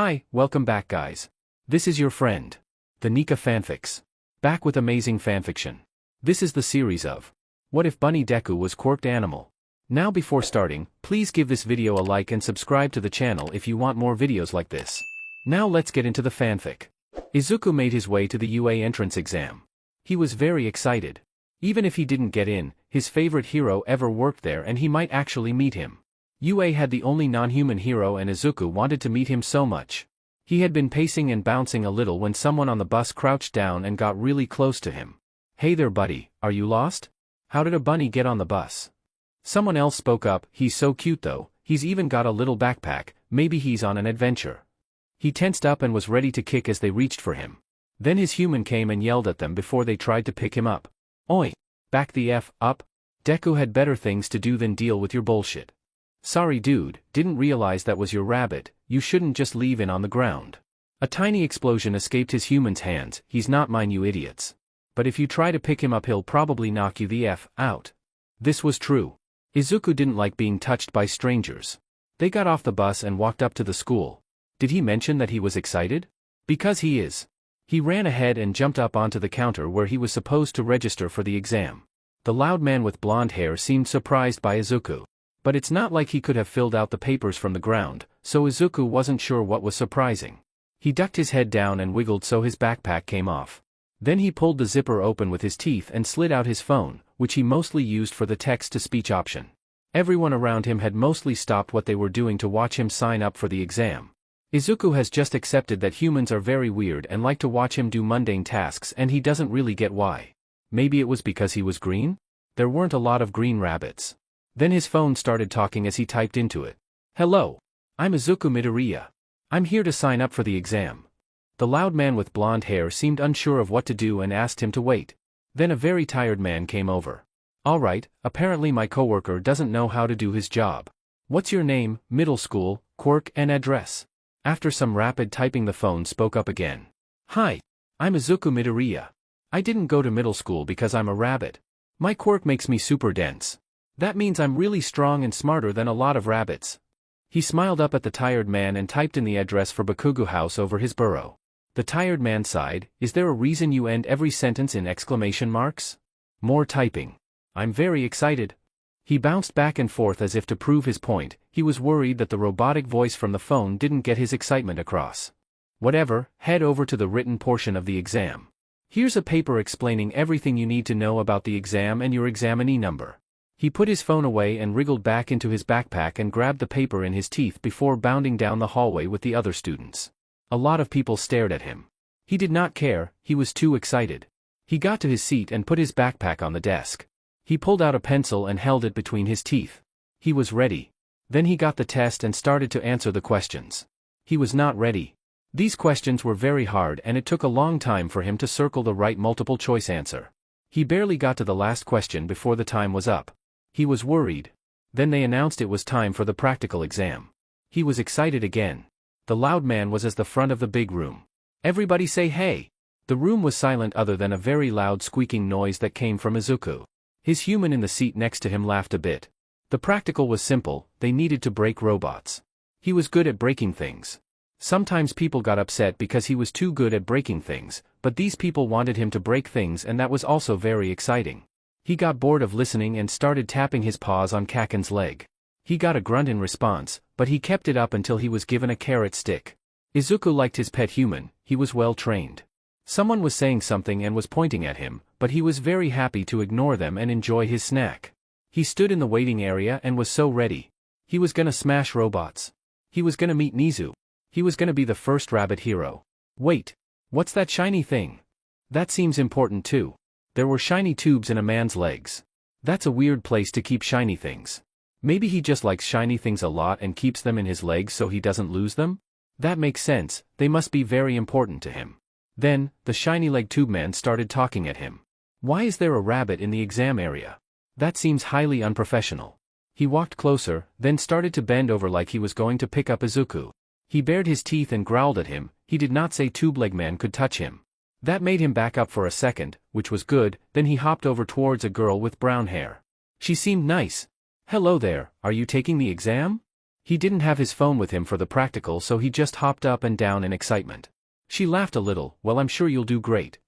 Hi, welcome back guys. This is your friend, the Nika Fanfics. Back with amazing fanfiction. This is the series of What If Bunny Deku Was Quirked Animal. Now before starting, please give this video a like and subscribe to the channel if you want more videos like this. Now let's get into the fanfic. Izuku made his way to the UA entrance exam. He was very excited. Even if he didn't get in, his favorite hero ever worked there and he might actually meet him. UA had the only non-human hero and Izuku wanted to meet him so much. He had been pacing and bouncing a little when someone on the bus crouched down and got really close to him. "Hey there buddy, are you lost? How did a bunny get on the bus?" Someone else spoke up. "He's so cute though, he's even got a little backpack, maybe he's on an adventure." He tensed up and was ready to kick as they reached for him. Then his human came and yelled at them before they tried to pick him up. "Oi! Back the F up! Deku had better things to do than deal with your bullshit. Sorry dude, didn't realize that was your rabbit, you shouldn't just leave it on the ground." A tiny explosion escaped his human's hands. "He's not mine you idiots. But if you try to pick him up he'll probably knock you the F out." This was true. Izuku didn't like being touched by strangers. They got off the bus and walked up to the school. Did he mention that he was excited? Because he is. He ran ahead and jumped up onto the counter where he was supposed to register for the exam. The loud man with blonde hair seemed surprised by Izuku. But it's not like he could have filled out the papers from the ground, so Izuku wasn't sure what was surprising. He ducked his head down and wiggled so his backpack came off. Then he pulled the zipper open with his teeth and slid out his phone, which he mostly used for the text-to-speech option. Everyone around him had mostly stopped what they were doing to watch him sign up for the exam. Izuku has just accepted that humans are very weird and like to watch him do mundane tasks and he doesn't really get why. Maybe it was because he was green? There weren't a lot of green rabbits. Then his phone started talking as he typed into it. "Hello. I'm Izuku Midoriya. I'm here to sign up for the exam." The loud man with blonde hair seemed unsure of what to do and asked him to wait. Then a very tired man came over. "Alright, apparently my coworker doesn't know how to do his job. What's your name, middle school, quirk and address?" After some rapid typing the phone spoke up again. "Hi. I'm Izuku Midoriya. I didn't go to middle school because I'm a rabbit. My quirk makes me super dense. That means I'm really strong and smarter than a lot of rabbits." He smiled up at the tired man and typed in the address for Bakugo House over his burrow. The tired man sighed. "Is there a reason you end every sentence in exclamation marks?" More typing. "I'm very excited." He bounced back and forth as if to prove his point. He was worried that the robotic voice from the phone didn't get his excitement across. "Whatever, head over to the written portion of the exam. Here's a paper explaining everything you need to know about the exam and your examinee number." He put his phone away and wriggled back into his backpack and grabbed the paper in his teeth before bounding down the hallway with the other students. A lot of people stared at him. He did not care, he was too excited. He got to his seat and put his backpack on the desk. He pulled out a pencil and held it between his teeth. He was ready. Then he got the test and started to answer the questions. He was not ready. These questions were very hard and it took a long time for him to circle the right multiple choice answer. He barely got to the last question before the time was up. He was worried. Then they announced it was time for the practical exam. He was excited again. The loud man was at the front of the big room. "Everybody say hey." The room was silent other than a very loud squeaking noise that came from Izuku. His human in the seat next to him laughed a bit. The practical was simple, they needed to break robots. He was good at breaking things. Sometimes people got upset because he was too good at breaking things, but these people wanted him to break things and that was also very exciting. He got bored of listening and started tapping his paws on Kaken's leg. He got a grunt in response, but he kept it up until he was given a carrot stick. Izuku liked his pet human, he was well trained. Someone was saying something and was pointing at him, but he was very happy to ignore them and enjoy his snack. He stood in the waiting area and was so ready. He was gonna smash robots. He was gonna meet Nizu. He was gonna be the first rabbit hero. Wait. What's that shiny thing? That seems important too. There were shiny tubes in a man's legs. That's a weird place to keep shiny things. Maybe he just likes shiny things a lot and keeps them in his legs so he doesn't lose them? That makes sense, they must be very important to him. Then, the shiny leg tube man started talking at him. "Why is there a rabbit in the exam area? That seems highly unprofessional." He walked closer, then started to bend over like he was going to pick up Izuku. He bared his teeth and growled at him. He did not say tube leg man could touch him. That made him back up for a second, which was good. Then he hopped over towards a girl with brown hair. She seemed nice. "Hello there, are you taking the exam?" He didn't have his phone with him for the practical, so he just hopped up and down in excitement. She laughed a little. Well, I'm sure you'll do great.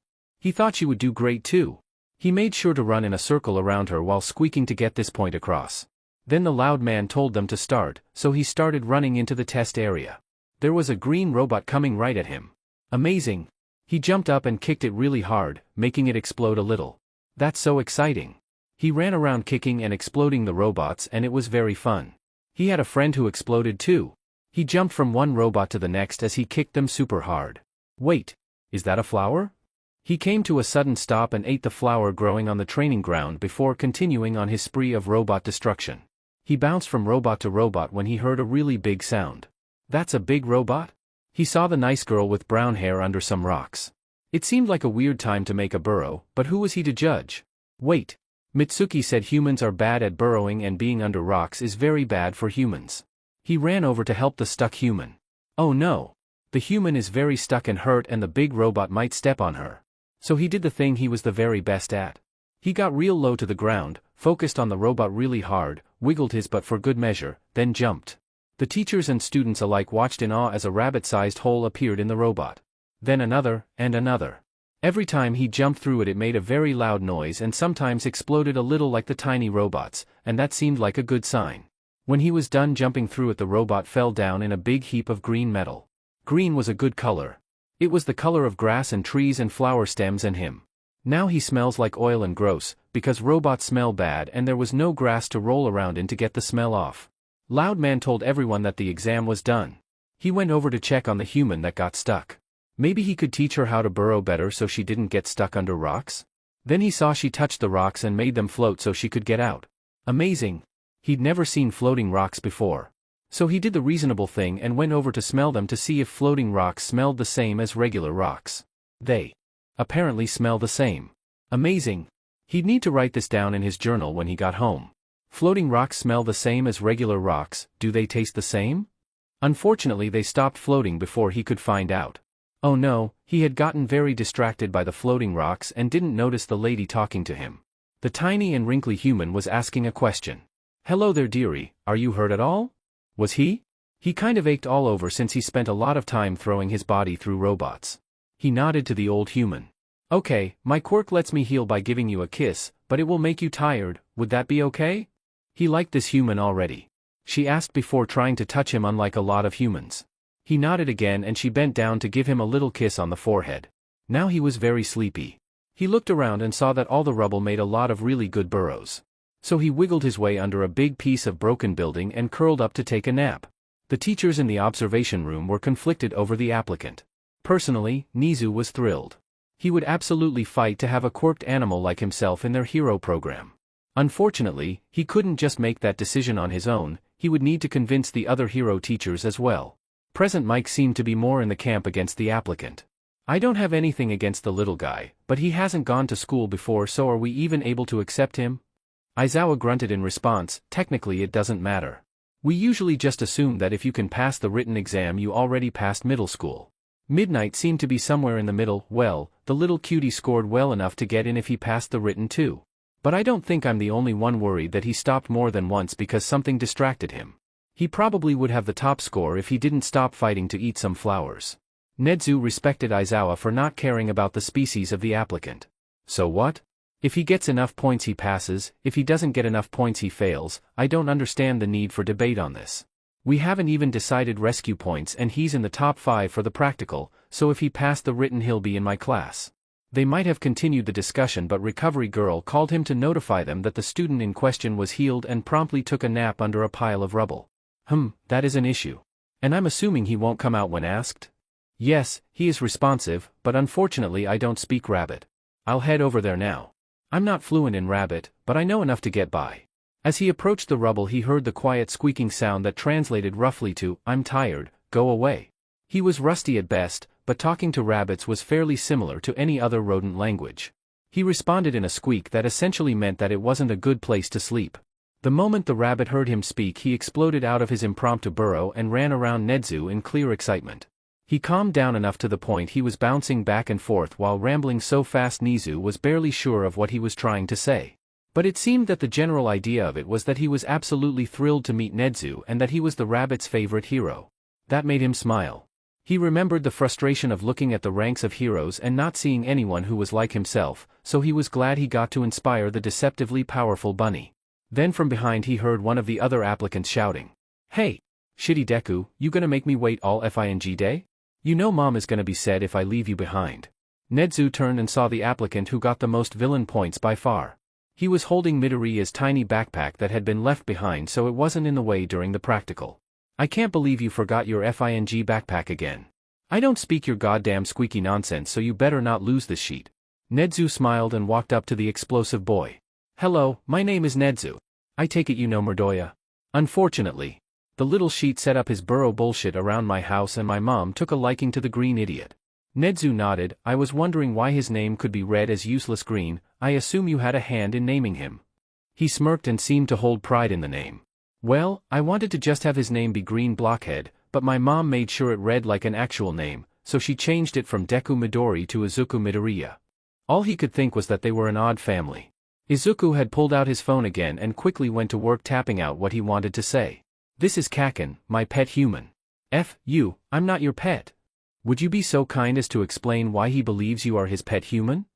He thought she would do great too. He made sure to run in a circle around her while squeaking to get this point across. Then the loud man told them to start, so he started running into the test area. There was a green robot coming right at him. Amazing! He jumped up and kicked it really hard, making it explode a little. That's so exciting. He ran around kicking and exploding the robots, and it was very fun. He had a friend who exploded too. He jumped from one robot to the next as he kicked them super hard. Wait, is that a flower? He came to a sudden stop and ate the flower growing on the training ground before continuing on his spree of robot destruction. He bounced from robot to robot when he heard a really big sound. That's a big robot? He saw the nice girl with brown hair under some rocks. It seemed like a weird time to make a burrow, but who was he to judge? Wait. Mitsuki said humans are bad at burrowing and being under rocks is very bad for humans. He ran over to help the stuck human. Oh no. The human is very stuck and hurt and the big robot might step on her. So he did the thing he was the very best at. He got real low to the ground, focused on the robot really hard, wiggled his butt for good measure, then jumped. The teachers and students alike watched in awe as a rabbit-sized hole appeared in the robot. Then another, and another. Every time he jumped through it, it made a very loud noise and sometimes exploded a little like the tiny robots, and that seemed like a good sign. When he was done jumping through it, the robot fell down in a big heap of green metal. Green was a good color. It was the color of grass and trees and flower stems and him. Now he smells like oil and gross, because robots smell bad and there was no grass to roll around in to get the smell off. Loud Man told everyone that the exam was done. He went over to check on the human that got stuck. Maybe he could teach her how to burrow better so she didn't get stuck under rocks? Then he saw she touched the rocks and made them float so she could get out. Amazing! He'd never seen floating rocks before. So he did the reasonable thing and went over to smell them to see if floating rocks smelled the same as regular rocks. They apparently smell the same. Amazing! He'd need to write this down in his journal when he got home. Floating rocks smell the same as regular rocks. Do they taste the same? Unfortunately, they stopped floating before he could find out. Oh no, he had gotten very distracted by the floating rocks and didn't notice the lady talking to him. The tiny and wrinkly human was asking a question. Hello there, dearie, are you hurt at all? Was he? He kind of ached all over since he spent a lot of time throwing his body through robots. He nodded to the old human. Okay, my quirk lets me heal by giving you a kiss, but it will make you tired, would that be okay? He liked this human already. She asked before trying to touch him, unlike a lot of humans. He nodded again and she bent down to give him a little kiss on the forehead. Now he was very sleepy. He looked around and saw that all the rubble made a lot of really good burrows. So he wiggled his way under a big piece of broken building and curled up to take a nap. The teachers in the observation room were conflicted over the applicant. Personally, Nizu was thrilled. He would absolutely fight to have a quirked animal like himself in their hero program. Unfortunately, he couldn't just make that decision on his own, he would need to convince the other hero teachers as well. Present Mike seemed to be more in the camp against the applicant. I don't have anything against the little guy, but he hasn't gone to school before, so are we even able to accept him? Aizawa grunted in response. Technically it doesn't matter. We usually just assume that if you can pass the written exam you already passed middle school. Midnight seemed to be somewhere in the middle. Well, the little cutie scored well enough to get in if he passed the written too. But I don't think I'm the only one worried that he stopped more than once because something distracted him. He probably would have the top score if he didn't stop fighting to eat some flowers. Nedzu respected Aizawa for not caring about the species of the applicant. So what? If he gets enough points he passes, if he doesn't get enough points he fails. I don't understand the need for debate on this. We haven't even decided rescue points and he's in the top 5 for the practical, so if he passed the written he'll be in my class. They might have continued the discussion, but Recovery Girl called him to notify them that the student in question was healed and promptly took a nap under a pile of rubble. That is an issue. And I'm assuming he won't come out when asked? Yes, he is responsive, but unfortunately I don't speak Rabbit. I'll head over there now. I'm not fluent in Rabbit, but I know enough to get by. As he approached the rubble he heard the quiet squeaking sound that translated roughly to, I'm tired, go away. He was rusty at best, but talking to rabbits was fairly similar to any other rodent language. He responded in a squeak that essentially meant that it wasn't a good place to sleep. The moment the rabbit heard him speak he exploded out of his impromptu burrow and ran around Nedzu in clear excitement. He calmed down enough to the point he was bouncing back and forth while rambling so fast Nizu was barely sure of what he was trying to say. But it seemed that the general idea of it was that he was absolutely thrilled to meet Nezu and that he was the rabbit's favorite hero. That made him smile. He remembered the frustration of looking at the ranks of heroes and not seeing anyone who was like himself, so he was glad he got to inspire the deceptively powerful bunny. Then from behind he heard one of the other applicants shouting, "Hey! Shitty Deku, you gonna make me wait all FING day? You know mom is gonna be sad if I leave you behind." Nezu turned and saw the applicant who got the most villain points by far. He was holding Midoriya's tiny backpack that had been left behind so it wasn't in the way during the practical. "I can't believe you forgot your FING backpack again. I don't speak your goddamn squeaky nonsense so you better not lose this sheet." Nezu smiled and walked up to the explosive boy. "Hello, my name is Nezu. I take it you know Midoriya." "Unfortunately. The little sheet set up his burrow bullshit around my house and my mom took a liking to the green idiot." Nezu nodded. "I was wondering why his name could be read as useless green. I assume you had a hand in naming him." He smirked and seemed to hold pride in the name. "Well, I wanted to just have his name be Green Blockhead, but my mom made sure it read like an actual name, so she changed it from Deku Midori to Izuku Midoriya." All he could think was that they were an odd family. Izuku had pulled out his phone again and quickly went to work tapping out what he wanted to say. "This is Kaken, my pet human." "You, I'm not your pet. Would you be so kind as to explain why he believes you are his pet human?"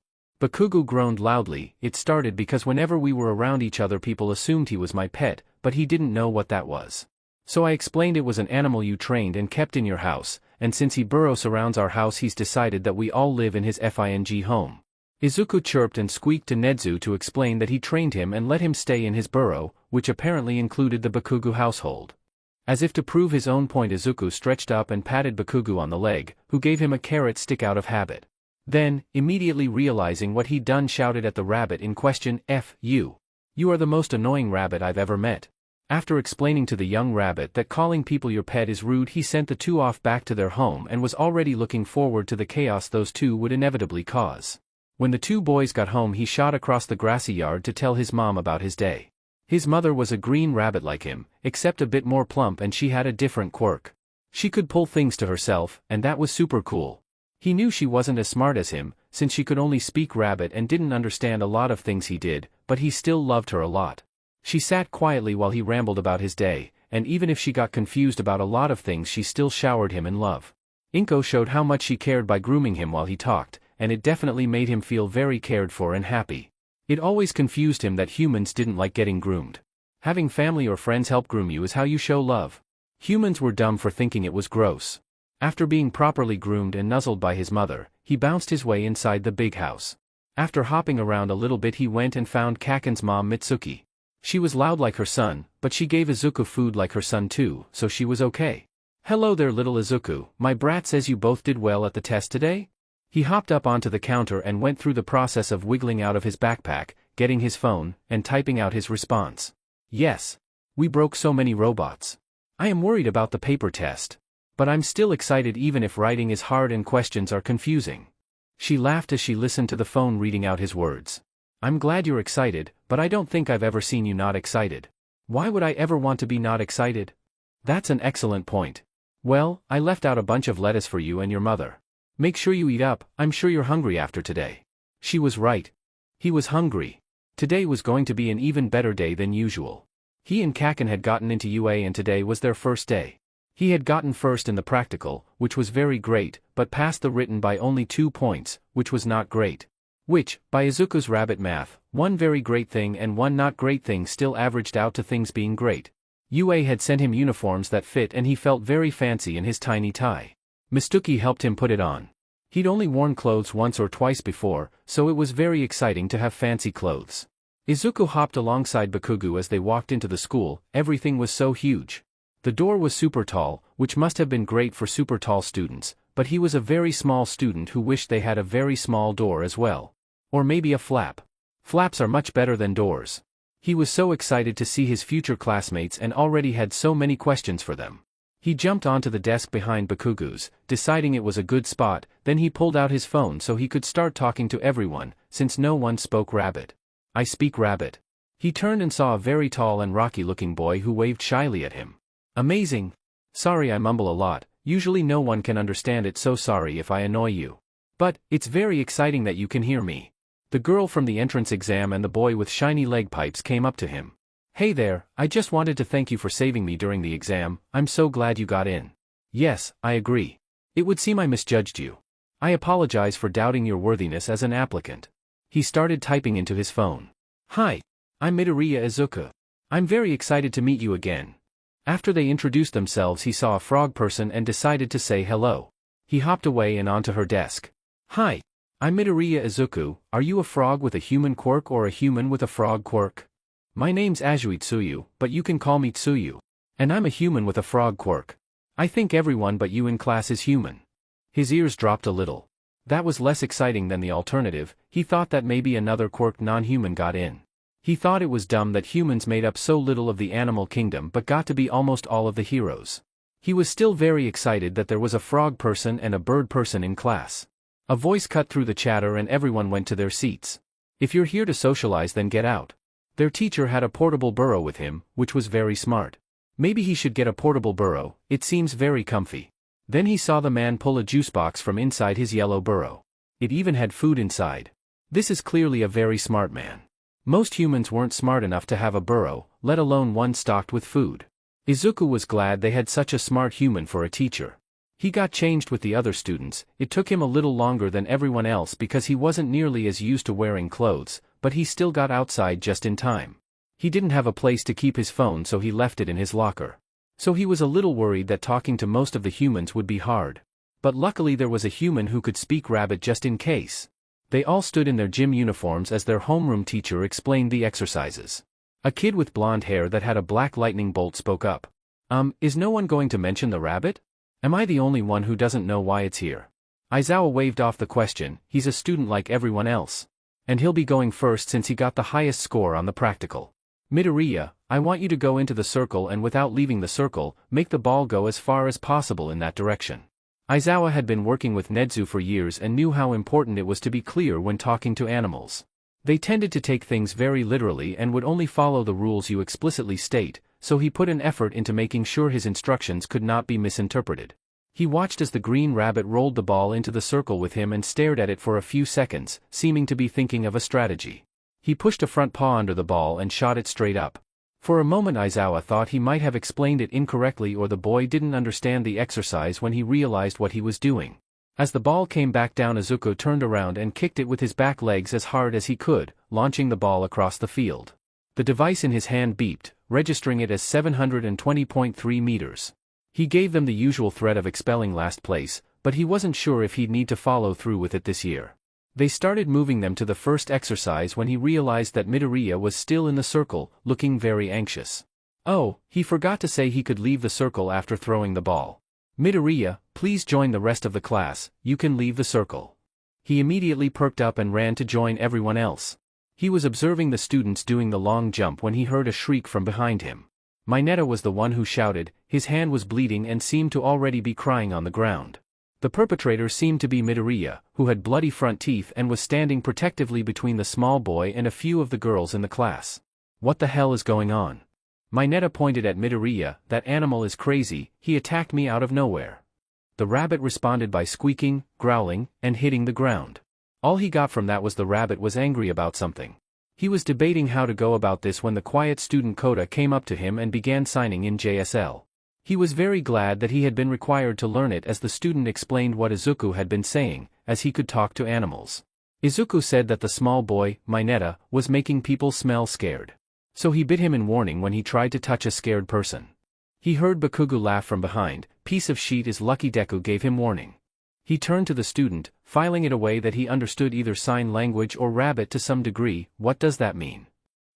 Bakugo groaned loudly. "It started because whenever we were around each other people assumed he was my pet, but he didn't know what that was. So I explained it was an animal you trained and kept in your house, and since he burrow surrounds our house he's decided that we all live in his FING home." Izuku chirped and squeaked to Nezu to explain that he trained him and let him stay in his burrow, which apparently included the Bakugo household. As if to prove his own point Izuku stretched up and patted Bakugo on the leg, who gave him a carrot stick out of habit. Then, immediately realizing what he'd done shouted at the rabbit in question, "You! You are the most annoying rabbit I've ever met." After explaining to the young rabbit that calling people your pet is rude he sent the two off back to their home and was already looking forward to the chaos those two would inevitably cause. When the two boys got home he shot across the grassy yard to tell his mom about his day. His mother was a green rabbit like him, except a bit more plump and she had a different quirk. She could pull things to herself, and that was super cool. He knew she wasn't as smart as him, since she could only speak rabbit and didn't understand a lot of things he did, but he still loved her a lot. She sat quietly while he rambled about his day, and even if she got confused about a lot of things she still showered him in love. Inko showed how much she cared by grooming him while he talked, and it definitely made him feel very cared for and happy. It always confused him that humans didn't like getting groomed. Having family or friends help groom you is how you show love. Humans were dumb for thinking it was gross. After being properly groomed and nuzzled by his mother, he bounced his way inside the big house. After hopping around a little bit he went and found Kaken's mom Mitsuki. She was loud like her son, but she gave Izuku food like her son too, so she was okay. "Hello there little Izuku, my brat says you both did well at the test today?" He hopped up onto the counter and went through the process of wiggling out of his backpack, getting his phone, and typing out his response. "Yes. We broke so many robots. I am worried about the paper test. But I'm still excited even if writing is hard and questions are confusing." She laughed as she listened to the phone reading out his words. "I'm glad you're excited, but I don't think I've ever seen you not excited. Why would I ever want to be not excited?" "That's an excellent point. Well, I left out a bunch of lettuce for you and your mother. Make sure you eat up, I'm sure you're hungry after today." She was right. He was hungry. Today was going to be an even better day than usual. He and Kaken had gotten into UA and today was their first day. He had gotten first in the practical, which was very great, but passed the written by only 2 points, which was not great. Which, by Izuku's rabbit math, one very great thing and one not great thing still averaged out to things being great. UA had sent him uniforms that fit and he felt very fancy in his tiny tie. Mitsuki helped him put it on. He'd only worn clothes once or twice before, so it was very exciting to have fancy clothes. Izuku hopped alongside Bakugo as they walked into the school. Everything was so huge. The door was super tall, which must have been great for super tall students, but he was a very small student who wished they had a very small door as well. Or maybe a flap. Flaps are much better than doors. He was so excited to see his future classmates and already had so many questions for them. He jumped onto the desk behind Bakugo's, deciding it was a good spot, then he pulled out his phone so he could start talking to everyone, since no one spoke rabbit. "I speak rabbit." He turned and saw a very tall and rocky-looking boy who waved shyly at him. "Amazing. Sorry I mumble a lot, usually no one can understand it, so sorry if I annoy you. But, it's very exciting that you can hear me. The girl from the entrance exam and the boy with shiny leg pipes came up to him. "Hey there, I just wanted to thank you for saving me during the exam, I'm so glad you got in." "Yes, I agree. It would seem I misjudged you. I apologize for doubting your worthiness as an applicant." He started typing into his phone. "Hi, I'm Midoriya Izuku. I'm very excited to meet you again." After they introduced themselves, he saw a frog person and decided to say hello. He hopped away and onto her desk. "Hi, I'm Midoriya Izuku, are you a frog with a human quirk or a human with a frog quirk?" "My name's Tsuyu, but you can call me Tsuyu. And I'm a human with a frog quirk. I think everyone but you in class is human." His ears dropped a little. That was less exciting than the alternative. He thought that maybe another quirked non-human got in. He thought it was dumb that humans made up so little of the animal kingdom but got to be almost all of the heroes. He was still very excited that there was a frog person and a bird person in class. A voice cut through the chatter and everyone went to their seats. "If you're here to socialize, then get out." Their teacher had a portable burrow with him, which was very smart. Maybe he should get a portable burrow, it seems very comfy. Then he saw the man pull a juice box from inside his yellow burrow. It even had food inside. This is clearly a very smart man. Most humans weren't smart enough to have a burrow, let alone one stocked with food. Izuku was glad they had such a smart human for a teacher. He got changed with the other students. It took him a little longer than everyone else because he wasn't nearly as used to wearing clothes, but he still got outside just in time. He didn't have a place to keep his phone, so he left it in his locker. So he was a little worried that talking to most of the humans would be hard. But luckily there was a human who could speak rabbit just in case. They all stood in their gym uniforms as their homeroom teacher explained the exercises. A kid with blonde hair that had a black lightning bolt spoke up. Is no one going to mention the rabbit? Am I the only one who doesn't know why it's here?" Aizawa waved off the question. He's a student like everyone else. And he'll be going first since he got the highest score on the practical. "Midoriya, I want you to go into the circle and without leaving the circle, make the ball go as far as possible in that direction." Aizawa had been working with Nedzu for years and knew how important it was to be clear when talking to animals. They tended to take things very literally and would only follow the rules you explicitly state, so he put an effort into making sure his instructions could not be misinterpreted. He watched as the green rabbit rolled the ball into the circle with him and stared at it for a few seconds, seeming to be thinking of a strategy. He pushed a front paw under the ball and shot it straight up. For a moment Aizawa thought he might have explained it incorrectly or the boy didn't understand the exercise when he realized what he was doing. As the ball came back down, Izuku turned around and kicked it with his back legs as hard as he could, launching the ball across the field. The device in his hand beeped, registering it as 720.3 meters. He gave them the usual threat of expelling last place, but he wasn't sure if he'd need to follow through with it this year. They started moving them to the first exercise when he realized that Midoriya was still in the circle, looking very anxious. Oh, he forgot to say he could leave the circle after throwing the ball. "Midoriya, please join the rest of the class, you can leave the circle." He immediately perked up and ran to join everyone else. He was observing the students doing the long jump when he heard a shriek from behind him. Mineta was the one who shouted. His hand was bleeding and seemed to already be crying on the ground. The perpetrator seemed to be Midoriya, who had bloody front teeth and was standing protectively between the small boy and a few of the girls in the class. "What the hell is going on?" Mineta pointed at Midoriya. "That animal is crazy, he attacked me out of nowhere." The rabbit responded by squeaking, growling, and hitting the ground. All he got from that was the rabbit was angry about something. He was debating how to go about this when the quiet student Kota came up to him and began signing in JSL. He was very glad that he had been required to learn it as the student explained what Izuku had been saying, as he could talk to animals. Izuku said that the small boy, Mineta, was making people smell scared. So he bit him in warning when he tried to touch a scared person. He heard Bakugu laugh from behind. "Piece of shit is lucky Deku gave him warning." He turned to the student, filing it away that he understood either sign language or rabbit to some degree. "What does that mean?"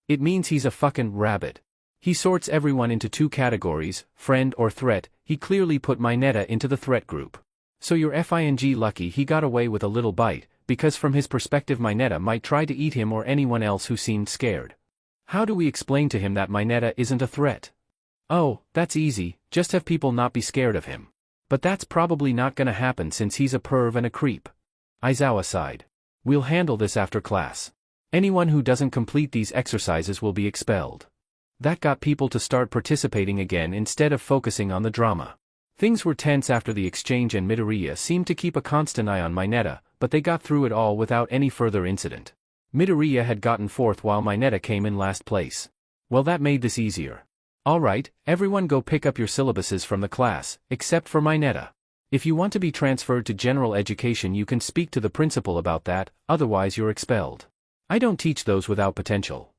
"It means he's a fucking rabbit. He sorts everyone into two categories, friend or threat." He clearly put Mineta into the threat group. "So you're fing lucky he got away with a little bite, because from his perspective Mineta might try to eat him or anyone else who seemed scared. How do we explain to him that Mineta isn't a threat?" "Oh, that's easy, just have people not be scared of him. But that's probably not gonna happen since he's a perv and a creep." Aizawa sighed. "We'll handle this after class. Anyone who doesn't complete these exercises will be expelled." That got people to start participating again instead of focusing on the drama. Things were tense after the exchange and Midoriya seemed to keep a constant eye on Mineta, but they got through it all without any further incident. Midoriya had gotten fourth while Mineta came in last place. Well, that made this easier. Alright, everyone go pick up your syllabuses from the class, except for Mineta. If you want to be transferred to general education you can speak to the principal about that, otherwise you're expelled. I don't teach those without potential.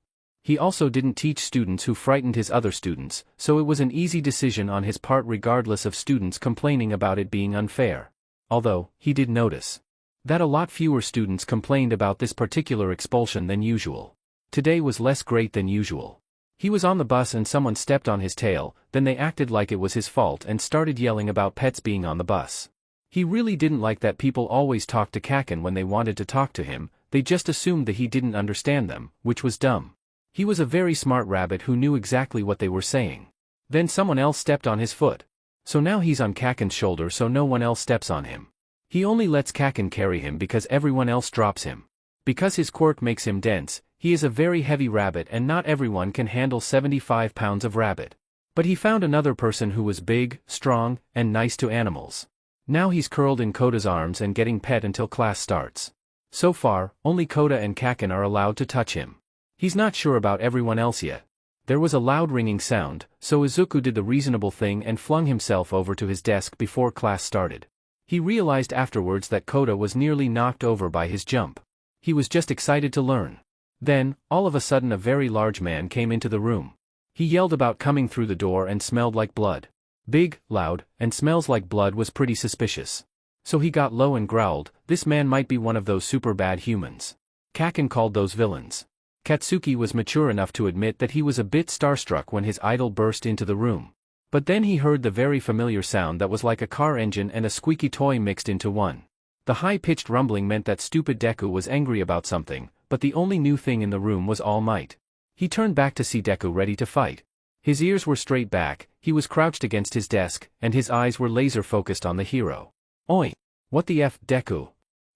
He also didn't teach students who frightened his other students, so it was an easy decision on his part regardless of students complaining about it being unfair. Although, he did notice that a lot fewer students complained about this particular expulsion than usual. Today was less great than usual. He was on the bus and someone stepped on his tail, then they acted like it was his fault and started yelling about pets being on the bus. He really didn't like that people always talked to Kaken when they wanted to talk to him, they just assumed that he didn't understand them, which was dumb. He was a very smart rabbit who knew exactly what they were saying. Then someone else stepped on his foot. So now he's on Kaken's shoulder so no one else steps on him. He only lets Kaken carry him because everyone else drops him. Because his quirk makes him dense, he is a very heavy rabbit and not everyone can handle 75 pounds of rabbit. But he found another person who was big, strong, and nice to animals. Now he's curled in Koda's arms and getting pet until class starts. So far, only Koda and Kaken are allowed to touch him. He's not sure about everyone else yet. There was a loud ringing sound, so Izuku did the reasonable thing and flung himself over to his desk before class started. He realized afterwards that Koda was nearly knocked over by his jump. He was just excited to learn. Then, all of a sudden a very large man came into the room. He yelled about coming through the door and smelled like blood. Big, loud, and smells like blood was pretty suspicious. So he got low and growled, this man might be one of those super bad humans. Kaken called those villains. Katsuki was mature enough to admit that he was a bit starstruck when his idol burst into the room. But then he heard the very familiar sound that was like a car engine and a squeaky toy mixed into one. The high-pitched rumbling meant that stupid Deku was angry about something, but the only new thing in the room was All Might. He turned back to see Deku ready to fight. His ears were straight back, he was crouched against his desk, and his eyes were laser-focused on the hero. Oi! What the F, Deku?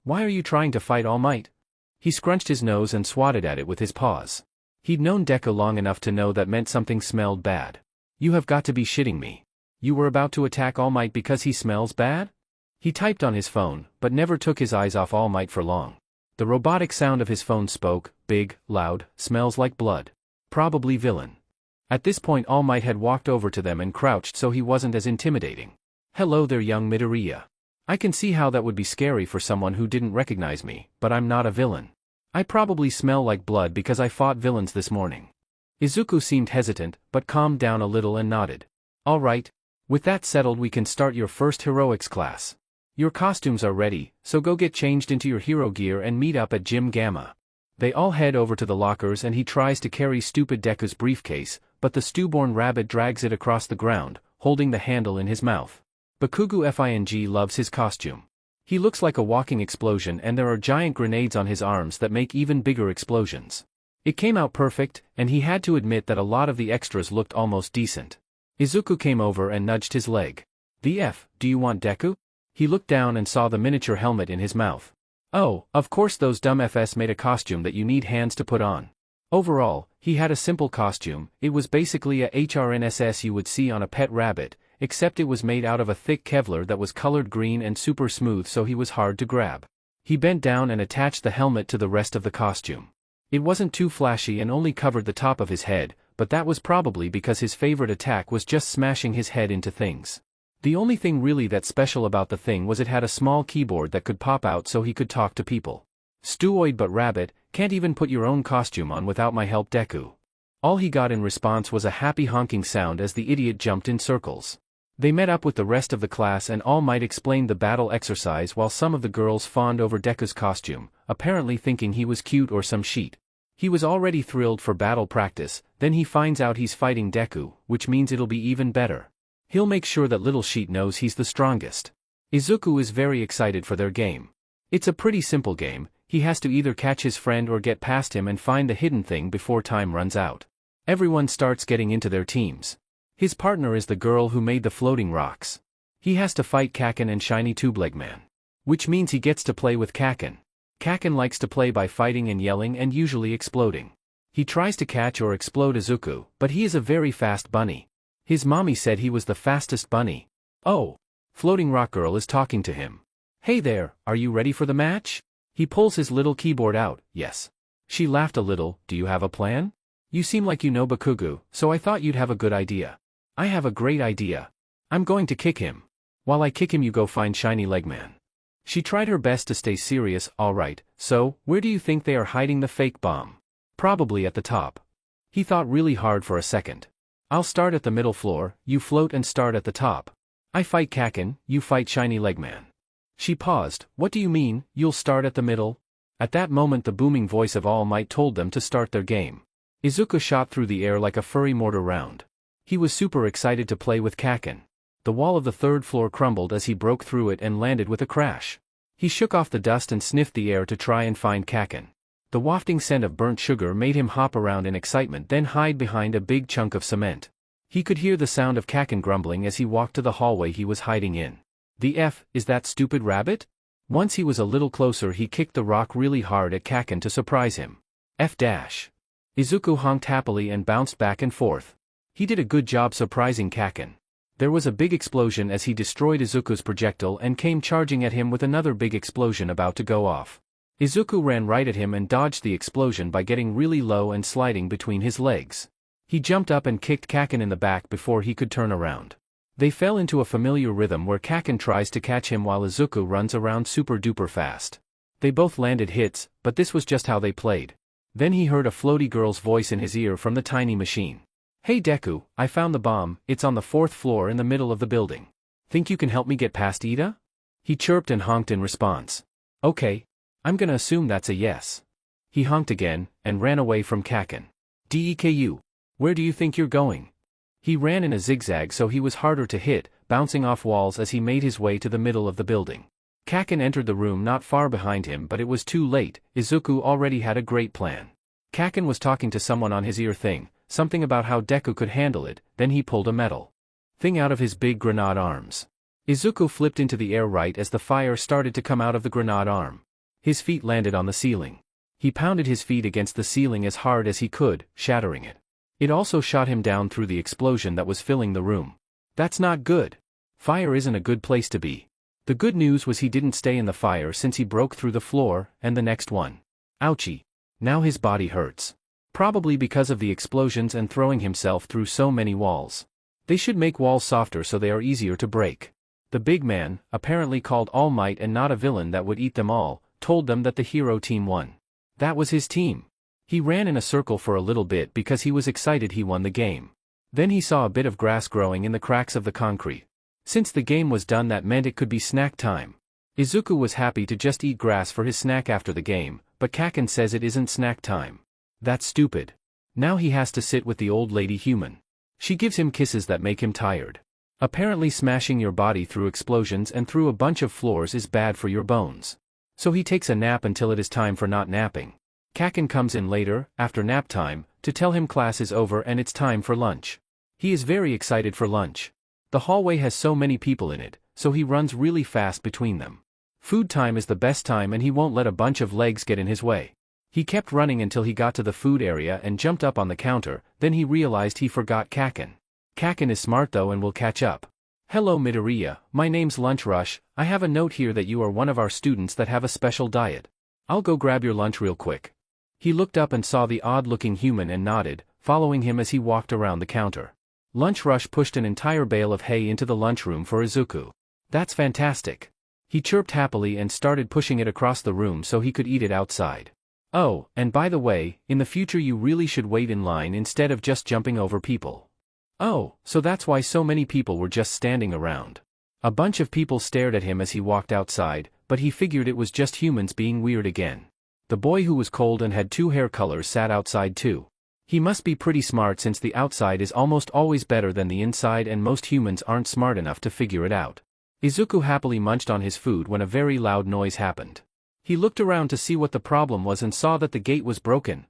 Why are you trying to fight All Might? He scrunched his nose and swatted at it with his paws. He'd known Deku long enough to know that meant something smelled bad. You have got to be shitting me. You were about to attack All Might because he smells bad? He typed on his phone, but never took his eyes off All Might for long. The robotic sound of his phone spoke, big, loud, smells like blood. Probably villain. At this point All Might had walked over to them and crouched so he wasn't as intimidating. Hello there young Midoriya. I can see how that would be scary for someone who didn't recognize me, but I'm not a villain. I probably smell like blood because I fought villains this morning. Izuku seemed hesitant, but calmed down a little and nodded. Alright. With that settled we can start your first heroics class. Your costumes are ready, so go get changed into your hero gear and meet up at Gym Gamma. They all head over to the lockers and he tries to carry stupid Deku's briefcase, but the stewborn rabbit drags it across the ground, holding the handle in his mouth. Bakugo Fing loves his costume. He looks like a walking explosion and there are giant grenades on his arms that make even bigger explosions. It came out perfect, and he had to admit that a lot of the extras looked almost decent. Izuku came over and nudged his leg. The F, do you want Deku? He looked down and saw the miniature helmet in his mouth. Oh, of course those dumb FS made a costume that you need hands to put on. Overall, he had a simple costume, it was basically a HRNSS you would see on a pet rabbit, except it was made out of a thick Kevlar that was colored green and super smooth so he was hard to grab. He bent down and attached the helmet to the rest of the costume. It wasn't too flashy and only covered the top of his head, but that was probably because his favorite attack was just smashing his head into things. The only thing really that special about the thing was it had a small keyboard that could pop out so he could talk to people. Stewoid but rabbit, can't even put your own costume on without my help Deku. All he got in response was a happy honking sound as the idiot jumped in circles. They met up with the rest of the class and All Might explained the battle exercise while some of the girls fawned over Deku's costume, apparently thinking he was cute or some shit. He was already thrilled for battle practice, then he finds out he's fighting Deku, which means it'll be even better. He'll make sure that little sheet knows he's the strongest. Izuku is very excited for their game. It's a pretty simple game, he has to either catch his friend or get past him and find the hidden thing before time runs out. Everyone starts getting into their teams. His partner is the girl who made the floating rocks. He has to fight Kaken and Shiny Tube-Leg Man. Which means he gets to play with Kaken. Kaken likes to play by fighting and yelling and usually exploding. He tries to catch or explode Izuku, but he is a very fast bunny. His mommy said he was the fastest bunny. Oh! Floating Rock Girl is talking to him. Hey there, are you ready for the match? He pulls his little keyboard out, yes. She laughed a little. Do you have a plan? You seem like you know Bakugo, so I thought you'd have a good idea. I have a great idea. I'm going to kick him. While I kick him you go find Shiny Legman. She tried her best to stay serious. Alright, so, where do you think they are hiding the fake bomb? Probably at the top. He thought really hard for a second. I'll start at the middle floor, you float and start at the top. I fight Kaken, you fight Shiny Legman. She paused. What do you mean, you'll start at the middle? At that moment the booming voice of All Might told them to start their game. Izuku shot through the air like a furry mortar round. He was super excited to play with Kaken. The wall of the third floor crumbled as he broke through it and landed with a crash. He shook off the dust and sniffed the air to try and find Kaken. The wafting scent of burnt sugar made him hop around in excitement then hide behind a big chunk of cement. He could hear the sound of Kaken grumbling as he walked to the hallway he was hiding in. The F, is that stupid rabbit? Once he was a little closer he kicked the rock really hard at Kaken to surprise him. F dash. Izuku honked happily and bounced back and forth. He did a good job surprising Kaken. There was a big explosion as he destroyed Izuku's projectile and came charging at him with another big explosion about to go off. Izuku ran right at him and dodged the explosion by getting really low and sliding between his legs. He jumped up and kicked Kaken in the back before he could turn around. They fell into a familiar rhythm where Kaken tries to catch him while Izuku runs around super duper fast. They both landed hits, but this was just how they played. Then he heard a floaty girl's voice in his ear from the tiny machine. Hey Deku, I found the bomb, it's on the 4th floor in the middle of the building. Think you can help me get past Ida? He chirped and honked in response. Okay. I'm gonna assume that's a yes. He honked again, and ran away from Kaken. Deku. Where do you think you're going? He ran in a zigzag so he was harder to hit, bouncing off walls as he made his way to the middle of the building. Kaken entered the room not far behind him but it was too late, Izuku already had a great plan. Kaken was talking to someone on his ear thing, something about how Deku could handle it, then he pulled a metal thing out of his big grenade arms. Izuku flipped into the air right as the fire started to come out of the grenade arm. His feet landed on the ceiling. He pounded his feet against the ceiling as hard as he could, shattering it. It also shot him down through the explosion that was filling the room. That's not good. Fire isn't a good place to be. The good news was he didn't stay in the fire since he broke through the floor, and the next one. Ouchie. Now his body hurts. Probably because of the explosions and throwing himself through so many walls. They should make walls softer so they are easier to break. The big man, apparently called All Might and not a villain that would eat them all, told them that the hero team won. That was his team. He ran in a circle for a little bit because he was excited he won the game. Then he saw a bit of grass growing in the cracks of the concrete. Since the game was done that meant it could be snack time. Izuku was happy to just eat grass for his snack after the game, but Kaken says it isn't snack time. That's stupid. Now he has to sit with the old lady human. She gives him kisses that make him tired. Apparently smashing your body through explosions and through a bunch of floors is bad for your bones. So he takes a nap until it is time for not napping. Kaken comes in later, after nap time, to tell him class is over and it's time for lunch. He is very excited for lunch. The hallway has so many people in it, so he runs really fast between them. Food time is the best time and he won't let a bunch of legs get in his way. He kept running until he got to the food area and jumped up on the counter, then he realized he forgot Kaken. Kaken is smart though and will catch up. Hello Midoriya, my name's Lunch Rush, I have a note here that you are one of our students that have a special diet. I'll go grab your lunch real quick. He looked up and saw the odd-looking human and nodded, following him as he walked around the counter. Lunch Rush pushed an entire bale of hay into the lunchroom for Izuku. That's fantastic. He chirped happily and started pushing it across the room so he could eat it outside. Oh, and by the way, in the future you really should wait in line instead of just jumping over people. Oh, so that's why so many people were just standing around. A bunch of people stared at him as he walked outside, but he figured it was just humans being weird again. The boy who was cold and had 2 hair colors sat outside too. He must be pretty smart since the outside is almost always better than the inside and most humans aren't smart enough to figure it out. Izuku happily munched on his food when a very loud noise happened. He looked around to see what the problem was and saw that the gate was broken.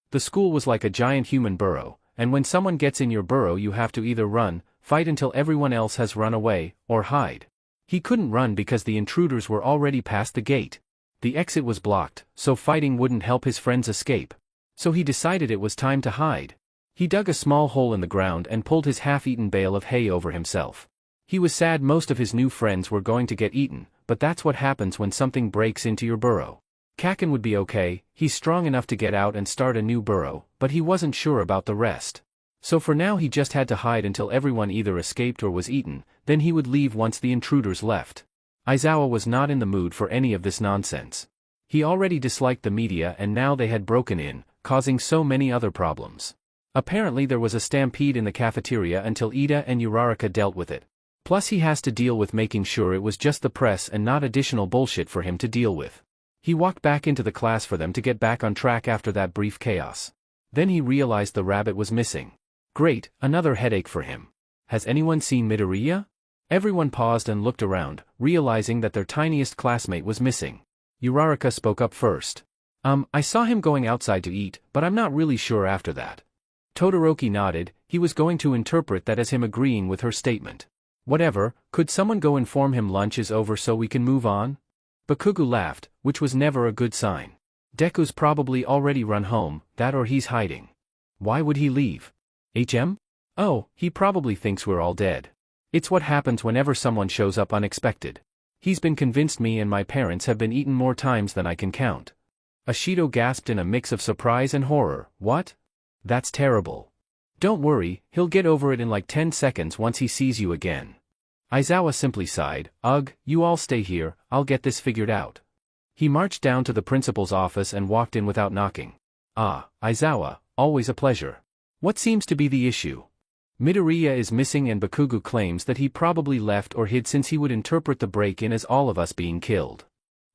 The school was like a giant human burrow, and when someone gets in your burrow you have to either run, fight until everyone else has run away, or hide. He couldn't run because the intruders were already past the gate. The exit was blocked, so fighting wouldn't help his friends escape. So he decided it was time to hide. He dug a small hole in the ground and pulled his half-eaten bale of hay over himself. He was sad most of his new friends were going to get eaten, but that's what happens when something breaks into your burrow. Kaken would be okay, he's strong enough to get out and start a new burrow, but he wasn't sure about the rest. So for now he just had to hide until everyone either escaped or was eaten, then he would leave once the intruders left. Aizawa was not in the mood for any of this nonsense. He already disliked the media and now they had broken in, causing so many other problems. Apparently there was a stampede in the cafeteria until Ida and Uraraka dealt with it. Plus he has to deal with making sure it was just the press and not additional bullshit for him to deal with. He walked back into the class for them to get back on track after that brief chaos. Then he realized the rabbit was missing. Great, another headache for him. Has anyone seen Midoriya? Everyone paused and looked around, realizing that their tiniest classmate was missing. Uraraka spoke up first. I saw him going outside to eat, but I'm not really sure after that. Todoroki nodded, he was going to interpret that as him agreeing with her statement. Whatever, could someone go inform him lunch is over so we can move on? Bakugo laughed, which was never a good sign. Deku's probably already run home, that or he's hiding. Why would he leave? Oh, he probably thinks we're all dead. It's what happens whenever someone shows up unexpected. He's been convinced me and my parents have been eaten more times than I can count. Ashido gasped in a mix of surprise and horror. What? That's terrible. Don't worry, he'll get over it in like 10 seconds once he sees you again. Aizawa simply sighed. Ugh, you all stay here, I'll get this figured out. He marched down to the principal's office and walked in without knocking. Ah, Aizawa, always a pleasure. What seems to be the issue? Midoriya is missing and Bakugo claims that he probably left or hid since he would interpret the break-in as all of us being killed.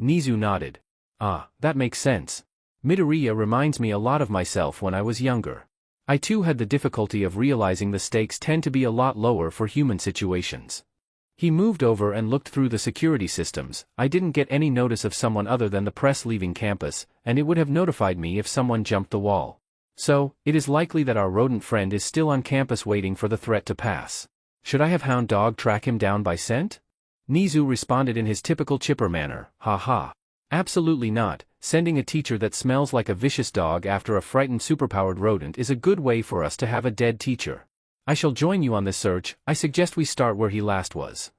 Nizu nodded. Ah, that makes sense. Midoriya reminds me a lot of myself when I was younger. I too had the difficulty of realizing the stakes tend to be a lot lower for human situations. He moved over and looked through the security systems. I didn't get any notice of someone other than the press leaving campus, and it would have notified me if someone jumped the wall. So, it is likely that our rodent friend is still on campus waiting for the threat to pass. Should I have Hound Dog track him down by scent? Nizu responded in his typical chipper manner. Ha ha. Absolutely not. Sending a teacher that smells like a vicious dog after a frightened superpowered rodent is a good way for us to have a dead teacher. I shall join you on this search. I suggest we start where he last was.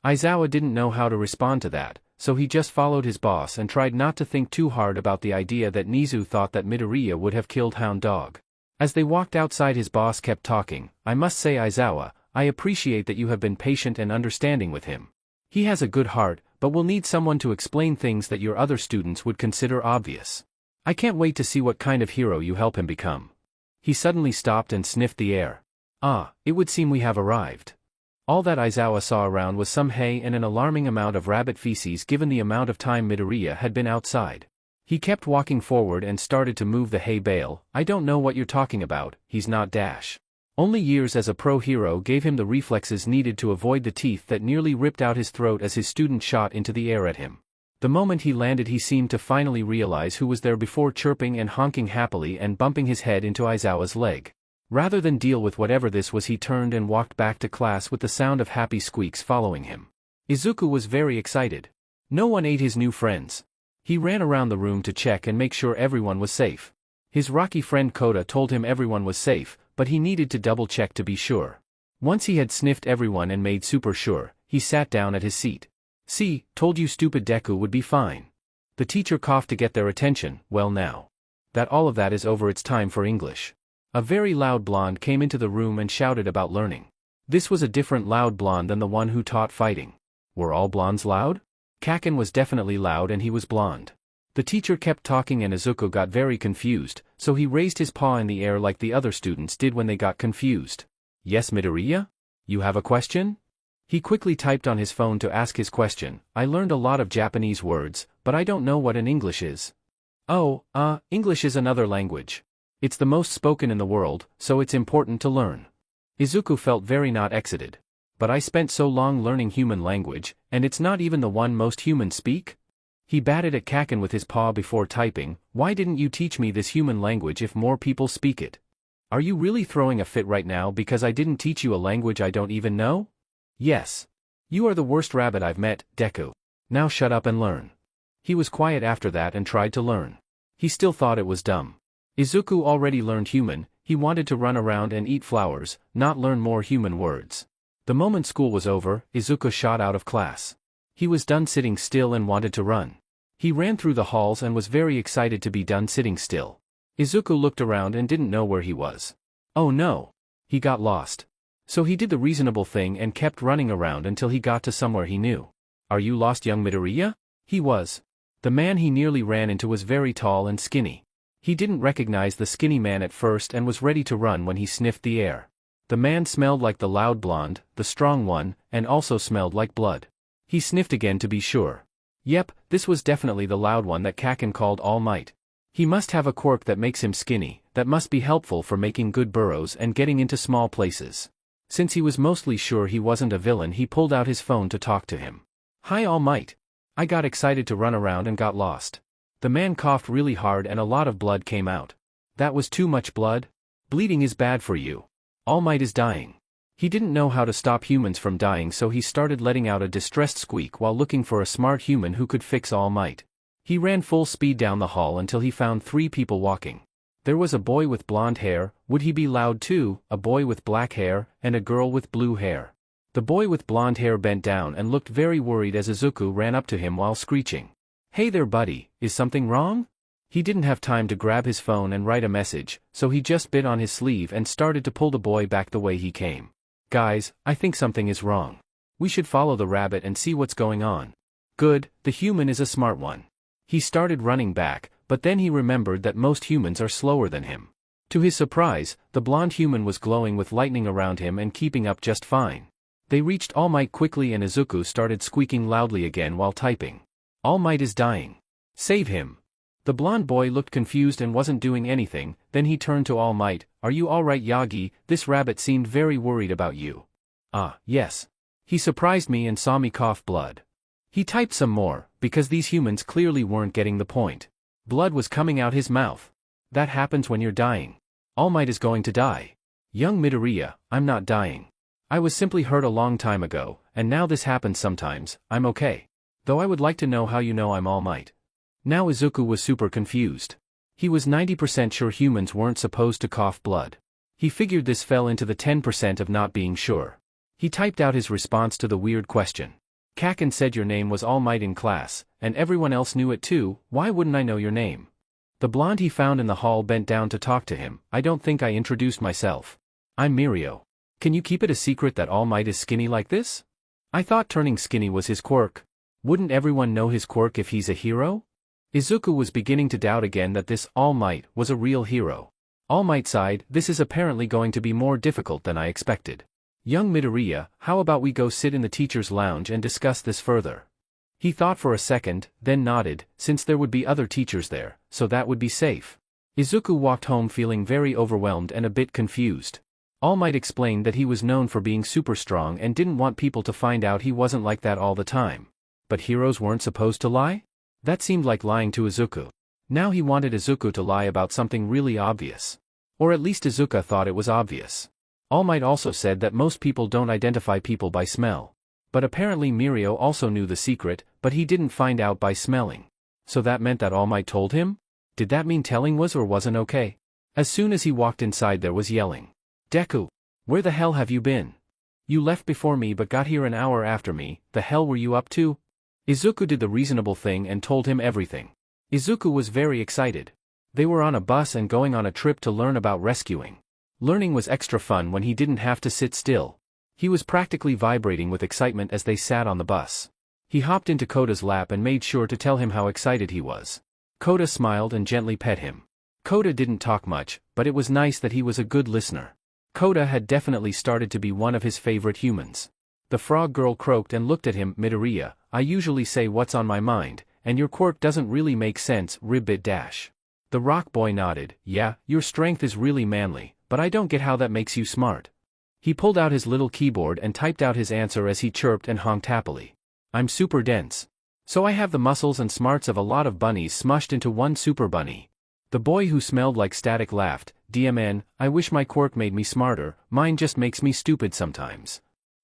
Aizawa didn't know how to respond to that, so he just followed his boss and tried not to think too hard about the idea that Nizu thought that Midoriya would have killed Hound Dog. As they walked outside, his boss kept talking. I must say, Aizawa, I appreciate that you have been patient and understanding with him. He has a good heart, but we'll need someone to explain things that your other students would consider obvious. I can't wait to see what kind of hero you help him become. He suddenly stopped and sniffed the air. Ah, it would seem we have arrived. All that Aizawa saw around was some hay and an alarming amount of rabbit feces given the amount of time Midoriya had been outside. He kept walking forward and started to move the hay bale. I don't know what you're talking about, he's not Dash. Only years as a pro hero gave him the reflexes needed to avoid the teeth that nearly ripped out his throat as his student shot into the air at him. The moment he landed, he seemed to finally realize who was there before chirping and honking happily and bumping his head into Aizawa's leg. Rather than deal with whatever this was, he turned and walked back to class with the sound of happy squeaks following him. Izuku was very excited. No one ate his new friends. He ran around the room to check and make sure everyone was safe. His rocky friend Koda told him everyone was safe, but he needed to double-check to be sure. Once he had sniffed everyone and made super sure, he sat down at his seat. See, told you stupid Deku would be fine. The teacher coughed to get their attention. Well now. That all of that is over, it's time for English. A very loud blonde came into the room and shouted about learning. This was a different loud blonde than the one who taught fighting. Were all blondes loud? Kaken was definitely loud and he was blonde. The teacher kept talking and Izuku got very confused, so he raised his paw in the air like the other students did when they got confused. Yes, Midoriya? You have a question? He quickly typed on his phone to ask his question. I learned a lot of Japanese words, but I don't know what an English is. Oh, English is another language. It's the most spoken in the world, so it's important to learn. Izuku felt very not excited. But I spent so long learning human language, and it's not even the one most humans speak? He batted at Kaken with his paw before typing. Why didn't you teach me this human language if more people speak it? Are you really throwing a fit right now because I didn't teach you a language I don't even know? Yes. You are the worst rabbit I've met, Deku. Now shut up and learn. He was quiet after that and tried to learn. He still thought it was dumb. Izuku already learned human, he wanted to run around and eat flowers, not learn more human words. The moment school was over, Izuku shot out of class. He was done sitting still and wanted to run. He ran through the halls and was very excited to be done sitting still. Izuku looked around and didn't know where he was. Oh no! He got lost. So he did the reasonable thing and kept running around until he got to somewhere he knew. Are you lost, young Midoriya? He was. The man he nearly ran into was very tall and skinny. He didn't recognize the skinny man at first and was ready to run when he sniffed the air. The man smelled like the loud blonde, the strong one, and also smelled like blood. He sniffed again to be sure. Yep, this was definitely the loud one that Kaken called All Might. He must have a quirk that makes him skinny, that must be helpful for making good burrows and getting into small places. Since he was mostly sure he wasn't a villain, he pulled out his phone to talk to him. Hi All Might. I got excited to run around and got lost. The man coughed really hard and a lot of blood came out. That was too much blood? Bleeding is bad for you. All Might is dying. He didn't know how to stop humans from dying, so he started letting out a distressed squeak while looking for a smart human who could fix All Might. He ran full speed down the hall until he found 3 people walking. There was a boy with blonde hair, would he be loud too, a boy with black hair, and a girl with blue hair. The boy with blonde hair bent down and looked very worried as Izuku ran up to him while screeching. Hey there buddy, is something wrong? He didn't have time to grab his phone and write a message, so he just bit on his sleeve and started to pull the boy back the way he came. Guys, I think something is wrong. We should follow the rabbit and see what's going on. Good, the human is a smart one. He started running back, but then he remembered that most humans are slower than him. To his surprise, the blonde human was glowing with lightning around him and keeping up just fine. They reached All Might quickly and Izuku started squeaking loudly again while typing. All Might is dying. Save him. The blonde boy looked confused and wasn't doing anything, then he turned to All Might. Are you alright Yagi? This rabbit seemed very worried about you. Ah, yes. He surprised me and saw me cough blood. He typed some more, because these humans clearly weren't getting the point. Blood was coming out his mouth. That happens when you're dying. All Might is going to die. Young Midoriya, I'm not dying. I was simply hurt a long time ago, and now this happens sometimes. I'm okay. Though I would like to know how you know I'm All Might. Now Izuku was super confused. He was 90% sure humans weren't supposed to cough blood. He figured this fell into the 10% of not being sure. He typed out his response to the weird question. Kaken said your name was All Might in class, and everyone else knew it too. Why wouldn't I know your name? The blonde he found in the hall bent down to talk to him. I don't think I introduced myself. I'm Mirio. Can you keep it a secret that All Might is skinny like this? I thought turning skinny was his quirk. Wouldn't everyone know his quirk if he's a hero? Izuku was beginning to doubt again that this All Might was a real hero. All Might sighed, this is apparently going to be more difficult than I expected. Young Midoriya, how about we go sit in the teacher's lounge and discuss this further? He thought for a second, then nodded, since there would be other teachers there, so that would be safe. Izuku walked home feeling very overwhelmed and a bit confused. All Might explained that he was known for being super strong and didn't want people to find out he wasn't like that all the time. But heroes weren't supposed to lie? That seemed like lying to Izuku. Now he wanted Izuku to lie about something really obvious. Or at least Izuku thought it was obvious. All Might also said that most people don't identify people by smell. But apparently Mirio also knew the secret, but he didn't find out by smelling. So that meant that All Might told him? Did that mean telling was or wasn't okay? As soon as he walked inside there was yelling. Deku! Where the hell have you been? You left before me but got here an hour after me, the hell were you up to? Izuku did the reasonable thing and told him everything. Izuku was very excited. They were on a bus and going on a trip to learn about rescuing. Learning was extra fun when he didn't have to sit still. He was practically vibrating with excitement as they sat on the bus. He hopped into Koda's lap and made sure to tell him how excited he was. Koda smiled and gently pet him. Koda didn't talk much, but it was nice that he was a good listener. Koda had definitely started to be one of his favorite humans. The frog girl croaked and looked at him. Midoriya, I usually say what's on my mind, and your quirk doesn't really make sense. Ribbit dash. The rock boy nodded. Yeah, your strength is really manly, but I don't get how that makes you smart. He pulled out his little keyboard and typed out his answer as he chirped and honked happily. I'm super dense. So I have the muscles and smarts of a lot of bunnies smushed into one super bunny. The boy who smelled like static laughed. DMN, I wish my quirk made me smarter, mine just makes me stupid sometimes.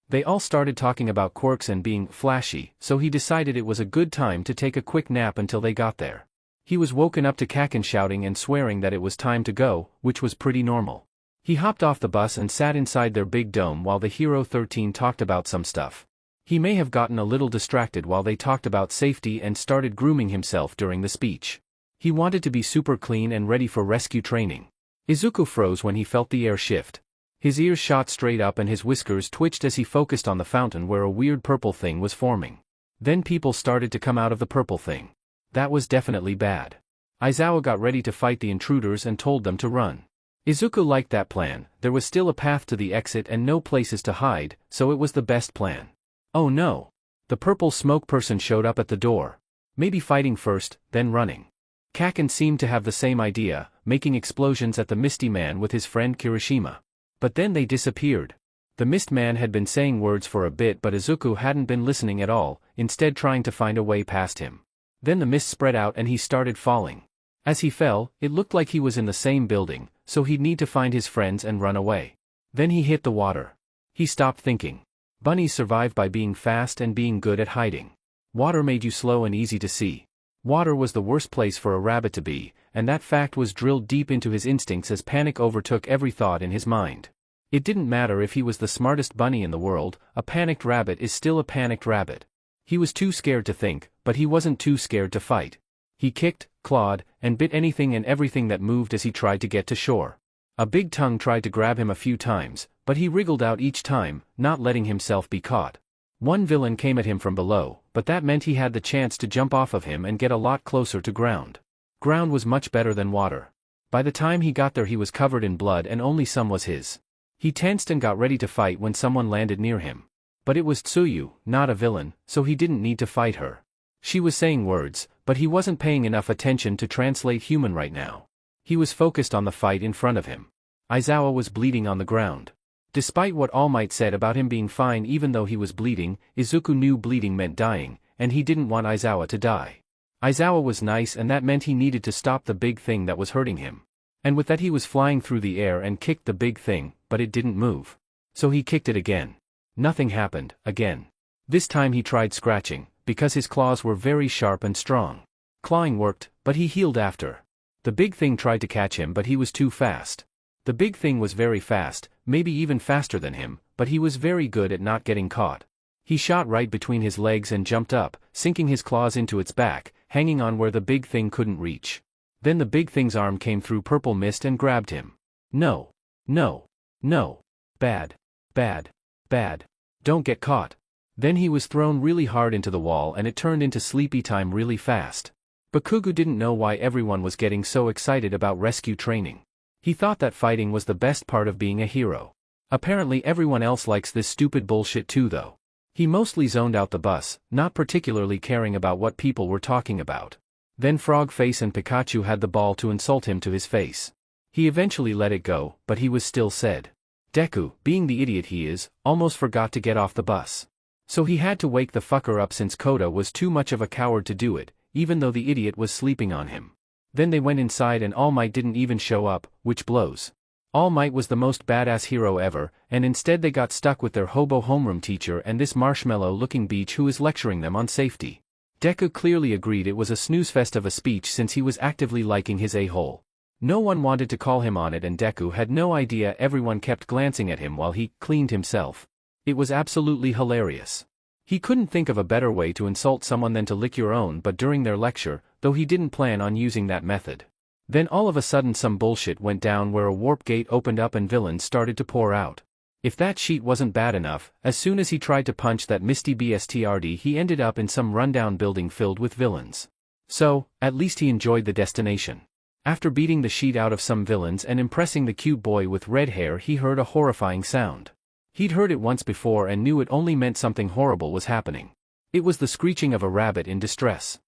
They all started talking about quirks and being flashy, so he decided it was a good time to take a quick nap until they got there. He was woken up to Kaken shouting and swearing that it was time to go, which was pretty normal. He hopped off the bus and sat inside their big dome while the Hero 13 talked about some stuff. He may have gotten a little distracted while they talked about safety and started grooming himself during the speech. He wanted to be super clean and ready for rescue training. Izuku froze when he felt the air shift. His ears shot straight up and his whiskers twitched as he focused on the fountain where a weird purple thing was forming. Then people started to come out of the purple thing. That was definitely bad. Aizawa got ready to fight the intruders and told them to run. Izuku liked that plan. There was still a path to the exit and no places to hide, so it was the best plan. Oh no! The purple smoke person showed up at the door. Maybe fighting first, then running. Kaken seemed to have the same idea, making explosions at the Misty Man with his friend Kirishima. But then they disappeared. The Mist Man had been saying words for a bit but Izuku hadn't been listening at all, instead trying to find a way past him. Then the mist spread out and he started falling. As he fell, it looked like he was in the same building, so he'd need to find his friends and run away. Then he hit the water. He stopped thinking. Bunnies survive by being fast and being good at hiding. Water made you slow and easy to see. Water was the worst place for a rabbit to be, and that fact was drilled deep into his instincts as panic overtook every thought in his mind. It didn't matter if he was the smartest bunny in the world, a panicked rabbit is still a panicked rabbit. He was too scared to think, but he wasn't too scared to fight. He kicked, clawed, and bit anything and everything that moved as he tried to get to shore. A big tongue tried to grab him a few times, but he wriggled out each time, not letting himself be caught. One villain came at him from below, but that meant he had the chance to jump off of him and get a lot closer to ground. Ground was much better than water. By the time he got there he was covered in blood and only some was his. He tensed and got ready to fight when someone landed near him. But it was Tsuyu, not a villain, so he didn't need to fight her. She was saying words, but he wasn't paying enough attention to translate human right now. He was focused on the fight in front of him. Aizawa was bleeding on the ground. Despite what All Might said about him being fine even though he was bleeding, Izuku knew bleeding meant dying, and he didn't want Aizawa to die. Aizawa was nice and that meant he needed to stop the big thing that was hurting him. And with that he was flying through the air and kicked the big thing, but it didn't move. So he kicked it again. Nothing happened, again. This time he tried scratching, because his claws were very sharp and strong. Clawing worked, but he healed after. The big thing tried to catch him but he was too fast. The big thing was very fast, maybe even faster than him, but he was very good at not getting caught. He shot right between his legs and jumped up, sinking his claws into its back, hanging on where the big thing couldn't reach. Then the big thing's arm came through purple mist and grabbed him. No. No. No. Bad. Bad. Bad. Don't get caught. Then he was thrown really hard into the wall and it turned into sleepy time really fast. Bakugo didn't know why everyone was getting so excited about rescue training. He thought that fighting was the best part of being a hero. Apparently everyone else likes this stupid bullshit too though. He mostly zoned out the bus, not particularly caring about what people were talking about. Then Frog Face and Pikachu had the ball to insult him to his face. He eventually let it go, but he was still said. Deku, being the idiot he is, almost forgot to get off the bus. So he had to wake the fucker up since Koda was too much of a coward to do it, even though the idiot was sleeping on him. Then they went inside and All Might didn't even show up, which blows. All Might was the most badass hero ever, and instead they got stuck with their hobo homeroom teacher and this marshmallow-looking beach who is lecturing them on safety. Deku clearly agreed it was a snoozefest of a speech since he was actively liking his a-hole. No one wanted to call him on it and Deku had no idea everyone kept glancing at him while he cleaned himself. It was absolutely hilarious. He couldn't think of a better way to insult someone than to lick your own but during their lecture, though he didn't plan on using that method. Then all of a sudden some bullshit went down where a warp gate opened up and villains started to pour out. If that sheet wasn't bad enough, as soon as he tried to punch that Misty BSTRD he ended up in some rundown building filled with villains. So, at least he enjoyed the destination. After beating the sheet out of some villains and impressing the cute boy with red hair he heard a horrifying sound. He'd heard it once before and knew it only meant something horrible was happening. It was the screeching of a rabbit in distress.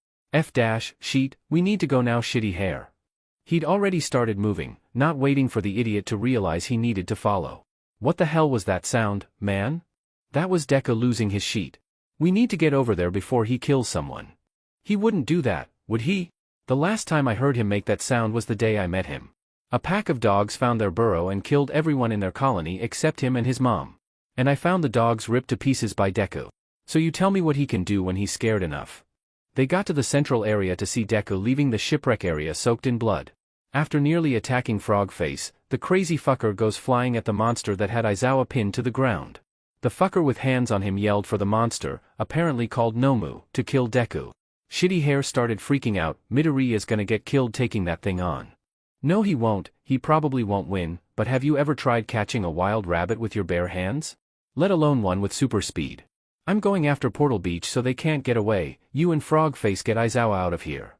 Sheet, we need to go now shitty hair. He'd already started moving, not waiting for the idiot to realize he needed to follow. What the hell was that sound, man? That was Deku losing his sheet. We need to get over there before he kills someone. He wouldn't do that, would he? The last time I heard him make that sound was the day I met him. A pack of dogs found their burrow and killed everyone in their colony except him and his mom. And I found the dogs ripped to pieces by Deku. So you tell me what he can do when he's scared enough. They got to the central area to see Deku leaving the shipwreck area soaked in blood. After nearly attacking Frog Face, the crazy fucker goes flying at the monster that had Aizawa pinned to the ground. The fucker with hands on him yelled for the monster, apparently called Nomu, to kill Deku. Shitty Hair started freaking out. Midoriya is gonna get killed taking that thing on. No, he won't, he probably won't win, but have you ever tried catching a wild rabbit with your bare hands? Let alone one with super speed. I'm going after Portal Beach so they can't get away. You and Frogface get Aizawa out of here.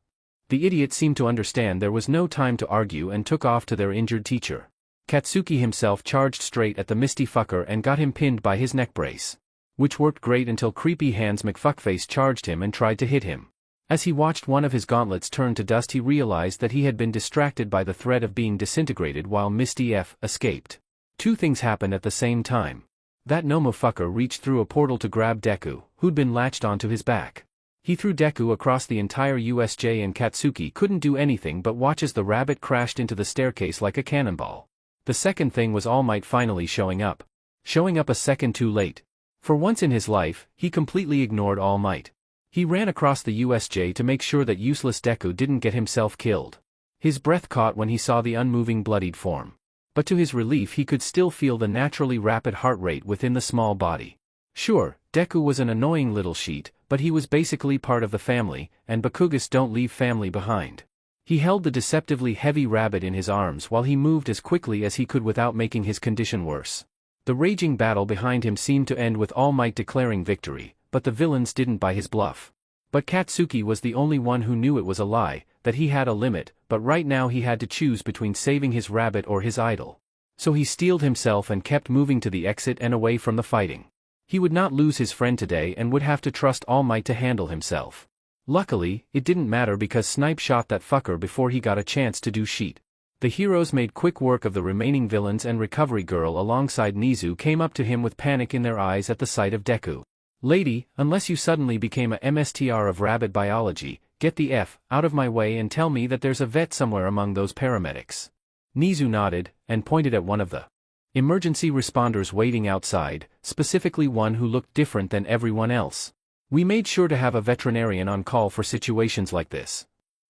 The idiot seemed to understand there was no time to argue and took off to their injured teacher. Katsuki himself charged straight at the misty fucker and got him pinned by his neck brace. Which worked great until Creepy Hands McFuckface charged him and tried to hit him. As he watched one of his gauntlets turn to dust, he realized that he had been distracted by the threat of being disintegrated while Misty F escaped. Two things happened at the same time. That Nomu fucker reached through a portal to grab Deku, who'd been latched onto his back. He threw Deku across the entire USJ and Katsuki couldn't do anything but watch as the rabbit crashed into the staircase like a cannonball. The second thing was All Might finally showing up. Showing up a second too late. For once in his life, he completely ignored All Might. He ran across the USJ to make sure that useless Deku didn't get himself killed. His breath caught when he saw the unmoving bloodied form. But to his relief he could still feel the naturally rapid heart rate within the small body. Sure, Deku was an annoying little sheet, but he was basically part of the family, and Bakugas don't leave family behind. He held the deceptively heavy rabbit in his arms while he moved as quickly as he could without making his condition worse. The raging battle behind him seemed to end with All Might declaring victory, but the villains didn't buy his bluff. But Katsuki was the only one who knew it was a lie, that he had a limit, but right now he had to choose between saving his rabbit or his idol. So he steeled himself and kept moving to the exit and away from the fighting. He would not lose his friend today and would have to trust All Might to handle himself. Luckily, it didn't matter because Snipe shot that fucker before he got a chance to do shit. The heroes made quick work of the remaining villains, and Recovery Girl alongside Nizu came up to him with panic in their eyes at the sight of Deku. Lady, unless you suddenly became a MSTR of rabbit biology, get the F out of my way and tell me that there's a vet somewhere among those paramedics. Nizu nodded, and pointed at one of the emergency responders waiting outside, specifically one who looked different than everyone else. We made sure to have a veterinarian on call for situations like this.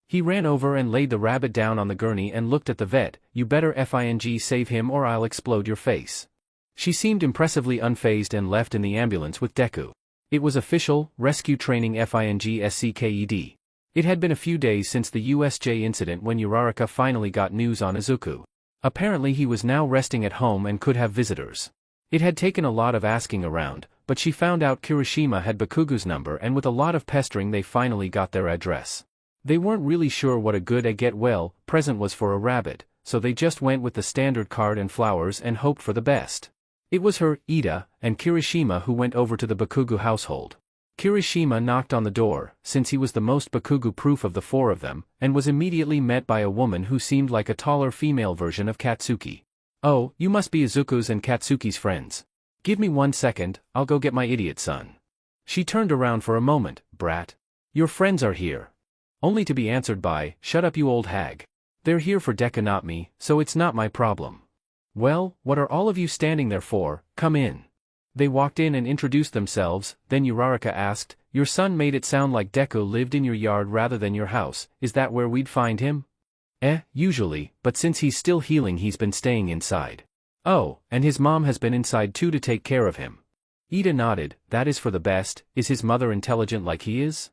He ran over and laid the rabbit down on the gurney and looked at the vet. You better FING save him or I'll explode your face. She seemed impressively unfazed and left in the ambulance with Deku. It was official, rescue training FING SCKED. It had been a few days since the USJ incident when Uraraka finally got news on Izuku. Apparently he was now resting at home and could have visitors. It had taken a lot of asking around, but she found out Kirishima had Bakugu's number, and with a lot of pestering they finally got their address. They weren't really sure what a good get-well present was for a rabbit, so they just went with the standard card and flowers and hoped for the best. It was her, Ida, and Kirishima who went over to the Bakugu household. Kirishima knocked on the door, since he was the most Bakugu-proof of the four of them, and was immediately met by a woman who seemed like a taller female version of Katsuki. Oh, you must be Izuku's and Katsuki's friends. Give me 1 second, I'll go get my idiot son. She turned around for a moment. Brat. Your friends are here. Only to be answered by, shut up you old hag. They're here for Deku, not me, so it's not my problem. Well, what are all of you standing there for? Come in. They walked in and introduced themselves. Then Uraraka asked, your son made it sound like Deku lived in your yard rather than your house. Is that where we'd find him? Usually, but since he's still healing he's been staying inside. Oh, and his mom has been inside too to take care of him. Ida nodded. That is for the best. Is his mother intelligent like he is?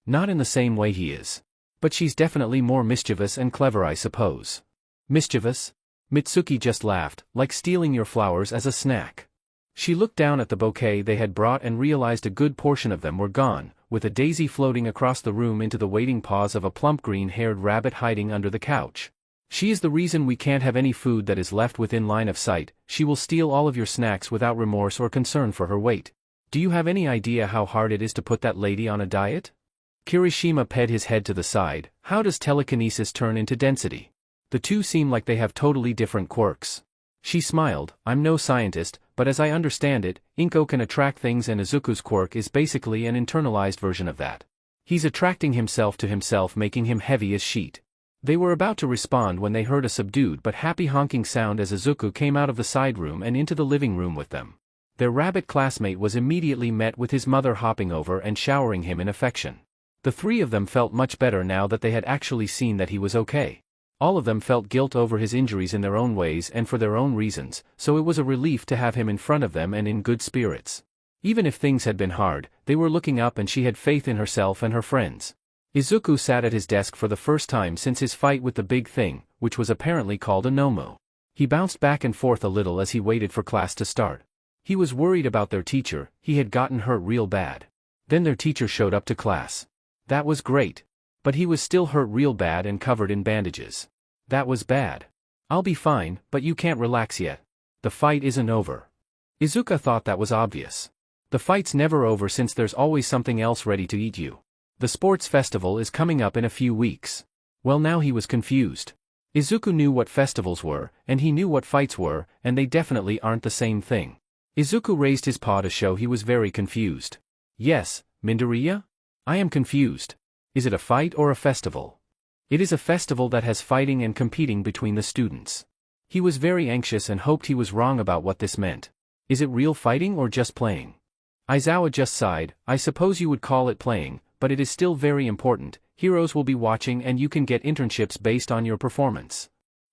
Not in the same way he is. But she's definitely more mischievous and clever, I suppose. Mischievous? Mitsuki just laughed, like stealing your flowers as a snack. She looked down at the bouquet they had brought and realized a good portion of them were gone, with a daisy floating across the room into the waiting paws of a plump green-haired rabbit hiding under the couch. She is the reason we can't have any food that is left within line of sight. She will steal all of your snacks without remorse or concern for her weight. Do you have any idea how hard it is to put that lady on a diet? Kirishima ped his head to the side. How does telekinesis turn into density? The two seem like they have totally different quirks. She smiled. I'm no scientist, but as I understand it, Inko can attract things, and Izuku's quirk is basically an internalized version of that. He's attracting himself to himself, making him heavy as sheet. They were about to respond when they heard a subdued but happy honking sound as Izuku came out of the side room and into the living room with them. Their rabbit classmate was immediately met with his mother hopping over and showering him in affection. The three of them felt much better now that they had actually seen that he was okay. All of them felt guilt over his injuries in their own ways and for their own reasons, so it was a relief to have him in front of them and in good spirits. Even if things had been hard, they were looking up and she had faith in herself and her friends. Izuku sat at his desk for the first time since his fight with the big thing, which was apparently called a Nomu. He bounced back and forth a little as he waited for class to start. He was worried about their teacher, he had gotten hurt real bad. Then their teacher showed up to class. That was great. But he was still hurt real bad and covered in bandages. That was bad. I'll be fine, but you can't relax yet. The fight isn't over. Izuku thought that was obvious. The fight's never over since there's always something else ready to eat you. The sports festival is coming up in a few weeks. Well, now he was confused. Izuku knew what festivals were, and he knew what fights were, and they definitely aren't the same thing. Izuku raised his paw to show he was very confused. Yes, Midoriya? I am confused. Is it a fight or a festival? It is a festival that has fighting and competing between the students. He was very anxious and hoped he was wrong about what this meant. Is it real fighting or just playing? Aizawa just sighed. I suppose you would call it playing, but it is still very important. Heroes will be watching and you can get internships based on your performance.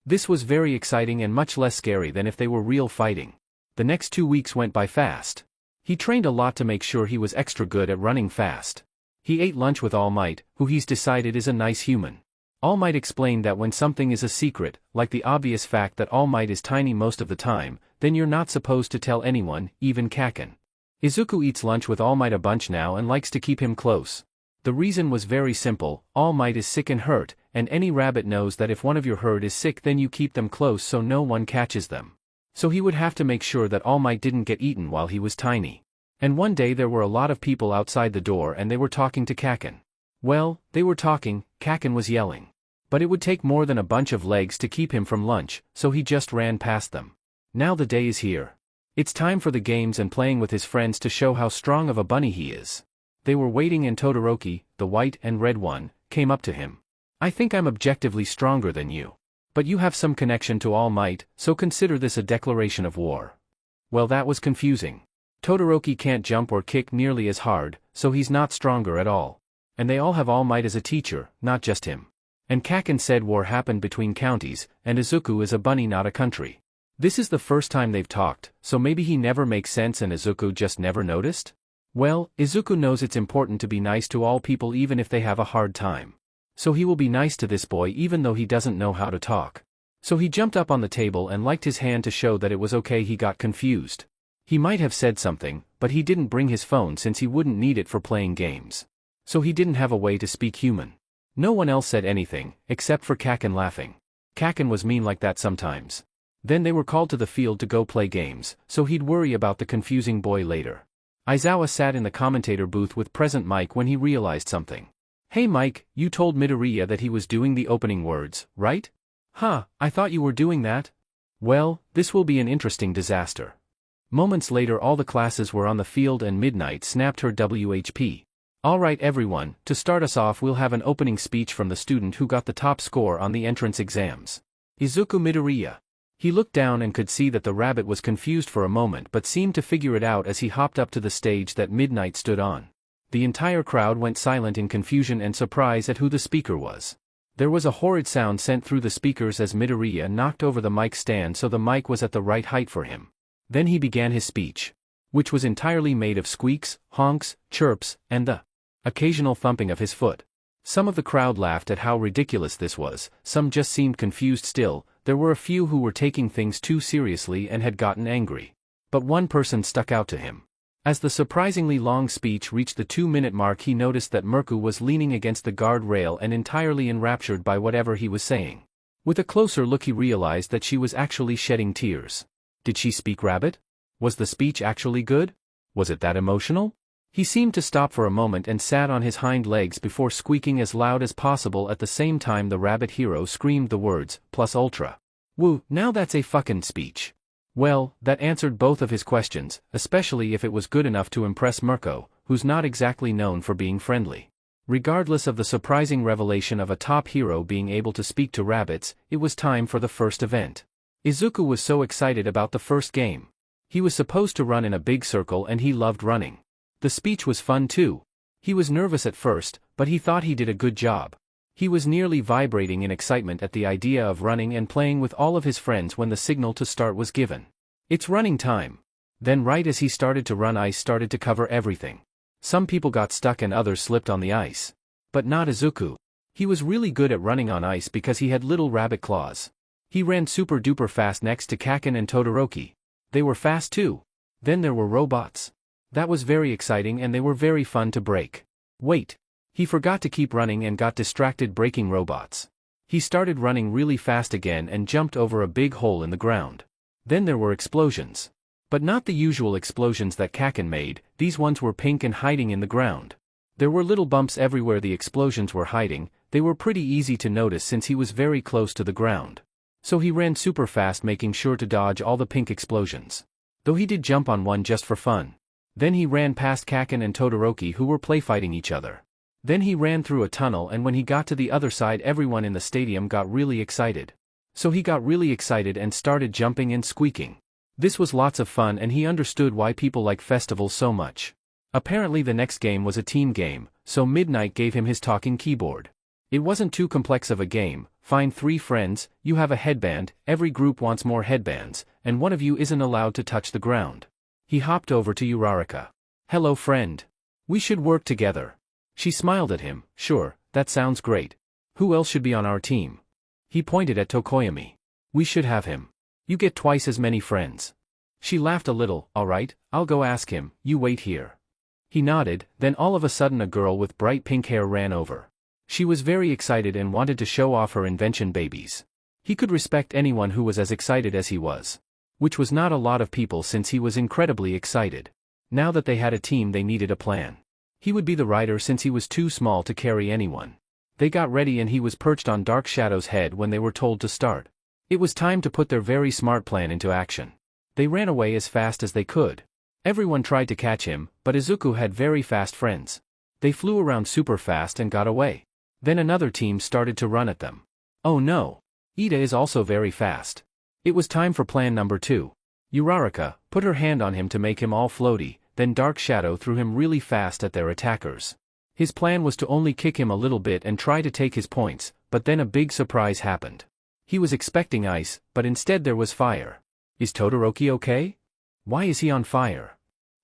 This was very exciting and much less scary than if they were real fighting. The next 2 weeks went by fast. He trained a lot to make sure he was extra good at running fast. He ate lunch with All Might, who he's decided is a nice human. All Might explained that when something is a secret, like the obvious fact that All Might is tiny most of the time, then you're not supposed to tell anyone, even Kaken. Izuku eats lunch with All Might a bunch now and likes to keep him close. The reason was very simple, All Might is sick and hurt, and any rabbit knows that if one of your herd is sick then you keep them close so no one catches them. So he would have to make sure that All Might didn't get eaten while he was tiny. And one day there were a lot of people outside the door and they were talking to Kaken. Well, they were talking, Kaken was yelling. But it would take more than a bunch of legs to keep him from lunch, so he just ran past them. Now the day is here. It's time for the games and playing with his friends to show how strong of a bunny he is. They were waiting and Todoroki, the white and red one, came up to him. I think I'm objectively stronger than you. But you have some connection to All Might, so consider this a declaration of war. Well, that was confusing. Todoroki can't jump or kick nearly as hard, so he's not stronger at all. And they all have All Might as a teacher, not just him. And Kaken said war happened between counties, and Izuku is a bunny not a country. This is the first time they've talked, so maybe he never makes sense and Izuku just never noticed? Well, Izuku knows it's important to be nice to all people even if they have a hard time. So he will be nice to this boy even though he doesn't know how to talk. So he jumped up on the table and licked his hand to show that it was okay. He got confused. He might have said something, but he didn't bring his phone since he wouldn't need it for playing games. So he didn't have a way to speak human. No one else said anything, except for Kaken laughing. Kaken was mean like that sometimes. Then they were called to the field to go play games, so he'd worry about the confusing boy later. Aizawa sat in the commentator booth with present Mike when he realized something. Hey Mike, you told Midoriya that he was doing the opening words, right? Huh, I thought you were doing that? Well, this will be an interesting disaster. Moments later all the classes were on the field and Midnight snapped her WHP. Alright everyone, to start us off we'll have an opening speech from the student who got the top score on the entrance exams. Izuku Midoriya. He looked down and could see that the rabbit was confused for a moment but seemed to figure it out as he hopped up to the stage that Midnight stood on. The entire crowd went silent in confusion and surprise at who the speaker was. There was a horrid sound sent through the speakers as Midoriya knocked over the mic stand so the mic was at the right height for him. Then he began his speech, which was entirely made of squeaks, honks, chirps, and the occasional thumping of his foot. Some of the crowd laughed at how ridiculous this was, some just seemed confused still. There were a few who were taking things too seriously and had gotten angry. But one person stuck out to him. As the surprisingly long speech reached the 2-minute mark he noticed that Mirku was leaning against the guard rail and entirely enraptured by whatever he was saying. With a closer look he realized that she was actually shedding tears. Did she speak rabbit? Was the speech actually good? Was it that emotional? He seemed to stop for a moment and sat on his hind legs before squeaking as loud as possible at the same time the rabbit hero screamed the words, plus ultra. Woo, now that's a fucking speech. Well, that answered both of his questions, especially if it was good enough to impress Mirko, who's not exactly known for being friendly. Regardless of the surprising revelation of a top hero being able to speak to rabbits, it was time for the first event. Izuku was so excited about the first game. He was supposed to run in a big circle and he loved running. The speech was fun too. He was nervous at first, but he thought he did a good job. He was nearly vibrating in excitement at the idea of running and playing with all of his friends when the signal to start was given. It's running time. Then right as he started to run, ice started to cover everything. Some people got stuck and others slipped on the ice. But not Izuku. He was really good at running on ice because he had little rabbit claws. He ran super duper fast next to Kaken and Todoroki. They were fast too. Then there were robots. That was very exciting and they were very fun to break. Wait. He forgot to keep running and got distracted breaking robots. He started running really fast again and jumped over a big hole in the ground. Then there were explosions. But not the usual explosions that Kaken made, these ones were pink and hiding in the ground. There were little bumps everywhere the explosions were hiding. They were pretty easy to notice since he was very close to the ground. So he ran super fast making sure to dodge all the pink explosions. Though he did jump on one just for fun. Then he ran past Kaken and Todoroki who were playfighting each other. Then he ran through a tunnel and when he got to the other side everyone in the stadium got really excited. So he got really excited and started jumping and squeaking. This was lots of fun and he understood why people like festivals so much. Apparently the next game was a team game, so Midnight gave him his talking keyboard. It wasn't too complex of a game. Find 3 friends, you have a headband, every group wants more headbands, and one of you isn't allowed to touch the ground. He hopped over to Uraraka. Hello friend. We should work together. She smiled at him. Sure, that sounds great. Who else should be on our team? He pointed at Tokoyami. We should have him. You get twice as many friends. She laughed a little. Alright, I'll go ask him, you wait here. He nodded, then all of a sudden a girl with bright pink hair ran over. She was very excited and wanted to show off her invention babies. He could respect anyone who was as excited as he was. Which was not a lot of people since he was incredibly excited. Now that they had a team they needed a plan. He would be the rider since he was too small to carry anyone. They got ready and he was perched on Dark Shadow's head when they were told to start. It was time to put their very smart plan into action. They ran away as fast as they could. Everyone tried to catch him, but Izuku had very fast friends. They flew around super fast and got away. Then another team started to run at them. Oh no! Ida is also very fast. It was time for plan number 2. Uraraka put her hand on him to make him all floaty, then Dark Shadow threw him really fast at their attackers. His plan was to only kick him a little bit and try to take his points, but then a big surprise happened. He was expecting ice, but instead there was fire. Is Todoroki okay? Why is he on fire?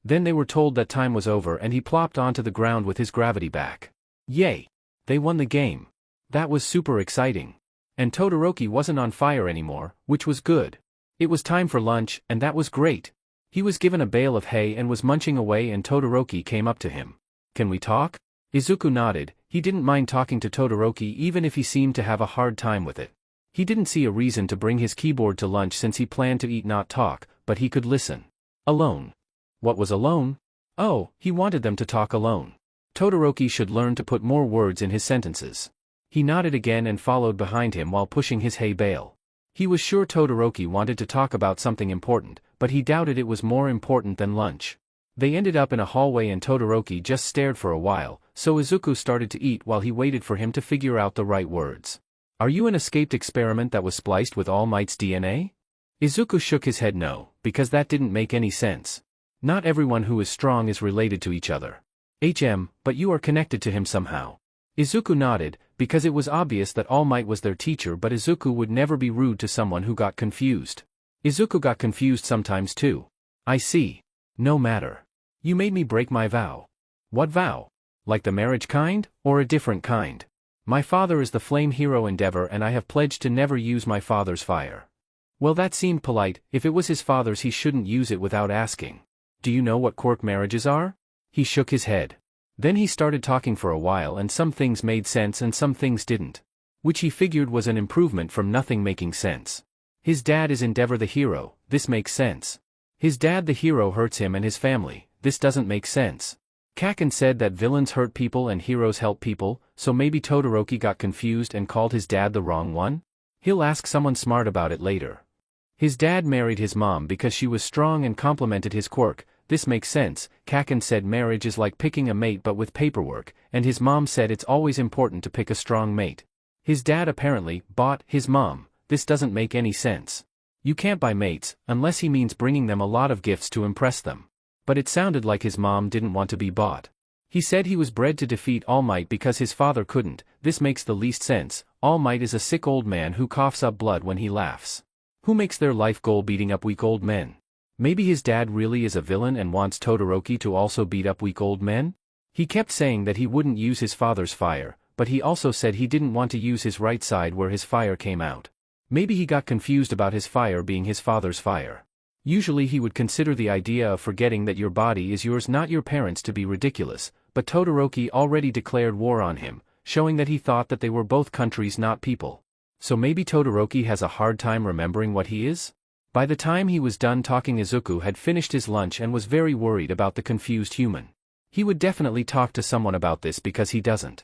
Then they were told that time was over and he plopped onto the ground with his gravity back. Yay! They won the game. That was super exciting. And Todoroki wasn't on fire anymore, which was good. It was time for lunch, and that was great. He was given a bale of hay and was munching away and Todoroki came up to him. Can we talk? Izuku nodded. He didn't mind talking to Todoroki even if he seemed to have a hard time with it. He didn't see a reason to bring his keyboard to lunch since he planned to eat not talk, but he could listen. Alone. What was alone? Oh, he wanted them to talk alone. Todoroki should learn to put more words in his sentences. He nodded again and followed behind him while pushing his hay bale. He was sure Todoroki wanted to talk about something important, but he doubted it was more important than lunch. They ended up in a hallway and Todoroki just stared for a while, so Izuku started to eat while he waited for him to figure out the right words. Are you an escaped experiment that was spliced with All Might's DNA? Izuku shook his head no, because that didn't make any sense. Not everyone who is strong is related to each other. But you are connected to him somehow. Izuku nodded, because it was obvious that All Might was their teacher but Izuku would never be rude to someone who got confused. Izuku got confused sometimes too. I see. No matter. You made me break my vow. What vow? Like the marriage kind, or a different kind? My father is the flame hero Endeavor and I have pledged to never use my father's fire. Well, that seemed polite. If it was his father's he shouldn't use it without asking. Do you know what quirk marriages are? He shook his head. Then he started talking for a while and some things made sense and some things didn't. Which he figured was an improvement from nothing making sense. His dad is Endeavor the hero, this makes sense. His dad the hero hurts him and his family, this doesn't make sense. Kaken said that villains hurt people and heroes help people, so maybe Todoroki got confused and called his dad the wrong one? He'll ask someone smart about it later. His dad married his mom because she was strong and complimented his quirk. This makes sense. Kaken said marriage is like picking a mate but with paperwork, and his mom said it's always important to pick a strong mate. His dad apparently bought his mom. This doesn't make any sense. You can't buy mates, unless he means bringing them a lot of gifts to impress them. But it sounded like his mom didn't want to be bought. He said he was bred to defeat All Might because his father couldn't. This makes the least sense. All Might is a sick old man who coughs up blood when he laughs. Who makes their life goal beating up weak old men? Maybe his dad really is a villain and wants Todoroki to also beat up weak old men? He kept saying that he wouldn't use his father's fire, but he also said he didn't want to use his right side where his fire came out. Maybe he got confused about his fire being his father's fire. Usually he would consider the idea of forgetting that your body is yours, not your parents, to be ridiculous, but Todoroki already declared war on him, showing that he thought that they were both countries, not people. So maybe Todoroki has a hard time remembering what he is? By the time he was done talking, Izuku had finished his lunch and was very worried about the confused human. He would definitely talk to someone about this because he doesn't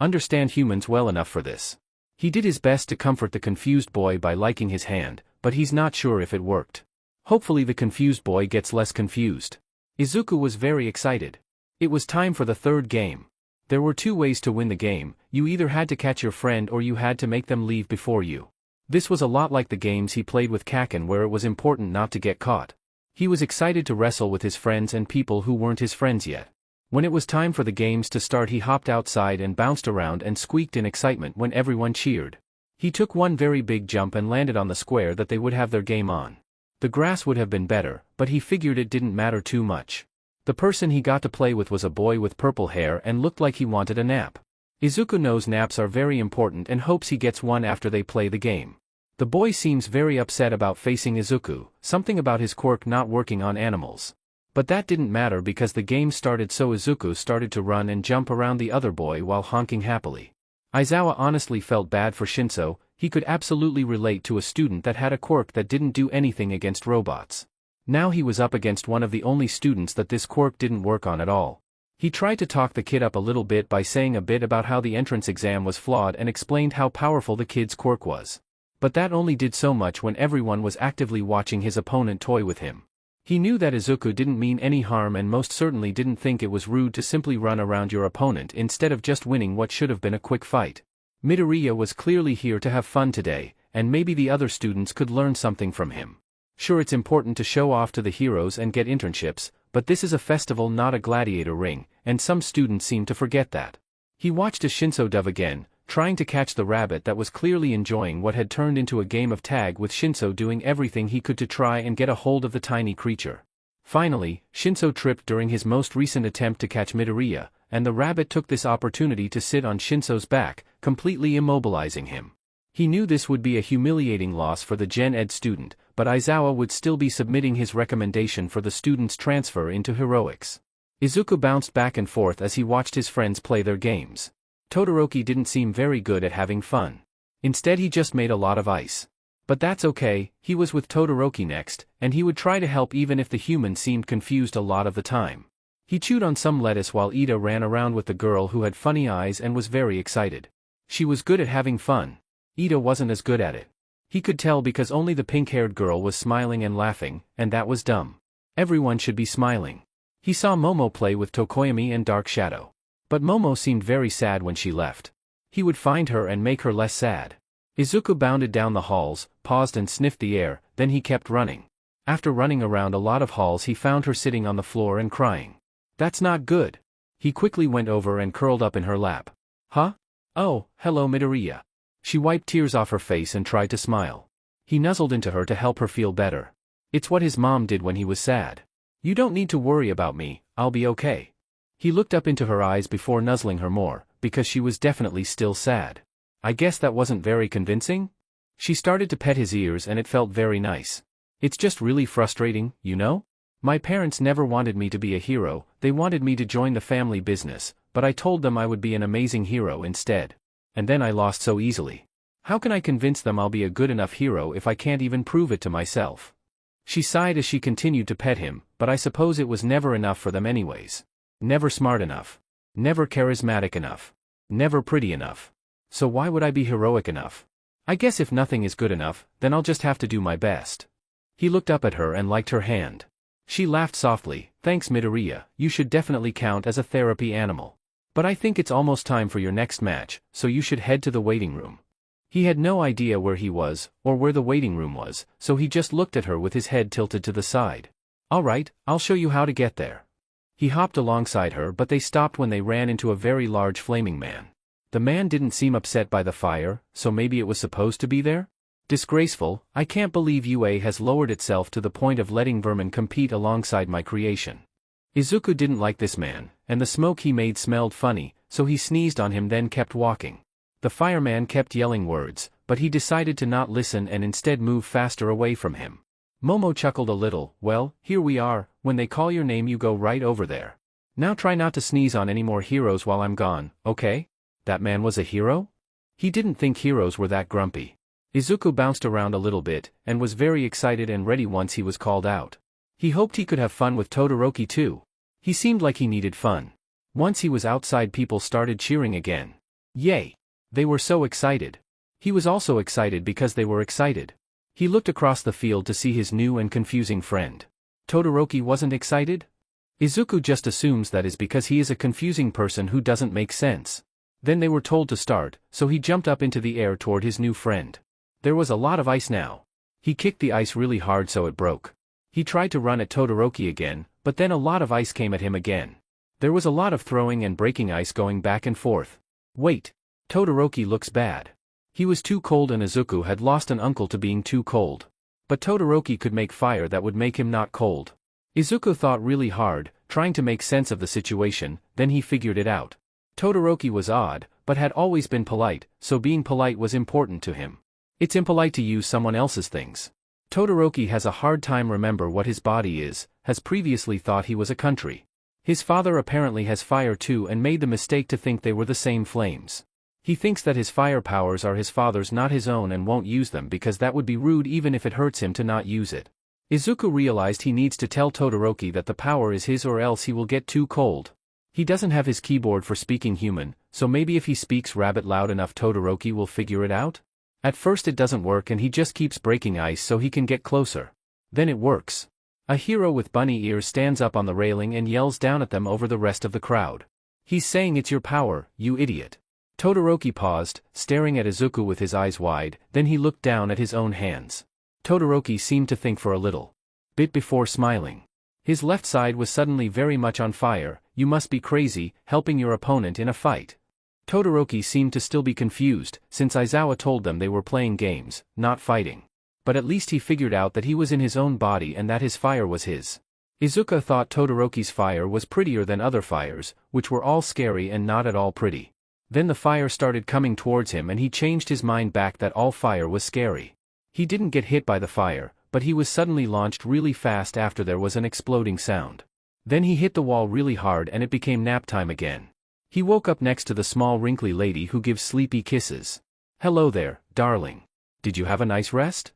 understand humans well enough for this. He did his best to comfort the confused boy by liking his hand, but he's not sure if it worked. Hopefully the confused boy gets less confused. Izuku was very excited. It was time for the third game. There were two ways to win the game. You either had to catch your friend or you had to make them leave before you. This was a lot like the games he played with Kaken, where it was important not to get caught. He was excited to wrestle with his friends and people who weren't his friends yet. When it was time for the games to start, he hopped outside and bounced around and squeaked in excitement when everyone cheered. He took one very big jump and landed on the square that they would have their game on. The grass would have been better, but he figured it didn't matter too much. The person he got to play with was a boy with purple hair and looked like he wanted a nap. Izuku knows naps are very important and hopes he gets one after they play the game. The boy seems very upset about facing Izuku, something about his quirk not working on animals. But that didn't matter because the game started, so Izuku started to run and jump around the other boy while honking happily. Aizawa honestly felt bad for Shinso. He could absolutely relate to a student that had a quirk that didn't do anything against robots. Now he was up against one of the only students that this quirk didn't work on at all. He tried to talk the kid up a little bit by saying a bit about how the entrance exam was flawed and explained how powerful the kid's quirk was. But that only did so much when everyone was actively watching his opponent toy with him. He knew that Izuku didn't mean any harm and most certainly didn't think it was rude to simply run around your opponent instead of just winning what should have been a quick fight. Midoriya was clearly here to have fun today, and maybe the other students could learn something from him. Sure, it's important to show off to the heroes and get internships, but this is a festival, not a gladiator ring, and some students seem to forget that. He watched a Shinso dove again, trying to catch the rabbit that was clearly enjoying what had turned into a game of tag, with Shinso doing everything he could to try and get a hold of the tiny creature. Finally, Shinso tripped during his most recent attempt to catch Midoriya, and the rabbit took this opportunity to sit on Shinso's back, completely immobilizing him. He knew this would be a humiliating loss for the Gen Ed student, but Aizawa would still be submitting his recommendation for the student's transfer into heroics. Izuku bounced back and forth as he watched his friends play their games. Todoroki didn't seem very good at having fun. Instead, he just made a lot of ice. But that's okay, he was with Todoroki next, and he would try to help even if the human seemed confused a lot of the time. He chewed on some lettuce while Ida ran around with the girl who had funny eyes and was very excited. She was good at having fun. Ida wasn't as good at it. He could tell because only the pink-haired girl was smiling and laughing, and that was dumb. Everyone should be smiling. He saw Momo play with Tokoyami and Dark Shadow. But Momo seemed very sad when she left. He would find her and make her less sad. Izuku bounded down the halls, paused and sniffed the air, then he kept running. After running around a lot of halls, he found her sitting on the floor and crying. That's not good. He quickly went over and curled up in her lap. Huh? Oh, hello Midoriya. She wiped tears off her face and tried to smile. He nuzzled into her to help her feel better. It's what his mom did when he was sad. You don't need to worry about me, I'll be okay. He looked up into her eyes before nuzzling her more, because she was definitely still sad. I guess that wasn't very convincing? She started to pet his ears and it felt very nice. It's just really frustrating, you know? My parents never wanted me to be a hero, they wanted me to join the family business, but I told them I would be an amazing hero instead. And then I lost so easily. How can I convince them I'll be a good enough hero if I can't even prove it to myself? She sighed as she continued to pet him, but I suppose it was never enough for them anyways. Never smart enough. Never charismatic enough. Never pretty enough. So why would I be heroic enough? I guess if nothing is good enough, then I'll just have to do my best. He looked up at her and liked her hand. She laughed softly. Thanks Midoriya, you should definitely count as a therapy animal. But I think it's almost time for your next match, so you should head to the waiting room. He had no idea where he was, or where the waiting room was, so he just looked at her with his head tilted to the side. Alright, I'll show you how to get there. He hopped alongside her, but they stopped when they ran into a very large flaming man. The man didn't seem upset by the fire, so maybe it was supposed to be there? Disgraceful, I can't believe UA has lowered itself to the point of letting vermin compete alongside my creation. Izuku didn't like this man, and the smoke he made smelled funny, so he sneezed on him then kept walking. The fireman kept yelling words, but he decided to not listen and instead move faster away from him. Momo chuckled a little. Well, here we are, when they call your name you go right over there. Now try not to sneeze on any more heroes while I'm gone, okay? That man was a hero? He didn't think heroes were that grumpy. Izuku bounced around a little bit, and was very excited and ready once he was called out. He hoped he could have fun with Todoroki too. He seemed like he needed fun. Once he was outside, people started cheering again. Yay! They were so excited. He was also excited because they were excited. He looked across the field to see his new and confusing friend. Todoroki wasn't excited? Izuku just assumes that is because he is a confusing person who doesn't make sense. Then they were told to start, so he jumped up into the air toward his new friend. There was a lot of ice now. He kicked the ice really hard so it broke. He tried to run at Todoroki again, but then a lot of ice came at him again. There was a lot of throwing and breaking ice going back and forth. Wait. Todoroki looks bad. He was too cold and Izuku had lost an uncle to being too cold. But Todoroki could make fire that would make him not cold. Izuku thought really hard, trying to make sense of the situation, then he figured it out. Todoroki was odd, but had always been polite, so being polite was important to him. It's impolite to use someone else's things. Todoroki has a hard time remember what his body is, has previously thought he was a country. His father apparently has fire too and made the mistake to think they were the same flames. He thinks that his fire powers are his father's not his own and won't use them because that would be rude even if it hurts him to not use it. Izuku realized he needs to tell Todoroki that the power is his or else he will get too cold. He doesn't have his keyboard for speaking human, so maybe if he speaks rabbit loud enough Todoroki will figure it out? At first it doesn't work and he just keeps breaking ice so he can get closer. Then it works. A hero with bunny ears stands up on the railing and yells down at them over the rest of the crowd. He's saying it's your power, you idiot. Todoroki paused, staring at Izuku with his eyes wide, then he looked down at his own hands. Todoroki seemed to think for a little bit before smiling. His left side was suddenly very much on fire. You must be crazy, helping your opponent in a fight. Todoroki seemed to still be confused, since Aizawa told them they were playing games, not fighting. But at least he figured out that he was in his own body and that his fire was his. Izuku thought Todoroki's fire was prettier than other fires, which were all scary and not at all pretty. Then the fire started coming towards him and he changed his mind back that all fire was scary. He didn't get hit by the fire, but he was suddenly launched really fast after there was an exploding sound. Then he hit the wall really hard and it became nap time again. He woke up next to the small wrinkly lady who gives sleepy kisses. Hello there, darling. Did you have a nice rest?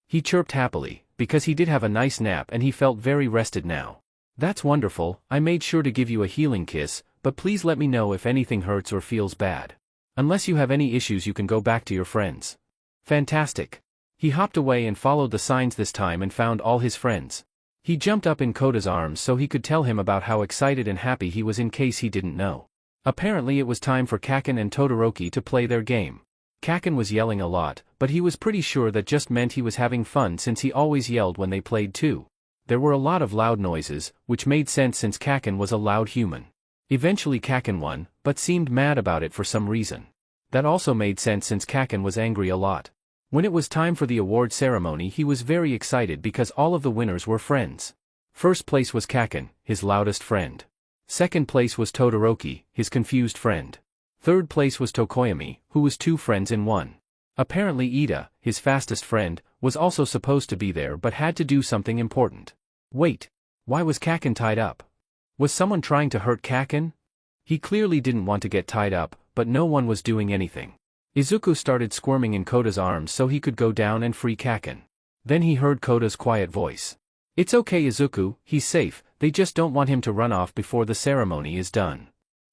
He chirped happily, because he did have a nice nap and he felt very rested now. That's wonderful, I made sure to give you a healing kiss, but please let me know if anything hurts or feels bad. Unless you have any issues you can go back to your friends. Fantastic. He hopped away and followed the signs this time and found all his friends. He jumped up in Koda's arms so he could tell him about how excited and happy he was in case he didn't know. Apparently it was time for Kaken and Todoroki to play their game. Kaken was yelling a lot, but he was pretty sure that just meant he was having fun since he always yelled when they played too. There were a lot of loud noises, which made sense since Kaken was a loud human. Eventually Kaken won, but seemed mad about it for some reason. That also made sense since Kaken was angry a lot. When it was time for the award ceremony he was very excited because all of the winners were friends. First place was Kaken, his loudest friend. Second place was Todoroki, his confused friend. Third place was Tokoyami, who was two friends in one. Apparently Ida, his fastest friend, was also supposed to be there but had to do something important. Wait. Why was Kaken tied up? Was someone trying to hurt Kaken? He clearly didn't want to get tied up, but no one was doing anything. Izuku started squirming in Koda's arms so he could go down and free Kaken. Then he heard Koda's quiet voice. It's okay Izuku, he's safe, they just don't want him to run off before the ceremony is done.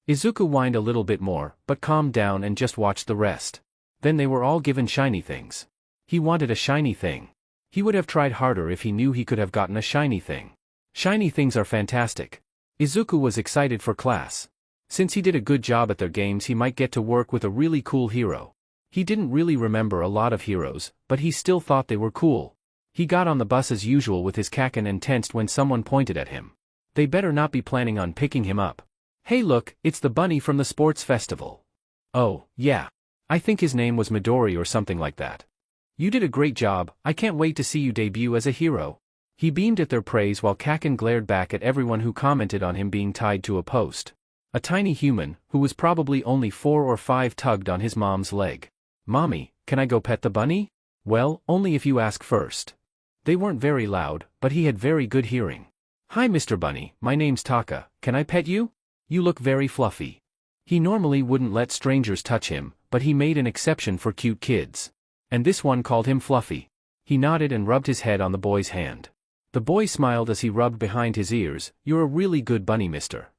Izuku whined a little bit more, but calmed down and just watched the rest. Then they were all given shiny things. He wanted a shiny thing. He would have tried harder if he knew he could have gotten a shiny thing. Shiny things are fantastic. Izuku was excited for class. Since he did a good job at their games he might get to work with a really cool hero. He didn't really remember a lot of heroes, but he still thought they were cool. He got on the bus as usual with his Kaken and tensed when someone pointed at him. They better not be planning on picking him up. Hey look, it's the bunny from the sports festival. Oh, yeah. I think his name was Midori or something like that. You did a great job, I can't wait to see you debut as a hero. He beamed at their praise while Kaken glared back at everyone who commented on him being tied to a post. A tiny human, who was probably only 4 or 5, tugged on his mom's leg. Mommy, can I go pet the bunny? Well, only if you ask first. They weren't very loud, but he had very good hearing. Hi Mr. Bunny, my name's Taka, can I pet you? You look very fluffy. He normally wouldn't let strangers touch him, but he made an exception for cute kids. And this one called him Fluffy. He nodded and rubbed his head on the boy's hand. The boy smiled as he rubbed behind his ears. You're a really good bunny, mister.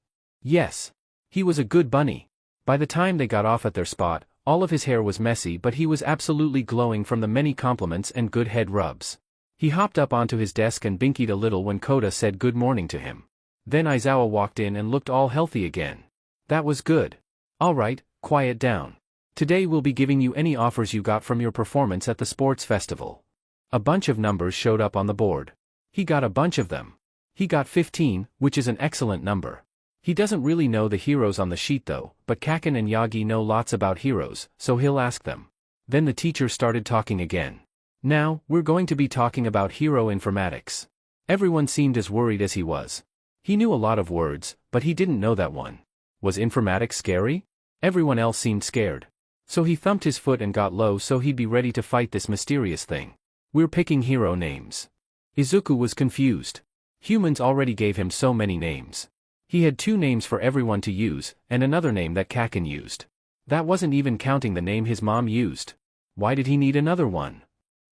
Yes. He was a good bunny. By the time they got off at their spot, all of his hair was messy but he was absolutely glowing from the many compliments and good head rubs. He hopped up onto his desk and binkied a little when Koda said good morning to him. Then Aizawa walked in and looked all healthy again. That was good. Alright, quiet down. Today we'll be giving you any offers you got from your performance at the sports festival. A bunch of numbers showed up on the board. He got a bunch of them. He got 15, which is an excellent number. He doesn't really know the heroes on the sheet though, but Kaken and Yagi know lots about heroes, so he'll ask them. Then the teacher started talking again. Now, we're going to be talking about hero informatics. Everyone seemed as worried as he was. He knew a lot of words, but he didn't know that one. Was informatics scary? Everyone else seemed scared. So he thumped his foot and got low so he'd be ready to fight this mysterious thing. We're picking hero names. Izuku was confused. Humans already gave him so many names. He had 2 names for everyone to use, and another name that Kaken used. That wasn't even counting the name his mom used. Why did he need another one?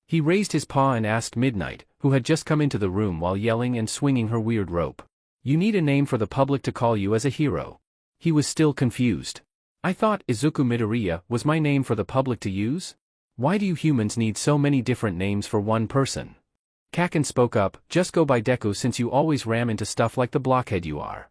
He raised his paw and asked Midnight, who had just come into the room while yelling and swinging her weird rope. You need a name for the public to call you as a hero. He was still confused. I thought Izuku Midoriya was my name for the public to use? Why do you humans need so many different names for one person? Kaken spoke up, just go by Deku since you always ram into stuff like the blockhead you are.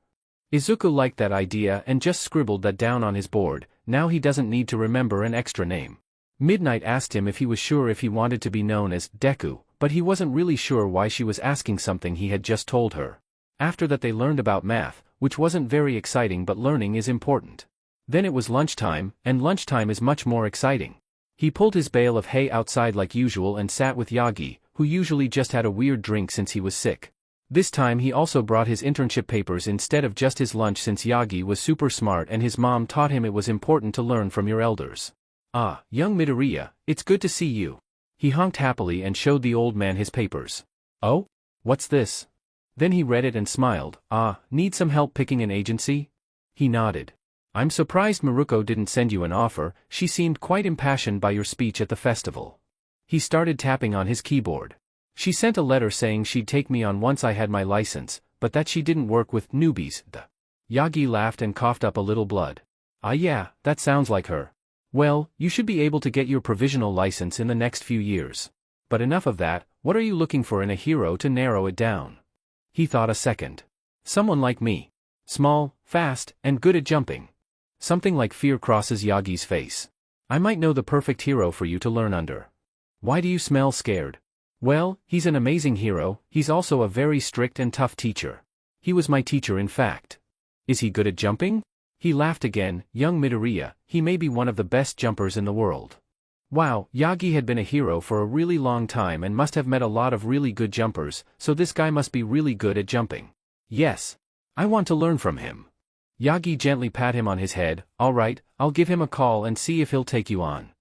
Izuku liked that idea and just scribbled that down on his board. Now he doesn't need to remember an extra name. Midnight asked him if he was sure if he wanted to be known as Deku, but he wasn't really sure why she was asking something he had just told her. After that they learned about math, which wasn't very exciting but learning is important. Then it was lunchtime, and lunchtime is much more exciting. He pulled his bale of hay outside like usual and sat with Yagi, who usually just had a weird drink since he was sick. This time he also brought his internship papers instead of just his lunch since Yagi was super smart and his mom taught him it was important to learn from your elders. Ah, young Midoriya, it's good to see you. He honked happily and showed the old man his papers. Oh? What's this? Then he read it and smiled. Ah, need some help picking an agency? He nodded. I'm surprised Maruko didn't send you an offer, she seemed quite impassioned by your speech at the festival. He started tapping on his keyboard. She sent a letter saying she'd take me on once I had my license, but that she didn't work with newbies. Yagi laughed and coughed up a little blood. Ah yeah, that sounds like her. Well, you should be able to get your provisional license in the next few years. But enough of that, what are you looking for in a hero to narrow it down? He thought a second. Someone like me. Small, fast, and good at jumping. Something like fear crosses Yagi's face. I might know the perfect hero for you to learn under. Why do you smell scared? Well, he's an amazing hero, he's also a very strict and tough teacher. He was my teacher in fact. Is he good at jumping? He laughed again. Young Midoriya, he may be one of the best jumpers in the world. Wow, Yagi had been a hero for a really long time and must have met a lot of really good jumpers, so this guy must be really good at jumping. Yes. I want to learn from him. Yagi gently pat him on his head. Alright, I'll give him a call and see if he'll take you on.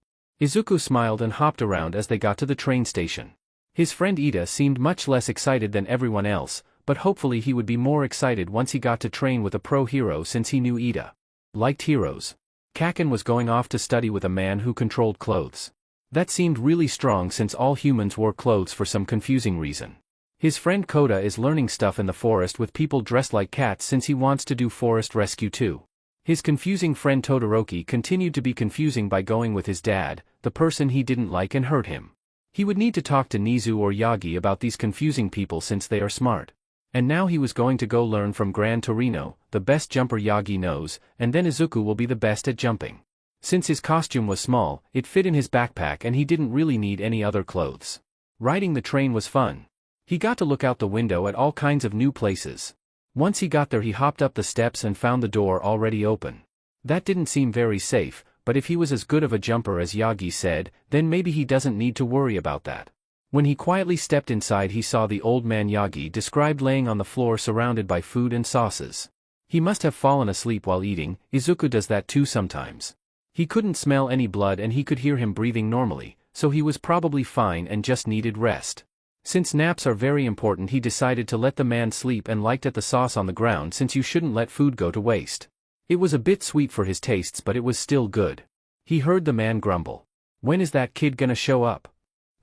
Izuku smiled and hopped around as they got to the train station. His friend Ida seemed much less excited than everyone else, but hopefully he would be more excited once he got to train with a pro hero since he knew Ida liked heroes. Kaken was going off to study with a man who controlled clothes. That seemed really strong since all humans wore clothes for some confusing reason. His friend Koda is learning stuff in the forest with people dressed like cats since he wants to do forest rescue too. His confusing friend Todoroki continued to be confusing by going with his dad, the person he didn't like and hurt him. He would need to talk to Nizu or Yagi about these confusing people since they are smart. And now he was going to go learn from Gran Torino, the best jumper Yagi knows, and then Izuku will be the best at jumping. Since his costume was small, it fit in his backpack and he didn't really need any other clothes. Riding the train was fun. He got to look out the window at all kinds of new places. Once he got there he hopped up the steps and found the door already open. That didn't seem very safe, but if he was as good of a jumper as Yagi said, then maybe he doesn't need to worry about that. When he quietly stepped inside he saw the old man Yagi described laying on the floor surrounded by food and sauces. He must have fallen asleep while eating. Izuku does that too sometimes. He couldn't smell any blood and he could hear him breathing normally, so he was probably fine and just needed rest. Since naps are very important he decided to let the man sleep and liked at the sauce on the ground since you shouldn't let food go to waste. It was a bit sweet for his tastes but it was still good. He heard the man grumble. When is that kid gonna show up?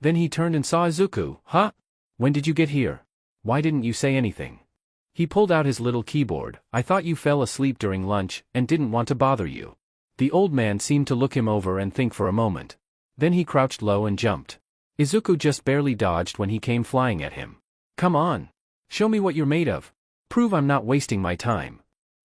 Then he turned and saw Izuku. Huh? When did you get here? Why didn't you say anything? He pulled out his little keyboard. I thought you fell asleep during lunch and didn't want to bother you. The old man seemed to look him over and think for a moment. Then he crouched low and jumped. Izuku just barely dodged when he came flying at him. Come on. Show me what you're made of. Prove I'm not wasting my time.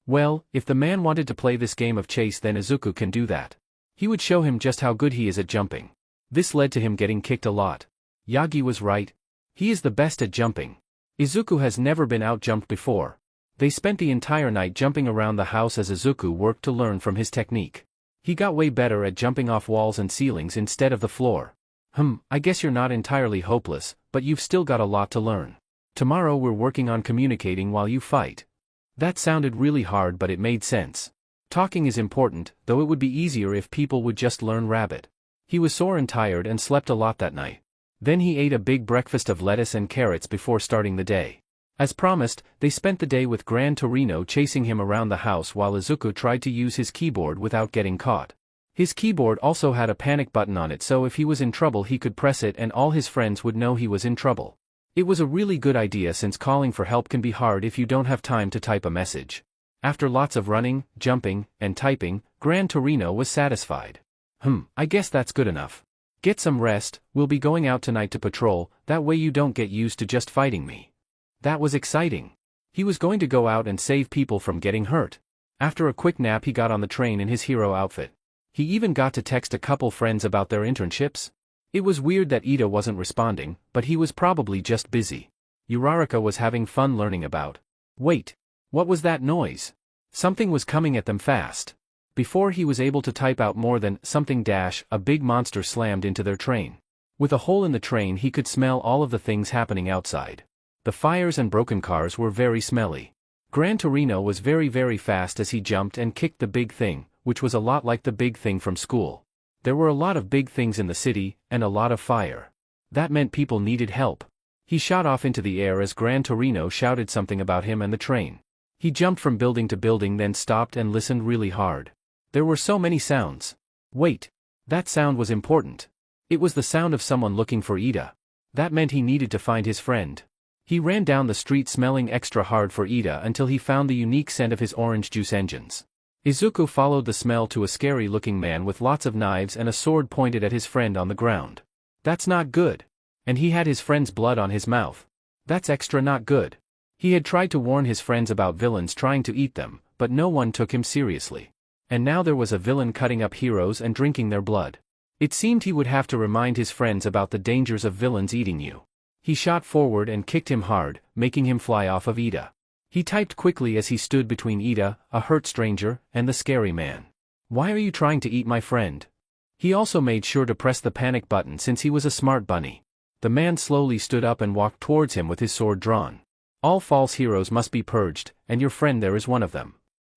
Well, if the man wanted to play this game of chase then Izuku can do that. He would show him just how good he is at jumping. This led to him getting kicked a lot. Yagi was right. He is the best at jumping. Izuku has never been outjumped before. They spent the entire night jumping around the house as Izuku worked to learn from his technique. He got way better at jumping off walls and ceilings instead of the floor. I guess you're not entirely hopeless, but you've still got a lot to learn. Tomorrow we're working on communicating while you fight. That sounded really hard but it made sense. Talking is important, though it would be easier if people would just learn Rabbit. He was sore and tired and slept a lot that night. Then he ate a big breakfast of lettuce and carrots before starting the day. As promised, they spent the day with Gran Torino chasing him around the house while Izuku tried to use his keyboard without getting caught. His keyboard also had a panic button on it so if he was in trouble he could press it and all his friends would know he was in trouble. It was a really good idea since calling for help can be hard if you don't have time to type a message. After lots of running, jumping, and typing, Gran Torino was satisfied. I guess that's good enough. Get some rest, we'll be going out tonight to patrol, that way you don't get used to just fighting me. That was exciting. He was going to go out and save people from getting hurt. After a quick nap he got on the train in his hero outfit. He even got to text a couple friends about their internships. It was weird that Ida wasn't responding, but he was probably just busy. Uraraka was having fun learning about. Wait. What was that noise? Something was coming at them fast. Before he was able to type out more than something dash, a big monster slammed into their train. With a hole in the train he could smell all of the things happening outside. The fires and broken cars were very smelly. Gran Torino was very fast as he jumped and kicked the big thing, which was a lot like the big thing from school. There were a lot of big things in the city, and a lot of fire. That meant people needed help. He shot off into the air as Gran Torino shouted something about him and the train. He jumped from building to building then stopped and listened really hard. There were so many sounds. Wait. That sound was important. It was the sound of someone looking for Ida. That meant he needed to find his friend. He ran down the street smelling extra hard for Ida until he found the unique scent of his orange juice engines. Izuku followed the smell to a scary-looking man with lots of knives and a sword pointed at his friend on the ground. That's not good. And he had his friend's blood on his mouth. That's extra not good. He had tried to warn his friends about villains trying to eat them, but no one took him seriously. And now there was a villain cutting up heroes and drinking their blood. It seemed he would have to remind his friends about the dangers of villains eating you. He shot forward and kicked him hard, making him fly off of Ida. He typed quickly as he stood between Ida, a hurt stranger, and the scary man. Why are you trying to eat my friend? He also made sure to press the panic button since he was a smart bunny. The man slowly stood up and walked towards him with his sword drawn. All false heroes must be purged, and your friend there is one of them.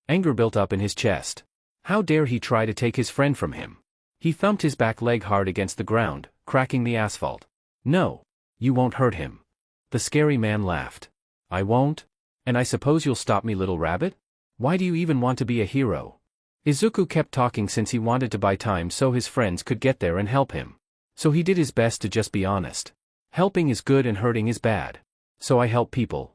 Anger built up in his chest. How dare he try to take his friend from him? He thumped his back leg hard against the ground, cracking the asphalt. No. You won't hurt him. The scary man laughed. I won't? And I suppose you'll stop me, little rabbit? Why do you even want to be a hero? Izuku kept talking since he wanted to buy time so his friends could get there and help him. So he did his best to just be honest. Helping is good and hurting is bad. So I help people.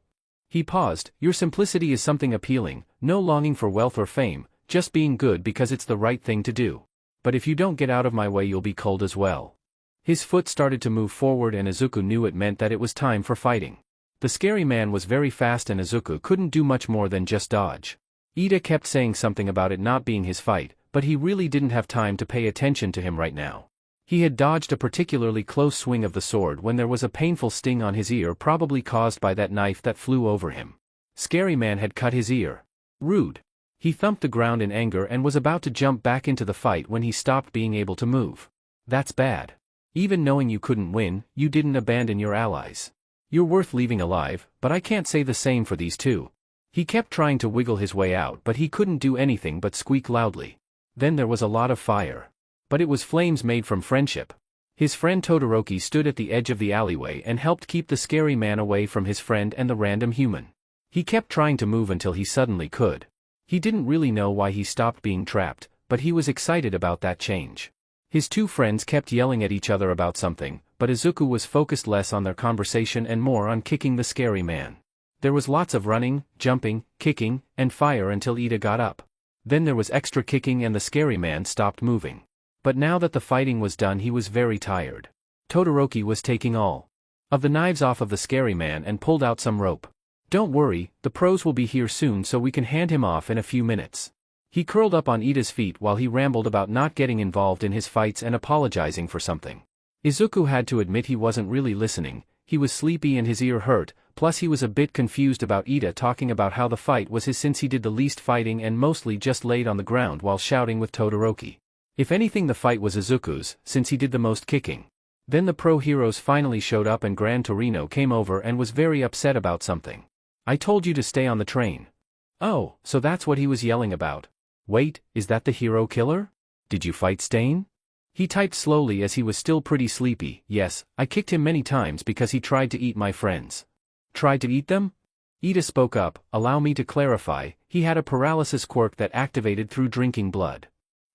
He paused. Your simplicity is something appealing, no longing for wealth or fame, just being good because it's the right thing to do. But if you don't get out of my way you'll be cold as well. His foot started to move forward and Izuku knew it meant that it was time for fighting. The scary man was very fast and Izuku couldn't do much more than just dodge. Ida kept saying something about it not being his fight, but he really didn't have time to pay attention to him right now. He had dodged a particularly close swing of the sword when there was a painful sting on his ear probably caused by that knife that flew over him. Scary Man had cut his ear. Rude. He thumped the ground in anger and was about to jump back into the fight when he stopped being able to move. That's bad. Even knowing you couldn't win, you didn't abandon your allies. You're worth leaving alive, but I can't say the same for these two. He kept trying to wiggle his way out, but he couldn't do anything but squeak loudly. Then there was a lot of fire. But it was flames made from friendship. His friend Todoroki stood at the edge of the alleyway and helped keep the Scary Man away from his friend and the random human. He kept trying to move until he suddenly could. He didn't really know why he stopped being trapped, but he was excited about that change. His two friends kept yelling at each other about something, but Izuku was focused less on their conversation and more on kicking the Scary Man. There was lots of running, jumping, kicking, and fire until Ida got up. Then there was extra kicking and the Scary Man stopped moving. But now that the fighting was done, he was very tired. Todoroki was taking all of the knives off of the Scary Man and pulled out some rope. Don't worry, the pros will be here soon so we can hand him off in a few minutes. He curled up on Ida's feet while he rambled about not getting involved in his fights and apologizing for something. Izuku had to admit he wasn't really listening, he was sleepy and his ear hurt, plus he was a bit confused about Ida talking about how the fight was his since he did the least fighting and mostly just laid on the ground while shouting with Todoroki. If anything, the fight was Izuku's, since he did the most kicking. Then the pro heroes finally showed up and Gran Torino came over and was very upset about something. I told you to stay on the train. Oh, so that's what he was yelling about. Wait, is that the hero killer? Did you fight Stain? He typed slowly as he was still pretty sleepy. Yes, I kicked him many times because he tried to eat my friends. Tried to eat them? Ida spoke up. Allow me to clarify, he had a paralysis quirk that activated through drinking blood.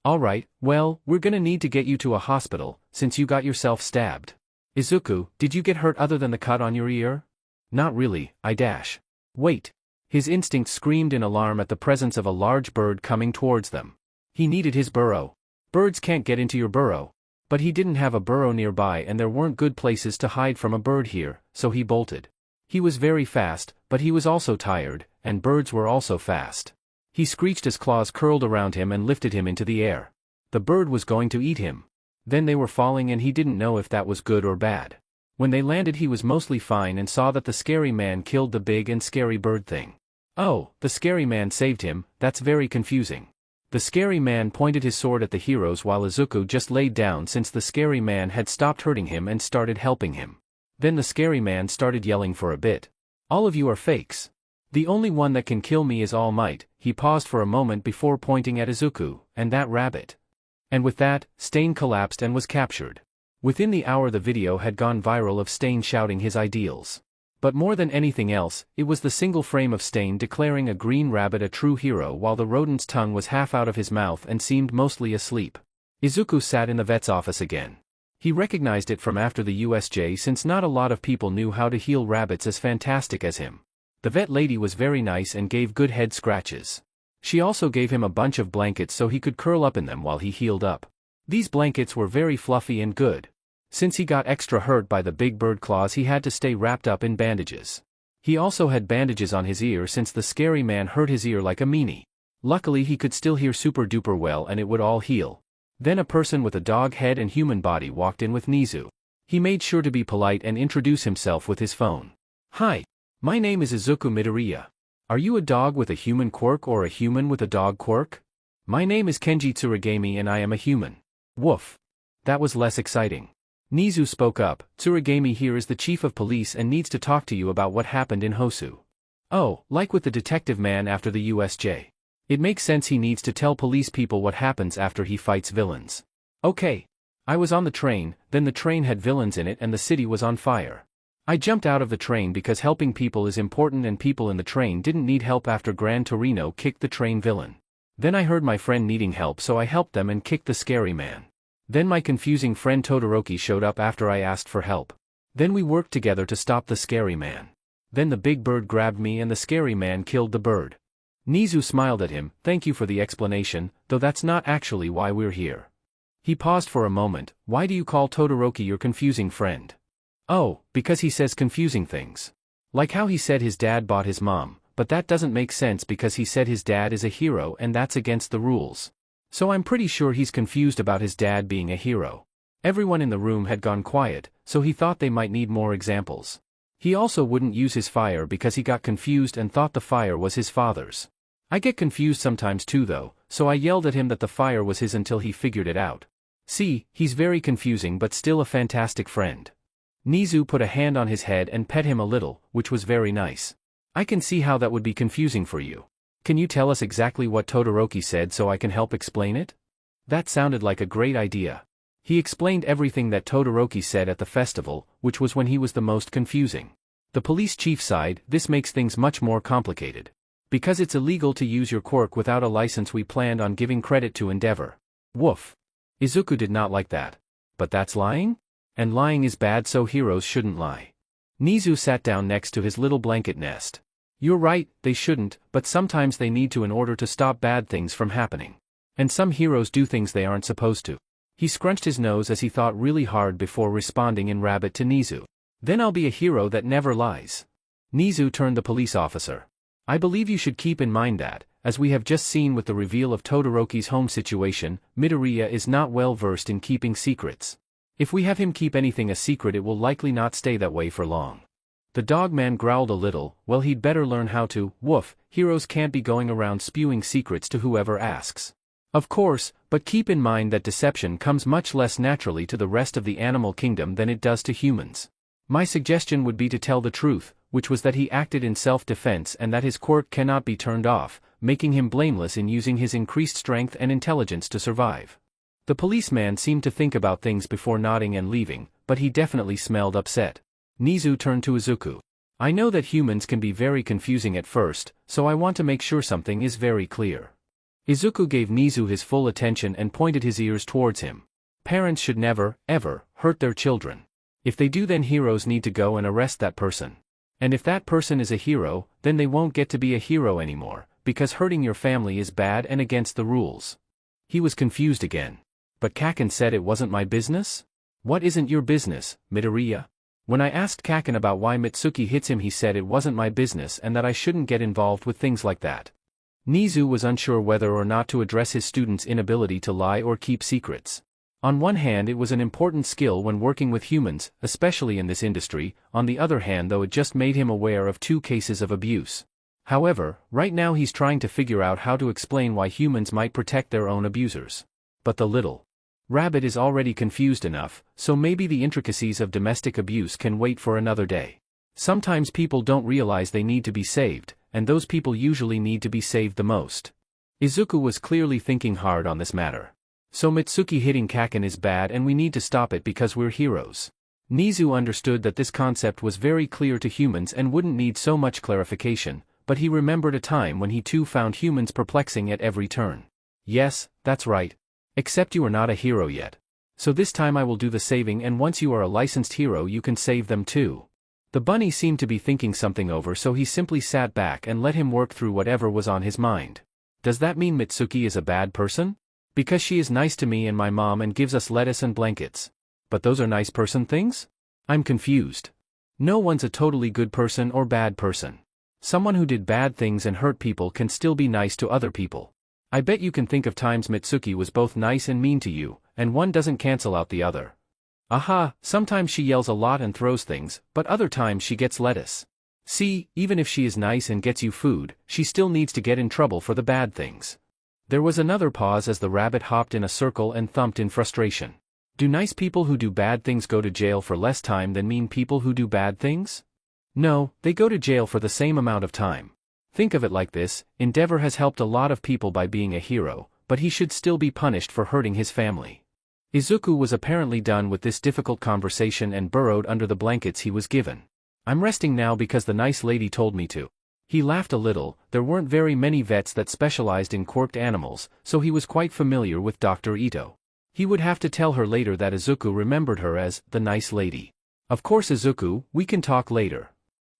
Alright, well, we're gonna need to get you to a hospital, since you got yourself stabbed. Izuku, did you get hurt other than the cut on your ear? Not really, I dash. Wait. His instinct screamed in alarm at the presence of a large bird coming towards them. He needed his burrow. Birds can't get into your burrow. But he didn't have a burrow nearby and there weren't good places to hide from a bird here, so he bolted. He was very fast, but he was also tired, and birds were also fast. He screeched as claws curled around him and lifted him into the air. The bird was going to eat him. Then they were falling and he didn't know if that was good or bad. When they landed he was mostly fine and saw that the Scary Man killed the big and scary bird thing. Oh, the Scary Man saved him, that's very confusing. The Scary Man pointed his sword at the heroes while Izuku just laid down since the Scary Man had stopped hurting him and started helping him. Then the Scary Man started yelling for a bit. All of you are fakes. The only one that can kill me is All Might. He paused for a moment before pointing at Izuku, and that rabbit. And with that, Stain collapsed and was captured. Within the hour the video had gone viral of Stain shouting his ideals. But more than anything else, it was the single frame of Stain declaring a green rabbit a true hero while the rodent's tongue was half out of his mouth and seemed mostly asleep. Izuku sat in the vet's office again. He recognized it from after the USJ since not a lot of people knew how to heal rabbits as fantastic as him. The vet lady was very nice and gave good head scratches. She also gave him a bunch of blankets so he could curl up in them while he healed up. These blankets were very fluffy and good. Since he got extra hurt by the big bird claws he had to stay wrapped up in bandages. He also had bandages on his ear since the Scary Man hurt his ear like a meanie. Luckily he could still hear super duper well and it would all heal. Then a person with a dog head and human body walked in with Nizu. He made sure to be polite and introduce himself with his phone. Hi. My name is Izuku Midoriya. Are you a dog with a human quirk or a human with a dog quirk? My name is Kenji Tsurigami and I am a human. Woof. That was less exciting. Nizu spoke up. Tsurigami here is the chief of police and needs to talk to you about what happened in Hosu. Oh, like with the detective man after the USJ. It makes sense he needs to tell police people what happens after he fights villains. Okay. I was on the train, then the train had villains in it and the city was on fire. I jumped out of the train because helping people is important and people in the train didn't need help after Gran Torino kicked the train villain. Then I heard my friend needing help so I helped them and kicked the Scary Man. Then my confusing friend Todoroki showed up after I asked for help. Then we worked together to stop the Scary Man. Then the big bird grabbed me and the Scary Man killed the bird. Nizu smiled at him. Thank you for the explanation, though that's not actually why we're here. He paused for a moment. Why do you call Todoroki your confusing friend? Oh, because he says confusing things. Like how he said his dad bought his mom, but that doesn't make sense because he said his dad is a hero and that's against the rules. So I'm pretty sure he's confused about his dad being a hero. Everyone in the room had gone quiet, so he thought they might need more examples. He also wouldn't use his fire because he got confused and thought the fire was his father's. I get confused sometimes too though, so I yelled at him that the fire was his until he figured it out. See, he's very confusing but still a fantastic friend. Nizu put a hand on his head and pet him a little, which was very nice. I can see how that would be confusing for you. Can you tell us exactly what Todoroki said so I can help explain it? That sounded like a great idea. He explained everything that Todoroki said at the festival, which was when he was the most confusing. The police chief sighed, this makes things much more complicated. Because it's illegal to use your quirk without a license, we planned on giving credit to Endeavor. Woof. Izuku did not like that. But that's lying? And lying is bad, so heroes shouldn't lie. Nizu sat down next to his little blanket nest. You're right, they shouldn't, but sometimes they need to in order to stop bad things from happening. And some heroes do things they aren't supposed to. He scrunched his nose as he thought really hard before responding in Rabbit to Nizu. Then I'll be a hero that never lies. Nizu turned the police officer. I believe you should keep in mind that, as we have just seen with the reveal of Todoroki's home situation, Midoriya is not well versed in keeping secrets. If we have him keep anything a secret, it will likely not stay that way for long. The dogman growled a little, well, he'd better learn how to. Woof, heroes can't be going around spewing secrets to whoever asks. Of course, but keep in mind that deception comes much less naturally to the rest of the animal kingdom than it does to humans. My suggestion would be to tell the truth, which was that he acted in self-defense and that his quirk cannot be turned off, making him blameless in using his increased strength and intelligence to survive. The policeman seemed to think about things before nodding and leaving, but he definitely smelled upset. Nizu turned to Izuku. I know that humans can be very confusing at first, so I want to make sure something is very clear. Izuku gave Nizu his full attention and pointed his ears towards him. Parents should never, ever, hurt their children. If they do, then heroes need to go and arrest that person. And if that person is a hero, then they won't get to be a hero anymore, because hurting your family is bad and against the rules. He was confused again. But Kaken said it wasn't my business? What isn't your business, Midoriya? When I asked Kaken about why Mitsuki hits him, he said it wasn't my business and that I shouldn't get involved with things like that. Nizu was unsure whether or not to address his student's inability to lie or keep secrets. On one hand, it was an important skill when working with humans, especially in this industry. On the other hand, though, it just made him aware of 2 cases of abuse. However, right now he's trying to figure out how to explain why humans might protect their own abusers. But the little Rabbit is already confused enough, so maybe the intricacies of domestic abuse can wait for another day. Sometimes people don't realize they need to be saved, and those people usually need to be saved the most. Izuku was clearly thinking hard on this matter. So Mitsuki hitting Kaken is bad and we need to stop it because we're heroes. Nizu understood that this concept was very clear to humans and wouldn't need so much clarification, but he remembered a time when he too found humans perplexing at every turn. Yes, that's right. Except you are not a hero yet. So this time I will do the saving, and once you are a licensed hero you can save them too. The bunny seemed to be thinking something over, so he simply sat back and let him work through whatever was on his mind. Does that mean Mitsuki is a bad person? Because she is nice to me and my mom and gives us lettuce and blankets. But those are nice person things? I'm confused. No one's a totally good person or bad person. Someone who did bad things and hurt people can still be nice to other people. I bet you can think of times Mitsuki was both nice and mean to you, and one doesn't cancel out the other. Aha, sometimes she yells a lot and throws things, but other times she gets lettuce. See, even if she is nice and gets you food, she still needs to get in trouble for the bad things. There was another pause as the rabbit hopped in a circle and thumped in frustration. Do nice people who do bad things go to jail for less time than mean people who do bad things? No, they go to jail for the same amount of time. Think of it like this, Endeavor has helped a lot of people by being a hero, but he should still be punished for hurting his family. Izuku was apparently done with this difficult conversation and burrowed under the blankets he was given. I'm resting now because the nice lady told me to. He laughed a little. There weren't very many vets that specialized in quirked animals, so he was quite familiar with Dr. Ito. He would have to tell her later that Izuku remembered her as the nice lady. Of course, Izuku, we can talk later.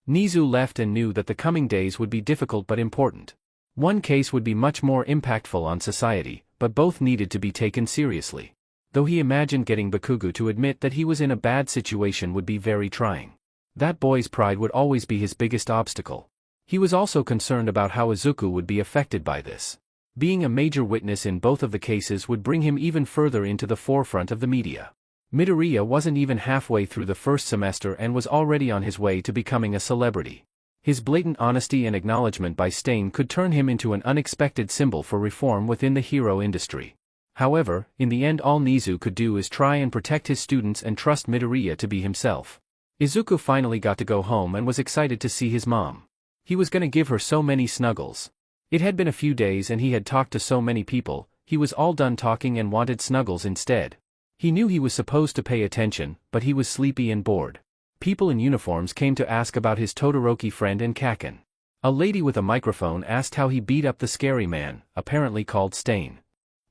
Nizu left and knew that the coming days would be difficult but important. One case would be much more impactful on society, but both needed to be taken seriously. Though he imagined getting Bakugo to admit that he was in a bad situation would be very trying. That boy's pride would always be his biggest obstacle. He was also concerned about how Izuku would be affected by this. Being a major witness in both of the cases would bring him even further into the forefront of the media. Midoriya wasn't even halfway through the first semester and was already on his way to becoming a celebrity. His blatant honesty and acknowledgement by Stain could turn him into an unexpected symbol for reform within the hero industry. However, in the end all Nizu could do is try and protect his students and trust Midoriya to be himself. Izuku finally got to go home and was excited to see his mom. He was gonna give her so many snuggles. It had been a few days and he had talked to so many people, he was all done talking and wanted snuggles instead. He knew he was supposed to pay attention, but he was sleepy and bored. People in uniforms came to ask about his Todoroki friend and Kaken. A lady with a microphone asked how he beat up the scary man, apparently called Stain.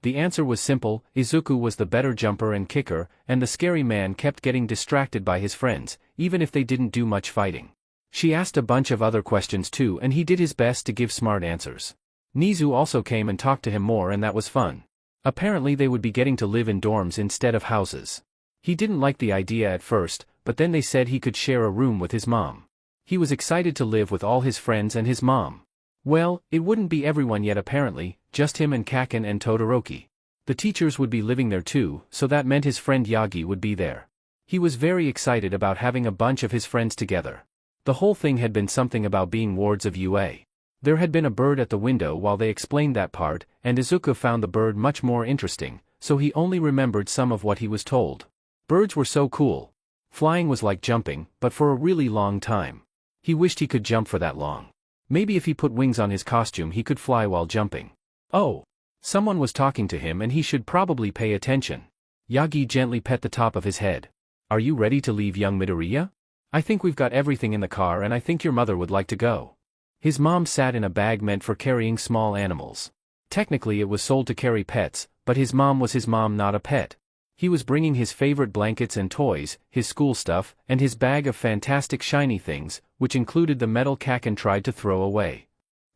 The answer was simple: Izuku was the better jumper and kicker, and the scary man kept getting distracted by his friends, even if they didn't do much fighting. She asked a bunch of other questions too and he did his best to give smart answers. Nizu also came and talked to him more and that was fun. Apparently they would be getting to live in dorms instead of houses. He didn't like the idea at first, but then they said he could share a room with his mom. He was excited to live with all his friends and his mom. Well, it wouldn't be everyone yet apparently, just him and Kaken and Todoroki. The teachers would be living there too, so that meant his friend Yagi would be there. He was very excited about having a bunch of his friends together. The whole thing had been something about being wards of UA. There had been a bird at the window while they explained that part, and Izuku found the bird much more interesting, so he only remembered some of what he was told. Birds were so cool. Flying was like jumping, but for a really long time. He wished he could jump for that long. Maybe if he put wings on his costume he could fly while jumping. Oh! Someone was talking to him and he should probably pay attention. Yagi gently pet the top of his head. Are you ready to leave young Midoriya? I think we've got everything in the car and I think your mother would like to go. His mom sat in a bag meant for carrying small animals. Technically it was sold to carry pets, but his mom was his mom, not a pet. He was bringing his favorite blankets and toys, his school stuff, and his bag of fantastic shiny things, which included the metal Kaken tried to throw away.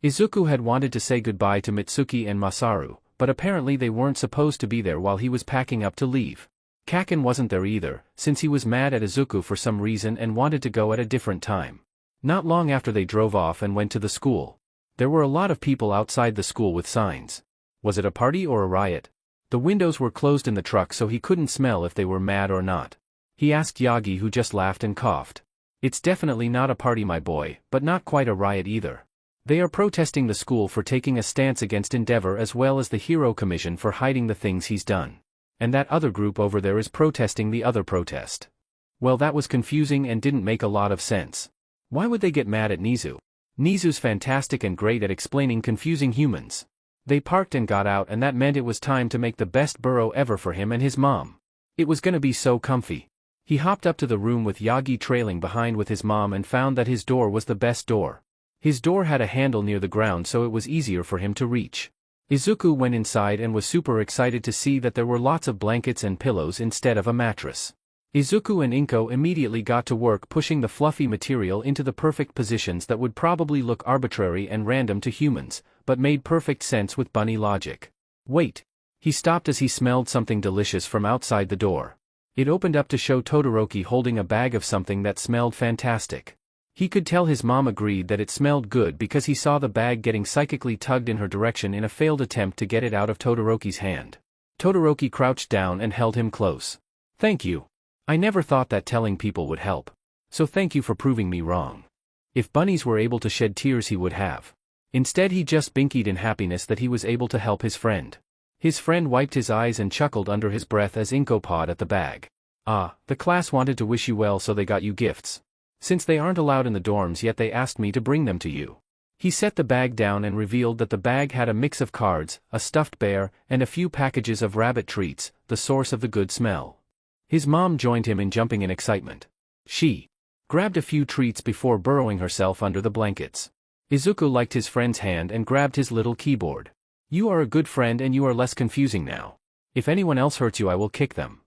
Izuku had wanted to say goodbye to Mitsuki and Masaru, but apparently they weren't supposed to be there while he was packing up to leave. Kaken wasn't there either, since he was mad at Izuku for some reason and wanted to go at a different time. Not long after they drove off and went to the school. There were a lot of people outside the school with signs. Was it a party or a riot? The windows were closed in the truck so he couldn't smell if they were mad or not. He asked Yagi, who just laughed and coughed. It's definitely not a party, my boy, but not quite a riot either. They are protesting the school for taking a stance against Endeavor as well as the Hero Commission for hiding the things he's done. And that other group over there is protesting the other protest. Well, that was confusing and didn't make a lot of sense. Why would they get mad at Nizu? Nizu's fantastic and great at explaining confusing humans. They parked and got out and that meant it was time to make the best burrow ever for him and his mom. It was gonna be so comfy. He hopped up to the room with Yagi trailing behind with his mom and found that his door was the best door. His door had a handle near the ground so it was easier for him to reach. Izuku went inside and was super excited to see that there were lots of blankets and pillows instead of a mattress. Izuku and Inko immediately got to work pushing the fluffy material into the perfect positions that would probably look arbitrary and random to humans, but made perfect sense with bunny logic. Wait! He stopped as he smelled something delicious from outside the door. It opened up to show Todoroki holding a bag of something that smelled fantastic. He could tell his mom agreed that it smelled good because he saw the bag getting psychically tugged in her direction in a failed attempt to get it out of Todoroki's hand. Todoroki crouched down and held him close. Thank you. I never thought that telling people would help. So thank you for proving me wrong. If bunnies were able to shed tears he would have. Instead he just binkied in happiness that he was able to help his friend. His friend wiped his eyes and chuckled under his breath as Inko pawed at the bag. Ah, the class wanted to wish you well so they got you gifts. Since they aren't allowed in the dorms yet they asked me to bring them to you. He set the bag down and revealed that the bag had a mix of cards, a stuffed bear, and a few packages of rabbit treats, the source of the good smell. His mom joined him in jumping in excitement. She grabbed a few treats before burrowing herself under the blankets. Izuku liked his friend's hand and grabbed his little keyboard. You are a good friend and you are less confusing now. If anyone else hurts you I will kick them.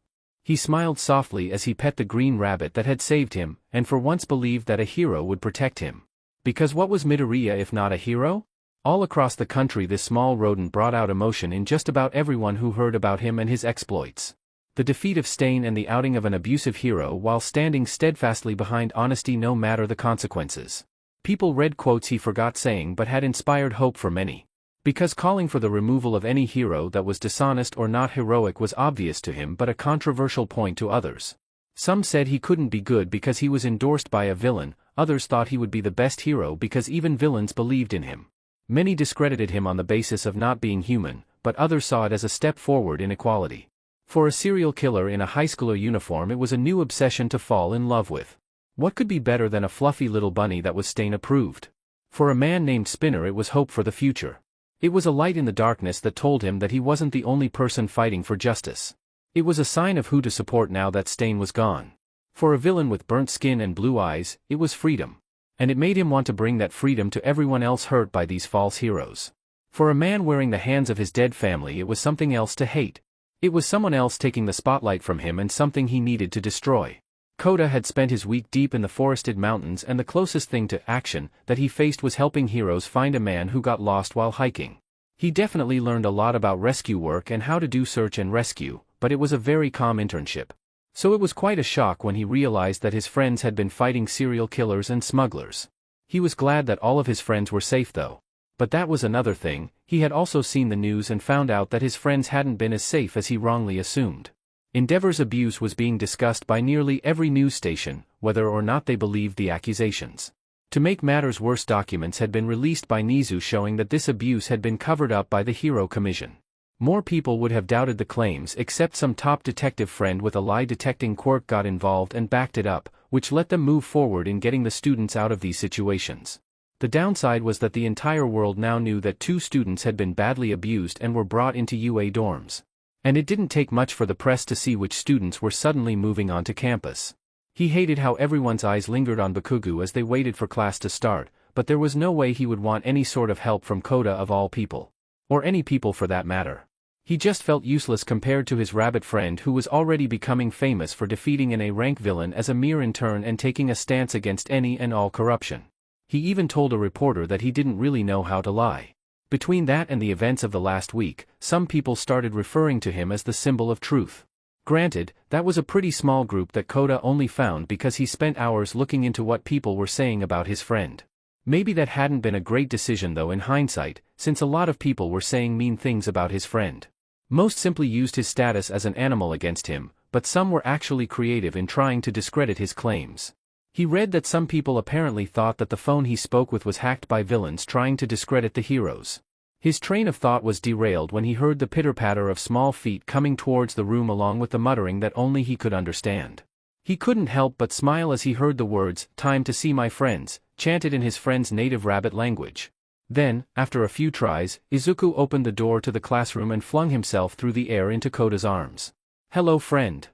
He smiled softly as he pet the green rabbit that had saved him, and for once believed that a hero would protect him. Because what was Midoriya if not a hero? All across the country this small rodent brought out emotion in just about everyone who heard about him and his exploits. The defeat of Stain and the outing of an abusive hero while standing steadfastly behind honesty no matter the consequences. People read quotes he forgot saying but had inspired hope for many. Because calling for the removal of any hero that was dishonest or not heroic was obvious to him but a controversial point to others. Some said he couldn't be good because he was endorsed by a villain, others thought he would be the best hero because even villains believed in him. Many discredited him on the basis of not being human, but others saw it as a step forward in equality. For a serial killer in a high schooler uniform, it was a new obsession to fall in love with. What could be better than a fluffy little bunny that was Stain approved? For a man named Spinner, it was hope for the future. It was a light in the darkness that told him that he wasn't the only person fighting for justice. It was a sign of who to support now that Stain was gone. For a villain with burnt skin and blue eyes, it was freedom. And it made him want to bring that freedom to everyone else hurt by these false heroes. For a man wearing the hands of his dead family, it was something else to hate. It was someone else taking the spotlight from him and something he needed to destroy. Kota had spent his week deep in the forested mountains, and the closest thing to action that he faced was helping heroes find a man who got lost while hiking. He definitely learned a lot about rescue work and how to do search and rescue, but it was a very calm internship. So it was quite a shock when he realized that his friends had been fighting serial killers and smugglers. He was glad that all of his friends were safe though. But that was another thing. He had also seen the news and found out that his friends hadn't been as safe as he wrongly assumed. Endeavor's abuse was being discussed by nearly every news station, whether or not they believed the accusations. To make matters worse, documents had been released by Nizu showing that this abuse had been covered up by the Hero Commission. More people would have doubted the claims except some top detective friend with a lie-detecting quirk got involved and backed it up, which let them move forward in getting the students out of these situations. The downside was that the entire world now knew that 2 students had been badly abused and were brought into UA dorms. And it didn't take much for the press to see which students were suddenly moving onto campus. He hated how everyone's eyes lingered on Bakugo as they waited for class to start, but there was no way he would want any sort of help from Kota of all people. Or any people for that matter. He just felt useless compared to his rabbit friend who was already becoming famous for defeating an A-rank villain as a mere intern and taking a stance against any and all corruption. He even told a reporter that he didn't really know how to lie. Between that and the events of the last week, some people started referring to him as the symbol of truth. Granted, that was a pretty small group that Kota only found because he spent hours looking into what people were saying about his friend. Maybe that hadn't been a great decision though in hindsight, since a lot of people were saying mean things about his friend. Most simply used his status as an animal against him, but some were actually creative in trying to discredit his claims. He read that some people apparently thought that the phone he spoke with was hacked by villains trying to discredit the heroes. His train of thought was derailed when he heard the pitter-patter of small feet coming towards the room along with the muttering that only he could understand. He couldn't help but smile as he heard the words, "Time to see my friends," chanted in his friend's native rabbit language. Then, after a few tries, Izuku opened the door to the classroom and flung himself through the air into Kota's arms. "Hello, friend."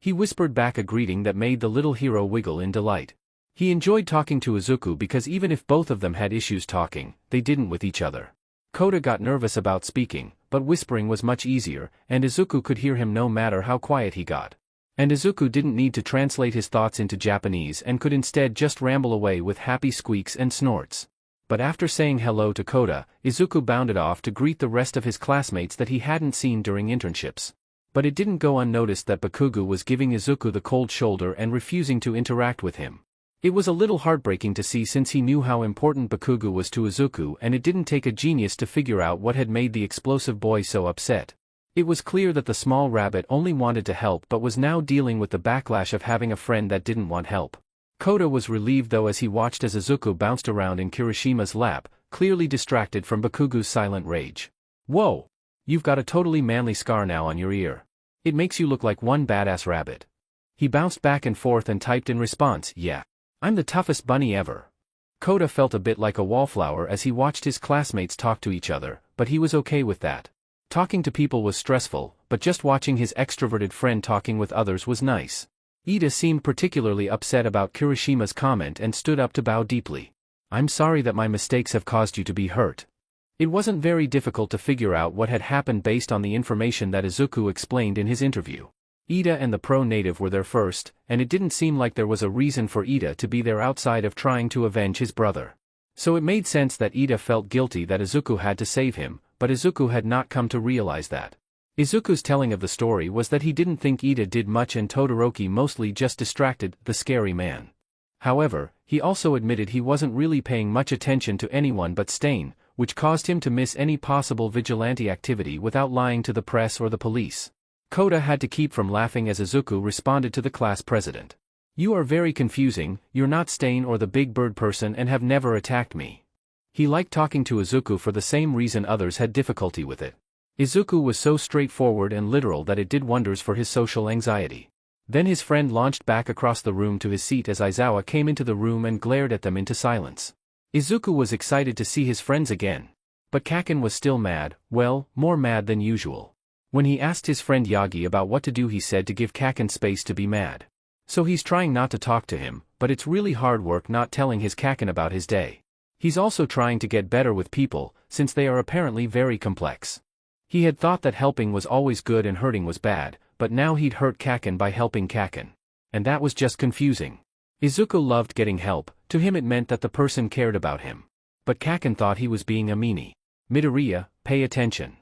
He whispered back a greeting that made the little hero wiggle in delight. He enjoyed talking to Izuku because even if both of them had issues talking, they didn't with each other. Kota got nervous about speaking, but whispering was much easier, and Izuku could hear him no matter how quiet he got. And Izuku didn't need to translate his thoughts into Japanese and could instead just ramble away with happy squeaks and snorts. But after saying hello to Kota, Izuku bounded off to greet the rest of his classmates that he hadn't seen during internships. But it didn't go unnoticed that Bakugo was giving Izuku the cold shoulder and refusing to interact with him. It was a little heartbreaking to see since he knew how important Bakugo was to Izuku, and it didn't take a genius to figure out what had made the explosive boy so upset. It was clear that the small rabbit only wanted to help but was now dealing with the backlash of having a friend that didn't want help. Kota was relieved though as he watched as Izuku bounced around in Kirishima's lap, clearly distracted from Bakugo's silent rage. "Whoa! You've got a totally manly scar now on your ear. It makes you look like one badass rabbit." He bounced back and forth and typed in response, "Yeah. I'm the toughest bunny ever." Kota felt a bit like a wallflower as he watched his classmates talk to each other, but he was okay with that. Talking to people was stressful, but just watching his extroverted friend talking with others was nice. Ida seemed particularly upset about Kirishima's comment and stood up to bow deeply. "I'm sorry that my mistakes have caused you to be hurt." It wasn't very difficult to figure out what had happened based on the information that Izuku explained in his interview. Ida and the pro-native were there first, and it didn't seem like there was a reason for Ida to be there outside of trying to avenge his brother. So it made sense that Ida felt guilty that Izuku had to save him, but Izuku had not come to realize that. Izuku's telling of the story was that he didn't think Ida did much and Todoroki mostly just distracted the scary man. However, he also admitted he wasn't really paying much attention to anyone but Stain, which caused him to miss any possible vigilante activity without lying to the press or the police. Kota had to keep from laughing as Izuku responded to the class president. "You are very confusing, you're not Stain or the Big Bird person and have never attacked me." He liked talking to Izuku for the same reason others had difficulty with it. Izuku was so straightforward and literal that it did wonders for his social anxiety. Then his friend launched back across the room to his seat as Aizawa came into the room and glared at them into silence. Izuku was excited to see his friends again. But Kaken was still mad, well, more mad than usual. When he asked his friend Yagi about what to do, he said to give Kaken space to be mad. So he's trying not to talk to him, but it's really hard work not telling his Kaken about his day. He's also trying to get better with people, since they are apparently very complex. He had thought that helping was always good and hurting was bad, but now he'd hurt Kaken by helping Kaken. And that was just confusing. Izuku loved getting help, to him it meant that the person cared about him. But Kaken thought he was being a meanie. "Midoriya, pay attention."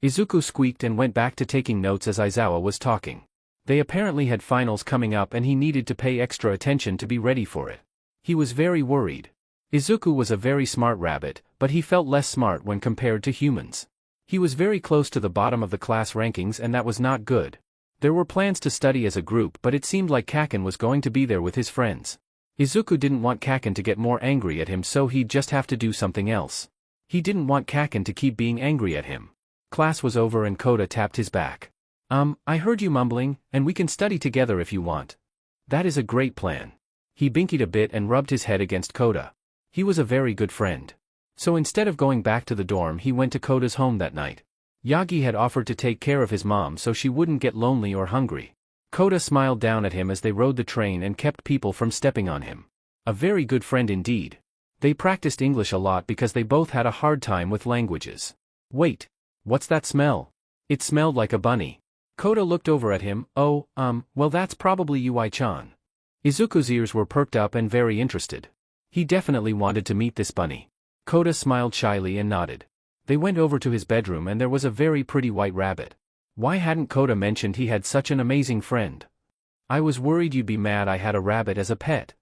Izuku squeaked and went back to taking notes as Aizawa was talking. They apparently had finals coming up and he needed to pay extra attention to be ready for it. He was very worried. Izuku was a very smart rabbit, but he felt less smart when compared to humans. He was very close to the bottom of the class rankings and that was not good. There were plans to study as a group, but it seemed like Kaken was going to be there with his friends. Izuku didn't want Kaken to get more angry at him, so he'd just have to do something else. He didn't want Kaken to keep being angry at him. Class was over and Kota tapped his back. I heard you mumbling, and we can study together if you want." "That is a great plan." He binkied a bit and rubbed his head against Kota. He was a very good friend. So instead of going back to the dorm, he went to Kota's home that night. Yagi had offered to take care of his mom so she wouldn't get lonely or hungry. Kota smiled down at him as they rode the train and kept people from stepping on him. A very good friend indeed. They practiced English a lot because they both had a hard time with languages. "Wait. What's that smell?" It smelled like a bunny. Kota looked over at him. "Oh, well that's probably Ui-chan." Izuku's ears were perked up and very interested. He definitely wanted to meet this bunny. Kota smiled shyly and nodded. They went over to his bedroom and there was a very pretty white rabbit. Why hadn't Kota mentioned he had such an amazing friend? "I was worried you'd be mad I had a rabbit as a pet."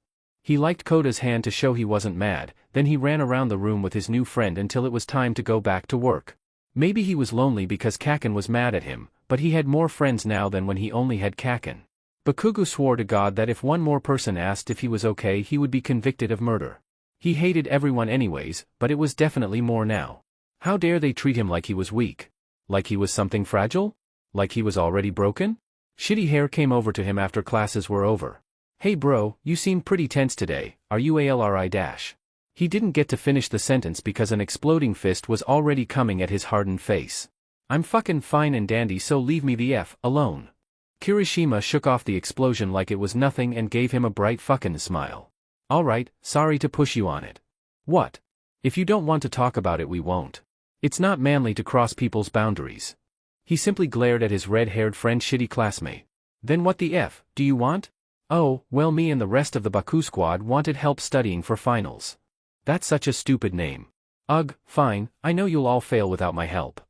He liked Kota's hand to show he wasn't mad, then he ran around the room with his new friend until it was time to go back to work. Maybe he was lonely because Kaken was mad at him, but he had more friends now than when he only had Kaken. Bakugo swore to God that if one more person asked if he was okay he would be convicted of murder. He hated everyone anyways, but it was definitely more now. How dare they treat him like he was weak? Like he was something fragile? Like he was already broken? Shitty Hair came over to him after classes were over. "Hey bro, you seem pretty tense today, are you ALRI-?" He didn't get to finish the sentence because an exploding fist was already coming at his hardened face. "I'm fucking fine and dandy, so leave me the F alone." Kirishima shook off the explosion like it was nothing and gave him a bright fucking smile. "Alright, sorry to push you on it." "What? If you don't want to talk about it we won't. It's not manly to cross people's boundaries." He simply glared at his red-haired friend shitty classmate. "Then what the F do you want?" "Oh, well me and the rest of the Baku squad wanted help studying for finals." "That's such a stupid name." "Ugh, fine, I know you'll all fail without my help."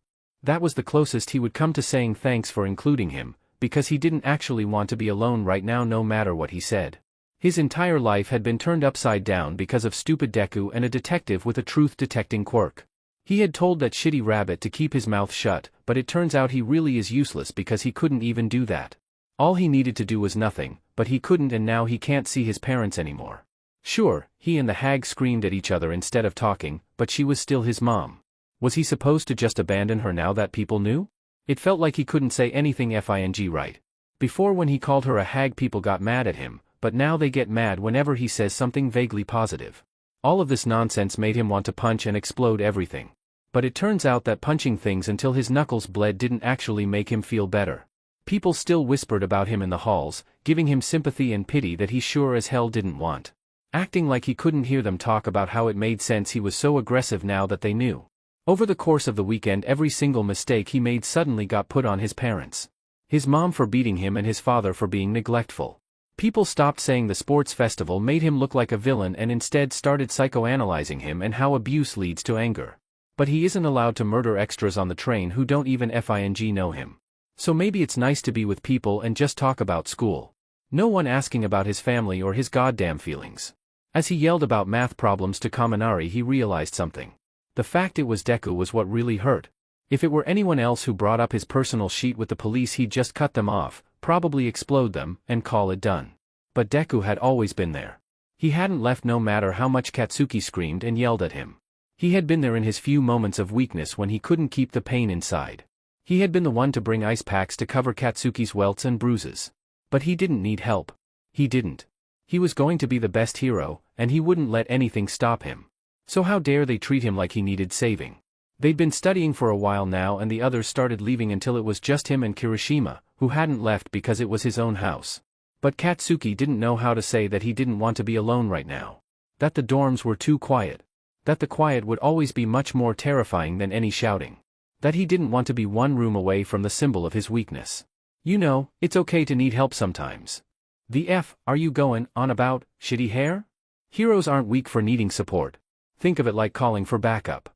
That was the closest he would come to saying thanks for including him, because he didn't actually want to be alone right now no matter what he said. His entire life had been turned upside down because of stupid Deku and a detective with a truth-detecting quirk. He had told that shitty rabbit to keep his mouth shut, but it turns out he really is useless because he couldn't even do that. All he needed to do was nothing, but he couldn't, and now he can't see his parents anymore. Sure, he and the hag screamed at each other instead of talking, but she was still his mom. Was he supposed to just abandon her now that people knew? It felt like he couldn't say anything fing right. Before, when he called her a hag, people got mad at him, but now they get mad whenever he says something vaguely positive. All of this nonsense made him want to punch and explode everything. But it turns out that punching things until his knuckles bled didn't actually make him feel better. People still whispered about him in the halls, giving him sympathy and pity that he sure as hell didn't want. Acting like he couldn't hear them talk about how it made sense he was so aggressive now that they knew. Over the course of the weekend, every single mistake he made suddenly got put on his parents. His mom for beating him and his father for being neglectful. People stopped saying the sports festival made him look like a villain and instead started psychoanalyzing him and how abuse leads to anger. But he isn't allowed to murder extras on the train who don't even fing know him. So maybe it's nice to be with people and just talk about school. No one asking about his family or his goddamn feelings. As he yelled about math problems to Kaminari, he realized something. The fact it was Deku was what really hurt. If it were anyone else who brought up his personal sheet with the police, he'd just cut them off, probably explode them, and call it done. But Deku had always been there. He hadn't left no matter how much Katsuki screamed and yelled at him. He had been there in his few moments of weakness when he couldn't keep the pain inside. He had been the one to bring ice packs to cover Katsuki's welts and bruises. But he didn't need help. He didn't. He was going to be the best hero, and he wouldn't let anything stop him. So how dare they treat him like he needed saving? They'd been studying for a while now, and the others started leaving until it was just him and Kirishima, who hadn't left because it was his own house. But Katsuki didn't know how to say that he didn't want to be alone right now. That the dorms were too quiet. That the quiet would always be much more terrifying than any shouting. That he didn't want to be one room away from the symbol of his weakness. You know, it's okay to need help sometimes. The F are you going on about, shitty hair? Heroes aren't weak for needing support. Think of it like calling for backup.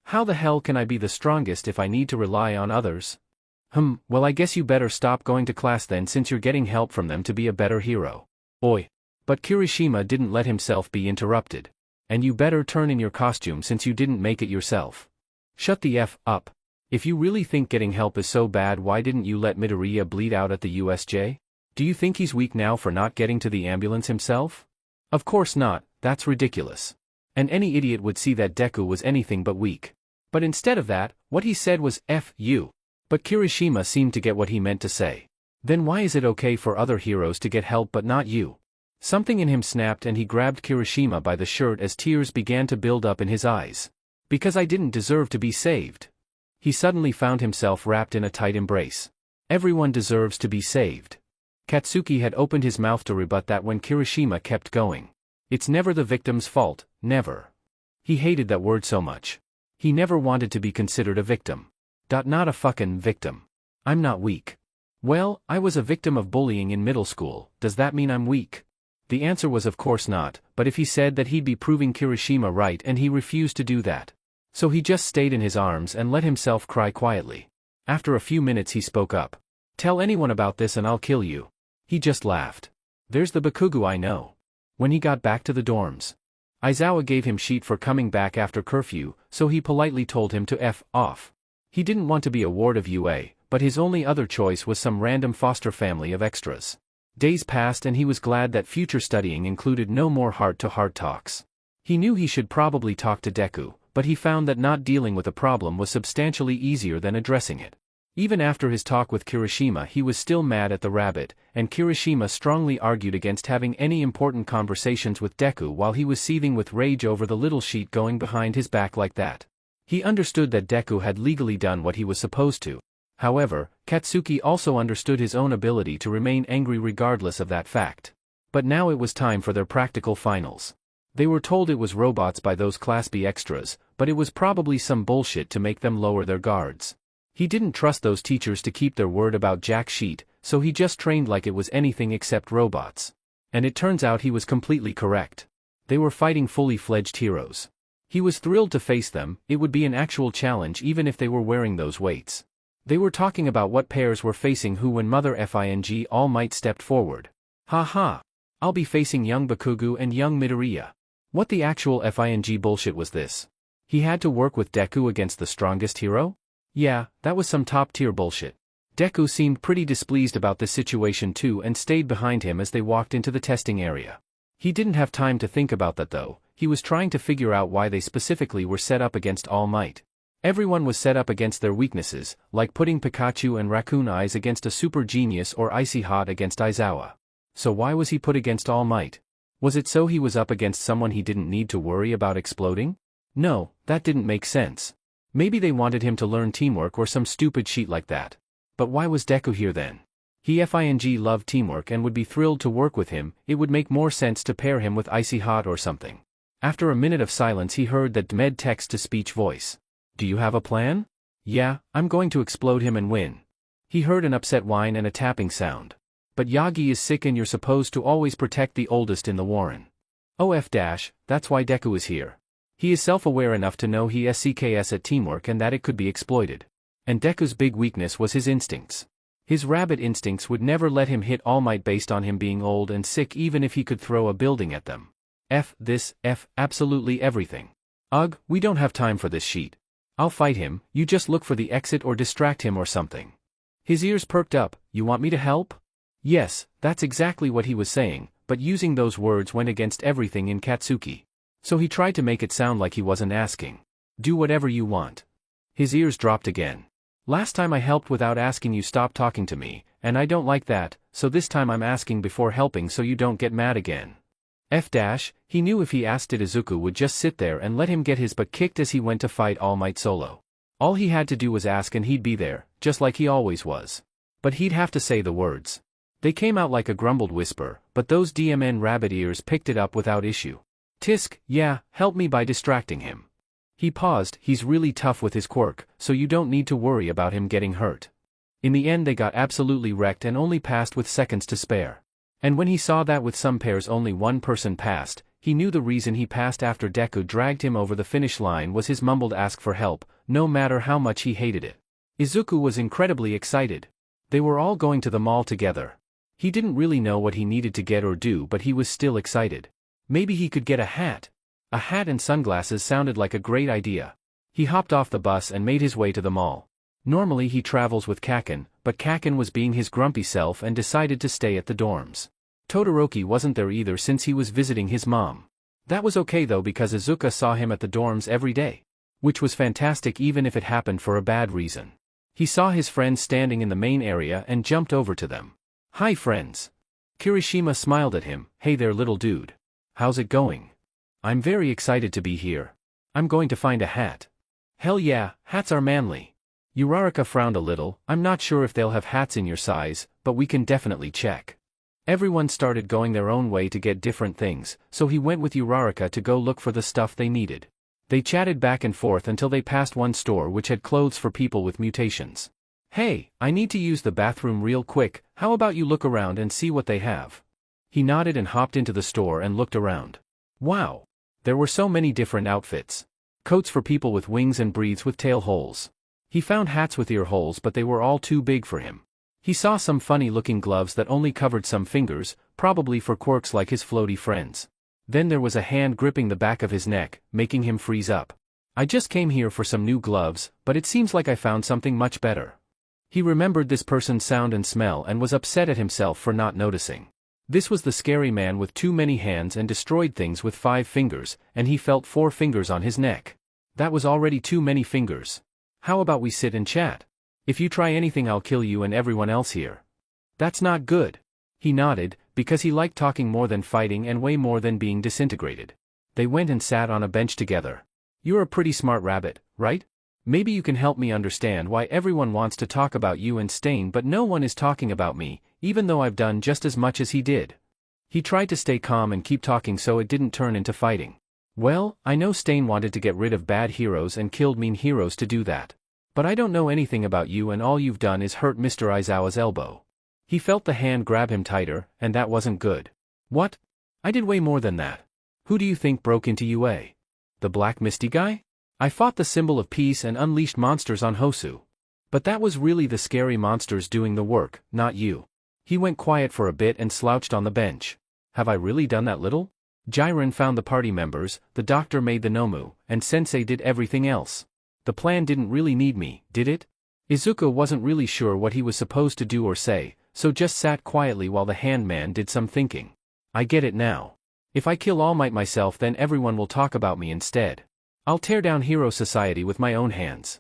How the hell can I be the strongest if I need to rely on others? Well, I guess you better stop going to class then, since you're getting help from them to be a better hero. Oi. But Kirishima didn't let himself be interrupted. And you better turn in your costume since you didn't make it yourself. Shut the F up. If you really think getting help is so bad, why didn't you let Midoriya bleed out at the USJ? Do you think he's weak now for not getting to the ambulance himself? Of course not, that's ridiculous. And any idiot would see that Deku was anything but weak. But instead of that, what he said was F you. But Kirishima seemed to get what he meant to say. Then why is it okay for other heroes to get help but not you? Something in him snapped and he grabbed Kirishima by the shirt as tears began to build up in his eyes. Because I didn't deserve to be saved. He suddenly found himself wrapped in a tight embrace. Everyone deserves to be saved. Katsuki had opened his mouth to rebut that when Kirishima kept going. It's never the victim's fault, never. He hated that word so much. He never wanted to be considered a victim. Not a fucking victim. I'm not weak. Well, I was a victim of bullying in middle school, does that mean I'm weak? The answer was of course not, but if he said that, he'd be proving Kirishima right, and he refused to do that. So he just stayed in his arms and let himself cry quietly. After a few minutes he spoke up. Tell anyone about this and I'll kill you. He just laughed. There's the Bakugo I know. When he got back to the dorms, Aizawa gave him shit for coming back after curfew, so he politely told him to F off. He didn't want to be a ward of UA, but his only other choice was some random foster family of extras. Days passed and he was glad that future studying included no more heart-to-heart talks. He knew he should probably talk to Deku, but he found that not dealing with a problem was substantially easier than addressing it. Even after his talk with Kirishima, he was still mad at the rabbit, and Kirishima strongly argued against having any important conversations with Deku while he was seething with rage over the little sheet going behind his back like that. He understood that Deku had legally done what he was supposed to. However, Katsuki also understood his own ability to remain angry regardless of that fact. But now it was time for their practical finals. They were told it was robots by those Class B extras, but it was probably some bullshit to make them lower their guards. He didn't trust those teachers to keep their word about Jack Sheet, so he just trained like it was anything except robots. And it turns out he was completely correct. They were fighting fully fledged heroes. He was thrilled to face them. It would be an actual challenge even if they were wearing those weights. They were talking about what pairs were facing who when Mother Fing All Might stepped forward. Ha. I'll be facing young Bakugo and young Midoriya. What the actual Fing bullshit was this? He had to work with Deku against the strongest hero? Yeah, that was some top-tier bullshit. Deku seemed pretty displeased about this situation too and stayed behind him as they walked into the testing area. He didn't have time to think about that though. He was trying to figure out why they specifically were set up against All Might. Everyone was set up against their weaknesses, like putting Pikachu and Raccoon Eyes against a super genius or Icy Hot against Aizawa. So why was he put against All Might? Was it so he was up against someone he didn't need to worry about exploding? No, that didn't make sense. Maybe they wanted him to learn teamwork or some stupid shit like that. But why was Deku here then? He loved teamwork and would be thrilled to work with him. It would make more sense to pair him with Icy Hot or something. After a minute of silence he heard that Dmed text-to-speech voice. Do you have a plan? Yeah, I'm going to explode him and win. He heard an upset whine and a tapping sound. But Yagi is sick and you're supposed to always protect the oldest in the warren. That's why Deku is here. He is self-aware enough to know he SCKS at teamwork and that it could be exploited. And Deku's big weakness was his instincts. His rabbit instincts would never let him hit All Might based on him being old and sick even if he could throw a building at them. Absolutely everything. Ugh, we don't have time for this sheet. I'll fight him, you just look for the exit or distract him or something. His ears perked up, you want me to help? Yes, that's exactly what he was saying, but using those words went against everything in Katsuki. So he tried to make it sound like he wasn't asking. Do whatever you want. His ears dropped again. Last time I helped without asking you stop talking to me, and I don't like that, so this time I'm asking before helping so you don't get mad again. He knew if he asked it Izuku would just sit there and let him get his butt kicked as he went to fight All Might solo. All he had to do was ask and he'd be there, just like he always was. But he'd have to say the words. They came out like a grumbled whisper, but those DMN rabbit ears picked it up without issue. Tisk, yeah, help me by distracting him. He paused, he's really tough with his quirk, so you don't need to worry about him getting hurt. In the end they got absolutely wrecked and only passed with seconds to spare. And when he saw that with some pairs only one person passed, he knew the reason he passed after Deku dragged him over the finish line was his mumbled ask for help, no matter how much he hated it. Izuku was incredibly excited. They were all going to the mall together. He didn't really know what he needed to get or do, but he was still excited. Maybe he could get a hat. A hat and sunglasses sounded like a great idea. He hopped off the bus and made his way to the mall. Normally he travels with Kaken, but Kaken was being his grumpy self and decided to stay at the dorms. Todoroki wasn't there either since he was visiting his mom. That was okay though because Izuku saw him at the dorms every day. Which was fantastic even if it happened for a bad reason. He saw his friends standing in the main area and jumped over to them. Hi friends. Kirishima smiled at him, hey there little dude. How's it going? I'm very excited to be here. I'm going to find a hat. Hell yeah, hats are manly. Uraraka frowned a little, I'm not sure if they'll have hats in your size, but we can definitely check. Everyone started going their own way to get different things, so he went with Uraraka to go look for the stuff they needed. They chatted back and forth until they passed one store which had clothes for people with mutations. Hey, I need to use the bathroom real quick, how about you look around and see what they have? He nodded and hopped into the store and looked around. Wow! There were so many different outfits. Coats for people with wings and breathes with tail holes. He found hats with ear holes but they were all too big for him. He saw some funny-looking gloves that only covered some fingers, probably for quirks like his floaty friends. Then there was a hand gripping the back of his neck, making him freeze up. I just came here for some new gloves, but it seems like I found something much better. He remembered this person's sound and smell and was upset at himself for not noticing. This was the scary man with too many hands and destroyed things with 5 fingers, and he felt 4 fingers on his neck. That was already too many fingers. How about we sit and chat? If you try anything I'll kill you and everyone else here. That's not good. He nodded, because he liked talking more than fighting and way more than being disintegrated. They went and sat on a bench together. You're a pretty smart rabbit, right? Maybe you can help me understand why everyone wants to talk about you and Stain but no one is talking about me, even though I've done just as much as he did. He tried to stay calm and keep talking so it didn't turn into fighting. Well, I know Stain wanted to get rid of bad heroes and killed mean heroes to do that. But I don't know anything about you and all you've done is hurt Mr. Aizawa's elbow. He felt the hand grab him tighter, and that wasn't good. What? I did way more than that. Who do you think broke into UA? The Black Misty guy? I fought the symbol of peace and unleashed monsters on Hosu. But that was really the scary monsters doing the work, not you. He went quiet for a bit and slouched on the bench. Have I really done that little? Jiren found the party members, the doctor made the Nomu, and Sensei did everything else. The plan didn't really need me, did it? Izuku wasn't really sure what he was supposed to do or say, so just sat quietly while the handman did some thinking. I get it now. If I kill All Might myself then everyone will talk about me instead. I'll tear down Hero Society with my own hands.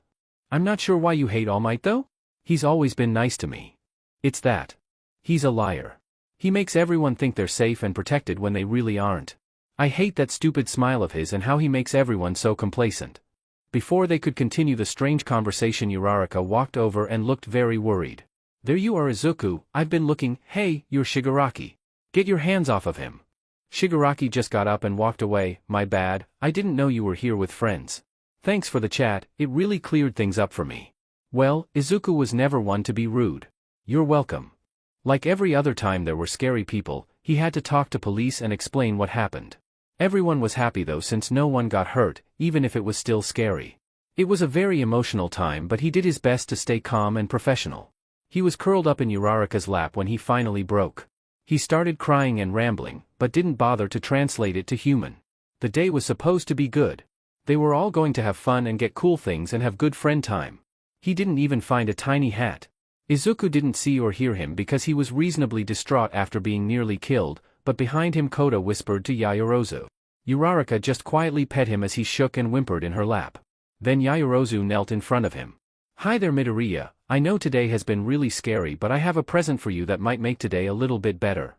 I'm not sure why you hate All Might though? He's always been nice to me. It's that. He's a liar. He makes everyone think they're safe and protected when they really aren't. I hate that stupid smile of his and how he makes everyone so complacent. Before they could continue the strange conversation Uraraka walked over and looked very worried. There you are Izuku, I've been looking, hey, you're Shigaraki. Get your hands off of him. Shigaraki just got up and walked away, my bad, I didn't know you were here with friends. Thanks for the chat, it really cleared things up for me. Well, Izuku was never one to be rude. You're welcome. Like every other time there were scary people, he had to talk to police and explain what happened. Everyone was happy though since no one got hurt, even if it was still scary. It was a very emotional time but he did his best to stay calm and professional. He was curled up in Uraraka's lap when he finally broke. He started crying and rambling, but didn't bother to translate it to human. The day was supposed to be good. They were all going to have fun and get cool things and have good friend time. He didn't even find a tiny hat. Izuku didn't see or hear him because he was reasonably distraught after being nearly killed, but behind him Koda whispered to Yaoyorozu. Uraraka just quietly pet him as he shook and whimpered in her lap. Then Yaoyorozu knelt in front of him. "Hi there Midoriya, I know today has been really scary but I have a present for you that might make today a little bit better."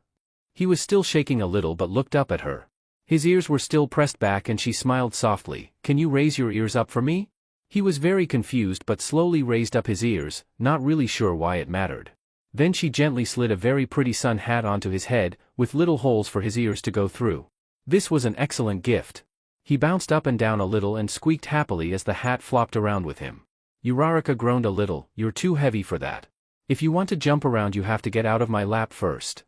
He was still shaking a little but looked up at her. His ears were still pressed back and she smiled softly. "Can you raise your ears up for me?" He was very confused but slowly raised up his ears, not really sure why it mattered. Then she gently slid a very pretty sun hat onto his head, with little holes for his ears to go through. This was an excellent gift. He bounced up and down a little and squeaked happily as the hat flopped around with him. Uraraka groaned a little. "You're too heavy for that. If you want to jump around you have to get out of my lap first."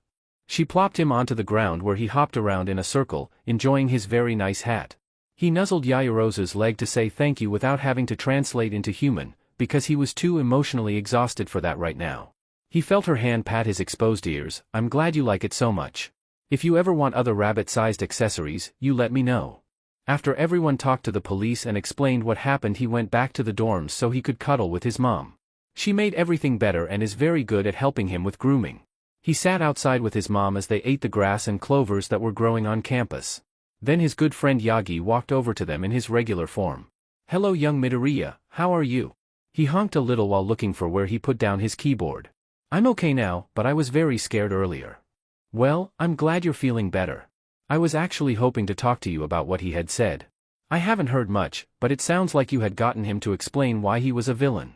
She plopped him onto the ground where he hopped around in a circle, enjoying his very nice hat. He nuzzled Yaoyorozu's leg to say thank you without having to translate into human, because he was too emotionally exhausted for that right now. He felt her hand pat his exposed ears. "I'm glad you like it so much. If you ever want other rabbit-sized accessories, you let me know." After everyone talked to the police and explained what happened, he went back to the dorms so he could cuddle with his mom. She made everything better and is very good at helping him with grooming. He sat outside with his mom as they ate the grass and clovers that were growing on campus. Then his good friend Yagi walked over to them in his regular form. "Hello young Midoriya, how are you?" He honked a little while looking for where he put down his keyboard. "I'm okay now, but I was very scared earlier." "Well, I'm glad you're feeling better. I was actually hoping to talk to you about what he had said. I haven't heard much, but it sounds like you had gotten him to explain why he was a villain."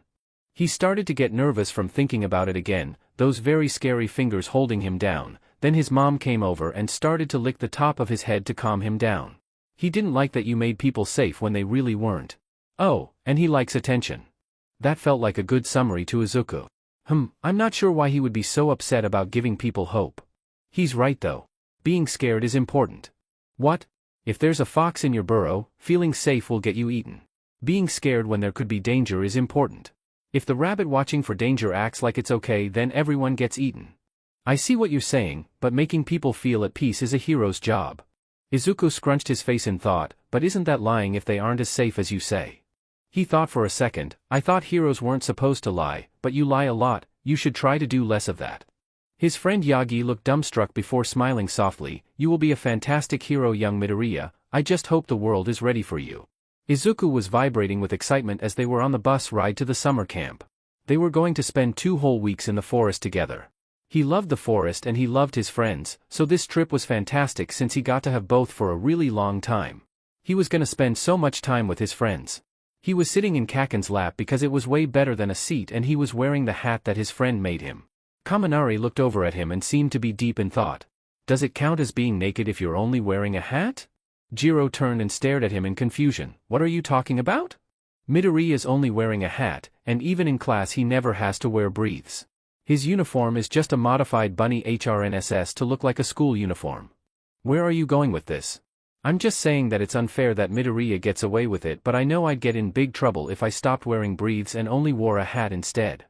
He started to get nervous from thinking about it again, those very scary fingers holding him down. Then his mom came over and started to lick the top of his head to calm him down. He didn't like that you made people safe when they really weren't. Oh, and he likes attention. That felt like a good summary to Izuku. I'm not sure why he would be so upset about giving people hope. He's right though. Being scared is important. What? If there's a fox in your burrow, feeling safe will get you eaten. Being scared when there could be danger is important. If the rabbit watching for danger acts like it's okay, then everyone gets eaten. I see what you're saying, but making people feel at peace is a hero's job. Izuku scrunched his face in thought, but isn't that lying if they aren't as safe as you say? He thought for a second. "I thought heroes weren't supposed to lie, but you lie a lot, you should try to do less of that." His friend Yagi looked dumbstruck before smiling softly. "You will be a fantastic hero young Midoriya, I just hope the world is ready for you." Izuku was vibrating with excitement as they were on the bus ride to the summer camp. They were going to spend 2 whole weeks in the forest together. He loved the forest and he loved his friends, so this trip was fantastic since he got to have both for a really long time. He was going to spend so much time with his friends. He was sitting in Kaken's lap because it was way better than a seat and he was wearing the hat that his friend made him. Kaminari looked over at him and seemed to be deep in thought. "Does it count as being naked if you're only wearing a hat?" Jiro turned and stared at him in confusion. "What are you talking about?" Midoriya is only wearing a hat, and even in class he never has to wear briefs. His uniform is just a modified bunny HRNSS to look like a school uniform. Where are you going with this? I'm just saying that it's unfair that Midoriya gets away with it, but I know I'd get in big trouble if I stopped wearing briefs and only wore a hat instead.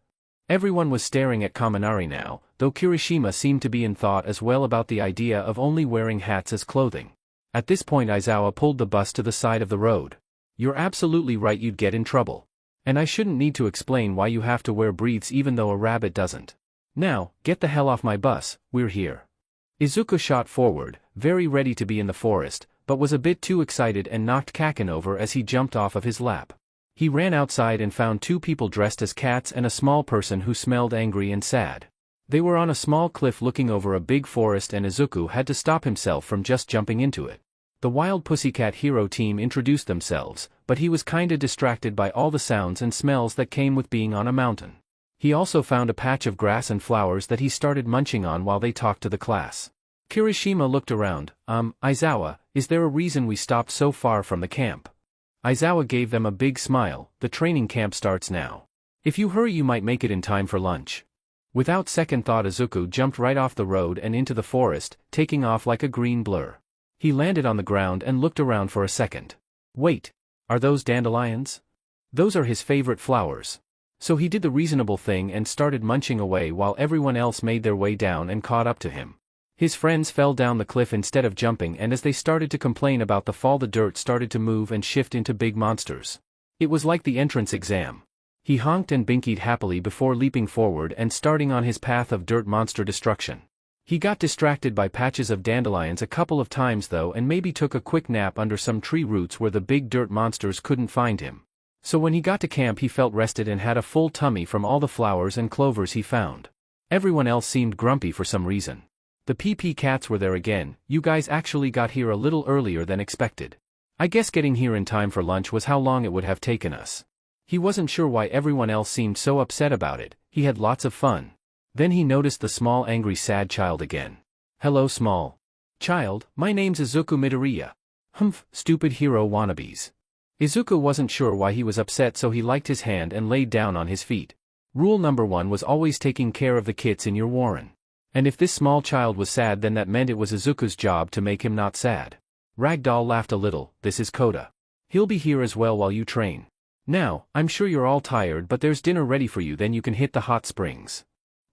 Everyone was staring at Kaminari now, though Kirishima seemed to be in thought as well about the idea of only wearing hats as clothing. At this point Aizawa pulled the bus to the side of the road. "You're absolutely right, you'd get in trouble. And I shouldn't need to explain why you have to wear briefs even though a rabbit doesn't. Now, get the hell off my bus, we're here." Izuku shot forward, very ready to be in the forest, but was a bit too excited and knocked Kaken over as he jumped off of his lap. He ran outside and found 2 people dressed as cats and a small person who smelled angry and sad. They were on a small cliff looking over a big forest and Izuku had to stop himself from just jumping into it. The Wild Pussycat Hero team introduced themselves, but he was kinda distracted by all the sounds and smells that came with being on a mountain. He also found a patch of grass and flowers that he started munching on while they talked to the class. Kirishima looked around. Aizawa, is there a reason we stopped so far from the camp?" Aizawa gave them a big smile. "The training camp starts now. If you hurry you might make it in time for lunch." Without second thought Izuku jumped right off the road and into the forest, taking off like a green blur. He landed on the ground and looked around for a second. Wait, are those dandelions? Those are his favorite flowers. So he did the reasonable thing and started munching away while everyone else made their way down and caught up to him. His friends fell down the cliff instead of jumping, and as they started to complain about the fall, the dirt started to move and shift into big monsters. It was like the entrance exam. He honked and binkied happily before leaping forward and starting on his path of dirt monster destruction. He got distracted by patches of dandelions a couple of times though, and maybe took a quick nap under some tree roots where the big dirt monsters couldn't find him. So when he got to camp he felt rested and had a full tummy from all the flowers and clovers he found. Everyone else seemed grumpy for some reason. The PP cats were there again. You guys actually got here a little earlier than expected. I guess getting here in time for lunch was how long it would have taken us. He wasn't sure why everyone else seemed so upset about it. He had lots of fun. Then he noticed the small angry sad child again. Hello small child, my name's Izuku Midoriya. Humph, stupid hero wannabes. Izuku wasn't sure why he was upset, so he liked his hand and laid down on his feet. Rule number 1 was always taking care of the kits in your warren. And if this small child was sad, then that meant it was Izuku's job to make him not sad. Ragdoll laughed a little. This is Koda. He'll be here as well while you train. Now, I'm sure you're all tired, but there's dinner ready for you, then you can hit the hot springs.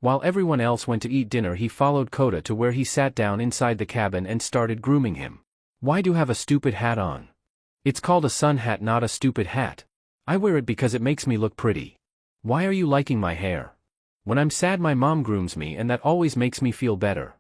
While everyone else went to eat dinner, he followed Koda to where he sat down inside the cabin and started grooming him. Why do you have a stupid hat on? It's called a sun hat, not a stupid hat. I wear it because it makes me look pretty. Why are you liking my hair? When I'm sad my mom grooms me and that always makes me feel better.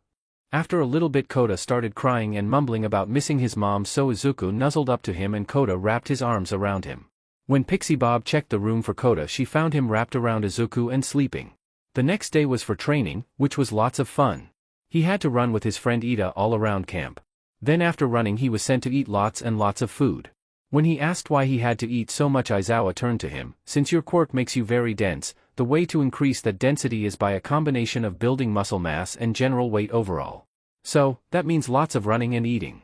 After a little bit Koda started crying and mumbling about missing his mom, so Izuku nuzzled up to him and Koda wrapped his arms around him. When Pixie Bob checked the room for Koda, she found him wrapped around Izuku and sleeping. The next day was for training, which was lots of fun. He had to run with his friend Ida all around camp. Then after running he was sent to eat lots and lots of food. When he asked why he had to eat so much, Aizawa turned to him. Since your quirk makes you very dense, the way to increase that density is by a combination of building muscle mass and general weight overall. So, that means lots of running and eating.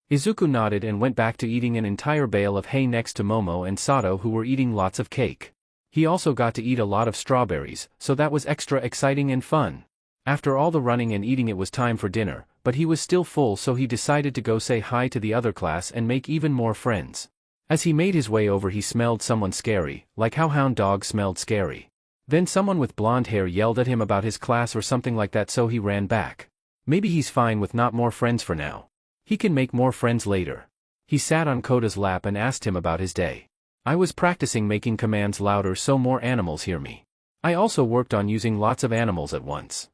Izuku nodded and went back to eating an entire bale of hay next to Momo and Sato, who were eating lots of cake. He also got to eat a lot of strawberries, so that was extra exciting and fun. After all the running and eating it was time for dinner, but he was still full, so he decided to go say hi to the other class and make even more friends. As he made his way over he smelled someone scary, like how hound dog smelled scary. Then someone with blonde hair yelled at him about his class or something like that, so he ran back. Maybe he's fine with not more friends for now. He can make more friends later. He sat on Koda's lap and asked him about his day. I was practicing making commands louder so more animals hear me. I also worked on using lots of animals at once.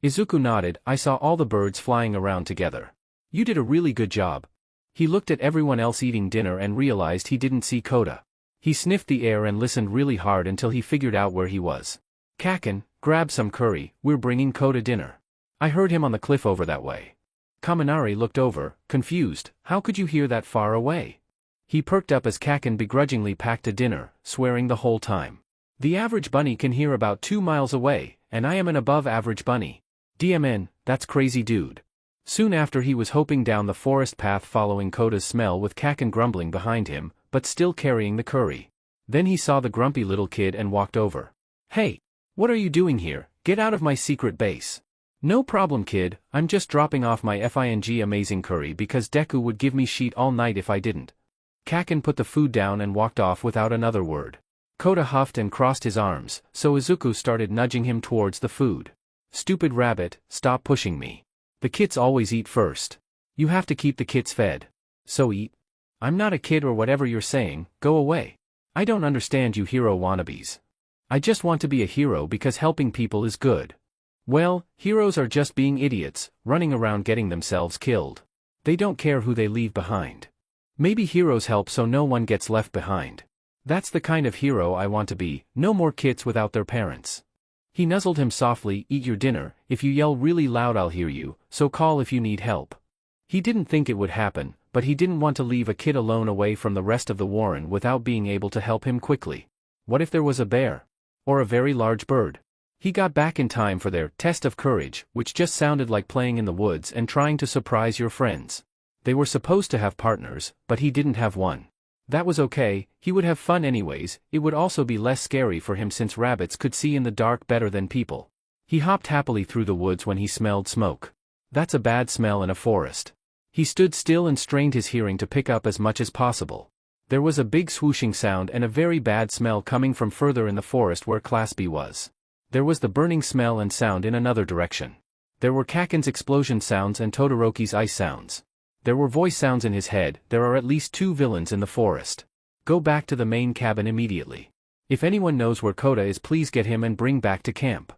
Izuku nodded. I saw all the birds flying around together. You did a really good job. He looked at everyone else eating dinner and realized he didn't see Koda. He sniffed the air and listened really hard until he figured out where he was. Kaken, grab some curry, we're bringing Koda dinner. I heard him on the cliff over that way. Kaminari looked over, confused. How could you hear that far away? He perked up as Kaken begrudgingly packed a dinner, swearing the whole time. The average bunny can hear about 2 miles away, and I am an above-average bunny. DMN, that's crazy dude. Soon after he was hopping down the forest path following Koda's smell with Kaken grumbling behind him, but still carrying the curry. Then he saw the grumpy little kid and walked over. Hey! What are you doing here? Get out of my secret base. No problem kid, I'm just dropping off my FING amazing curry because Deku would give me shit all night if I didn't. Kaken put the food down and walked off without another word. Koda huffed and crossed his arms, so Izuku started nudging him towards the food. Stupid rabbit, stop pushing me. The kits always eat first. You have to keep the kits fed. So eat. I'm not a kid or whatever you're saying, go away. I don't understand you hero wannabes. I just want to be a hero because helping people is good. Well, heroes are just being idiots, running around getting themselves killed. They don't care who they leave behind. Maybe heroes help so no one gets left behind. That's the kind of hero I want to be, no more kids without their parents. He nuzzled him softly. Eat your dinner, if you yell really loud I'll hear you, so call if you need help. He didn't think it would happen, but he didn't want to leave a kid alone away from the rest of the warren without being able to help him quickly. What if there was a bear? Or a very large bird? He got back in time for their test of courage, which just sounded like playing in the woods and trying to surprise your friends. They were supposed to have partners, but he didn't have one. That was okay, he would have fun anyways. It would also be less scary for him since rabbits could see in the dark better than people. He hopped happily through the woods when he smelled smoke. That's a bad smell in a forest. He stood still and strained his hearing to pick up as much as possible. There was a big swooshing sound and a very bad smell coming from further in the forest where Class B was. There was the burning smell and sound in another direction. There were Kaken's explosion sounds and Todoroki's ice sounds. There were voice sounds in his head. There are at least 2 villains in the forest. Go back to the main cabin immediately. If anyone knows where Kota is, please get him and bring back to camp.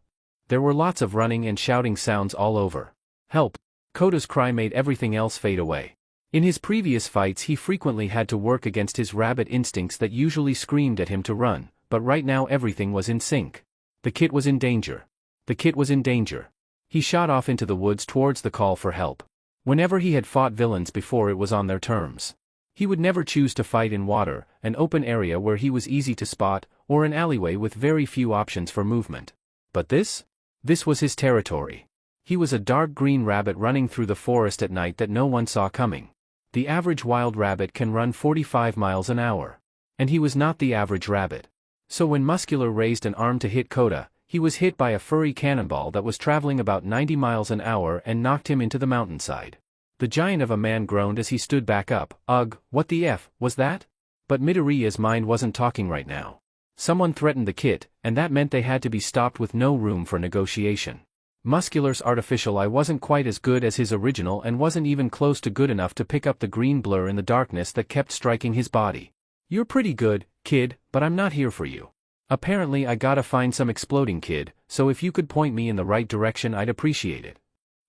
There were lots of running and shouting sounds all over. Help! Kota's cry made everything else fade away. In his previous fights he frequently had to work against his rabbit instincts that usually screamed at him to run, but right now everything was in sync. The kid was in danger. The kid was in danger. He shot off into the woods towards the call for help. Whenever he had fought villains before, it was on their terms. He would never choose to fight in water, an open area where he was easy to spot, or an alleyway with very few options for movement. But this? This was his territory. He was a dark green rabbit running through the forest at night that no one saw coming. The average wild rabbit can run 45 miles an hour. And he was not the average rabbit. So when Muscular raised an arm to hit Kota, he was hit by a furry cannonball that was traveling about 90 miles an hour and knocked him into the mountainside. The giant of a man groaned as he stood back up. Ugh, what the F was that? But Midoriya's mind wasn't talking right now. Someone threatened the kit, and that meant they had to be stopped with no room for negotiation. Muscular's artificial eye wasn't quite as good as his original and wasn't even close to good enough to pick up the green blur in the darkness that kept striking his body. You're pretty good, kid, but I'm not here for you. Apparently I gotta find some exploding kid, so if you could point me in the right direction I'd appreciate it.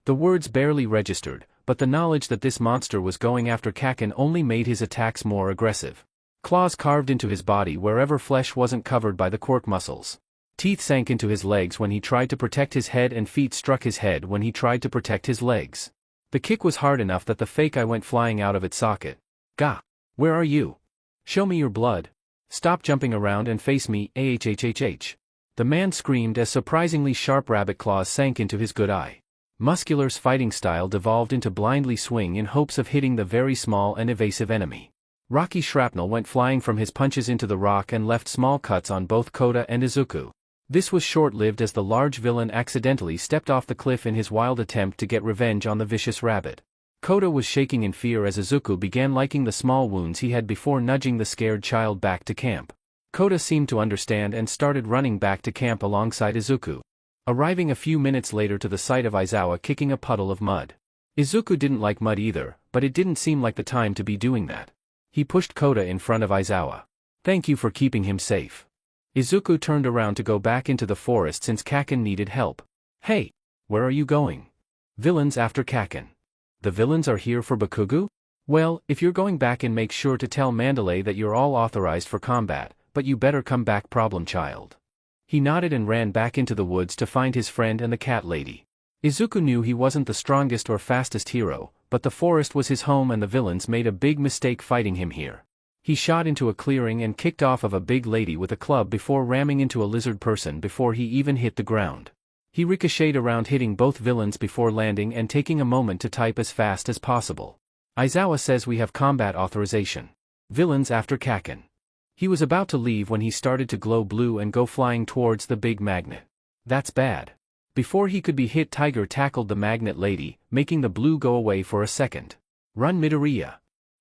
The words barely registered, but the knowledge that this monster was going after Kaken only made his attacks more aggressive. Claws carved into his body wherever flesh wasn't covered by the quirk muscles. Teeth sank into his legs when he tried to protect his head, and feet struck his head when he tried to protect his legs. The kick was hard enough that the fake eye went flying out of its socket. Gah! Where are you? Show me your blood. Stop jumping around and face me, ahhhhh. The man screamed as surprisingly sharp rabbit claws sank into his good eye. Muscular's fighting style devolved into blindly swing in hopes of hitting the very small and evasive enemy. Rocky shrapnel went flying from his punches into the rock and left small cuts on both Kota and Izuku. This was short-lived as the large villain accidentally stepped off the cliff in his wild attempt to get revenge on the vicious rabbit. Kota was shaking in fear as Izuku began licking the small wounds he had before nudging the scared child back to camp. Kota seemed to understand and started running back to camp alongside Izuku, arriving a few minutes later to the sight of Aizawa kicking a puddle of mud. Izuku didn't like mud either, but it didn't seem like the time to be doing that. He pushed Kota in front of Aizawa. Thank you for keeping him safe. Izuku turned around to go back into the forest since Kaken needed help. Hey! Where are you going? Villains after Kaken. The villains are here for Bakugo? Well, if you're going back, and make sure to tell Mandalay that you're all authorized for combat, but you better come back, problem child. He nodded and ran back into the woods to find his friend and the cat lady. Izuku knew he wasn't the strongest or fastest hero, but the forest was his home and the villains made a big mistake fighting him here. He shot into a clearing and kicked off of a big lady with a club before ramming into a lizard person before he even hit the ground. He ricocheted around, hitting both villains before landing and taking a moment to type as fast as possible. Aizawa says we have combat authorization. Villains after Kaken. He was about to leave when he started to glow blue and go flying towards the big magnet. That's bad. Before he could be hit, Tiger tackled the magnet lady, making the blue go away for a second. Run, Midoriya.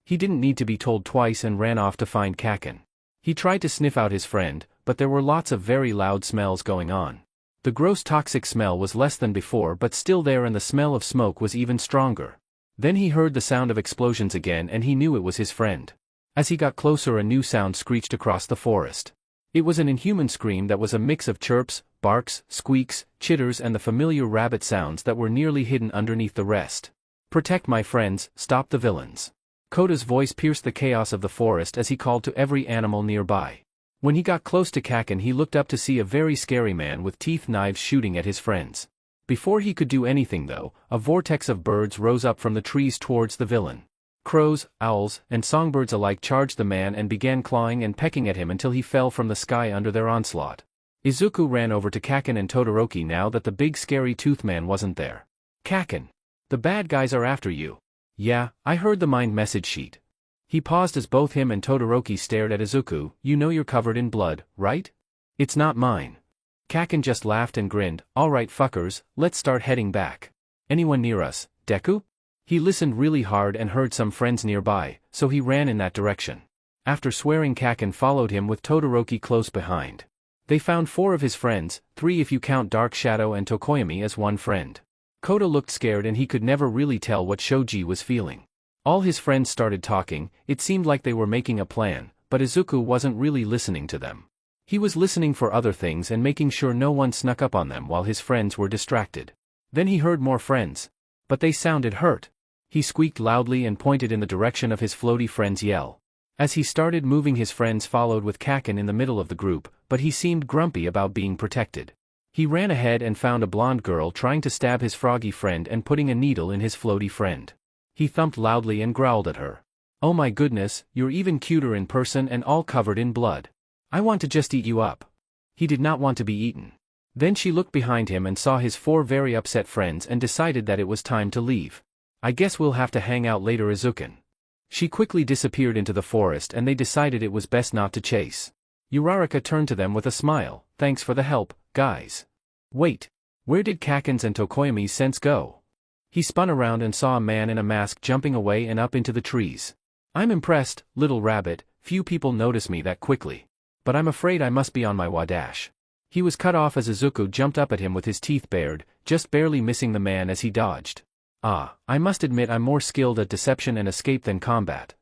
He didn't need to be told twice and ran off to find Kaken. He tried to sniff out his friend, but there were lots of very loud smells going on. The gross toxic smell was less than before but still there, and the smell of smoke was even stronger. Then he heard the sound of explosions again and he knew it was his friend. As he got closer, a new sound screeched across the forest. It was an inhuman scream that was a mix of chirps, barks, squeaks, chitters and the familiar rabbit sounds that were nearly hidden underneath the rest. Protect my friends, stop the villains. Kota's voice pierced the chaos of the forest as he called to every animal nearby. When he got close to Kaken, he looked up to see a very scary man with teeth knives shooting at his friends. Before he could do anything though, a vortex of birds rose up from the trees towards the villain. Crows, owls, and songbirds alike charged the man and began clawing and pecking at him until he fell from the sky under their onslaught. Izuku ran over to Kaken and Todoroki now that the big scary tooth man wasn't there. Kaken! The bad guys are after you. Yeah, I heard the mind message sheet. He paused as both him and Todoroki stared at Izuku. You know you're covered in blood, right? It's not mine. Kaken just laughed and grinned. Alright fuckers, let's start heading back. Anyone near us, Deku? He listened really hard and heard some friends nearby, so he ran in that direction. After swearing, Kaken followed him with Todoroki close behind. They found 4 of his friends, 3 if you count Dark Shadow and Tokoyami as one friend. Kota looked scared and he could never really tell what Shoji was feeling. All his friends started talking, it seemed like they were making a plan, but Izuku wasn't really listening to them. He was listening for other things and making sure no one snuck up on them while his friends were distracted. Then he heard more friends. But they sounded hurt. He squeaked loudly and pointed in the direction of his floaty friends' yell. As he started moving, his friends followed with Kaken in the middle of the group, but he seemed grumpy about being protected. He ran ahead and found a blonde girl trying to stab his froggy friend and putting a needle in his floaty friend. He thumped loudly and growled at her. "Oh my goodness, you're even cuter in person and all covered in blood. I want to just eat you up." He did not want to be eaten. Then she looked behind him and saw his 4 very upset friends and decided that it was time to leave. "I guess we'll have to hang out later, Izuku." She quickly disappeared into the forest and they decided it was best not to chase. Uraraka turned to them with a smile. "Thanks for the help, guys." "Wait. Where did Kaken's and Tokoyami's sense go?" He spun around and saw a man in a mask jumping away and up into the trees. "I'm impressed, little rabbit, few people notice me that quickly. But I'm afraid I must be on my wadash." He was cut off as Izuku jumped up at him with his teeth bared, just barely missing the man as he dodged. I must admit I'm more skilled at deception and escape than combat."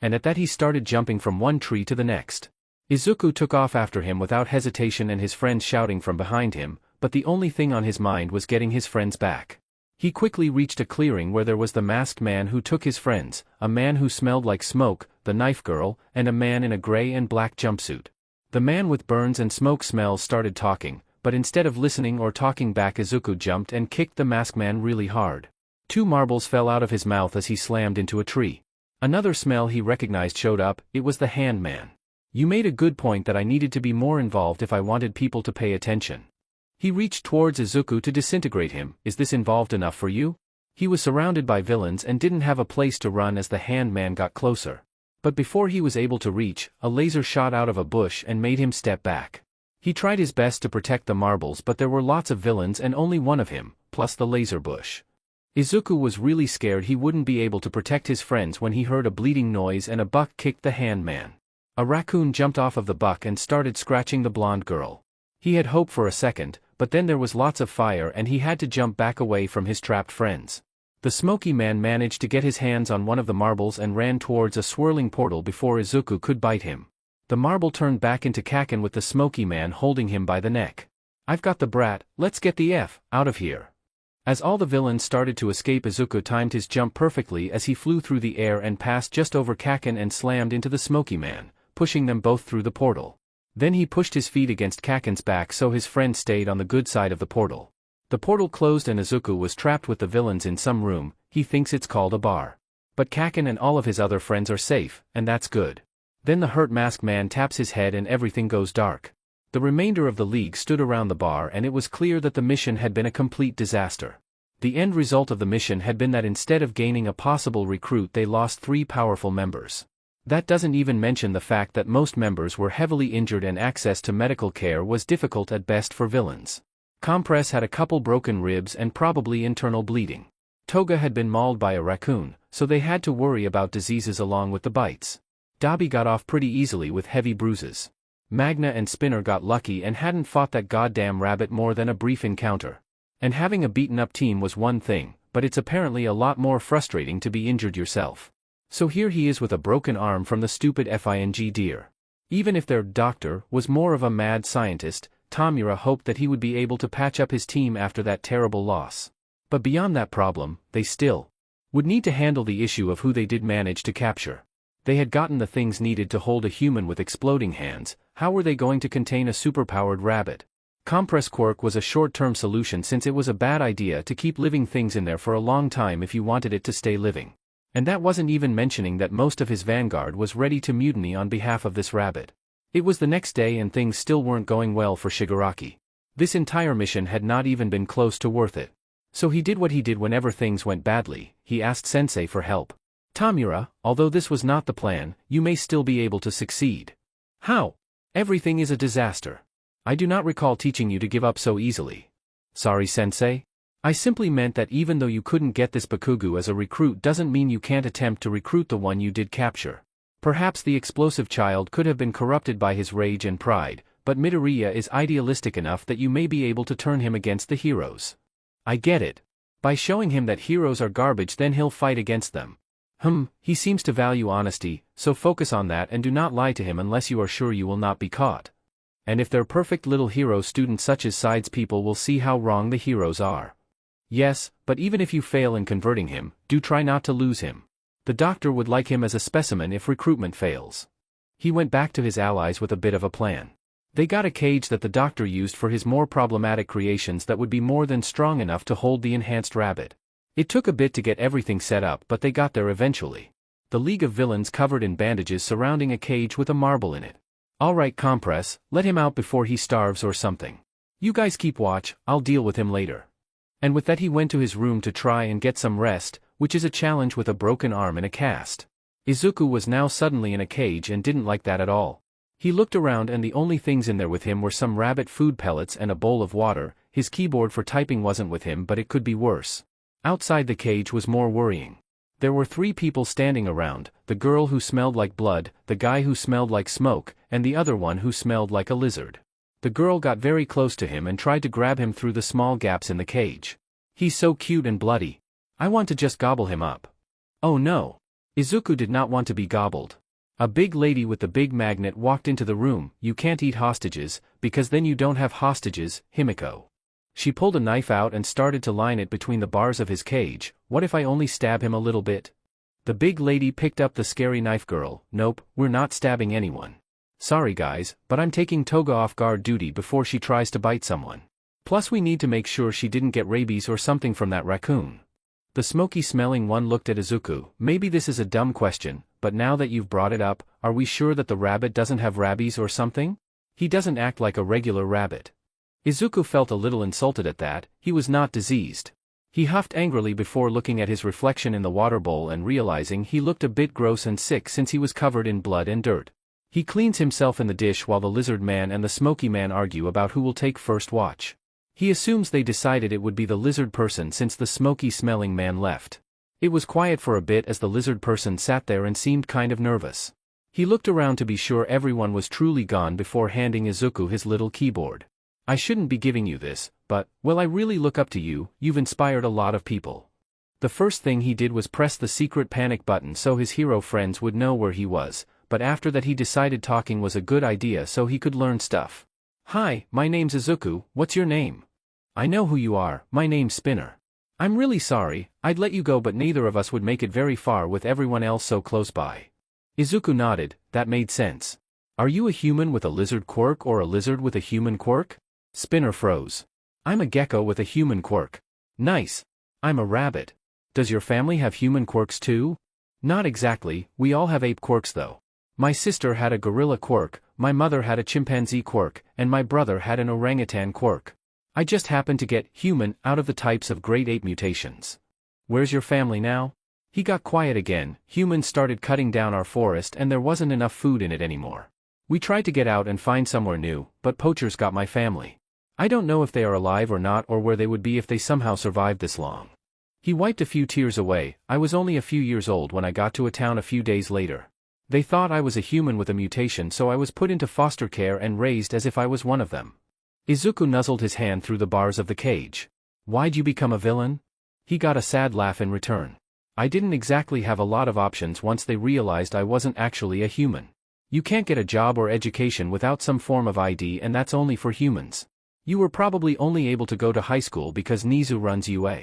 And at that he started jumping from one tree to the next. Izuku took off after him without hesitation and his friends shouting from behind him, but the only thing on his mind was getting his friends back. He quickly reached a clearing where there was the masked man who took his friends, a man who smelled like smoke, the knife girl, and a man in a gray and black jumpsuit. The man with burns and smoke smells started talking, but instead of listening or talking back, Izuku jumped and kicked the masked man really hard. 2 marbles fell out of his mouth as he slammed into a tree. Another smell he recognized showed up, it was the hand man. "You made a good point that I needed to be more involved if I wanted people to pay attention." He reached towards Izuku to disintegrate him. "Is this involved enough for you?" He was surrounded by villains and didn't have a place to run as the hand man got closer. But before he was able to reach, a laser shot out of a bush and made him step back. He tried his best to protect the marbles, but there were lots of villains and only one of him, plus the laser bush. Izuku was really scared he wouldn't be able to protect his friends when he heard a bleeding noise and a buck kicked the hand man. A raccoon jumped off of the buck and started scratching the blonde girl. He had hope for a second, but then there was lots of fire and he had to jump back away from his trapped friends. The smoky man managed to get his hands on one of the marbles and ran towards a swirling portal before Izuku could bite him. The marble turned back into Kaken with the smoky man holding him by the neck. "I've got the brat, let's get the F out of here." As all the villains started to escape, Izuku timed his jump perfectly as he flew through the air and passed just over Kaken and slammed into the smoky man, pushing them both through the portal. Then he pushed his feet against Kaken's back so his friend stayed on the good side of the portal. The portal closed and Izuku was trapped with the villains in some room. He thinks it's called a bar. But Kaken and all of his other friends are safe, and that's good. Then the hurt masked man taps his head and everything goes dark. The remainder of the league stood around the bar and it was clear that the mission had been a complete disaster. The end result of the mission had been that instead of gaining a possible recruit, they lost 3 powerful members. That doesn't even mention the fact that most members were heavily injured and access to medical care was difficult at best for villains. Compress had a couple broken ribs and probably internal bleeding. Toga had been mauled by a raccoon, so they had to worry about diseases along with the bites. Dabi got off pretty easily with heavy bruises. Magna and Spinner got lucky and hadn't fought that goddamn rabbit more than a brief encounter. And having a beaten-up team was one thing, but it's apparently a lot more frustrating to be injured yourself. So here he is with a broken arm from the stupid FING deer. Even if their doctor was more of a mad scientist, Tamura hoped that he would be able to patch up his team after that terrible loss. But beyond that problem, they still would need to handle the issue of who they did manage to capture. They had gotten the things needed to hold a human with exploding hands. How were they going to contain a superpowered rabbit? Compress Quirk was a short-term solution since it was a bad idea to keep living things in there for a long time if you wanted it to stay living. And that wasn't even mentioning that most of his vanguard was ready to mutiny on behalf of this rabbit. It was the next day and things still weren't going well for Shigaraki. This entire mission had not even been close to worth it. So he did what he did whenever things went badly. He asked Sensei for help. "Tamura, although this was not the plan, you may still be able to succeed." "How?" "Everything is a disaster. I do not recall teaching you to give up so easily." "Sorry, Sensei. I simply meant that even though you couldn't get this Bakugu as a recruit doesn't mean you can't attempt to recruit the one you did capture. Perhaps the explosive child could have been corrupted by his rage and pride, but Midoriya is idealistic enough that you may be able to turn him against the heroes." "I get it. By showing him that heroes are garbage, then he'll fight against them. He seems to value honesty, so focus on that and do not lie to him unless you are sure you will not be caught. And if they're perfect little hero students such as sides, people will see how wrong the heroes are. Yes, but even if you fail in converting him, do try not to lose him. The doctor would like him as a specimen if recruitment fails. He went back to his allies with a bit of a plan. They got a cage that the doctor used for his more problematic creations that would be more than strong enough to hold the enhanced rabbit. It took a bit to get everything set up, but they got there eventually. The League of Villains covered in bandages surrounding a cage with a marble in it. Alright, Compress, let him out before he starves or something. You guys keep watch, I'll deal with him later. And with that he went to his room to try and get some rest, which is a challenge with a broken arm in a cast. Izuku was now suddenly in a cage and didn't like that at all. He looked around and the only things in there with him were some rabbit food pellets and a bowl of water. His keyboard for typing wasn't with him, but it could be worse. Outside the cage was more worrying. There were 3 people standing around, the girl who smelled like blood, the guy who smelled like smoke, and the other one who smelled like a lizard. The girl got very close to him and tried to grab him through the small gaps in the cage. He's so cute and bloody. I want to just gobble him up. Oh no. Izuku did not want to be gobbled. A big lady with the big magnet walked into the room. You can't eat hostages, because then you don't have hostages, Himiko. She pulled a knife out and started to line it between the bars of his cage. What if I only stab him a little bit? The big lady picked up the scary knife. Girl, nope, we're not stabbing anyone. Sorry guys, but I'm taking Toga off guard duty before she tries to bite someone. Plus we need to make sure she didn't get rabies or something from that raccoon. The smoky-smelling one looked at Izuku. Maybe this is a dumb question, but now that you've brought it up, are we sure that the rabbit doesn't have rabies or something? He doesn't act like a regular rabbit. Izuku felt a little insulted at that. He was not diseased. He huffed angrily before looking at his reflection in the water bowl and realizing he looked a bit gross and sick since he was covered in blood and dirt. He cleans himself in the dish while the lizard man and the smoky man argue about who will take first watch. He assumes they decided it would be the lizard person since the smoky-smelling man left. It was quiet for a bit as the lizard person sat there and seemed kind of nervous. He looked around to be sure everyone was truly gone before handing Izuku his little keyboard. I shouldn't be giving you this, but, well, I really look up to you. You've inspired a lot of people. The first thing he did was press the secret panic button so his hero friends would know where he was, but after that he decided talking was a good idea so he could learn stuff. Hi, my name's Izuku. What's your name? I know who you are. My name's Spinner. I'm really sorry. I'd let you go, but neither of us would make it very far with everyone else so close by. Izuku nodded. That made sense. Are you a human with a lizard quirk or a lizard with a human quirk? Spinner froze. I'm a gecko with a human quirk. Nice. I'm a rabbit. Does your family have human quirks too? Not exactly. We all have ape quirks though. My sister had a gorilla quirk, my mother had a chimpanzee quirk, and my brother had an orangutan quirk. I just happened to get human out of the types of great ape mutations. Where's your family now? He got quiet again. Humans started cutting down our forest and there wasn't enough food in it anymore. We tried to get out and find somewhere new, but poachers got my family. I don't know if they are alive or not or where they would be if they somehow survived this long. He wiped a few tears away. I was only a few years old when I got to a town a few days later. They thought I was a human with a mutation, so I was put into foster care and raised as if I was one of them. Izuku nuzzled his hand through the bars of the cage. Why'd you become a villain? He got a sad laugh in return. I didn't exactly have a lot of options once they realized I wasn't actually a human. You can't get a job or education without some form of ID, and that's only for humans. You were probably only able to go to high school because Nizu runs UA.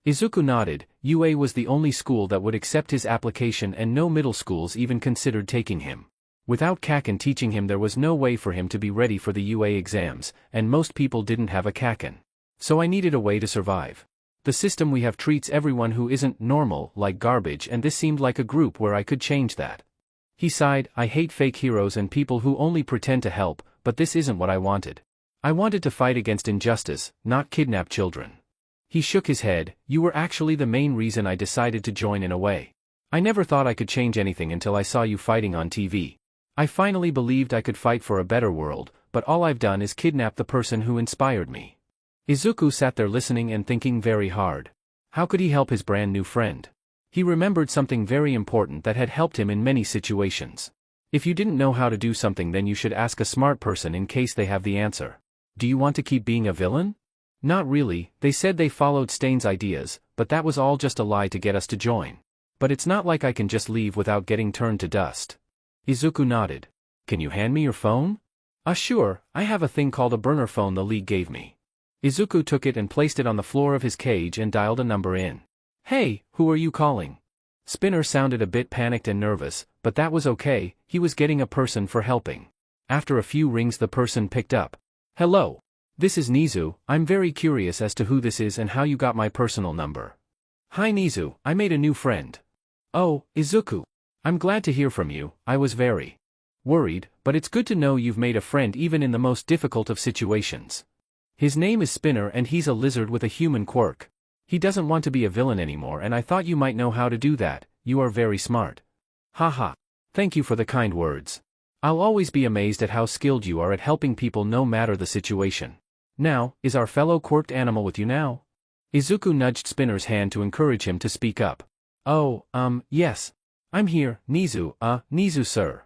Izuku nodded. UA was the only school that would accept his application and no middle schools even considered taking him. Without Kaken teaching him there was no way for him to be ready for the UA exams, and most people didn't have a Kaken. So I needed a way to survive. The system we have treats everyone who isn't normal like garbage, and this seemed like a group where I could change that. He sighed. I hate fake heroes and people who only pretend to help, but this isn't what I wanted. I wanted to fight against injustice, not kidnap children. He shook his head. You were actually the main reason I decided to join in a way. I never thought I could change anything until I saw you fighting on TV. I finally believed I could fight for a better world, but all I've done is kidnap the person who inspired me. Izuku sat there listening and thinking very hard. How could he help his brand new friend? He remembered something very important that had helped him in many situations. If you didn't know how to do something, then you should ask a smart person in case they have the answer. Do you want to keep being a villain? Not really, they said they followed Stain's ideas, but that was all just a lie to get us to join. But it's not like I can just leave without getting turned to dust. Izuku nodded. Can you hand me your phone? Sure, I have a thing called a burner phone the league gave me. Izuku took it and placed it on the floor of his cage and dialed a number in. Hey, who are you calling? Spinner sounded a bit panicked and nervous, but that was okay, he was getting a person for helping. After a few rings the person picked up. Hello. This is Nizu, I'm very curious as to who this is and how you got my personal number. Hi Nizu, I made a new friend. Oh, Izuku. I'm glad to hear from you, I was very worried, but it's good to know you've made a friend even in the most difficult of situations. His name is Spinner and he's a lizard with a human quirk. He doesn't want to be a villain anymore and I thought you might know how to do that, you are very smart. Haha. Thank you for the kind words. I'll always be amazed at how skilled you are at helping people no matter the situation. Now, is our fellow quirked animal with you now? Izuku nudged Spinner's hand to encourage him to speak up. Oh, yes. I'm here, Nizu, Nizu sir.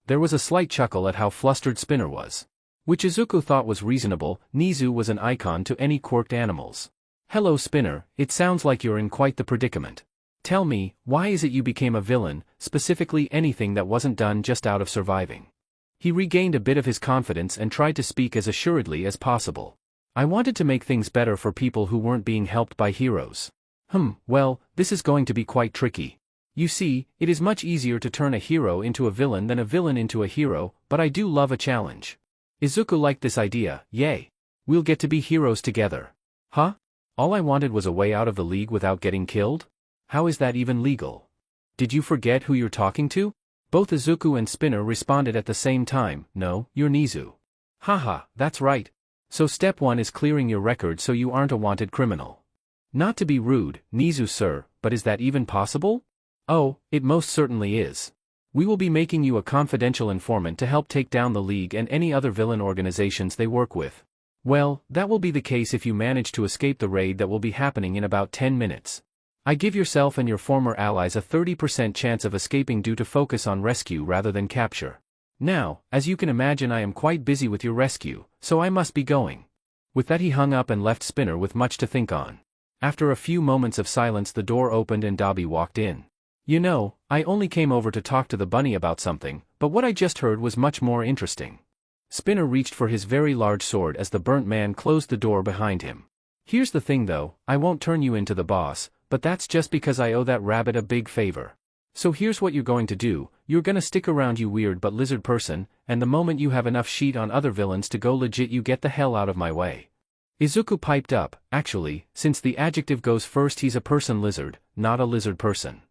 There was a slight chuckle at how flustered Spinner was. Which Izuku thought was reasonable, Nizu was an icon to any quirked animals. Hello Spinner, it sounds like you're in quite the predicament. Tell me, why is it you became a villain, specifically anything that wasn't done just out of surviving? He regained a bit of his confidence and tried to speak as assuredly as possible. I wanted to make things better for people who weren't being helped by heroes. Well, this is going to be quite tricky. You see, it is much easier to turn a hero into a villain than a villain into a hero, but I do love a challenge. Izuku liked this idea, yay. We'll get to be heroes together. Huh? All I wanted was a way out of the league without getting killed? How is that even legal? Did you forget who you're talking to? Both Izuku and Spinner responded at the same time, no, you're Nizu. Haha, that's right. So step 1 is clearing your record so you aren't a wanted criminal. Not to be rude, Nizu sir, but is that even possible? Oh, it most certainly is. We will be making you a confidential informant to help take down the League and any other villain organizations they work with. Well, that will be the case if you manage to escape the raid that will be happening in about 10 minutes. I give yourself and your former allies a 30% chance of escaping due to focus on rescue rather than capture. Now, as you can imagine I am quite busy with your rescue, so I must be going. With that he hung up and left Spinner with much to think on. After a few moments of silence the door opened and Dobby walked in. You know, I only came over to talk to the bunny about something, but what I just heard was much more interesting. Spinner reached for his very large sword as the burnt man closed the door behind him. Here's the thing though, I won't turn you into the boss, but that's just because I owe that rabbit a big favor. So here's what you're going to do, you're gonna stick around you weird but lizard person, and the moment you have enough sheet on other villains to go legit you get the hell out of my way. Izuku piped up, actually, since the adjective goes first he's a person lizard, not a lizard person.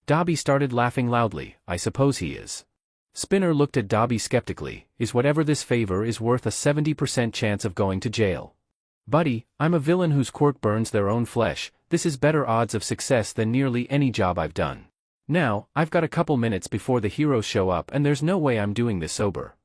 Dobby started laughing loudly, I suppose he is. Spinner looked at Dobby skeptically, is whatever this favor is worth a 70% chance of going to jail. Buddy, I'm a villain whose quirk burns their own flesh, this is better odds of success than nearly any job I've done. Now, I've got a couple minutes before the heroes show up and there's no way I'm doing this sober.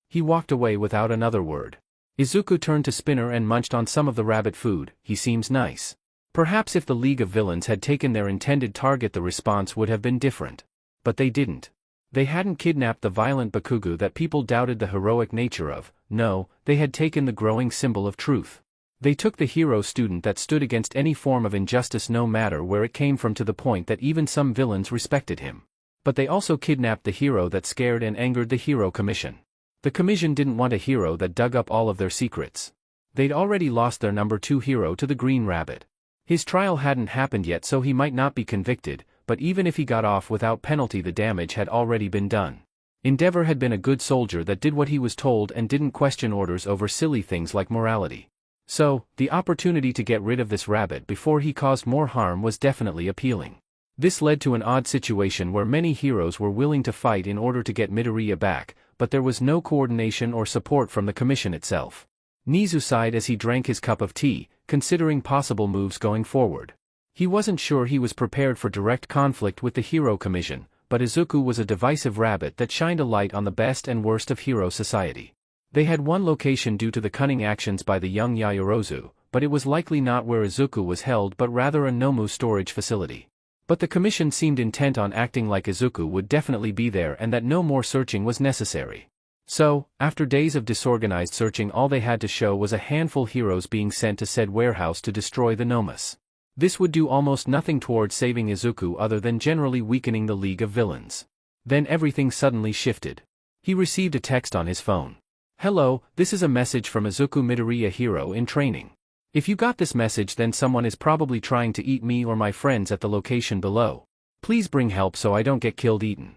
He walked away without another word. Izuku turned to Spinner and munched on some of the rabbit food, he seems nice. Perhaps if the League of Villains had taken their intended target the response would have been different. But they didn't. They hadn't kidnapped the violent Bakugu that people doubted the heroic nature of, no, they had taken the growing symbol of truth. They took the hero student that stood against any form of injustice no matter where it came from to the point that even some villains respected him. But they also kidnapped the hero that scared and angered the Hero Commission. The Commission didn't want a hero that dug up all of their secrets. They'd already lost their number 2 hero to the Green Rabbit. His trial hadn't happened yet so he might not be convicted, but even if he got off without penalty the damage had already been done. Endeavor had been a good soldier that did what he was told and didn't question orders over silly things like morality. So, the opportunity to get rid of this rabbit before he caused more harm was definitely appealing. This led to an odd situation where many heroes were willing to fight in order to get Midoriya back, but there was no coordination or support from the commission itself. Nizu sighed as he drank his cup of tea, considering possible moves going forward. He wasn't sure he was prepared for direct conflict with the Hero Commission, but Izuku was a divisive rabbit that shined a light on the best and worst of hero society. They had one location due to the cunning actions by the young Yaoyorozu, but it was likely not where Izuku was held but rather a Nomu storage facility. But the commission seemed intent on acting like Izuku would definitely be there and that no more searching was necessary. So, after days of disorganized searching, all they had to show was a handful of heroes being sent to said warehouse to destroy the Nomus. This would do almost nothing towards saving Izuku other than generally weakening the League of Villains. Then everything suddenly shifted. He received a text on his phone. "Hello, this is a message from Izuku Midoriya, hero in training. If you got this message, then someone is probably trying to eat me or my friends at the location below. Please bring help so I don't get killed eaten."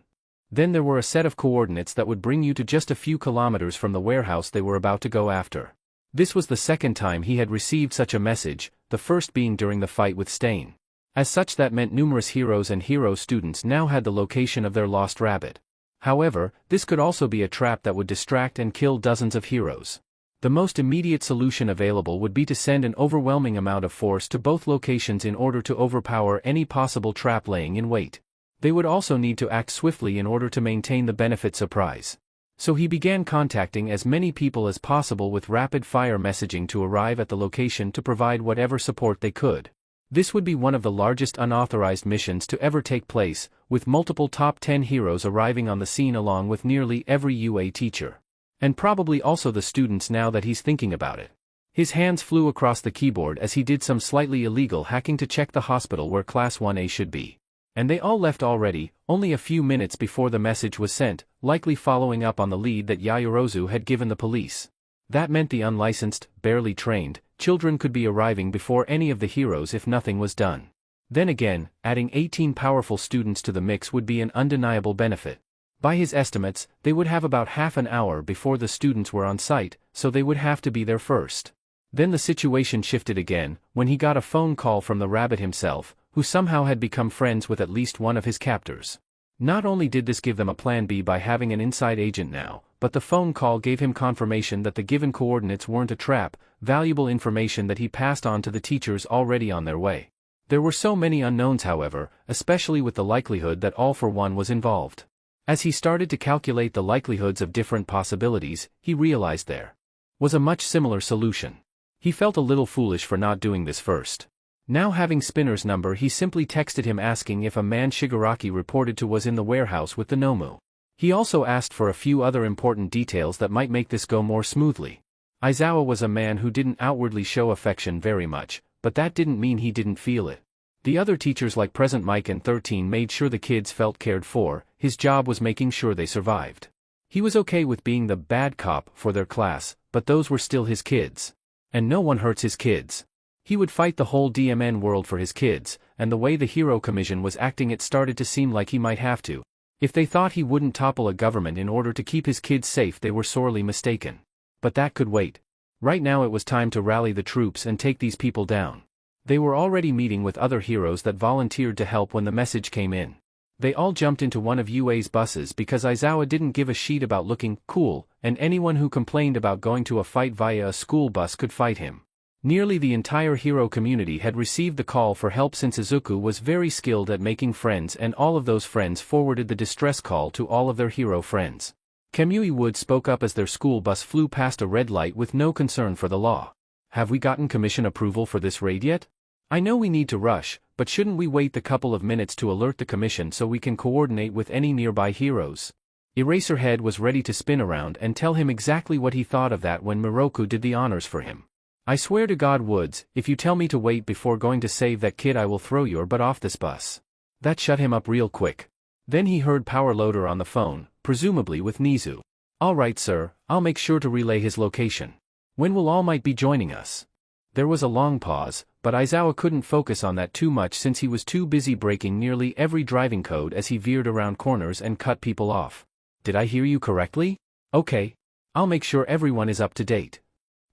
Then there were a set of coordinates that would bring you to just a few kilometers from the warehouse they were about to go after. This was the second time he had received such a message, the first being during the fight with Stain. As such, that meant numerous heroes and hero students now had the location of their lost rabbit. However, this could also be a trap that would distract and kill dozens of heroes. The most immediate solution available would be to send an overwhelming amount of force to both locations in order to overpower any possible trap laying in wait. They would also need to act swiftly in order to maintain the benefit surprise. So he began contacting as many people as possible with rapid-fire messaging to arrive at the location to provide whatever support they could. This would be one of the largest unauthorized missions to ever take place, with multiple top 10 heroes arriving on the scene along with nearly every UA teacher. And probably also the students now that he's thinking about it. His hands flew across the keyboard as he did some slightly illegal hacking to check the hospital where Class 1A should be. And they all left already, only a few minutes before the message was sent, likely following up on the lead that Yaoyorozu had given the police. That meant the unlicensed, barely trained, children could be arriving before any of the heroes if nothing was done. Then again, adding 18 powerful students to the mix would be an undeniable benefit. By his estimates, they would have about half an hour before the students were on site, so they would have to be there first. Then the situation shifted again, when he got a phone call from the rabbit himself, who somehow had become friends with at least one of his captors. Not only did this give them a plan B by having an inside agent now, but the phone call gave him confirmation that the given coordinates weren't a trap, valuable information that he passed on to the teachers already on their way. There were so many unknowns, however, especially with the likelihood that All for One was involved. As he started to calculate the likelihoods of different possibilities, he realized there was a much similar solution. He felt a little foolish for not doing this first. Now having Spinner's number, he simply texted him asking if a man Shigaraki reported to was in the warehouse with the Nomu. He also asked for a few other important details that might make this go more smoothly. Aizawa was a man who didn't outwardly show affection very much, but that didn't mean he didn't feel it. The other teachers like Present Mike and 13 made sure the kids felt cared for. His job was making sure they survived. He was okay with being the bad cop for their class, but those were still his kids. And no one hurts his kids. He would fight the whole DMN world for his kids, and the way the Hero Commission was acting, it started to seem like he might have to. If they thought he wouldn't topple a government in order to keep his kids safe, they were sorely mistaken. But that could wait. Right now it was time to rally the troops and take these people down. They were already meeting with other heroes that volunteered to help when the message came in. They all jumped into one of UA's buses because Aizawa didn't give a shit about looking cool, and anyone who complained about going to a fight via a school bus could fight him. Nearly the entire hero community had received the call for help since Izuku was very skilled at making friends, and all of those friends forwarded the distress call to all of their hero friends. Kamui Wood spoke up as their school bus flew past a red light with no concern for the law. "Have we gotten commission approval for this raid yet? I know we need to rush, but shouldn't we wait the couple of minutes to alert the commission so we can coordinate with any nearby heroes?" Eraserhead was ready to spin around and tell him exactly what he thought of that when Miroku did the honors for him. "I swear to God, Woods, if you tell me to wait before going to save that kid, I will throw your butt off this bus." That shut him up real quick. Then he heard Power Loader on the phone, presumably with Nizu. "All right, sir, I'll make sure to relay his location. When will All Might be joining us?" There was a long pause, but Aizawa couldn't focus on that too much since he was too busy breaking nearly every driving code as he veered around corners and cut people off. "Did I hear you correctly? Okay. I'll make sure everyone is up to date."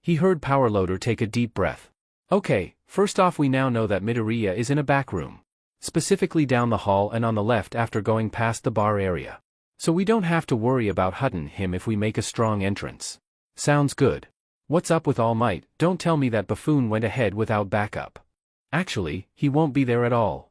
He heard Power Loader take a deep breath. "Okay, first off, we now know that Midoriya is in a back room. Specifically down the hall and on the left after going past the bar area. So we don't have to worry about hunting him if we make a strong entrance." "Sounds good. What's up with All Might? Don't tell me that buffoon went ahead without backup." "Actually, he won't be there at all."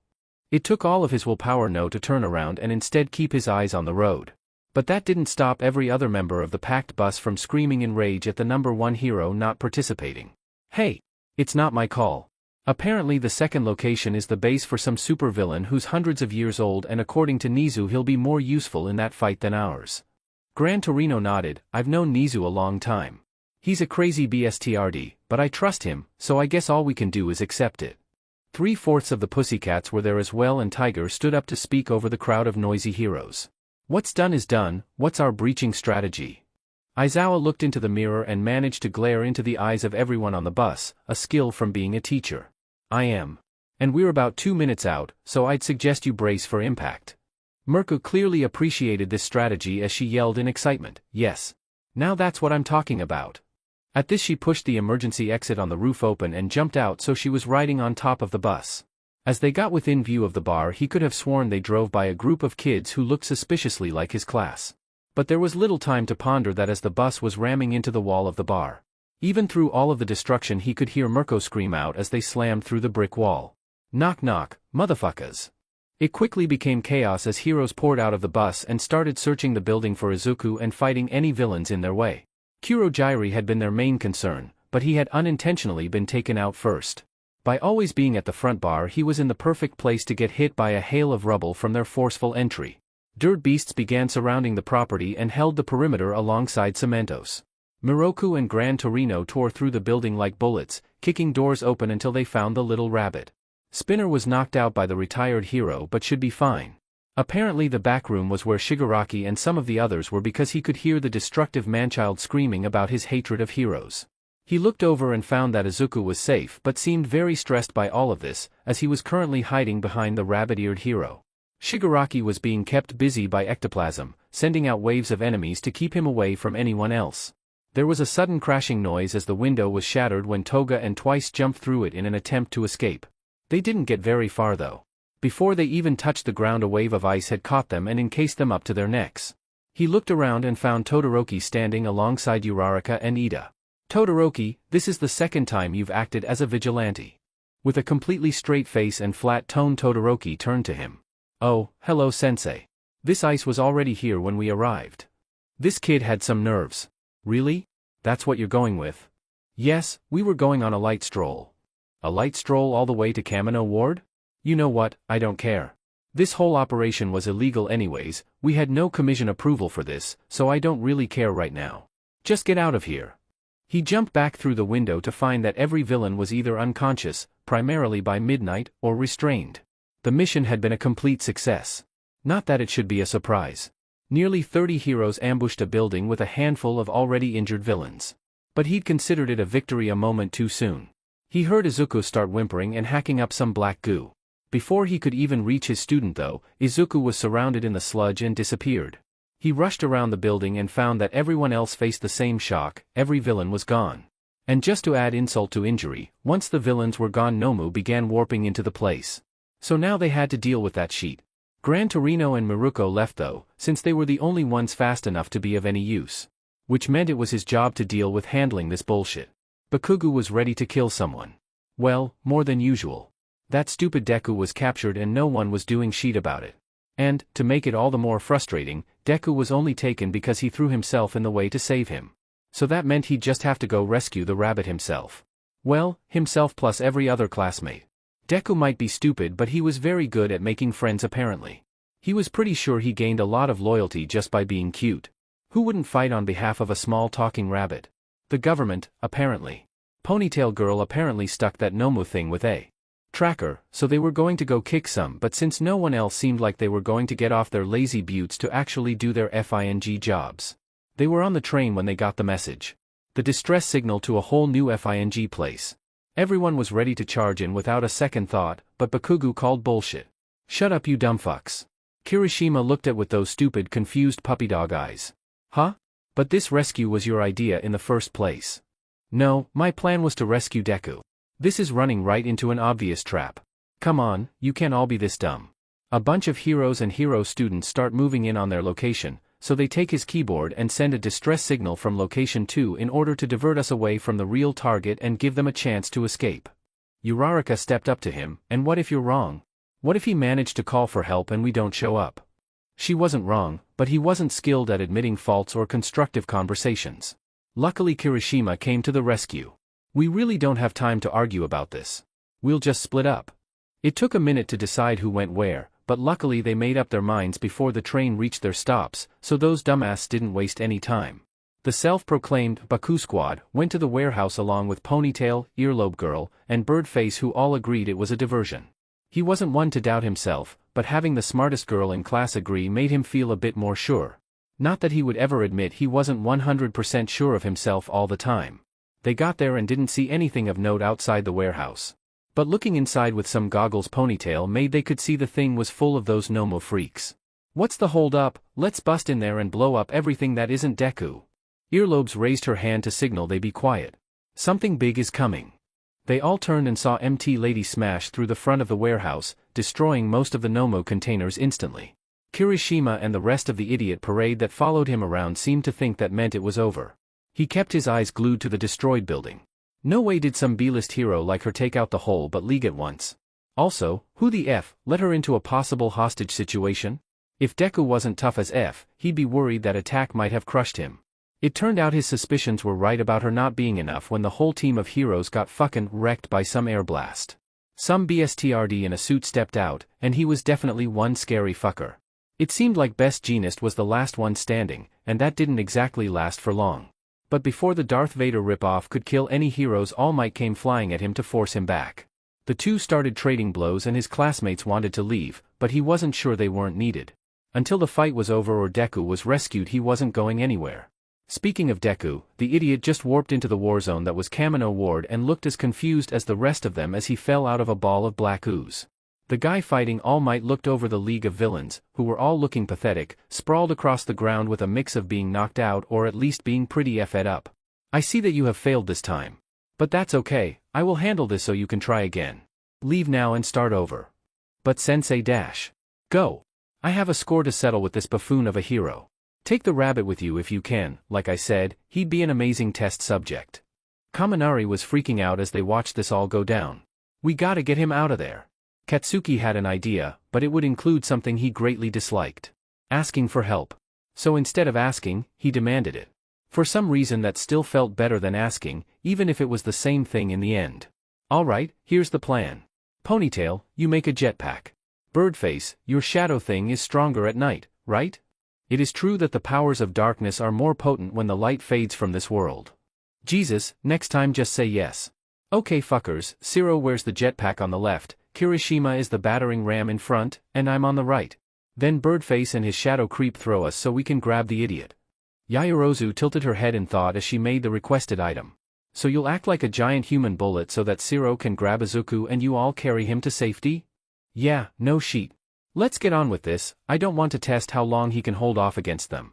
It took all of his willpower no to turn around and instead keep his eyes on the road. But that didn't stop every other member of the packed bus from screaming in rage at the number one hero not participating. "Hey! It's not my call. Apparently the second location is the base for some supervillain who's hundreds of years old, and according to Nizu he'll be more useful in that fight than ours." Gran Torino nodded. I've known Nizu a long time. He's a crazy BSTRD, but I trust him, so I guess all we can do is accept it. 3/4 of the pussycats were there as well, and Tiger stood up to speak over the crowd of noisy heroes. What's done is done. What's our breaching strategy? Aizawa looked into the mirror and managed to glare into the eyes of everyone on the bus, a skill from being a teacher. I am. And we're about 2 minutes out, so I'd suggest you brace for impact. Mirko clearly appreciated this strategy as she yelled in excitement, yes. Now that's what I'm talking about. At this she pushed the emergency exit on the roof open and jumped out, so she was riding on top of the bus. As they got within view of the bar, he could have sworn they drove by a group of kids who looked suspiciously like his class. But there was little time to ponder that as the bus was ramming into the wall of the bar. Even through all of the destruction he could hear Mirko scream out as they slammed through the brick wall. Knock knock, motherfuckers. It quickly became chaos as heroes poured out of the bus and started searching the building for Izuku and fighting any villains in their way. Kurogyri had been their main concern, but he had unintentionally been taken out first. By always being at the front bar, he was in the perfect place to get hit by a hail of rubble from their forceful entry. Dirt beasts began surrounding the property and held the perimeter alongside Cementos. Miroku and Gran Torino tore through the building like bullets, kicking doors open until they found the little rabbit. Spinner was knocked out by the retired hero but should be fine. Apparently the back room was where Shigaraki and some of the others were, because he could hear the destructive manchild screaming about his hatred of heroes. He looked over and found that Izuku was safe but seemed very stressed by all of this, as he was currently hiding behind the rabbit-eared hero. Shigaraki was being kept busy by ectoplasm, sending out waves of enemies to keep him away from anyone else. There was a sudden crashing noise as the window was shattered when Toga and Twice jumped through it in an attempt to escape. They didn't get very far though. Before they even touched the ground, a wave of ice had caught them and encased them up to their necks. He looked around and found Todoroki standing alongside Uraraka and Ida. Todoroki, this is the second time you've acted as a vigilante. With a completely straight face and flat tone, Todoroki turned to him. Oh, hello sensei. This ice was already here when we arrived. This kid had some nerves. Really? That's what you're going with? Yes, we were going on a light stroll. A light stroll all the way to Kamino Ward? You know what, I don't care. This whole operation was illegal anyways, we had no commission approval for this, so I don't really care right now. Just get out of here. He jumped back through the window to find that every villain was either unconscious, primarily by midnight, or restrained. The mission had been a complete success. Not that it should be a surprise. Nearly 30 heroes ambushed a building with a handful of already injured villains. But he'd considered it a victory a moment too soon. He heard Izuku start whimpering and hacking up some black goo. Before he could even reach his student though, Izuku was surrounded in the sludge and disappeared. He rushed around the building and found that everyone else faced the same shock, every villain was gone. And just to add insult to injury, once the villains were gone, Nomu began warping into the place. So now they had to deal with that sheet. Gran Torino and Miruko left though, since they were the only ones fast enough to be of any use. Which meant it was his job to deal with handling this bullshit. Bakugo was ready to kill someone. Well, more than usual. That stupid Deku was captured and no one was doing shit about it. And, to make it all the more frustrating, Deku was only taken because he threw himself in the way to save him. So that meant he'd just have to go rescue the rabbit himself. Well, himself plus every other classmate. Deku might be stupid, but he was very good at making friends apparently. He was pretty sure he gained a lot of loyalty just by being cute. Who wouldn't fight on behalf of a small talking rabbit? The government, apparently. Ponytail Girl apparently stuck that Nomu thing with a tracker, so they were going to go kick some, but since no one else seemed like they were going to get off their lazy buttes to actually do their FING jobs. They were on the train when they got the message. The distress signal to a whole new FING place. Everyone was ready to charge in without a second thought, but Bakugo called bullshit. Shut up you dumb fucks. Kirishima looked at with those stupid confused puppy dog eyes. Huh? But this rescue was your idea in the first place. No, my plan was to rescue Deku. This is running right into an obvious trap. Come on, you can't all be this dumb. A bunch of heroes and hero students start moving in on their location, so they take his keyboard and send a distress signal from location 2 in order to divert us away from the real target and give them a chance to escape. Uraraka stepped up to him, and what if you're wrong? What if he managed to call for help and we don't show up? She wasn't wrong, but he wasn't skilled at admitting faults or constructive conversations. Luckily Kirishima came to the rescue. We really don't have time to argue about this. We'll just split up. It took a minute to decide who went where, but luckily they made up their minds before the train reached their stops, so those dumbasses didn't waste any time. The self-proclaimed Baku Squad went to the warehouse along with Ponytail, Earlobe Girl, and Birdface, who all agreed it was a diversion. He wasn't one to doubt himself, but having the smartest girl in class agree made him feel a bit more sure. Not that he would ever admit he wasn't 100% sure of himself all the time. They got there and didn't see anything of note outside the warehouse. But looking inside with some goggles Ponytail made, they could see the thing was full of those Nomo freaks. What's the hold up? Let's bust in there and blow up everything that isn't Deku. Earlobes raised her hand to signal they be quiet. Something big is coming. They all turned and saw MT Lady smash through the front of the warehouse, destroying most of the Nomo containers instantly. Kirishima and the rest of the idiot parade that followed him around seemed to think that meant it was over. He kept his eyes glued to the destroyed building. No way did some B-list hero like her take out the whole but league at once. Also, who the F let her into a possible hostage situation? If Deku wasn't tough as F, he'd be worried that attack might have crushed him. It turned out his suspicions were right about her not being enough when the whole team of heroes got fucking wrecked by some air blast. Some BSTRD in a suit stepped out, and he was definitely one scary fucker. It seemed like Best Jeanist was the last one standing, and that didn't exactly last for long. But before the Darth Vader ripoff could kill any heroes, All Might came flying at him to force him back. The two started trading blows and his classmates wanted to leave, but he wasn't sure they weren't needed. Until the fight was over or Deku was rescued, he wasn't going anywhere. Speaking of Deku, the idiot just warped into the war zone that was Kamino Ward and looked as confused as the rest of them as he fell out of a ball of black ooze. The guy fighting All Might looked over the League of Villains, who were all looking pathetic, sprawled across the ground with a mix of being knocked out or at least being pretty effed up. I see that you have failed this time. But that's okay, I will handle this so you can try again. Leave now and start over. But Sensei dash. Go. I have a score to settle with this buffoon of a hero. Take the rabbit with you if you can. Like I said, he'd be an amazing test subject. Kaminari was freaking out as they watched this all go down. We gotta get him out of there. Katsuki had an idea, but it would include something he greatly disliked. Asking for help. So instead of asking, he demanded it. For some reason that still felt better than asking, even if it was the same thing in the end. Alright, here's the plan. Ponytail, you make a jetpack. Birdface, your shadow thing is stronger at night, right? It is true that the powers of darkness are more potent when the light fades from this world. Jesus, next time just say yes. Okay fuckers, Zero wears the jetpack on the left, Kirishima is the battering ram in front, and I'm on the right. Then Birdface and his shadow creep throw us so we can grab the idiot. Yaoyorozu tilted her head in thought as she made the requested item. So you'll act like a giant human bullet so that Zero can grab Izuku and you all carry him to safety? Yeah, no sheet. Let's get on with this. I don't want to test how long he can hold off against them.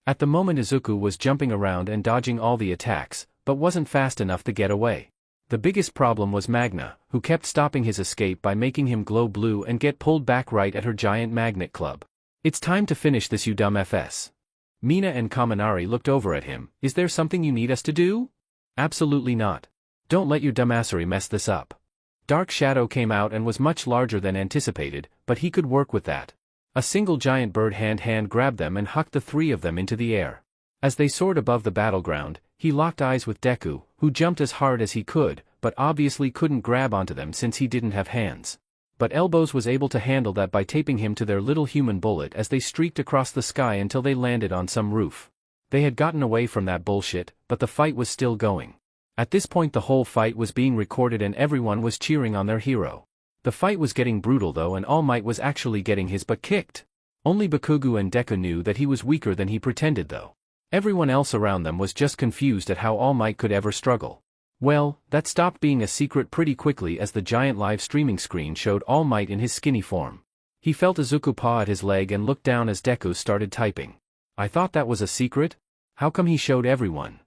At the moment Izuku was jumping around and dodging all the attacks, but wasn't fast enough to get away. The biggest problem was Magna, who kept stopping his escape by making him glow blue and get pulled back right at her giant magnet club. It's time to finish this, you dumb FS. Mina and Kaminari looked over at him. Is there something you need us to do? Absolutely not. Don't let your dumbassery mess this up. Dark Shadow came out and was much larger than anticipated, but he could work with that. A single giant bird hand grabbed them and hucked the three of them into the air. As they soared above the battleground, he locked eyes with Deku, who jumped as hard as he could, but obviously couldn't grab onto them since he didn't have hands. But Elbows was able to handle that by taping him to their little human bullet as they streaked across the sky until they landed on some roof. They had gotten away from that bullshit, but the fight was still going. At this point the whole fight was being recorded and everyone was cheering on their hero. The fight was getting brutal though, and All Might was actually getting his butt kicked. Only Bakugo and Deku knew that he was weaker than he pretended though. Everyone else around them was just confused at how All Might could ever struggle. Well, that stopped being a secret pretty quickly as the giant live streaming screen showed All Might in his skinny form. He felt Izuku paw at his leg and looked down as Deku started typing. I thought that was a secret? How come he showed everyone?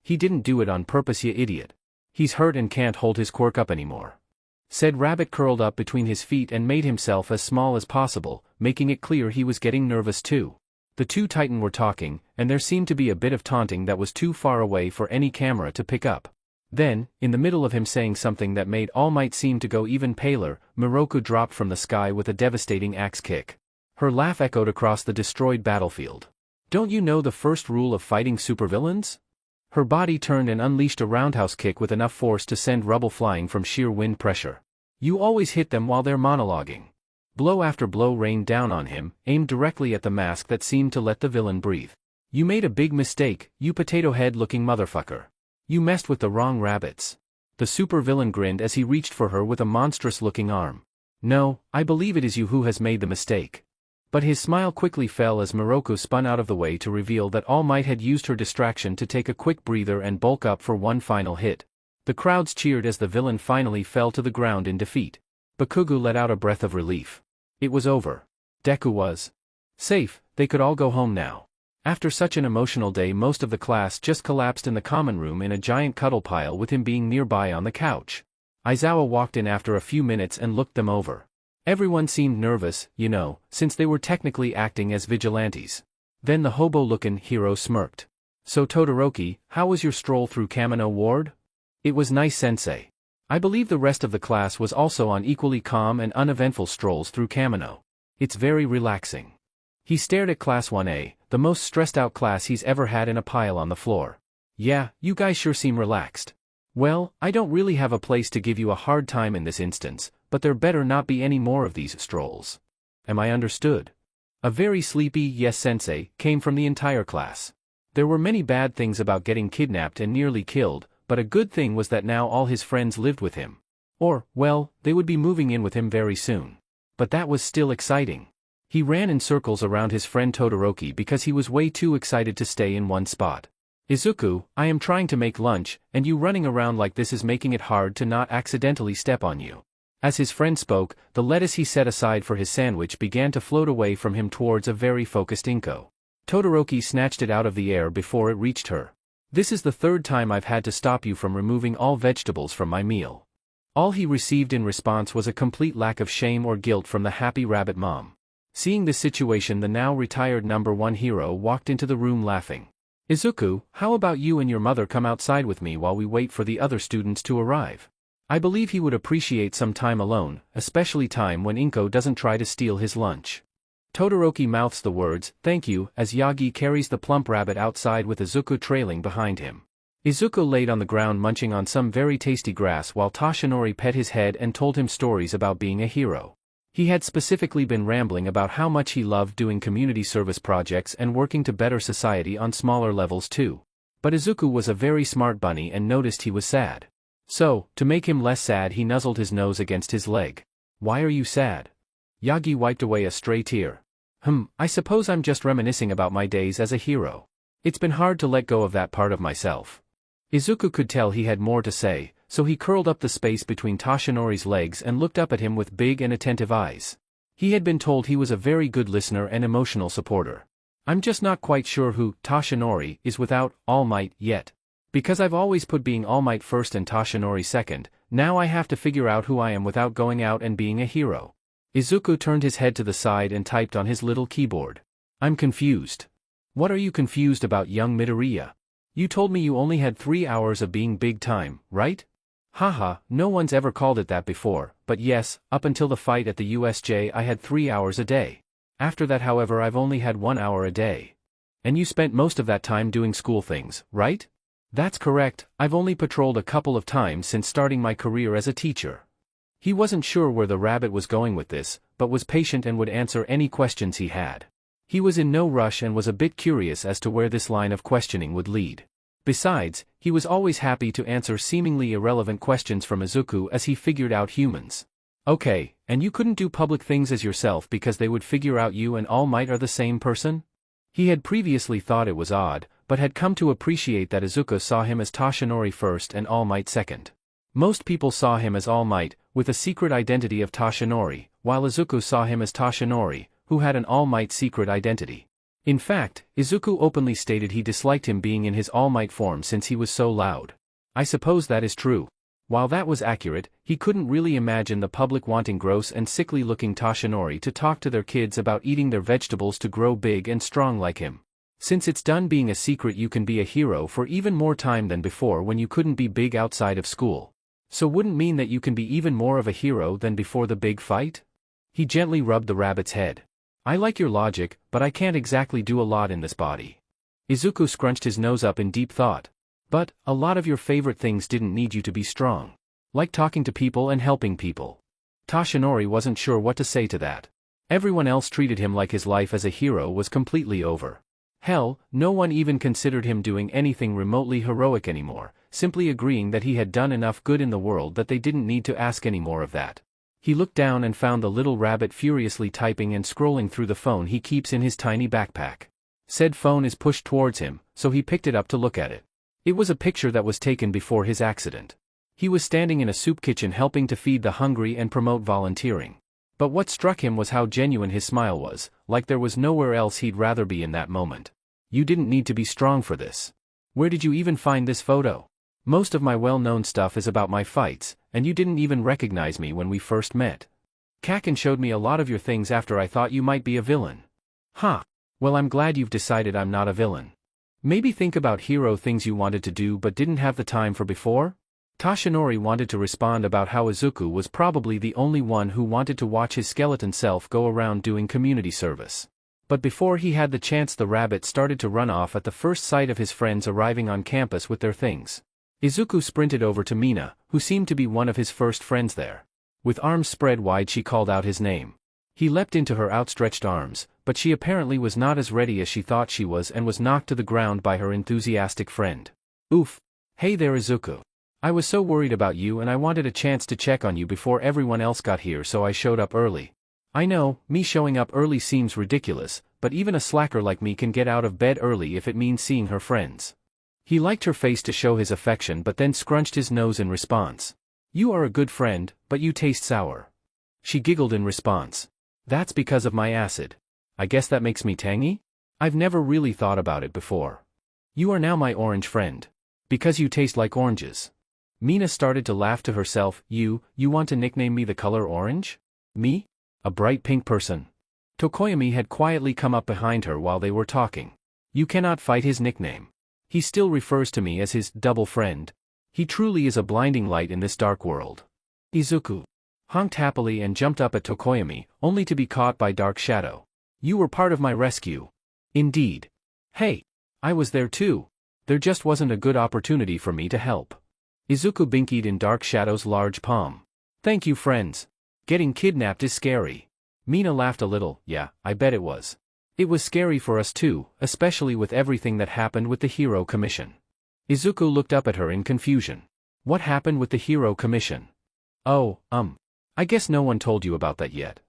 He didn't do it on purpose, you idiot. He's hurt and can't hold his quirk up anymore. Said Rabbit curled up between his feet and made himself as small as possible, making it clear he was getting nervous too. The two Titan were talking, and there seemed to be a bit of taunting that was too far away for any camera to pick up. Then, in the middle of him saying something that made All Might seem to go even paler, Miroku dropped from the sky with a devastating axe kick. Her laugh echoed across the destroyed battlefield. Don't you know the first rule of fighting supervillains? Her body turned and unleashed a roundhouse kick with enough force to send rubble flying from sheer wind pressure. You always hit them while they're monologuing. Blow after blow rained down on him, aimed directly at the mask that seemed to let the villain breathe. You made a big mistake, you potato head-looking motherfucker. You messed with the wrong rabbits. The supervillain grinned as he reached for her with a monstrous-looking arm. No, I believe it is you who has made the mistake. But his smile quickly fell as Miroku spun out of the way to reveal that All Might had used her distraction to take a quick breather and bulk up for one final hit. The crowds cheered as the villain finally fell to the ground in defeat. Bakugo let out a breath of relief. It was over. Deku was safe, they could all go home now. After such an emotional day, most of the class just collapsed in the common room in a giant cuddle pile with him being nearby on the couch. Aizawa walked in after a few minutes and looked them over. Everyone seemed nervous, you know, since they were technically acting as vigilantes. Then the hobo-looking hero smirked. So Todoroki, how was your stroll through Kamino Ward? It was nice, sensei. I believe the rest of the class was also on equally calm and uneventful strolls through Kamino. It's very relaxing. He stared at Class 1A, the most stressed-out class he's ever had, in a pile on the floor. Yeah, you guys sure seem relaxed. Well, I don't really have a place to give you a hard time in this instance, but there better not be any more of these strolls. Am I understood? A very sleepy yes sensei came from the entire class. There were many bad things about getting kidnapped and nearly killed, but a good thing was that now all his friends lived with him. Or, well, they would be moving in with him very soon. But that was still exciting. He ran in circles around his friend Todoroki because he was way too excited to stay in one spot. Izuku, I am trying to make lunch, and you running around like this is making it hard to not accidentally step on you. As his friend spoke, the lettuce he set aside for his sandwich began to float away from him towards a very focused Inko. Todoroki snatched it out of the air before it reached her. This is the third time I've had to stop you from removing all vegetables from my meal. All he received in response was a complete lack of shame or guilt from the happy rabbit mom. Seeing this situation, the now retired number 1 hero walked into the room laughing. Izuku, how about you and your mother come outside with me while we wait for the other students to arrive? I believe he would appreciate some time alone, especially time when Inko doesn't try to steal his lunch. Todoroki mouths the words, thank you, as Yagi carries the plump rabbit outside with Izuku trailing behind him. Izuku laid on the ground munching on some very tasty grass while Toshinori pet his head and told him stories about being a hero. He had specifically been rambling about how much he loved doing community service projects and working to better society on smaller levels too. But Izuku was a very smart bunny and noticed he was sad. So, to make him less sad, he nuzzled his nose against his leg. Why are you sad? Yagi wiped away a stray tear. I suppose I'm just reminiscing about my days as a hero. It's been hard to let go of that part of myself. Izuku could tell he had more to say, so he curled up the space between Toshinori's legs and looked up at him with big and attentive eyes. He had been told he was a very good listener and emotional supporter. I'm just not quite sure who Toshinori is without All Might yet. Because I've always put being All Might first and Toshinori second, now I have to figure out who I am without going out and being a hero. Izuku turned his head to the side and typed on his little keyboard. I'm confused. What are you confused about, young Midoriya? You told me you only had 3 hours of being big time, right? Haha, no one's ever called it that before, but yes, up until the fight at the USJ I had 3 hours a day. After that, however, I've only had 1 hour a day. And you spent most of that time doing school things, right? That's correct, I've only patrolled a couple of times since starting my career as a teacher. He wasn't sure where the rabbit was going with this, but was patient and would answer any questions he had. He was in no rush and was a bit curious as to where this line of questioning would lead. Besides, he was always happy to answer seemingly irrelevant questions from Izuku as he figured out humans. Okay, and you couldn't do public things as yourself because they would figure out you and All Might are the same person? He had previously thought it was odd, but had come to appreciate that Izuku saw him as Toshinori first and All Might second. Most people saw him as All Might, with a secret identity of Toshinori, while Izuku saw him as Toshinori, who had an All Might secret identity. In fact, Izuku openly stated he disliked him being in his All Might form since he was so loud. I suppose that is true. While that was accurate, he couldn't really imagine the public wanting gross and sickly-looking Toshinori to talk to their kids about eating their vegetables to grow big and strong like him. Since it's done being a secret, you can be a hero for even more time than before when you couldn't be big outside of school. So wouldn't mean that you can be even more of a hero than before the big fight? He gently rubbed the rabbit's head. I like your logic, but I can't exactly do a lot in this body. Izuku scrunched his nose up in deep thought. But, a lot of your favorite things didn't need you to be strong. Like talking to people and helping people. Toshinori wasn't sure what to say to that. Everyone else treated him like his life as a hero was completely over. Hell, no one even considered him doing anything remotely heroic anymore, simply agreeing that he had done enough good in the world that they didn't need to ask any more of that. He looked down and found the little rabbit furiously typing and scrolling through the phone he keeps in his tiny backpack. Said phone is pushed towards him, so he picked it up to look at it. It was a picture that was taken before his accident. He was standing in a soup kitchen helping to feed the hungry and promote volunteering. But what struck him was how genuine his smile was, like there was nowhere else he'd rather be in that moment. You didn't need to be strong for this. Where did you even find this photo? Most of my well-known stuff is about my fights, and you didn't even recognize me when we first met. Kaken showed me a lot of your things after I thought you might be a villain. Huh. Well, I'm glad you've decided I'm not a villain. Maybe think about hero things you wanted to do but didn't have the time for before? Toshinori wanted to respond about how Izuku was probably the only one who wanted to watch his skeleton self go around doing community service. But before he had the chance, the rabbit started to run off at the first sight of his friends arriving on campus with their things. Izuku sprinted over to Mina, who seemed to be one of his first friends there. With arms spread wide, she called out his name. He leapt into her outstretched arms, but she apparently was not as ready as she thought she was and was knocked to the ground by her enthusiastic friend. Oof. Hey there, Izuku. I was so worried about you and I wanted a chance to check on you before everyone else got here, so I showed up early. I know, me showing up early seems ridiculous, but even a slacker like me can get out of bed early if it means seeing her friends. He liked her face to show his affection but then scrunched his nose in response. You are a good friend, but you taste sour. She giggled in response. That's because of my acid. I guess that makes me tangy? I've never really thought about it before. You are now my orange friend. Because you taste like oranges. Mina started to laugh to herself. You want to nickname me the color orange? Me? A bright pink person. Tokoyami had quietly come up behind her while they were talking. You cannot fight his nickname. He still refers to me as his double friend. He truly is a blinding light in this dark world. Izuku honked happily and jumped up at Tokoyami, only to be caught by Dark Shadow. You were part of my rescue. Indeed. Hey, I was there too. There just wasn't a good opportunity for me to help. Izuku binkied in Dark Shadow's large palm. Thank you, friends. Getting kidnapped is scary. Mina laughed a little. Yeah, I bet it was. It was scary for us too, especially with everything that happened with the Hero Commission. Izuku looked up at her in confusion. What happened with the Hero Commission? Oh, I guess no one told you about that yet.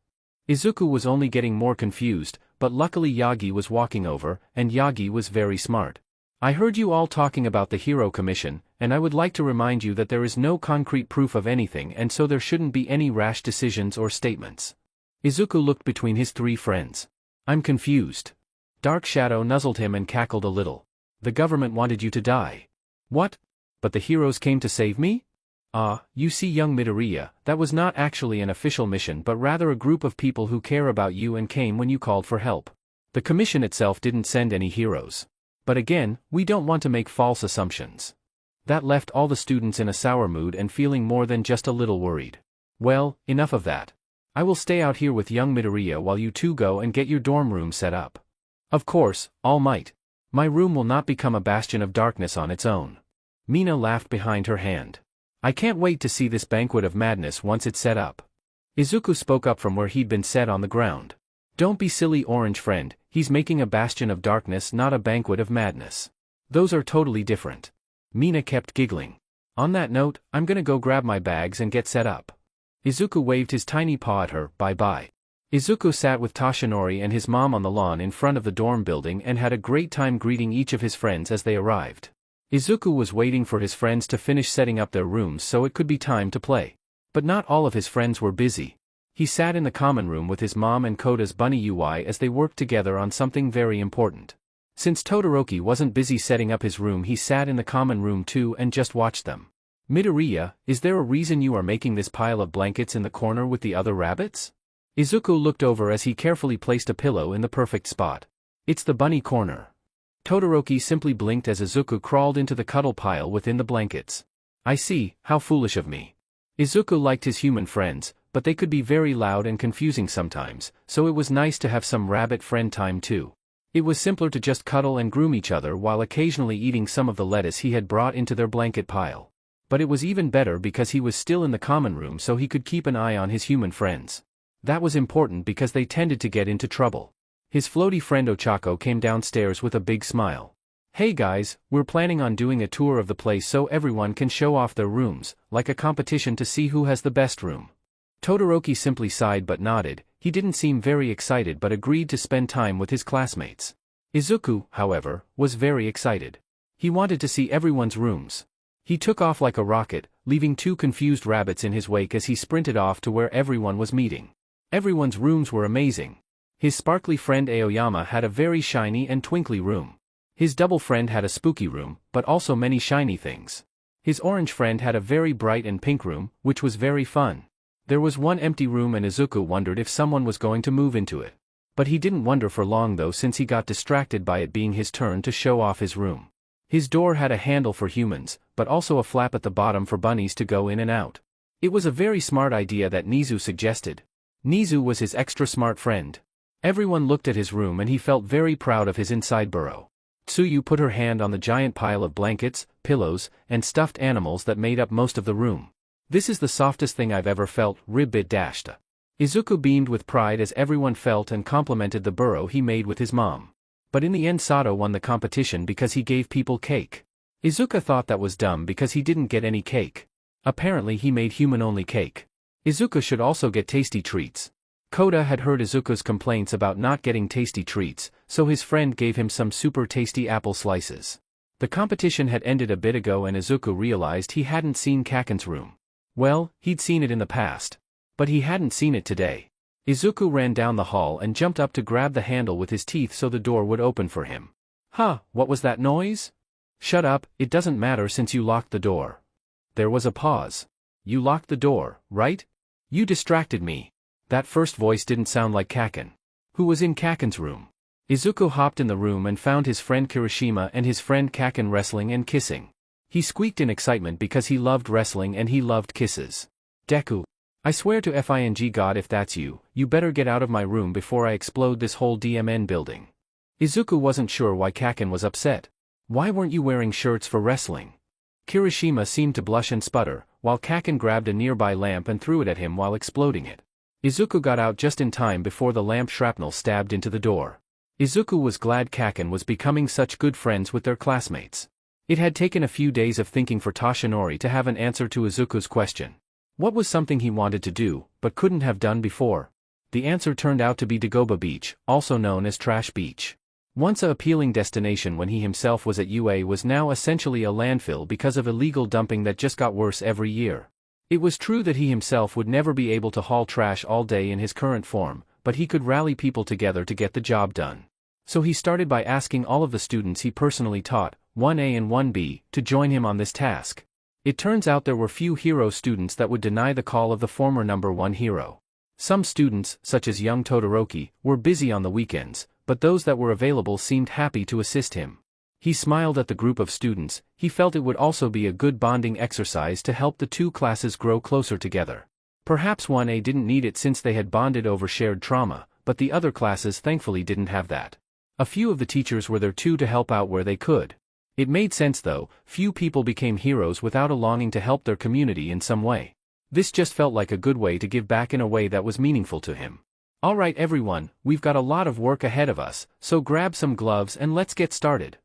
Izuku was only getting more confused, but luckily Yagi was walking over, and Yagi was very smart. I heard you all talking about the Hero Commission, and I would like to remind you that there is no concrete proof of anything, and so there shouldn't be any rash decisions or statements. Izuku looked between his three friends. I'm confused. Dark Shadow nuzzled him and cackled a little. The government wanted you to die. What? But the heroes came to save me? You see, young Midoriya, that was not actually an official mission but rather a group of people who care about you and came when you called for help. The commission itself didn't send any heroes. But again, we don't want to make false assumptions. That left all the students in a sour mood and feeling more than just a little worried. Well, enough of that. I will stay out here with young Midoriya while you two go and get your dorm room set up. Of course, All Might. My room will not become a bastion of darkness on its own. Mina laughed behind her hand. I can't wait to see this banquet of madness once it's set up. Izuku spoke up from where he'd been set on the ground. Don't be silly, orange friend, he's making a bastion of darkness, not a banquet of madness. Those are totally different. Mina kept giggling. On that note, I'm gonna go grab my bags and get set up. Izuku waved his tiny paw at her. Bye-bye. Izuku sat with Toshinori and his mom on the lawn in front of the dorm building and had a great time greeting each of his friends as they arrived. Izuku was waiting for his friends to finish setting up their rooms so it could be time to play. But not all of his friends were busy. He sat in the common room with his mom and Koda's bunny UI as they worked together on something very important. Since Todoroki wasn't busy setting up his room, he sat in the common room too and just watched them. Midoriya, is there a reason you are making this pile of blankets in the corner with the other rabbits? Izuku looked over as he carefully placed a pillow in the perfect spot. It's the bunny corner. Todoroki simply blinked as Izuku crawled into the cuddle pile within the blankets. I see, how foolish of me. Izuku liked his human friends, but they could be very loud and confusing sometimes, so it was nice to have some rabbit friend time too. It was simpler to just cuddle and groom each other while occasionally eating some of the lettuce he had brought into their blanket pile. But it was even better because he was still in the common room so he could keep an eye on his human friends. That was important because they tended to get into trouble. His floaty friend Ochako came downstairs with a big smile. "Hey guys, we're planning on doing a tour of the place so everyone can show off their rooms, like a competition to see who has the best room." Todoroki simply sighed but nodded. He didn't seem very excited but agreed to spend time with his classmates. Izuku, however, was very excited. He wanted to see everyone's rooms. He took off like a rocket, leaving 2 confused rabbits in his wake as he sprinted off to where everyone was meeting. Everyone's rooms were amazing. His sparkly friend Aoyama had a very shiny and twinkly room. His double friend had a spooky room, but also many shiny things. His orange friend had a very bright and pink room, which was very fun. There was one empty room and Izuku wondered if someone was going to move into it. But he didn't wonder for long though since he got distracted by it being his turn to show off his room. His door had a handle for humans, but also a flap at the bottom for bunnies to go in and out. It was a very smart idea that Nizu suggested. Nizu was his extra smart friend. Everyone looked at his room and he felt very proud of his inside burrow. Tsuyu put her hand on the giant pile of blankets, pillows, and stuffed animals that made up most of the room. "This is the softest thing I've ever felt," Ribbit dashed. Izuku beamed with pride as everyone felt and complimented the burrow he made with his mom. But in the end Sato won the competition because he gave people cake. Izuku thought that was dumb because he didn't get any cake. Apparently he made human-only cake. Izuku should also get tasty treats. Koda had heard Izuku's complaints about not getting tasty treats, so his friend gave him some super tasty apple slices. The competition had ended a bit ago and Izuku realized he hadn't seen Kaken's room. Well, he'd seen it in the past. But he hadn't seen it today. Izuku ran down the hall and jumped up to grab the handle with his teeth so the door would open for him. "Huh, what was that noise?" "Shut up, it doesn't matter since you locked the door." There was a pause. "You locked the door, right? You distracted me." That first voice didn't sound like Kaken. Who was in Kaken's room? Izuku hopped in the room and found his friend Kirishima and his friend Kaken wrestling and kissing. He squeaked in excitement because he loved wrestling and he loved kisses. "Deku. I swear to FING God if that's you, you better get out of my room before I explode this whole DMN building." Izuku wasn't sure why Kaken was upset. "Why weren't you wearing shirts for wrestling?" Kirishima seemed to blush and sputter, while Kaken grabbed a nearby lamp and threw it at him while exploding it. Izuku got out just in time before the lamp shrapnel stabbed into the door. Izuku was glad Kaken was becoming such good friends with their classmates. It had taken a few days of thinking for Toshinori to have an answer to Izuku's question. What was something he wanted to do, but couldn't have done before? The answer turned out to be Dagoba Beach, also known as Trash Beach. Once a appealing destination when he himself was at UA was now essentially a landfill because of illegal dumping that just got worse every year. It was true that he himself would never be able to haul trash all day in his current form, but he could rally people together to get the job done. So he started by asking all of the students he personally taught, 1A and 1B, to join him on this task. It turns out there were few hero students that would deny the call of the former number 1 hero. Some students, such as young Todoroki, were busy on the weekends, but those that were available seemed happy to assist him. He smiled at the group of students. He felt it would also be a good bonding exercise to help the two classes grow closer together. Perhaps 1A didn't need it since they had bonded over shared trauma, but the other classes thankfully didn't have that. A few of the teachers were there too to help out where they could. It made sense though, few people became heroes without a longing to help their community in some way. This just felt like a good way to give back in a way that was meaningful to him. "Alright everyone, we've got a lot of work ahead of us, so grab some gloves and let's get started."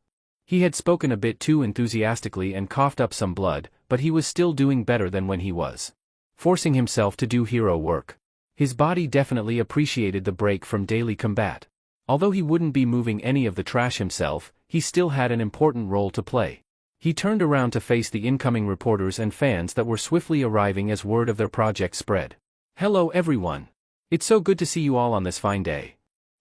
He had spoken a bit too enthusiastically and coughed up some blood, but he was still doing better than when he was forcing himself to do hero work. His body definitely appreciated the break from daily combat. Although he wouldn't be moving any of the trash himself, he still had an important role to play. He turned around to face the incoming reporters and fans that were swiftly arriving as word of their project spread. "Hello everyone. It's so good to see you all on this fine day."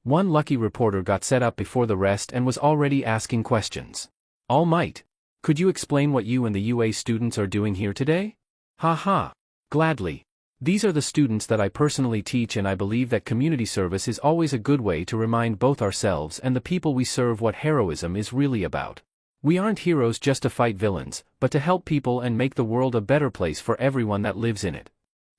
One lucky reporter got set up before the rest and was already asking questions. "All Might, could you explain what you and the UA students are doing here today?" "Ha. Gladly. These are the students that I personally teach and I believe that community service is always a good way to remind both ourselves and the people we serve what heroism is really about. We aren't heroes just to fight villains, but to help people and make the world a better place for everyone that lives in it."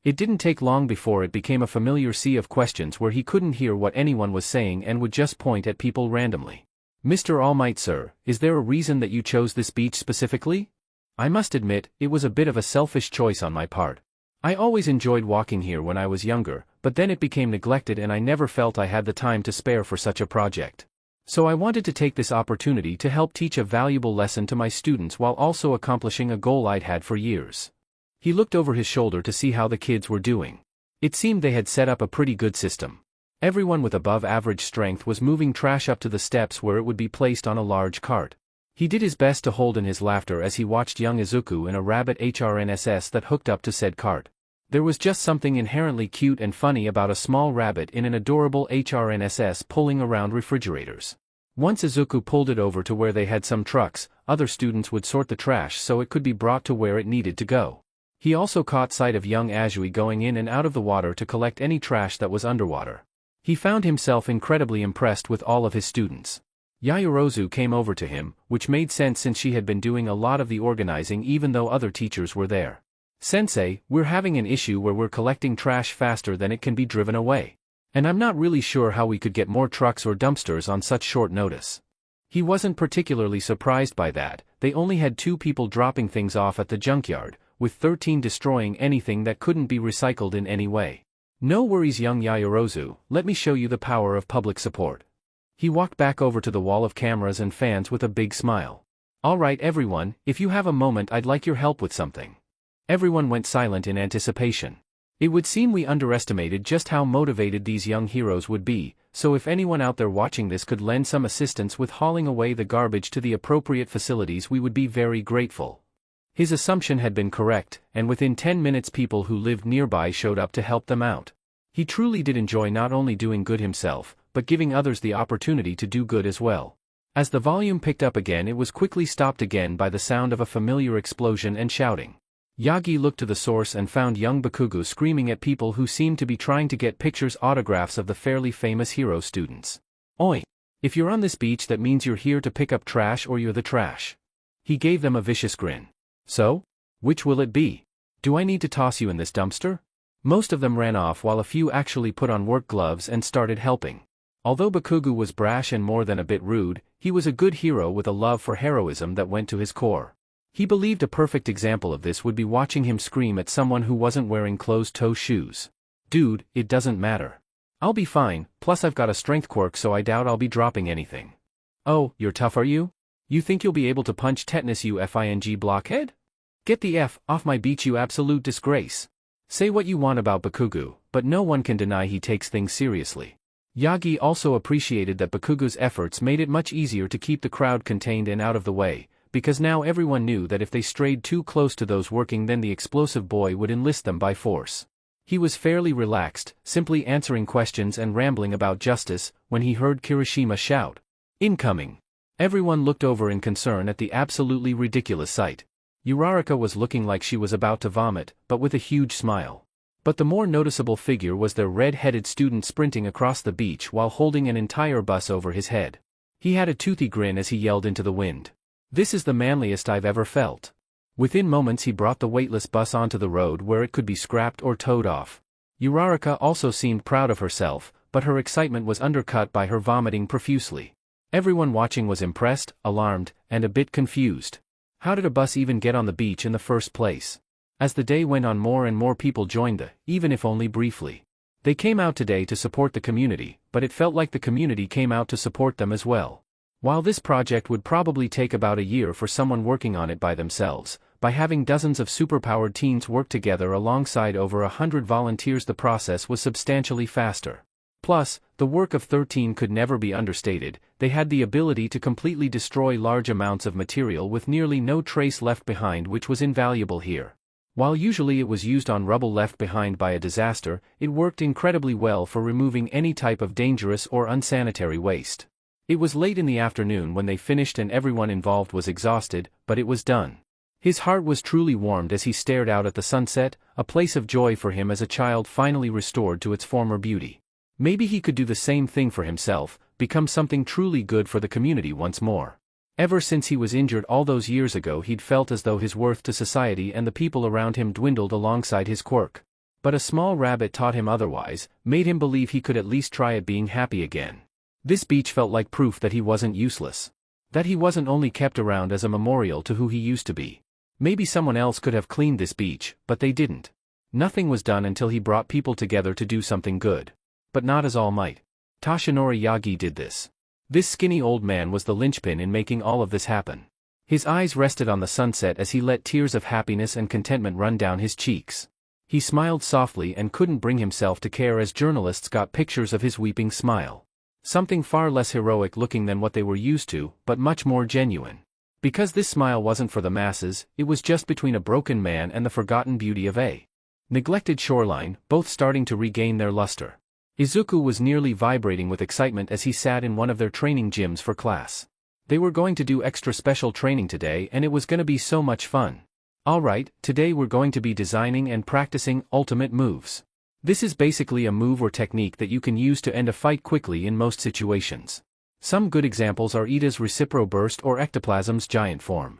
It didn't take long before it became a familiar sea of questions where he couldn't hear what anyone was saying and would just point at people randomly. "Mr. All Might sir, is there a reason that you chose this beach specifically?" I must admit, it was a bit of a selfish choice on my part. I always enjoyed walking here when I was younger, but then it became neglected and I never felt I had the time to spare for such a project. So I wanted to take this opportunity to help teach a valuable lesson to my students while also accomplishing a goal I'd had for years. He looked over his shoulder to see how the kids were doing. It seemed they had set up a pretty good system. Everyone with above-average strength was moving trash up to the steps where it would be placed on a large cart. He did his best to hold in his laughter as he watched young Izuku in a rabbit HRNSS that hooked up to said cart. There was just something inherently cute and funny about a small rabbit in an adorable HRNSS pulling around refrigerators. Once Izuku pulled it over to where they had some trucks, other students would sort the trash so it could be brought to where it needed to go. He also caught sight of young Azui going in and out of the water to collect any trash that was underwater. He found himself incredibly impressed with all of his students. Yaoyorozu came over to him, which made sense since she had been doing a lot of the organizing even though other teachers were there. "Sensei, we're having an issue where we're collecting trash faster than it can be driven away. And I'm not really sure how we could get more trucks or dumpsters on such short notice." He wasn't particularly surprised by that. They only had 2 people dropping things off at the junkyard, with 13 destroying anything that couldn't be recycled in any way. "No worries, young Yaoyorozu, let me show you the power of public support." He walked back over to the wall of cameras and fans with a big smile. "Alright everyone, if you have a moment I'd like your help with something." Everyone went silent in anticipation. It would seem we underestimated just how motivated these young heroes would be, so if anyone out there watching this could lend some assistance with hauling away the garbage to the appropriate facilities, we would be very grateful. His assumption had been correct, and within 10 minutes people who lived nearby showed up to help them out. He truly did enjoy not only doing good himself, but giving others the opportunity to do good as well. As the volume picked up again, it was quickly stopped again by the sound of a familiar explosion and shouting. Yagi looked to the source and found young Bakugo screaming at people who seemed to be trying to get pictures autographs of the fairly famous hero students. "Oi! If you're on this beach that means you're here to pick up trash or you're the trash." He gave them a vicious grin. "So? Which will it be? Do I need to toss you in this dumpster?" Most of them ran off while a few actually put on work gloves and started helping. Although Bakugo was brash and more than a bit rude, he was a good hero with a love for heroism that went to his core. He believed a perfect example of this would be watching him scream at someone who wasn't wearing closed-toe shoes. "Dude, it doesn't matter. I'll be fine, plus I've got a strength quirk so I doubt I'll be dropping anything." "Oh, you're tough are you? You think you'll be able to punch tetanus you FING blockhead? Get the F off my beach you absolute disgrace." Say what you want about Bakugo, but no one can deny he takes things seriously. Yagi also appreciated that Bakugo's efforts made it much easier to keep the crowd contained and out of the way, because now everyone knew that if they strayed too close to those working then the explosive boy would enlist them by force. He was fairly relaxed, simply answering questions and rambling about justice, when he heard Kirishima shout, "Incoming!" Everyone looked over in concern at the absolutely ridiculous sight. Uraraka was looking like she was about to vomit, but with a huge smile. But the more noticeable figure was their red-headed student sprinting across the beach while holding an entire bus over his head. He had a toothy grin as he yelled into the wind. "This is the manliest I've ever felt." Within moments he brought the weightless bus onto the road where it could be scrapped or towed off. Uraraka also seemed proud of herself, but her excitement was undercut by her vomiting profusely. Everyone watching was impressed, alarmed, and a bit confused. How did a bus even get on the beach in the first place? As the day went on, more and more people joined even if only briefly. They came out today to support the community, but it felt like the community came out to support them as well. While this project would probably take about a year for someone working on it by themselves, by having dozens of superpowered teens work together alongside over 100 volunteers the process was substantially faster. Plus, the work of 13 could never be understated. They had the ability to completely destroy large amounts of material with nearly no trace left behind, which was invaluable here. While usually it was used on rubble left behind by a disaster, it worked incredibly well for removing any type of dangerous or unsanitary waste. It was late in the afternoon when they finished and everyone involved was exhausted, but it was done. His heart was truly warmed as he stared out at the sunset, a place of joy for him as a child finally restored to its former beauty. Maybe he could do the same thing for himself, become something truly good for the community once more. Ever since he was injured all those years ago, he'd felt as though his worth to society and the people around him dwindled alongside his quirk. But a small rabbit taught him otherwise, made him believe he could at least try at being happy again. This beach felt like proof that he wasn't useless. That he wasn't only kept around as a memorial to who he used to be. Maybe someone else could have cleaned this beach, but they didn't. Nothing was done until he brought people together to do something good. But not as All Might. Toshinori Yagi did this. This skinny old man was the linchpin in making all of this happen. His eyes rested on the sunset as he let tears of happiness and contentment run down his cheeks. He smiled softly and couldn't bring himself to care as journalists got pictures of his weeping smile. Something far less heroic looking than what they were used to, but much more genuine. Because this smile wasn't for the masses, it was just between a broken man and the forgotten beauty of a neglected shoreline, both starting to regain their luster. Izuku was nearly vibrating with excitement as he sat in one of their training gyms for class. They were going to do extra special training today and it was gonna be so much fun. Alright, today we're going to be designing and practicing ultimate moves. This is basically a move or technique that you can use to end a fight quickly in most situations. Some good examples are Ida's Recipro Burst or Ectoplasm's giant form.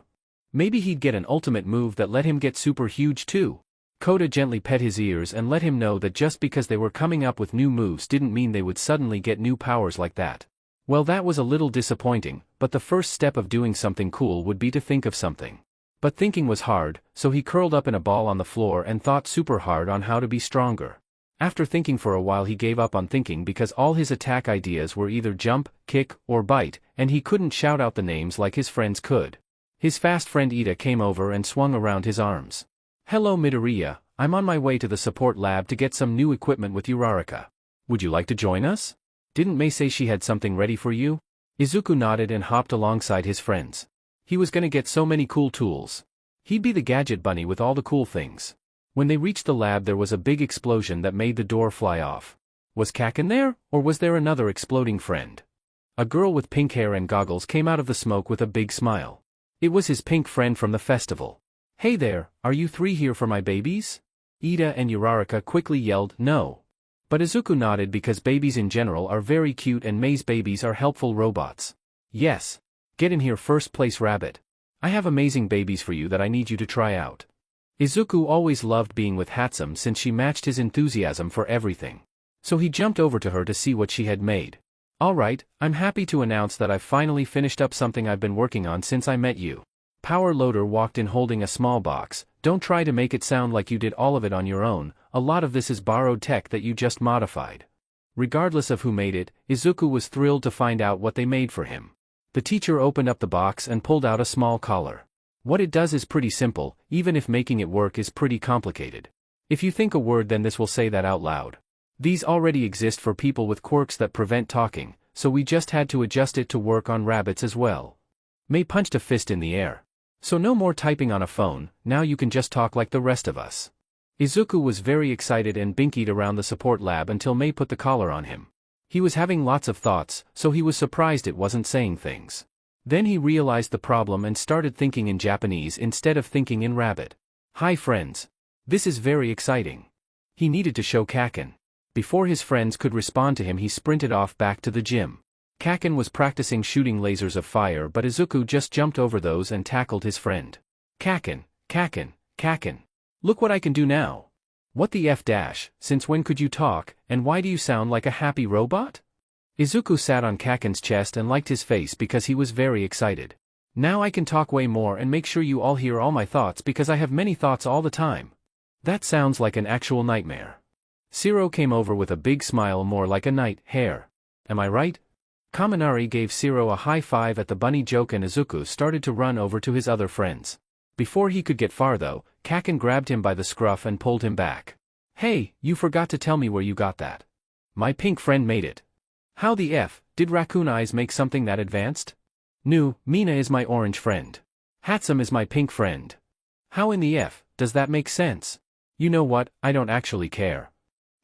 Maybe he'd get an ultimate move that let him get super huge too. Koda gently pet his ears and let him know that just because they were coming up with new moves didn't mean they would suddenly get new powers like that. Well, that was a little disappointing, but the first step of doing something cool would be to think of something. But thinking was hard, so he curled up in a ball on the floor and thought super hard on how to be stronger. After thinking for a while he gave up on thinking because all his attack ideas were either jump, kick, or bite, and he couldn't shout out the names like his friends could. His fast friend Ida came over and swung around his arms. Hello Midoriya, I'm on my way to the support lab to get some new equipment with Uraraka. Would you like to join us? Didn't Mei say she had something ready for you? Izuku nodded and hopped alongside his friends. He was gonna get so many cool tools. He'd be the gadget bunny with all the cool things. When they reached the lab there was a big explosion that made the door fly off. Was Kaken there, or was there another exploding friend? A girl with pink hair and goggles came out of the smoke with a big smile. It was his pink friend from the festival. Hey there, are you three here for my babies? Ida and Uraraka quickly yelled no. But Izuku nodded because babies in general are very cute and Mei's babies are helpful robots. Yes. Get in here first place rabbit. I have amazing babies for you that I need you to try out. Izuku always loved being with Hatsum since she matched his enthusiasm for everything. So he jumped over to her to see what she had made. Alright, I'm happy to announce that I've finally finished up something I've been working on since I met you. Power Loader walked in holding a small box. Don't try to make it sound like you did all of it on your own, a lot of this is borrowed tech that you just modified. Regardless of who made it, Izuku was thrilled to find out what they made for him. The teacher opened up the box and pulled out a small collar. What it does is pretty simple, even if making it work is pretty complicated. If you think a word then this will say that out loud. These already exist for people with quirks that prevent talking, so we just had to adjust it to work on rabbits as well. Mei punched a fist in the air. So no more typing on a phone, now you can just talk like the rest of us. Izuku was very excited and binkied around the support lab until Mei put the collar on him. He was having lots of thoughts, so he was surprised it wasn't saying things. Then he realized the problem and started thinking in Japanese instead of thinking in rabbit. Hi friends. This is very exciting. He needed to show Kaken. Before his friends could respond to him he sprinted off back to the gym. Kaken was practicing shooting lasers of fire but Izuku just jumped over those and tackled his friend. Kaken, Kaken, Kaken. Look what I can do now. What the F dash, since when could you talk, and why do you sound like a happy robot? Izuku sat on Kaken's chest and liked his face because he was very excited. Now I can talk way more and make sure you all hear all my thoughts because I have many thoughts all the time. That sounds like an actual nightmare. Shiro came over with a big smile more like a night hare. Am I right? Kaminari gave Shiro a high five at the bunny joke and Izuku started to run over to his other friends. Before he could get far though, Kaken grabbed him by the scruff and pulled him back. Hey, you forgot to tell me where you got that. My pink friend made it. How the F, did Raccoon Eyes make something that advanced? No, Mina is my orange friend. Hatsum is my pink friend. How in the F, does that make sense? You know what, I don't actually care.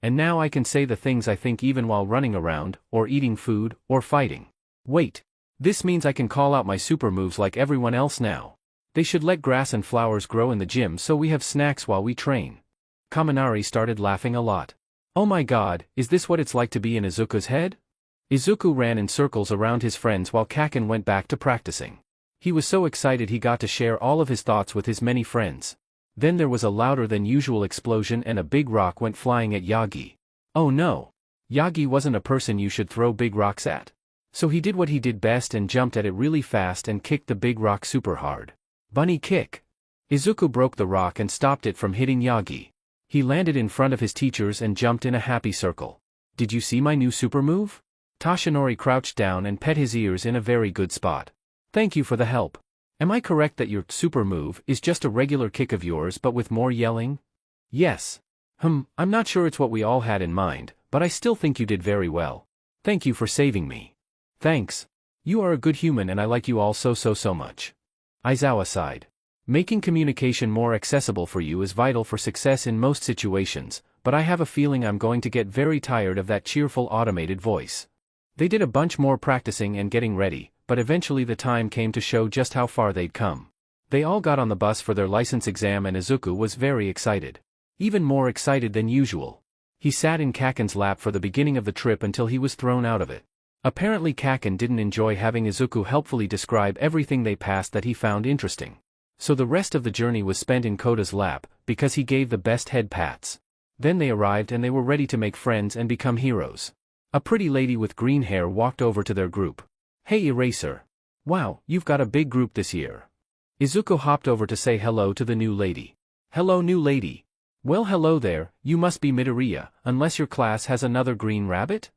And now I can say the things I think even while running around, or eating food, or fighting. Wait. This means I can call out my super moves like everyone else now. They should let grass and flowers grow in the gym so we have snacks while we train. Kaminari started laughing a lot. Oh my god, is this what it's like to be in Izuku's head? Izuku ran in circles around his friends while Kaken went back to practicing. He was so excited he got to share all of his thoughts with his many friends. Then there was a louder than usual explosion and a big rock went flying at Yagi. Oh no. Yagi wasn't a person you should throw big rocks at. So he did what he did best and jumped at it really fast and kicked the big rock super hard. Bunny kick. Izuku broke the rock and stopped it from hitting Yagi. He landed in front of his teachers and jumped in a happy circle. Did you see my new super move? Toshinori crouched down and pet his ears in a very good spot. Thank you for the help. Am I correct that your super move is just a regular kick of yours but with more yelling? Yes. I'm not sure it's what we all had in mind, but I still think you did very well. Thank you for saving me. Thanks. You are a good human and I like you all so much. Aizawa sighed. Making communication more accessible for you is vital for success in most situations, but I have a feeling I'm going to get very tired of that cheerful automated voice. They did a bunch more practicing and getting ready, but eventually the time came to show just how far they'd come. They all got on the bus for their license exam and Izuku was very excited. Even more excited than usual. He sat in Kaken's lap for the beginning of the trip until he was thrown out of it. Apparently Kaken didn't enjoy having Izuku helpfully describe everything they passed that he found interesting. So the rest of the journey was spent in Koda's lap, because he gave the best head pats. Then they arrived and they were ready to make friends and become heroes. A pretty lady with green hair walked over to their group. Hey Eraser. Wow, you've got a big group this year. Izuku hopped over to say hello to the new lady. Hello new lady. Well hello there, you must be Midoriya, unless your class has another green rabbit?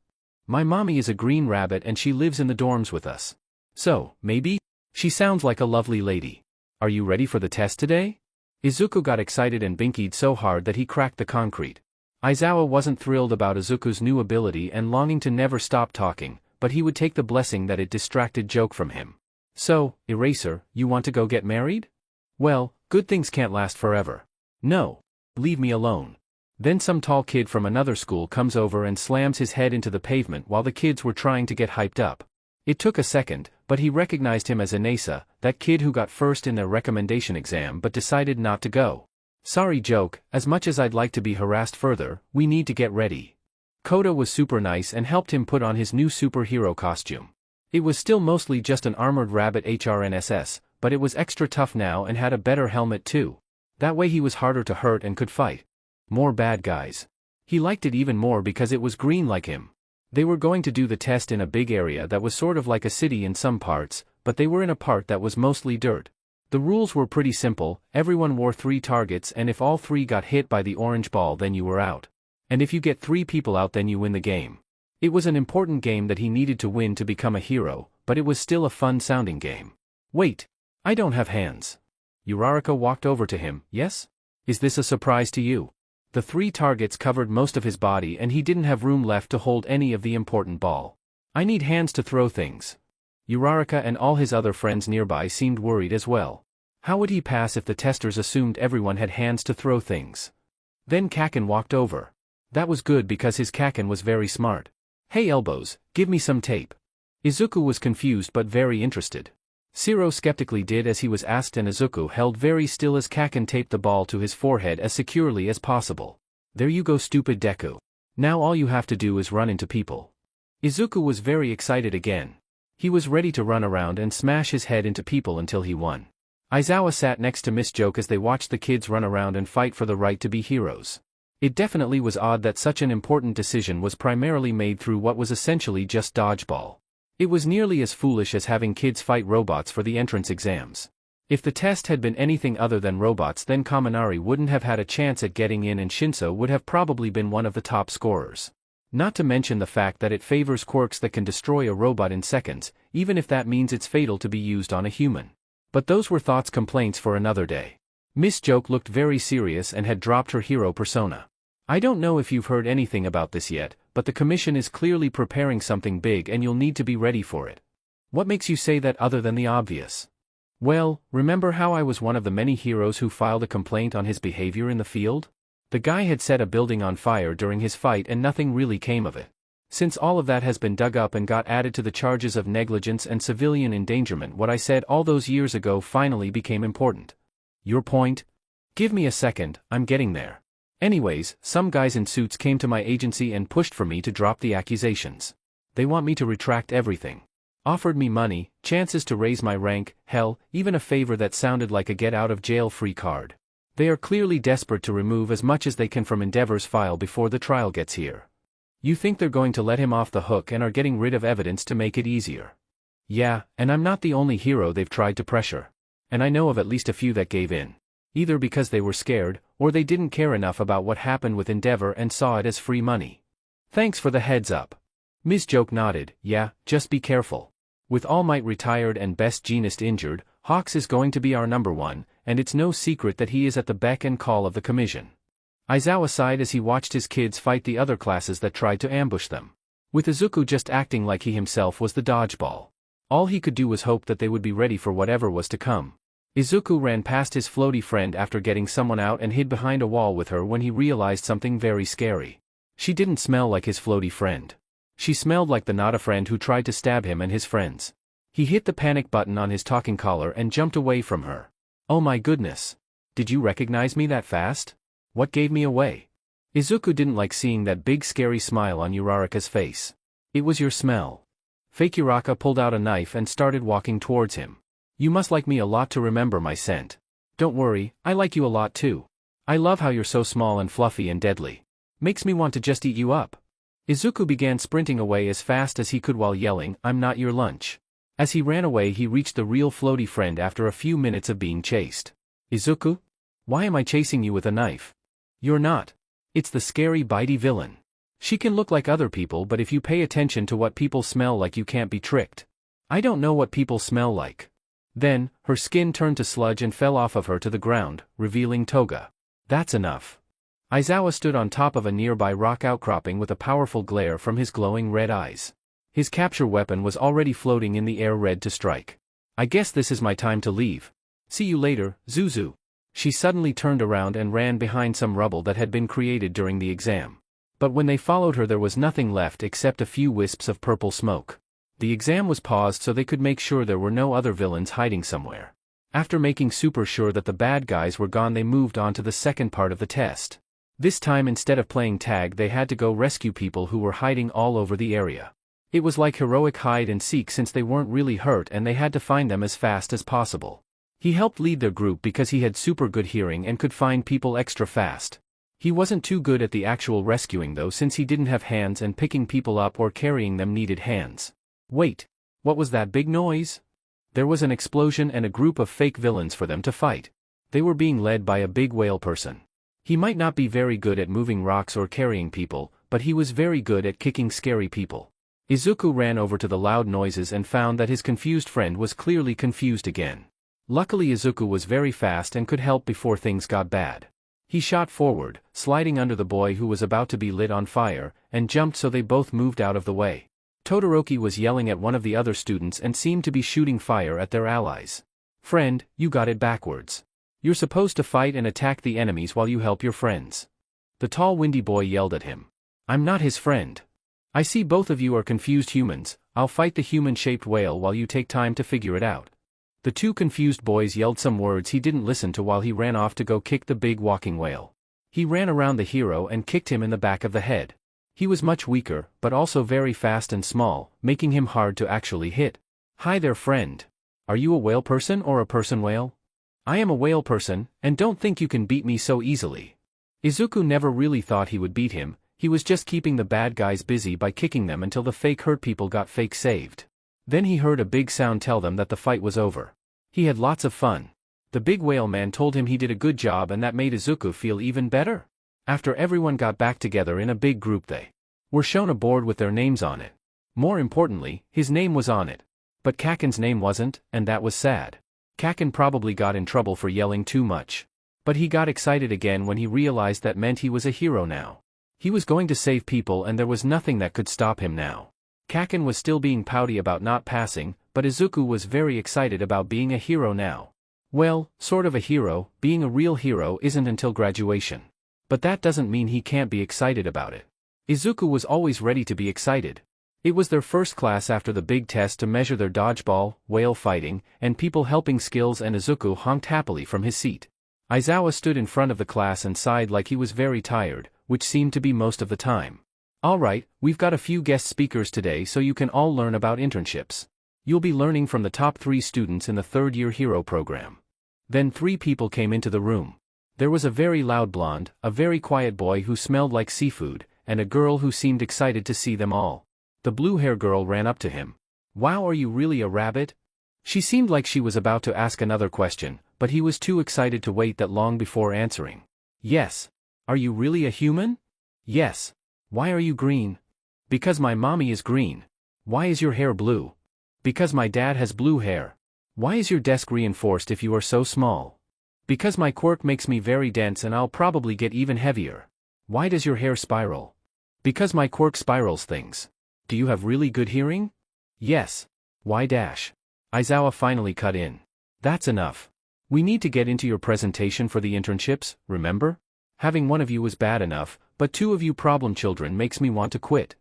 My mommy is a green rabbit and she lives in the dorms with us. So, maybe? She sounds like a lovely lady. Are you ready for the test today? Izuku got excited and binkied so hard that he cracked the concrete. Aizawa wasn't thrilled about Izuku's new ability and longing to never stop talking, but he would take the blessing that it distracted joke from him. So, Eraser, you want to go get married? Well, good things can't last forever. No. Leave me alone. Then some tall kid from another school comes over and slams his head into the pavement while the kids were trying to get hyped up. It took a second, but he recognized him as Inesa, that kid who got first in their recommendation exam but decided not to go. Sorry joke, as much as I'd like to be harassed further, we need to get ready. Koda was super nice and helped him put on his new superhero costume. It was still mostly just an armored rabbit HRNSS, but it was extra tough now and had a better helmet too. That way he was harder to hurt and could fight. More bad guys. He liked it even more because it was green like him. They were going to do the test in a big area that was sort of like a city in some parts, but they were in a part that was mostly dirt. The rules were pretty simple, everyone wore 3 targets and if all 3 got hit by the orange ball then you were out. And if you get 3 people out then you win the game. It was an important game that he needed to win to become a hero, but it was still a fun-sounding game. Wait. I don't have hands. Uraraka walked over to him. Yes? Is this a surprise to you? The 3 targets covered most of his body and he didn't have room left to hold any of the important ball. I need hands to throw things. Uraraka and all his other friends nearby seemed worried as well. How would he pass if the testers assumed everyone had hands to throw things? Then Kaken walked over. That was good because his Kaken was very smart. Hey elbows, give me some tape. Izuku was confused but very interested. Shiro skeptically did as he was asked and Izuku held very still as Kaken taped the ball to his forehead as securely as possible. There you go stupid Deku. Now all you have to do is run into people. Izuku was very excited again. He was ready to run around and smash his head into people until he won. Aizawa sat next to Miss Joke as they watched the kids run around and fight for the right to be heroes. It definitely was odd that such an important decision was primarily made through what was essentially just dodgeball. It was nearly as foolish as having kids fight robots for the entrance exams. If the test had been anything other than robots then Kaminari wouldn't have had a chance at getting in and Shinso would have probably been one of the top scorers. Not to mention the fact that it favors quirks that can destroy a robot in seconds, even if that means it's fatal to be used on a human. But those were thoughts complaints for another day. Miss Joke looked very serious and had dropped her hero persona. I don't know if you've heard anything about this yet, but the commission is clearly preparing something big and you'll need to be ready for it. What makes you say that other than the obvious? Well, remember how I was one of the many heroes who filed a complaint on his behavior in the field? The guy had set a building on fire during his fight and nothing really came of it. Since all of that has been dug up and got added to the charges of negligence and civilian endangerment, what I said all those years ago finally became important. Your point? Give me a second, I'm getting there. Anyways, some guys in suits came to my agency and pushed for me to drop the accusations. They want me to retract everything. Offered me money, chances to raise my rank, hell, even a favor that sounded like a get-out-of-jail-free card. They are clearly desperate to remove as much as they can from Endeavor's file before the trial gets here. You think they're going to let him off the hook and are getting rid of evidence to make it easier. Yeah, and I'm not the only hero they've tried to pressure. And I know of at least a few that gave in. Either because they were scared, or they didn't care enough about what happened with Endeavor and saw it as free money. Thanks for the heads up. Ms. Joke nodded. Yeah, just be careful. With All Might retired and Best Jeanist injured, Hawks is going to be our number one, and it's no secret that he is at the beck and call of the commission. Aizawa sighed as he watched his kids fight the other classes that tried to ambush them. With Izuku just acting like he himself was the dodgeball. All he could do was hope that they would be ready for whatever was to come. Izuku ran past his floaty friend after getting someone out and hid behind a wall with her when he realized something very scary. She didn't smell like his floaty friend. She smelled like the not a friend who tried to stab him and his friends. He hit the panic button on his talking collar and jumped away from her. Oh my goodness. Did you recognize me that fast? What gave me away? Izuku didn't like seeing that big scary smile on Uraraka's face. It was your smell. Fake Uraraka pulled out a knife and started walking towards him. You must like me a lot to remember my scent. Don't worry, I like you a lot too. I love how you're so small and fluffy and deadly. Makes me want to just eat you up. Izuku began sprinting away as fast as he could while yelling, I'm not your lunch. As he ran away he reached the real floaty friend after a few minutes of being chased. Izuku? Why am I chasing you with a knife? You're not. It's the scary bitey villain. She can look like other people but if you pay attention to what people smell like you can't be tricked. I don't know what people smell like. Then, her skin turned to sludge and fell off of her to the ground, revealing Toga. That's enough. Aizawa stood on top of a nearby rock outcropping with a powerful glare from his glowing red eyes. His capture weapon was already floating in the air ready to strike. I guess this is my time to leave. See you later, Zuzu. She suddenly turned around and ran behind some rubble that had been created during the exam. But when they followed her there was nothing left except a few wisps of purple smoke. The exam was paused so they could make sure there were no other villains hiding somewhere. After making super sure that the bad guys were gone they moved on to the second part of the test. This time instead of playing tag they had to go rescue people who were hiding all over the area. It was like heroic hide and seek since they weren't really hurt and they had to find them as fast as possible. He helped lead their group because he had super good hearing and could find people extra fast. He wasn't too good at the actual rescuing though since he didn't have hands and picking people up or carrying them needed hands. Wait, what was that big noise? There was an explosion and a group of fake villains for them to fight. They were being led by a big whale person. He might not be very good at moving rocks or carrying people, but he was very good at kicking scary people. Izuku ran over to the loud noises and found that his confused friend was clearly confused again. Luckily Izuku was very fast and could help before things got bad. He shot forward, sliding under the boy who was about to be lit on fire, and jumped so they both moved out of the way. Todoroki was yelling at one of the other students and seemed to be shooting fire at their allies. Friend, you got it backwards. You're supposed to fight and attack the enemies while you help your friends. The tall windy boy yelled at him. I'm not his friend. I see both of you are confused humans, I'll fight the human-shaped whale while you take time to figure it out. The two confused boys yelled some words he didn't listen to while he ran off to go kick the big walking whale. He ran around the hero and kicked him in the back of the head. He was much weaker, but also very fast and small, making him hard to actually hit. Hi there friend. Are you a whale person or a person whale? I am a whale person, and don't think you can beat me so easily. Izuku never really thought he would beat him, he was just keeping the bad guys busy by kicking them until the fake hurt people got fake saved. Then he heard a big sound tell them that the fight was over. He had lots of fun. The big whale man told him he did a good job and that made Izuku feel even better. After everyone got back together in a big group they were shown a board with their names on it. More importantly, his name was on it. But Kaken's name wasn't, and that was sad. Kaken probably got in trouble for yelling too much. But he got excited again when he realized that meant he was a hero now. He was going to save people and there was nothing that could stop him now. Kaken was still being pouty about not passing, but Izuku was very excited about being a hero now. Well, sort of a hero, being a real hero isn't until graduation. But that doesn't mean he can't be excited about it. Izuku was always ready to be excited. It was their first class after the big test to measure their dodgeball, whale fighting, and people helping skills and Izuku honked happily from his seat. Aizawa stood in front of the class and sighed like he was very tired, which seemed to be most of the time. Alright, we've got a few guest speakers today so you can all learn about internships. You'll be learning from the top 3 students in the third-year hero program. Then 3 people came into the room. There was a very loud blonde, a very quiet boy who smelled like seafood, and a girl who seemed excited to see them all. The blue-hair girl ran up to him. Wow, are you really a rabbit? She seemed like she was about to ask another question, but he was too excited to wait that long before answering. Yes. Are you really a human? Yes. Why are you green? Because my mommy is green. Why is your hair blue? Because my dad has blue hair. Why is your desk reinforced if you are so small? Because my quirk makes me very dense and I'll probably get even heavier. Why does your hair spiral? Because my quirk spirals things. Do you have really good hearing? Yes. Why dash? Aizawa finally cut in. That's enough. We need to get into your presentation for the internships, remember? Having one of you was bad enough, but two of you problem children makes me want to quit.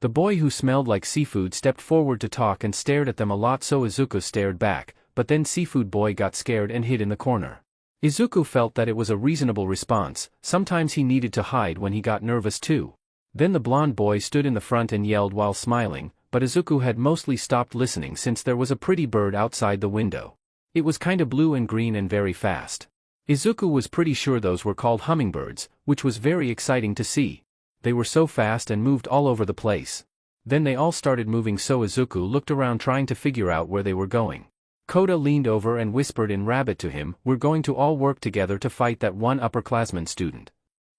The boy who smelled like seafood stepped forward to talk and stared at them a lot, so Izuku stared back, but then Seafood Boy got scared and hid in the corner. Izuku felt that it was a reasonable response. Sometimes he needed to hide when he got nervous too. Then the blonde boy stood in the front and yelled while smiling, but Izuku had mostly stopped listening since there was a pretty bird outside the window. It was kinda blue and green and very fast. Izuku was pretty sure those were called hummingbirds, which was very exciting to see. They were so fast and moved all over the place. Then they all started moving, so Izuku looked around trying to figure out where they were going. Koda leaned over and whispered in Rabbit to him, "We're going to all work together to fight that one upperclassman student."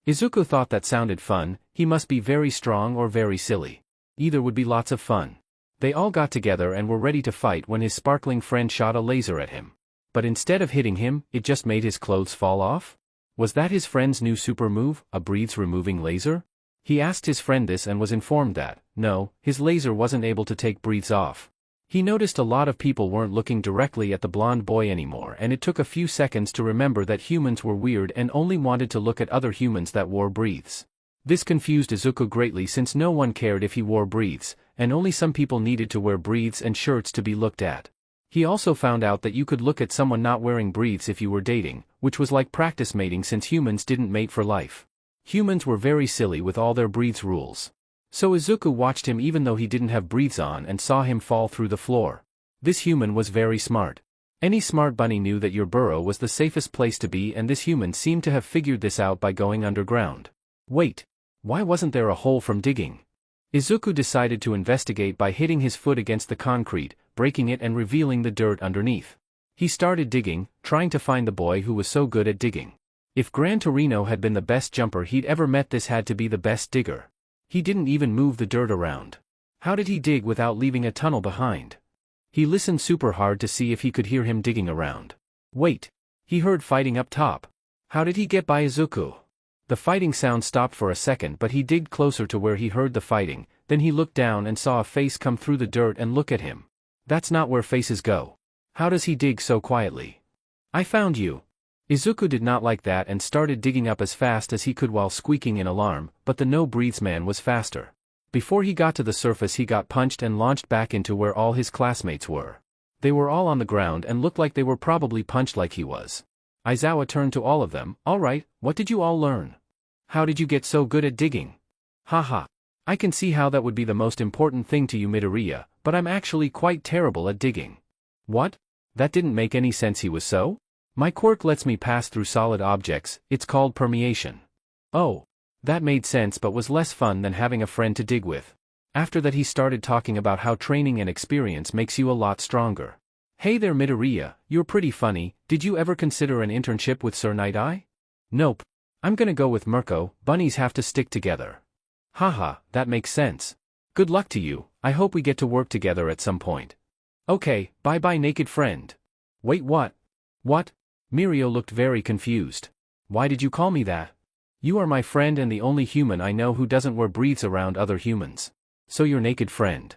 Izuku thought that sounded fun. He must be very strong or very silly. Either would be lots of fun. They all got together and were ready to fight when his sparkling friend shot a laser at him. But instead of hitting him, it just made his clothes fall off? Was that his friend's new super move, a breath-removing laser? He asked his friend this and was informed that, no, his laser wasn't able to take breaths off. He noticed a lot of people weren't looking directly at the blonde boy anymore, and it took a few seconds to remember that humans were weird and only wanted to look at other humans that wore breaths. This confused Izuku greatly since no one cared if he wore breaths, and only some people needed to wear breaths and shirts to be looked at. He also found out that you could look at someone not wearing breaths if you were dating, which was like practice mating since humans didn't mate for life. Humans were very silly with all their breaths rules. So Izuku watched him even though he didn't have breaths on and saw him fall through the floor. This human was very smart. Any smart bunny knew that your burrow was the safest place to be, and this human seemed to have figured this out by going underground. Wait. Why wasn't there a hole from digging? Izuku decided to investigate by hitting his foot against the concrete, breaking it and revealing the dirt underneath. He started digging, trying to find the boy who was so good at digging. If Gran Torino had been the best jumper he'd ever met, this had to be the best digger. He didn't even move the dirt around. How did he dig without leaving a tunnel behind? He listened super hard to see if he could hear him digging around. Wait. He heard fighting up top. How did he get by Izuku? The fighting sound stopped for a second, but he digged closer to where he heard the fighting. Then he looked down and saw a face come through the dirt and look at him. That's not where faces go. How does he dig so quietly? I found you. Izuku did not like that and started digging up as fast as he could while squeaking in alarm, but the no-breathes man was faster. Before he got to the surface, he got punched and launched back into where all his classmates were. They were all on the ground and looked like they were probably punched like he was. Aizawa turned to all of them. All right, what did you all learn? How did you get so good at digging? Haha. I can see how that would be the most important thing to you, Midoriya, but I'm actually quite terrible at digging. What? That didn't make any sense. He was so? My quirk lets me pass through solid objects. It's called permeation. Oh. That made sense, but was less fun than having a friend to dig with. After that he started talking about how training and experience makes you a lot stronger. Hey there Midoriya, you're pretty funny. Did you ever consider an internship with Sir Night Eye? Nope. I'm gonna go with Mirko. Bunnies have to stick together. Haha, that makes sense. Good luck to you. I hope we get to work together at some point. Okay, bye-bye naked friend. Wait, what? What? Mirio looked very confused. Why did you call me that? You are my friend and the only human I know who doesn't wear breathes around other humans. So you're naked friend.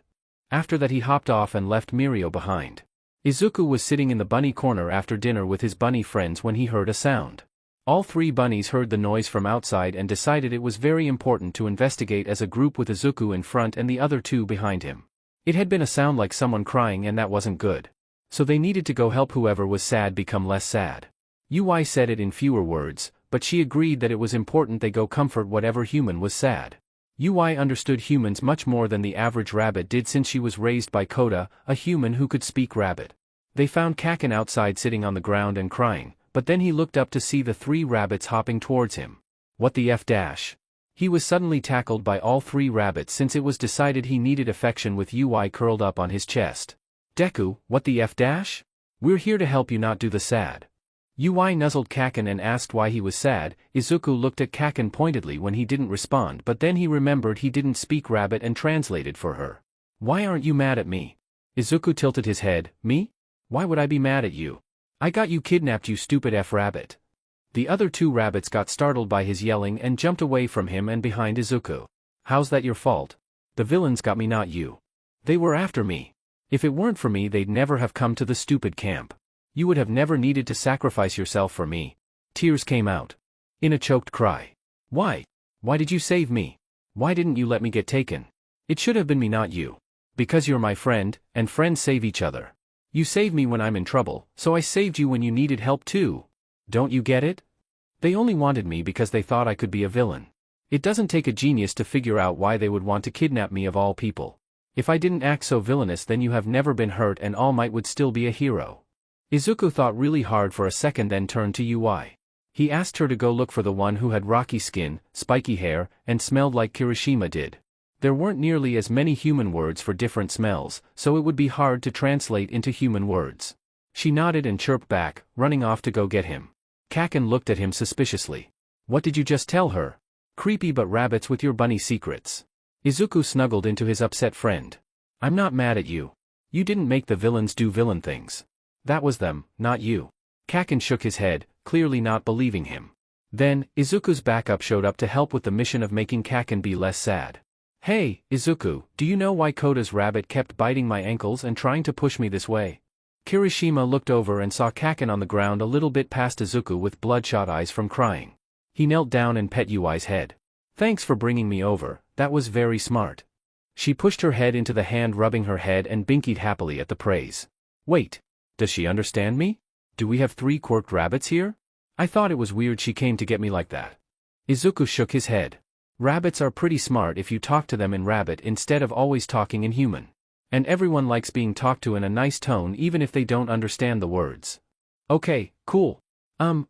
After that he hopped off and left Mirio behind. Izuku was sitting in the bunny corner after dinner with his bunny friends when he heard a sound. All three bunnies heard the noise from outside and decided it was very important to investigate as a group with Izuku in front and the other two behind him. It had been a sound like someone crying and that wasn't good. So they needed to go help whoever was sad become less sad. UI said it in fewer words, but she agreed that it was important they go comfort whatever human was sad. UI understood humans much more than the average rabbit did since she was raised by Koda, a human who could speak rabbit. They found Kakin outside sitting on the ground and crying, but then he looked up to see the three rabbits hopping towards him. What the F dash? He was suddenly tackled by all three rabbits since it was decided he needed affection with UI curled up on his chest. Deku, what the F dash? We're here to help you, not do the sad. UI nuzzled Kaken and asked why he was sad. Izuku looked at Kaken pointedly when he didn't respond, but then he remembered he didn't speak rabbit and translated for her. Why aren't you mad at me? Izuku tilted his head. Me? Why would I be mad at you? I got you kidnapped, you stupid F-rabbit. The other two rabbits got startled by his yelling and jumped away from him and behind Izuku. How's that your fault? The villains got me, not you. They were after me. If it weren't for me, they'd never have come to the stupid camp. You would have never needed to sacrifice yourself for me. Tears came out. In a choked cry. Why? Why did you save me? Why didn't you let me get taken? It should have been me, not you. Because you're my friend, and friends save each other. You save me when I'm in trouble, so I saved you when you needed help too. Don't you get it? They only wanted me because they thought I could be a villain. It doesn't take a genius to figure out why they would want to kidnap me of all people. If I didn't act so villainous, then you have never been hurt and All Might would still be a hero. Izuku thought really hard for a second, then turned to UI. He asked her to go look for the one who had rocky skin, spiky hair, and smelled like Kirishima did. There weren't nearly as many human words for different smells, so it would be hard to translate into human words. She nodded and chirped back, running off to go get him. Kaken looked at him suspiciously. What did you just tell her? Creepy but rabbits with your bunny secrets. Izuku snuggled into his upset friend. I'm not mad at you. You didn't make the villains do villain things. That was them, not you. Kaken shook his head, clearly not believing him. Then, Izuku's backup showed up to help with the mission of making Kaken be less sad. Hey, Izuku, do you know why Koda's rabbit kept biting my ankles and trying to push me this way? Kirishima looked over and saw Kaken on the ground a little bit past Izuku with bloodshot eyes from crying. He knelt down and pet UI's head. Thanks for bringing me over, that was very smart. She pushed her head into the hand, rubbing her head, and binkied happily at the praise. Wait. Does she understand me? Do we have 3 quirked rabbits here? I thought it was weird she came to get me like that. Izuku shook his head. Rabbits are pretty smart if you talk to them in rabbit instead of always talking in human. And everyone likes being talked to in a nice tone even if they don't understand the words. Okay, cool.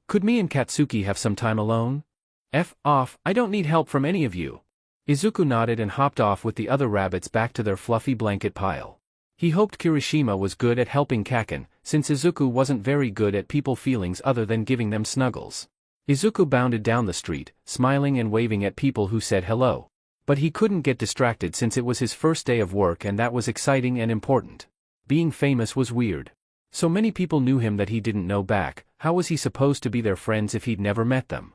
Could me and Katsuki have some time alone? F off, I don't need help from any of you. Izuku nodded and hopped off with the other rabbits back to their fluffy blanket pile. He hoped Kirishima was good at helping Kaken, since Izuku wasn't very good at people feelings other than giving them snuggles. Izuku bounded down the street, smiling and waving at people who said hello. But he couldn't get distracted since it was his first day of work and that was exciting and important. Being famous was weird. So many people knew him that he didn't know back. How was he supposed to be their friends if he'd never met them?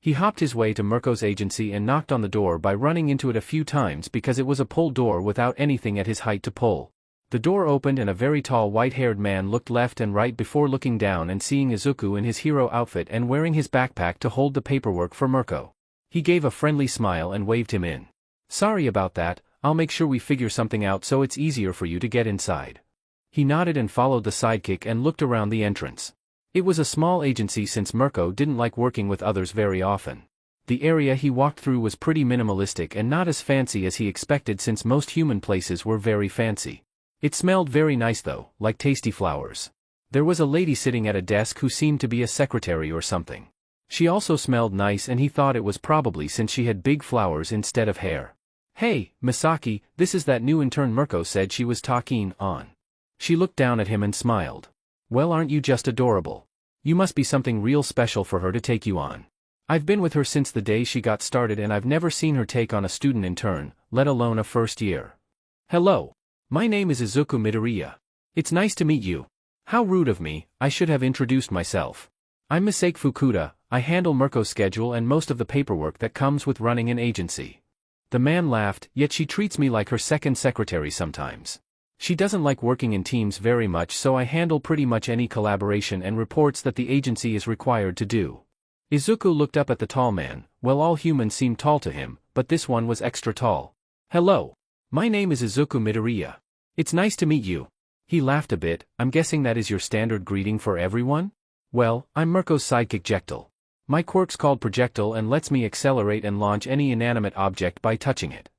He hopped his way to Mirko's agency and knocked on the door by running into it a few times because it was a pull door without anything at his height to pull. The door opened and a very tall white-haired man looked left and right before looking down and seeing Izuku in his hero outfit and wearing his backpack to hold the paperwork for Mirko. He gave a friendly smile and waved him in. Sorry about that, I'll make sure we figure something out so it's easier for you to get inside. He nodded and followed the sidekick and looked around the entrance. It was a small agency since Mirko didn't like working with others very often. The area he walked through was pretty minimalistic and not as fancy as he expected since most human places were very fancy. It smelled very nice though, like tasty flowers. There was a lady sitting at a desk who seemed to be a secretary or something. She also smelled nice and he thought it was probably since she had big flowers instead of hair. Hey, Misaki, this is that new intern Mirko said she was talking on. She looked down at him and smiled. Well, aren't you just adorable? You must be something real special for her to take you on. I've been with her since the day she got started and I've never seen her take on a student intern, let alone a first year. Hello. My name is Izuku Midoriya. It's nice to meet you. How rude of me, I should have introduced myself. I'm Misake Fukuda, I handle Mirko's schedule and most of the paperwork that comes with running an agency. The man laughed, yet she treats me like her second secretary sometimes. She doesn't like working in teams very much, so I handle pretty much any collaboration and reports that the agency is required to do. Izuku looked up at the tall man. Well, all humans seem tall to him, but this one was extra tall. Hello. My name is Izuku Midoriya. It's nice to meet you. He laughed a bit. I'm guessing that is your standard greeting for everyone? Well, I'm Mirko's sidekick Jectal. My quirk's called Projectile and lets me accelerate and launch any inanimate object by touching it.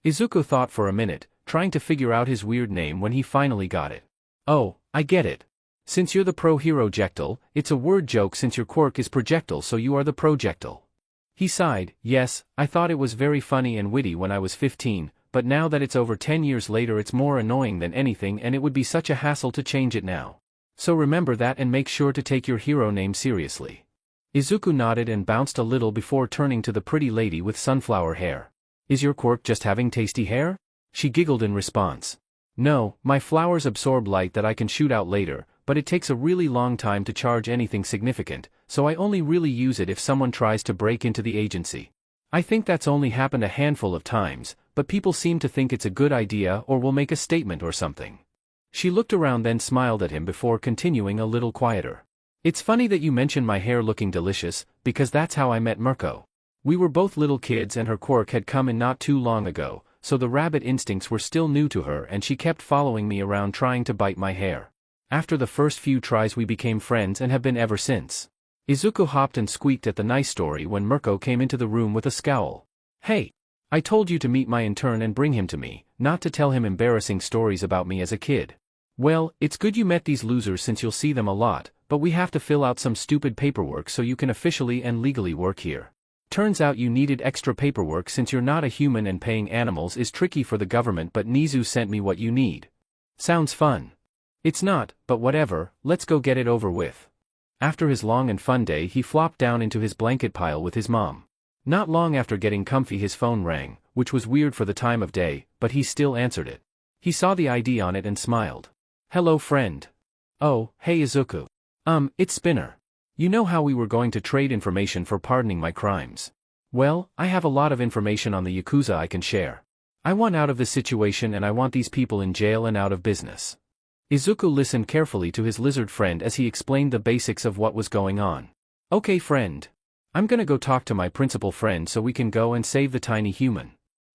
Izuku thought for a minute, trying to figure out his weird name when he finally got it. Oh, I get it. Since you're the pro-hero Jectal, it's a word joke since your quirk is Projectile, so you are the Projectile. He sighed. Yes, I thought it was very funny and witty when I was 15, but now that it's over 10 years later it's more annoying than anything and it would be such a hassle to change it now. So remember that and make sure to take your hero name seriously. Izuku nodded and bounced a little before turning to the pretty lady with sunflower hair. Is your quirk just having tasty hair? She giggled in response. No, my flowers absorb light that I can shoot out later, but it takes a really long time to charge anything significant, so I only really use it if someone tries to break into the agency. I think that's only happened a handful of times, but people seem to think it's a good idea or will make a statement or something. She looked around then smiled at him before continuing a little quieter. It's funny that you mention my hair looking delicious, because that's how I met Mirko. We were both little kids and her quirk had come in not too long ago, so the rabbit instincts were still new to her and she kept following me around trying to bite my hair. After the first few tries we became friends and have been ever since. Izuku hopped and squeaked at the nice story when Mirko came into the room with a scowl. Hey! I told you to meet my intern and bring him to me, not to tell him embarrassing stories about me as a kid. Well, it's good you met these losers since you'll see them a lot, but we have to fill out some stupid paperwork so you can officially and legally work here. Turns out you needed extra paperwork since you're not a human and paying animals is tricky for the government, but Nizu sent me what you need. Sounds fun. It's not, but whatever, let's go get it over with. After his long and fun day he flopped down into his blanket pile with his mom. Not long after getting comfy his phone rang, which was weird for the time of day, but he still answered it. He saw the ID on it and smiled. Hello friend. Oh, hey Izuku. It's Spinner. You know how we were going to trade information for pardoning my crimes. Well, I have a lot of information on the Yakuza I can share. I want out of this situation and I want these people in jail and out of business. Izuku listened carefully to his lizard friend as he explained the basics of what was going on. Okay friend. I'm gonna go talk to my principal friend so we can go and save the tiny human.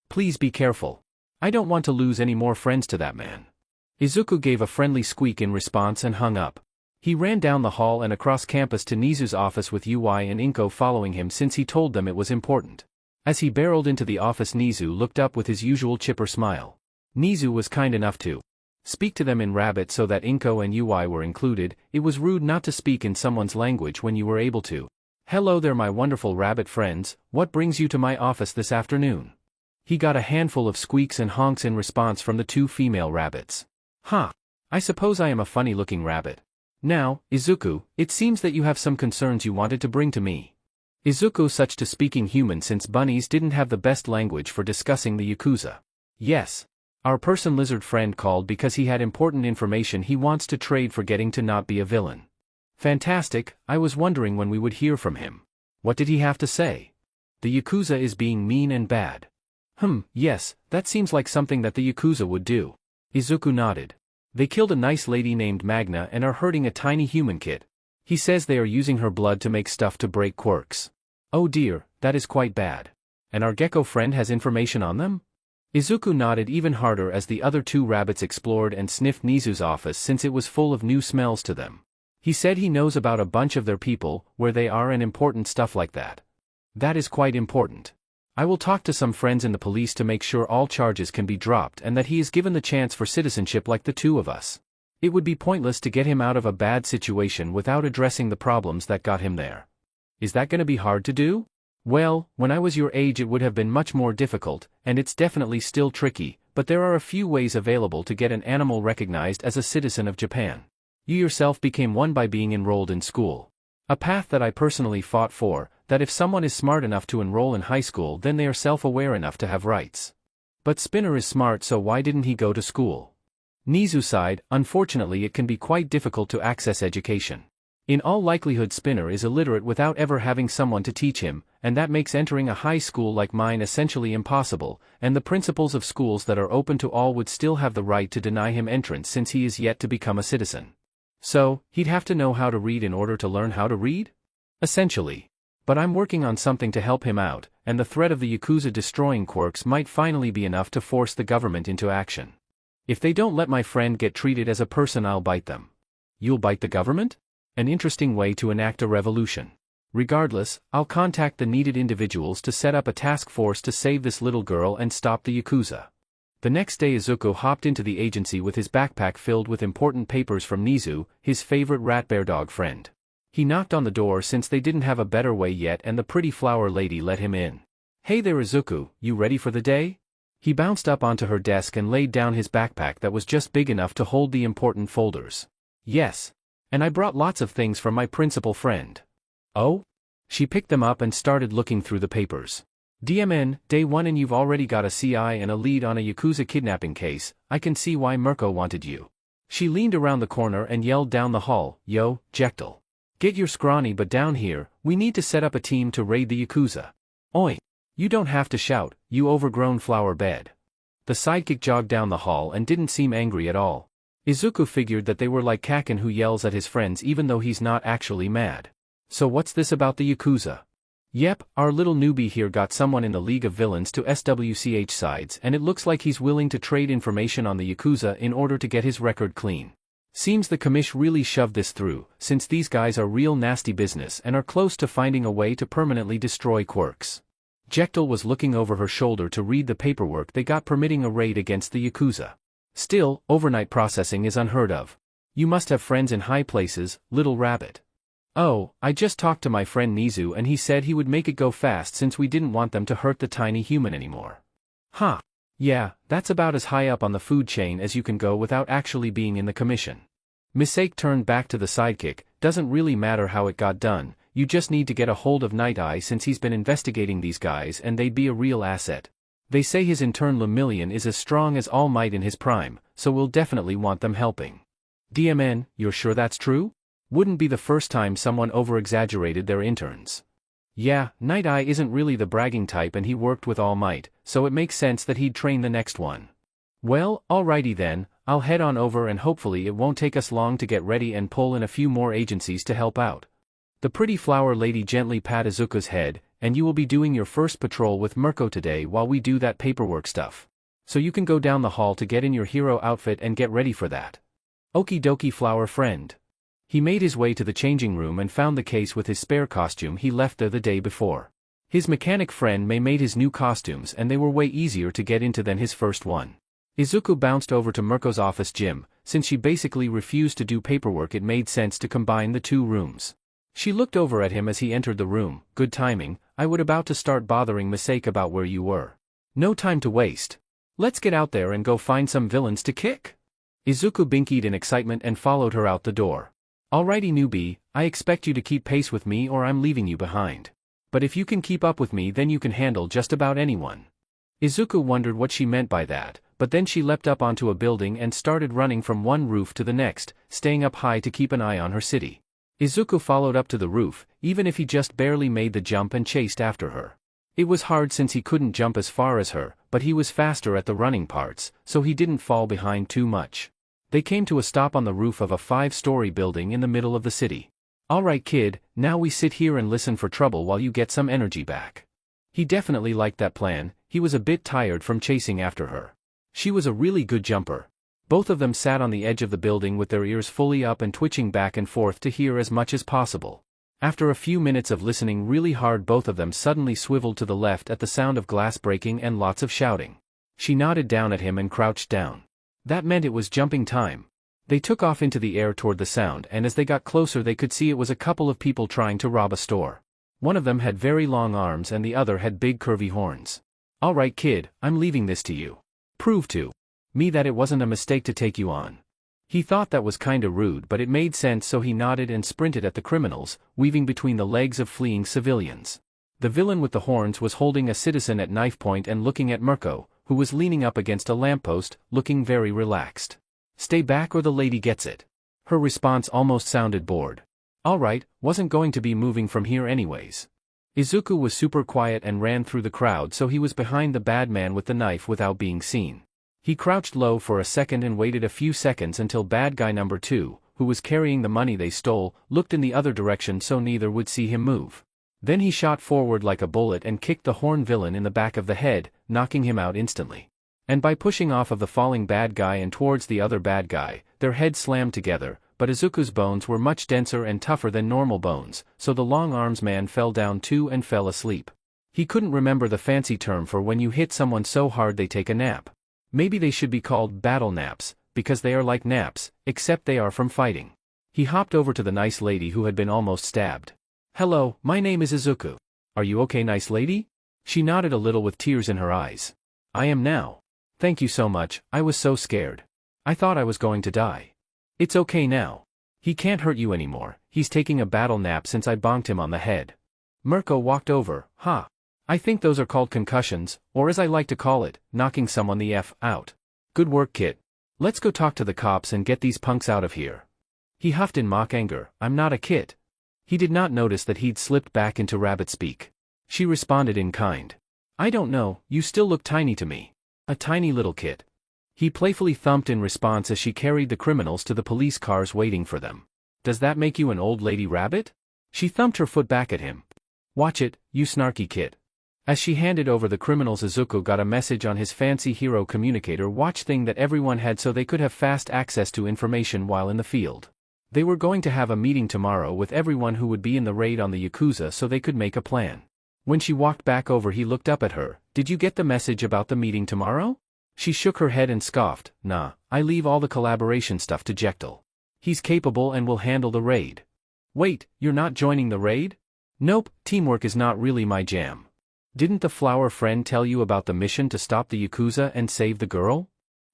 Please be careful. I don't want to lose any more friends to that man. Izuku gave a friendly squeak in response and hung up. He ran down the hall and across campus to Nizu's office with UI and Inko following him since he told them it was important. As he barreled into the office, Nizu looked up with his usual chipper smile. Nizu was kind enough to speak to them in Rabbit so that Inko and UI were included. It was rude not to speak in someone's language when you were able to. Hello there my wonderful rabbit friends, what brings you to my office this afternoon? He got a handful of squeaks and honks in response from the two female rabbits. Huh. I suppose I am a funny-looking rabbit. Now, Izuku, it seems that you have some concerns you wanted to bring to me. Izuku such to speaking human since bunnies didn't have the best language for discussing the Yakuza. Yes. Our person lizard friend called because he had important information he wants to trade for getting to not be a villain. Fantastic, I was wondering when we would hear from him. What did he have to say? The Yakuza is being mean and bad. Yes, that seems like something that the Yakuza would do. Izuku nodded. They killed a nice lady named Magna and are hurting a tiny human kid. He says they are using her blood to make stuff to break quirks. Oh dear, that is quite bad. And our gecko friend has information on them? Izuku nodded even harder as the other two rabbits explored and sniffed Nizu's office since it was full of new smells to them. He said he knows about a bunch of their people, where they are and important stuff like that. That is quite important. I will talk to some friends in the police to make sure all charges can be dropped and that he is given the chance for citizenship like the two of us. It would be pointless to get him out of a bad situation without addressing the problems that got him there. Is that going to be hard to do? Well, when I was your age it would have been much more difficult, and it's definitely still tricky, but there are a few ways available to get an animal recognized as a citizen of Japan. You yourself became one by being enrolled in school. A path that I personally fought for, that if someone is smart enough to enroll in high school then they are self-aware enough to have rights. But Spinner is smart, so why didn't he go to school? Nizu sighed. Unfortunately it can be quite difficult to access education. In all likelihood Spinner is illiterate without ever having someone to teach him, and that makes entering a high school like mine essentially impossible, and the principals of schools that are open to all would still have the right to deny him entrance since he is yet to become a citizen. So, he'd have to know how to read in order to learn how to read? Essentially. But I'm working on something to help him out, and the threat of the Yakuza destroying quirks might finally be enough to force the government into action. If they don't let my friend get treated as a person, I'll bite them. You'll bite the government? An interesting way to enact a revolution. Regardless, I'll contact the needed individuals to set up a task force to save this little girl and stop the Yakuza. The next day Izuku hopped into the agency with his backpack filled with important papers from Nizu, his favorite rat bear dog friend. He knocked on the door since they didn't have a better way yet and the pretty flower lady let him in. Hey there Izuku, you ready for the day? He bounced up onto her desk and laid down his backpack that was just big enough to hold the important folders. Yes. And I brought lots of things from my principal friend. Oh? She picked them up and started looking through the papers. DMN, day 1 and you've already got a CI and a lead on a Yakuza kidnapping case. I can see why Mirko wanted you. She leaned around the corner and yelled down the hall, Yo, Jekyll. Get your scrawny butt down here, we need to set up a team to raid the Yakuza. Oi! You don't have to shout, you overgrown flower bed. The sidekick jogged down the hall and didn't seem angry at all. Izuku figured that they were like Kaken who yells at his friends even though he's not actually mad. So what's this about the Yakuza? Yep, our little newbie here got someone in the League of Villains to SWCH sides and it looks like he's willing to trade information on the Yakuza in order to get his record clean. Seems the commish really shoved this through, since these guys are real nasty business and are close to finding a way to permanently destroy Quirks. Jekyll was looking over her shoulder to read the paperwork they got permitting a raid against the Yakuza. Still, overnight processing is unheard of. You must have friends in high places, little rabbit. Oh, I just talked to my friend Nizu and he said he would make it go fast since we didn't want them to hurt the tiny human anymore. Huh. Yeah, that's about as high up on the food chain as you can go without actually being in the commission. Mistake turned back to the sidekick, doesn't really matter how it got done, you just need to get a hold of Night Eye since he's been investigating these guys and they'd be a real asset. They say his intern Lemillion is as strong as All Might in his prime, so we'll definitely want them helping. DMN, you're sure that's true? Wouldn't be the first time someone over-exaggerated their interns. Yeah, Night Eye isn't really the bragging type and he worked with All Might, so it makes sense that he'd train the next one. Well, alrighty then, I'll head on over and hopefully it won't take us long to get ready and pull in a few more agencies to help out. The pretty flower lady gently pat Izuku's head, and you will be doing your first patrol with Mirko today while we do that paperwork stuff. So you can go down the hall to get in your hero outfit and get ready for that. Okie dokie flower friend. He made his way to the changing room and found the case with his spare costume he left there the day before. His mechanic friend made his new costumes and they were way easier to get into than his first one. Izuku bounced over to Mirko's office gym, since she basically refused to do paperwork it made sense to combine the two rooms. She looked over at him as he entered the room, good timing, I would about to start bothering Mistake about where you were. No time to waste. Let's get out there and go find some villains to kick. Izuku binkied in excitement and followed her out the door. Alrighty newbie, I expect you to keep pace with me or I'm leaving you behind. But if you can keep up with me then you can handle just about anyone. Izuku wondered what she meant by that, but then she leapt up onto a building and started running from one roof to the next, staying up high to keep an eye on her city. Izuku followed up to the roof, even if he just barely made the jump and chased after her. It was hard since he couldn't jump as far as her, but he was faster at the running parts, so he didn't fall behind too much. They came to a stop on the roof of a 5-story building in the middle of the city. Alright kid, now we sit here and listen for trouble while you get some energy back. He definitely liked that plan, he was a bit tired from chasing after her. She was a really good jumper. Both of them sat on the edge of the building with their ears fully up and twitching back and forth to hear as much as possible. After a few minutes of listening really hard both of them suddenly swiveled to the left at the sound of glass breaking and lots of shouting. She nodded down at him and crouched down. That meant it was jumping time. They took off into the air toward the sound and as they got closer they could see it was a couple of people trying to rob a store. One of them had very long arms and the other had big curvy horns. Alright kid, I'm leaving this to you. Prove to me that it wasn't a mistake to take you on. He thought that was kinda rude but it made sense so he nodded and sprinted at the criminals, weaving between the legs of fleeing civilians. The villain with the horns was holding a citizen at knife point and looking at Mirko, who was leaning up against a lamppost, looking very relaxed. Stay back or the lady gets it. Her response almost sounded bored. Alright, wasn't going to be moving from here anyways. Izuku was super quiet and ran through the crowd so he was behind the bad man with the knife without being seen. He crouched low for a second and waited a few seconds until bad guy number 2, who was carrying the money they stole, looked in the other direction so neither would see him move. Then he shot forward like a bullet and kicked the horn villain in the back of the head, knocking him out instantly. And by pushing off of the falling bad guy and towards the other bad guy, their heads slammed together, but Izuku's bones were much denser and tougher than normal bones, so the long arms man fell down too and fell asleep. He couldn't remember the fancy term for when you hit someone so hard they take a nap. Maybe they should be called battle naps, because they are like naps, except they are from fighting. He hopped over to the nice lady who had been almost stabbed. Hello, my name is Izuku. Are you okay nice lady? She nodded a little with tears in her eyes. I am now. Thank you so much, I was so scared. I thought I was going to die. It's okay now. He can't hurt you anymore, he's taking a battle nap since I bonked him on the head. Mirko walked over. Ha. I think those are called concussions, or as I like to call it, knocking someone the F out. Good work, kid. Let's go talk to the cops and get these punks out of here. He huffed in mock anger. I'm not a kid. He did not notice that he'd slipped back into rabbit speak. She responded in kind. I don't know, you still look tiny to me. A tiny little kid. He playfully thumped in response as she carried the criminals to the police cars waiting for them. Does that make you an old lady rabbit? She thumped her foot back at him. Watch it, you snarky kid. As she handed over the criminals, Izuku got a message on his fancy hero communicator watch thing that everyone had so they could have fast access to information while in the field. They were going to have a meeting tomorrow with everyone who would be in the raid on the Yakuza so they could make a plan. When she walked back over, he looked up at her. Did you get the message about the meeting tomorrow? She shook her head and scoffed. Nah, I leave all the collaboration stuff to Jekyll. He's capable and will handle the raid. Wait, you're not joining the raid? Nope, teamwork is not really my jam. Didn't the flower friend tell you about the mission to stop the Yakuza and save the girl?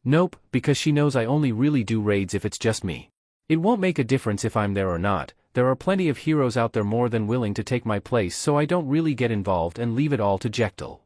Nope, because she knows I only really do raids if it's just me. It won't make a difference if I'm there or not, there are plenty of heroes out there more than willing to take my place, so I don't really get involved and leave it all to Jekyll.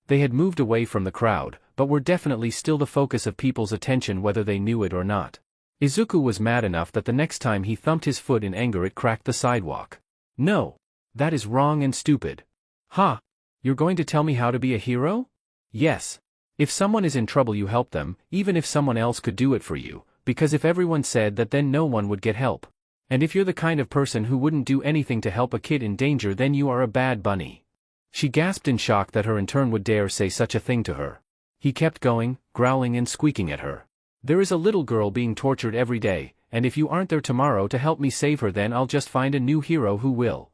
They had moved away from the crowd, but were definitely still the focus of people's attention whether they knew it or not. Izuku was mad enough that the next time he thumped his foot in anger it cracked the sidewalk. No. That is wrong and stupid. Ha! You're going to tell me how to be a hero? Yes. If someone is in trouble you help them, even if someone else could do it for you, because if everyone said that then no one would get help. And if you're the kind of person who wouldn't do anything to help a kid in danger then you are a bad bunny. She gasped in shock that her intern would dare say such a thing to her. He kept going, growling and squeaking at her. There is a little girl being tortured every day, and if you aren't there tomorrow to help me save her then I'll just find a new hero who will.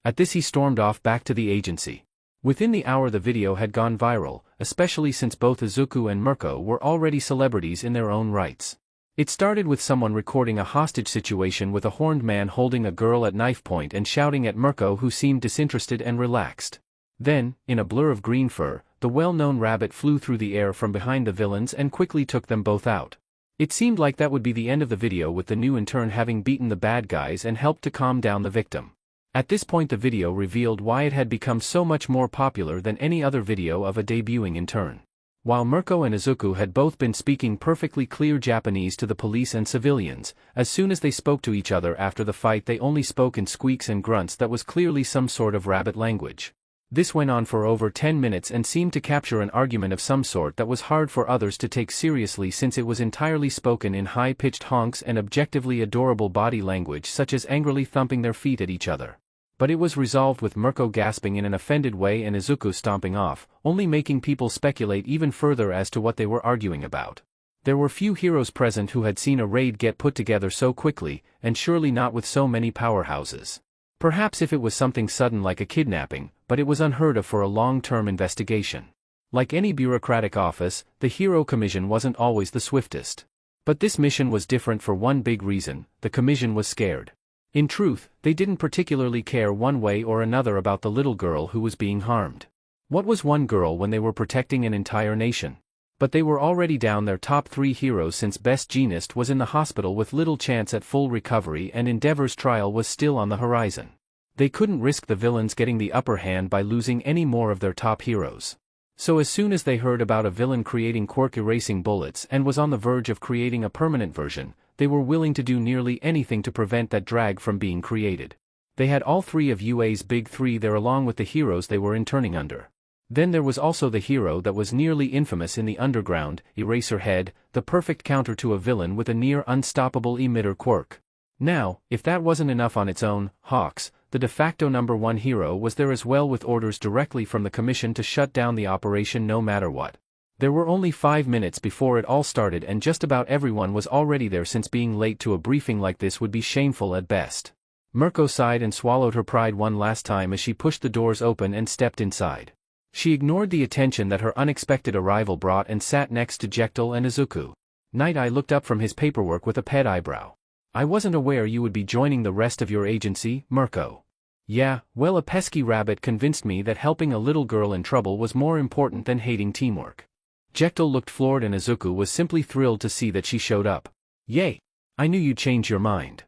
At this he stormed off back to the agency. Within the hour the video had gone viral, especially since both Izuku and Mirko were already celebrities in their own rights. It started with someone recording a hostage situation with a horned man holding a girl at knife point and shouting at Mirko who seemed disinterested and relaxed. Then, in a blur of green fur, the well-known rabbit flew through the air from behind the villains and quickly took them both out. It seemed like that would be the end of the video with the new intern having beaten the bad guys and helped to calm down the victim. At this point the video revealed why it had become so much more popular than any other video of a debuting intern. While Mirko and Izuku had both been speaking perfectly clear Japanese to the police and civilians, as soon as they spoke to each other after the fight they only spoke in squeaks and grunts that was clearly some sort of rabbit language. This went on for over 10 minutes and seemed to capture an argument of some sort that was hard for others to take seriously since it was entirely spoken in high-pitched honks and objectively adorable body language such as angrily thumping their feet at each other. But it was resolved with Mirko gasping in an offended way and Izuku stomping off, only making people speculate even further as to what they were arguing about. There were few heroes present who had seen a raid get put together so quickly, and surely not with so many powerhouses. Perhaps if it was something sudden like a kidnapping, but it was unheard of for a long-term investigation. Like any bureaucratic office, the Hero Commission wasn't always the swiftest. But this mission was different for one big reason: the Commission was scared. In truth, they didn't particularly care one way or another about the little girl who was being harmed. What was one girl when they were protecting an entire nation? But they were already down their top 3 heroes since Best Jeanist was in the hospital with little chance at full recovery and Endeavor's trial was still on the horizon. They couldn't risk the villains getting the upper hand by losing any more of their top heroes. So as soon as they heard about a villain creating quirk erasing bullets and was on the verge of creating a permanent version, they were willing to do nearly anything to prevent that drag from being created. They had all 3 of UA's big 3 there along with the heroes they were interning under. Then there was also the hero that was nearly infamous in the underground, Eraserhead, the perfect counter to a villain with a near unstoppable emitter quirk. Now, if that wasn't enough on its own, Hawks, the de facto #1 hero, was there as well with orders directly from the Commission to shut down the operation no matter what. There were only 5 minutes before it all started and just about everyone was already there since being late to a briefing like this would be shameful at best. Mirko sighed and swallowed her pride one last time as she pushed the doors open and stepped inside. She ignored the attention that her unexpected arrival brought and sat next to Jekyll and Izuku. Night Eye looked up from his paperwork with a pet eyebrow. I wasn't aware you would be joining the rest of your agency, Mirko. Yeah, well, a pesky rabbit convinced me that helping a little girl in trouble was more important than hating teamwork. Jekyll looked floored and Izuku was simply thrilled to see that she showed up. Yay! I knew you'd change your mind.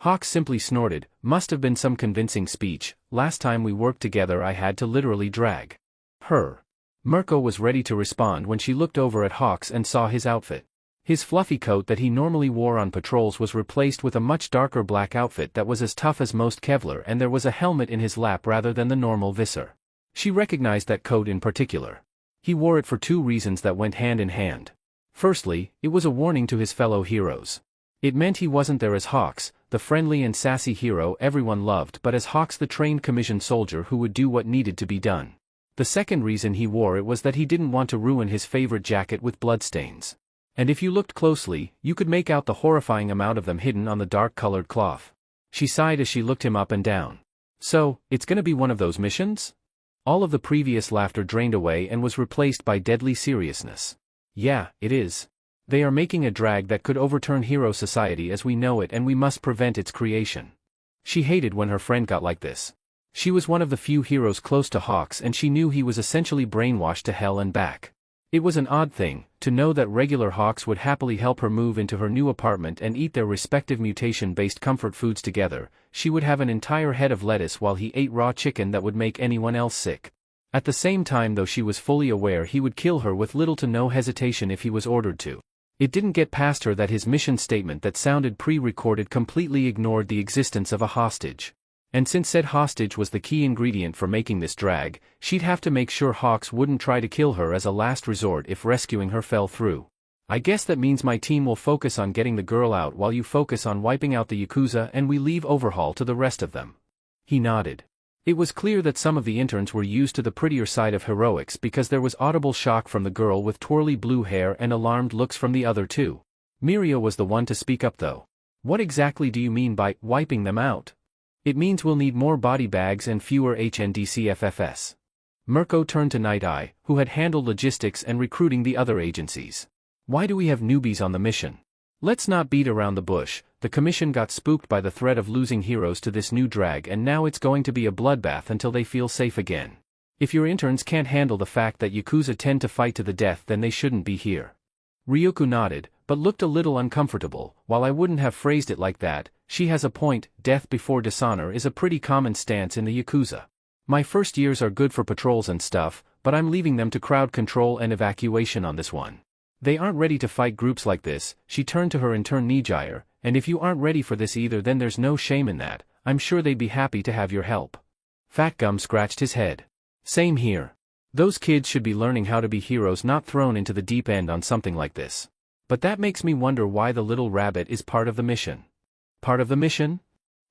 Hawks simply snorted, must have been some convincing speech, last time we worked together I had to literally drag her. Mirko was ready to respond when she looked over at Hawks and saw his outfit. His fluffy coat that he normally wore on patrols was replaced with a much darker black outfit that was as tough as most Kevlar, and there was a helmet in his lap rather than the normal visor. She recognized that coat in particular. He wore it for two reasons that went hand in hand. Firstly, it was a warning to his fellow heroes. It meant he wasn't there as Hawks, the friendly and sassy hero everyone loved, but as Hawks, the trained commissioned soldier who would do what needed to be done. The second reason he wore it was that he didn't want to ruin his favorite jacket with bloodstains. And if you looked closely, you could make out the horrifying amount of them hidden on the dark-colored cloth. She sighed as she looked him up and down. So, it's gonna be one of those missions? All of the previous laughter drained away and was replaced by deadly seriousness. Yeah, it is. They are making a drag that could overturn hero society as we know it, and we must prevent its creation. She hated when her friend got like this. She was one of the few heroes close to Hawks, and she knew he was essentially brainwashed to hell and back. It was an odd thing, to know that regular Hawks would happily help her move into her new apartment and eat their respective mutation-based comfort foods together. She would have an entire head of lettuce while he ate raw chicken that would make anyone else sick. At the same time, though, she was fully aware he would kill her with little to no hesitation if he was ordered to. It didn't get past her that his mission statement that sounded pre-recorded completely ignored the existence of a hostage. And since said hostage was the key ingredient for making this drag, she'd have to make sure Hawks wouldn't try to kill her as a last resort if rescuing her fell through. I guess that means my team will focus on getting the girl out while you focus on wiping out the Yakuza, and we leave overhaul to the rest of them. He nodded. It was clear that some of the interns were used to the prettier side of heroics because there was audible shock from the girl with twirly blue hair and alarmed looks from the other two. Mirio was the one to speak up though. What exactly do you mean by wiping them out? It means we'll need more body bags and fewer HNDCFFS. Mirko turned to Night Eye, who had handled logistics and recruiting the other agencies. Why do we have newbies on the mission? Let's not beat around the bush. The commission got spooked by the threat of losing heroes to this new drag, and now it's going to be a bloodbath until they feel safe again. If your interns can't handle the fact that Yakuza tend to fight to the death, then they shouldn't be here. Ryuko nodded, but looked a little uncomfortable. While I wouldn't have phrased it like that, she has a point. Death before dishonor is a pretty common stance in the Yakuza. My first years are good for patrols and stuff, but I'm leaving them to crowd control and evacuation on this one. They aren't ready to fight groups like this. She turned to her intern Nijire, and if you aren't ready for this either, then there's no shame in that. I'm sure they'd be happy to have your help. Fat Gum scratched his head. Same here. Those kids should be learning how to be heroes, not thrown into the deep end on something like this. But that makes me wonder why the little rabbit is part of the mission. Part of the mission?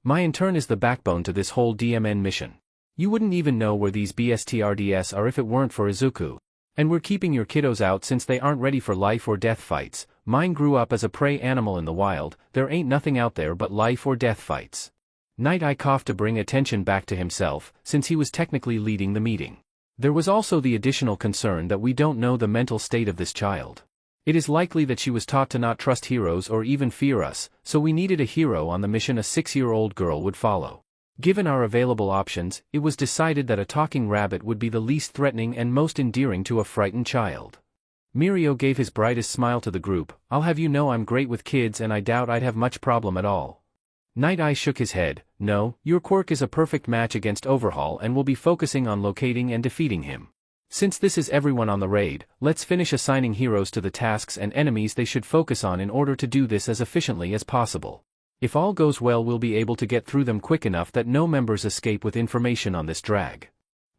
My intern is the backbone to this whole DMN mission. You wouldn't even know where these BSTRDS are if it weren't for Izuku. And we're keeping your kiddos out since they aren't ready for life or death fights. Mine grew up as a prey animal in the wild. There ain't nothing out there but life or death fights. Night Eye coughed to bring attention back to himself, since he was technically leading the meeting. There was also the additional concern that we don't know the mental state of this child. It is likely that she was taught to not trust heroes or even fear us, so we needed a hero on the mission a 6-year-old girl would follow. Given our available options, it was decided that a talking rabbit would be the least threatening and most endearing to a frightened child. Mirio gave his brightest smile to the group. I'll have you know I'm great with kids, and I doubt I'd have much problem at all. Night Eye shook his head. No, your quirk is a perfect match against Overhaul, and we'll be focusing on locating and defeating him. Since this is everyone on the raid, let's finish assigning heroes to the tasks and enemies they should focus on in order to do this as efficiently as possible. If all goes well, we'll be able to get through them quick enough that no members escape with information on this drag.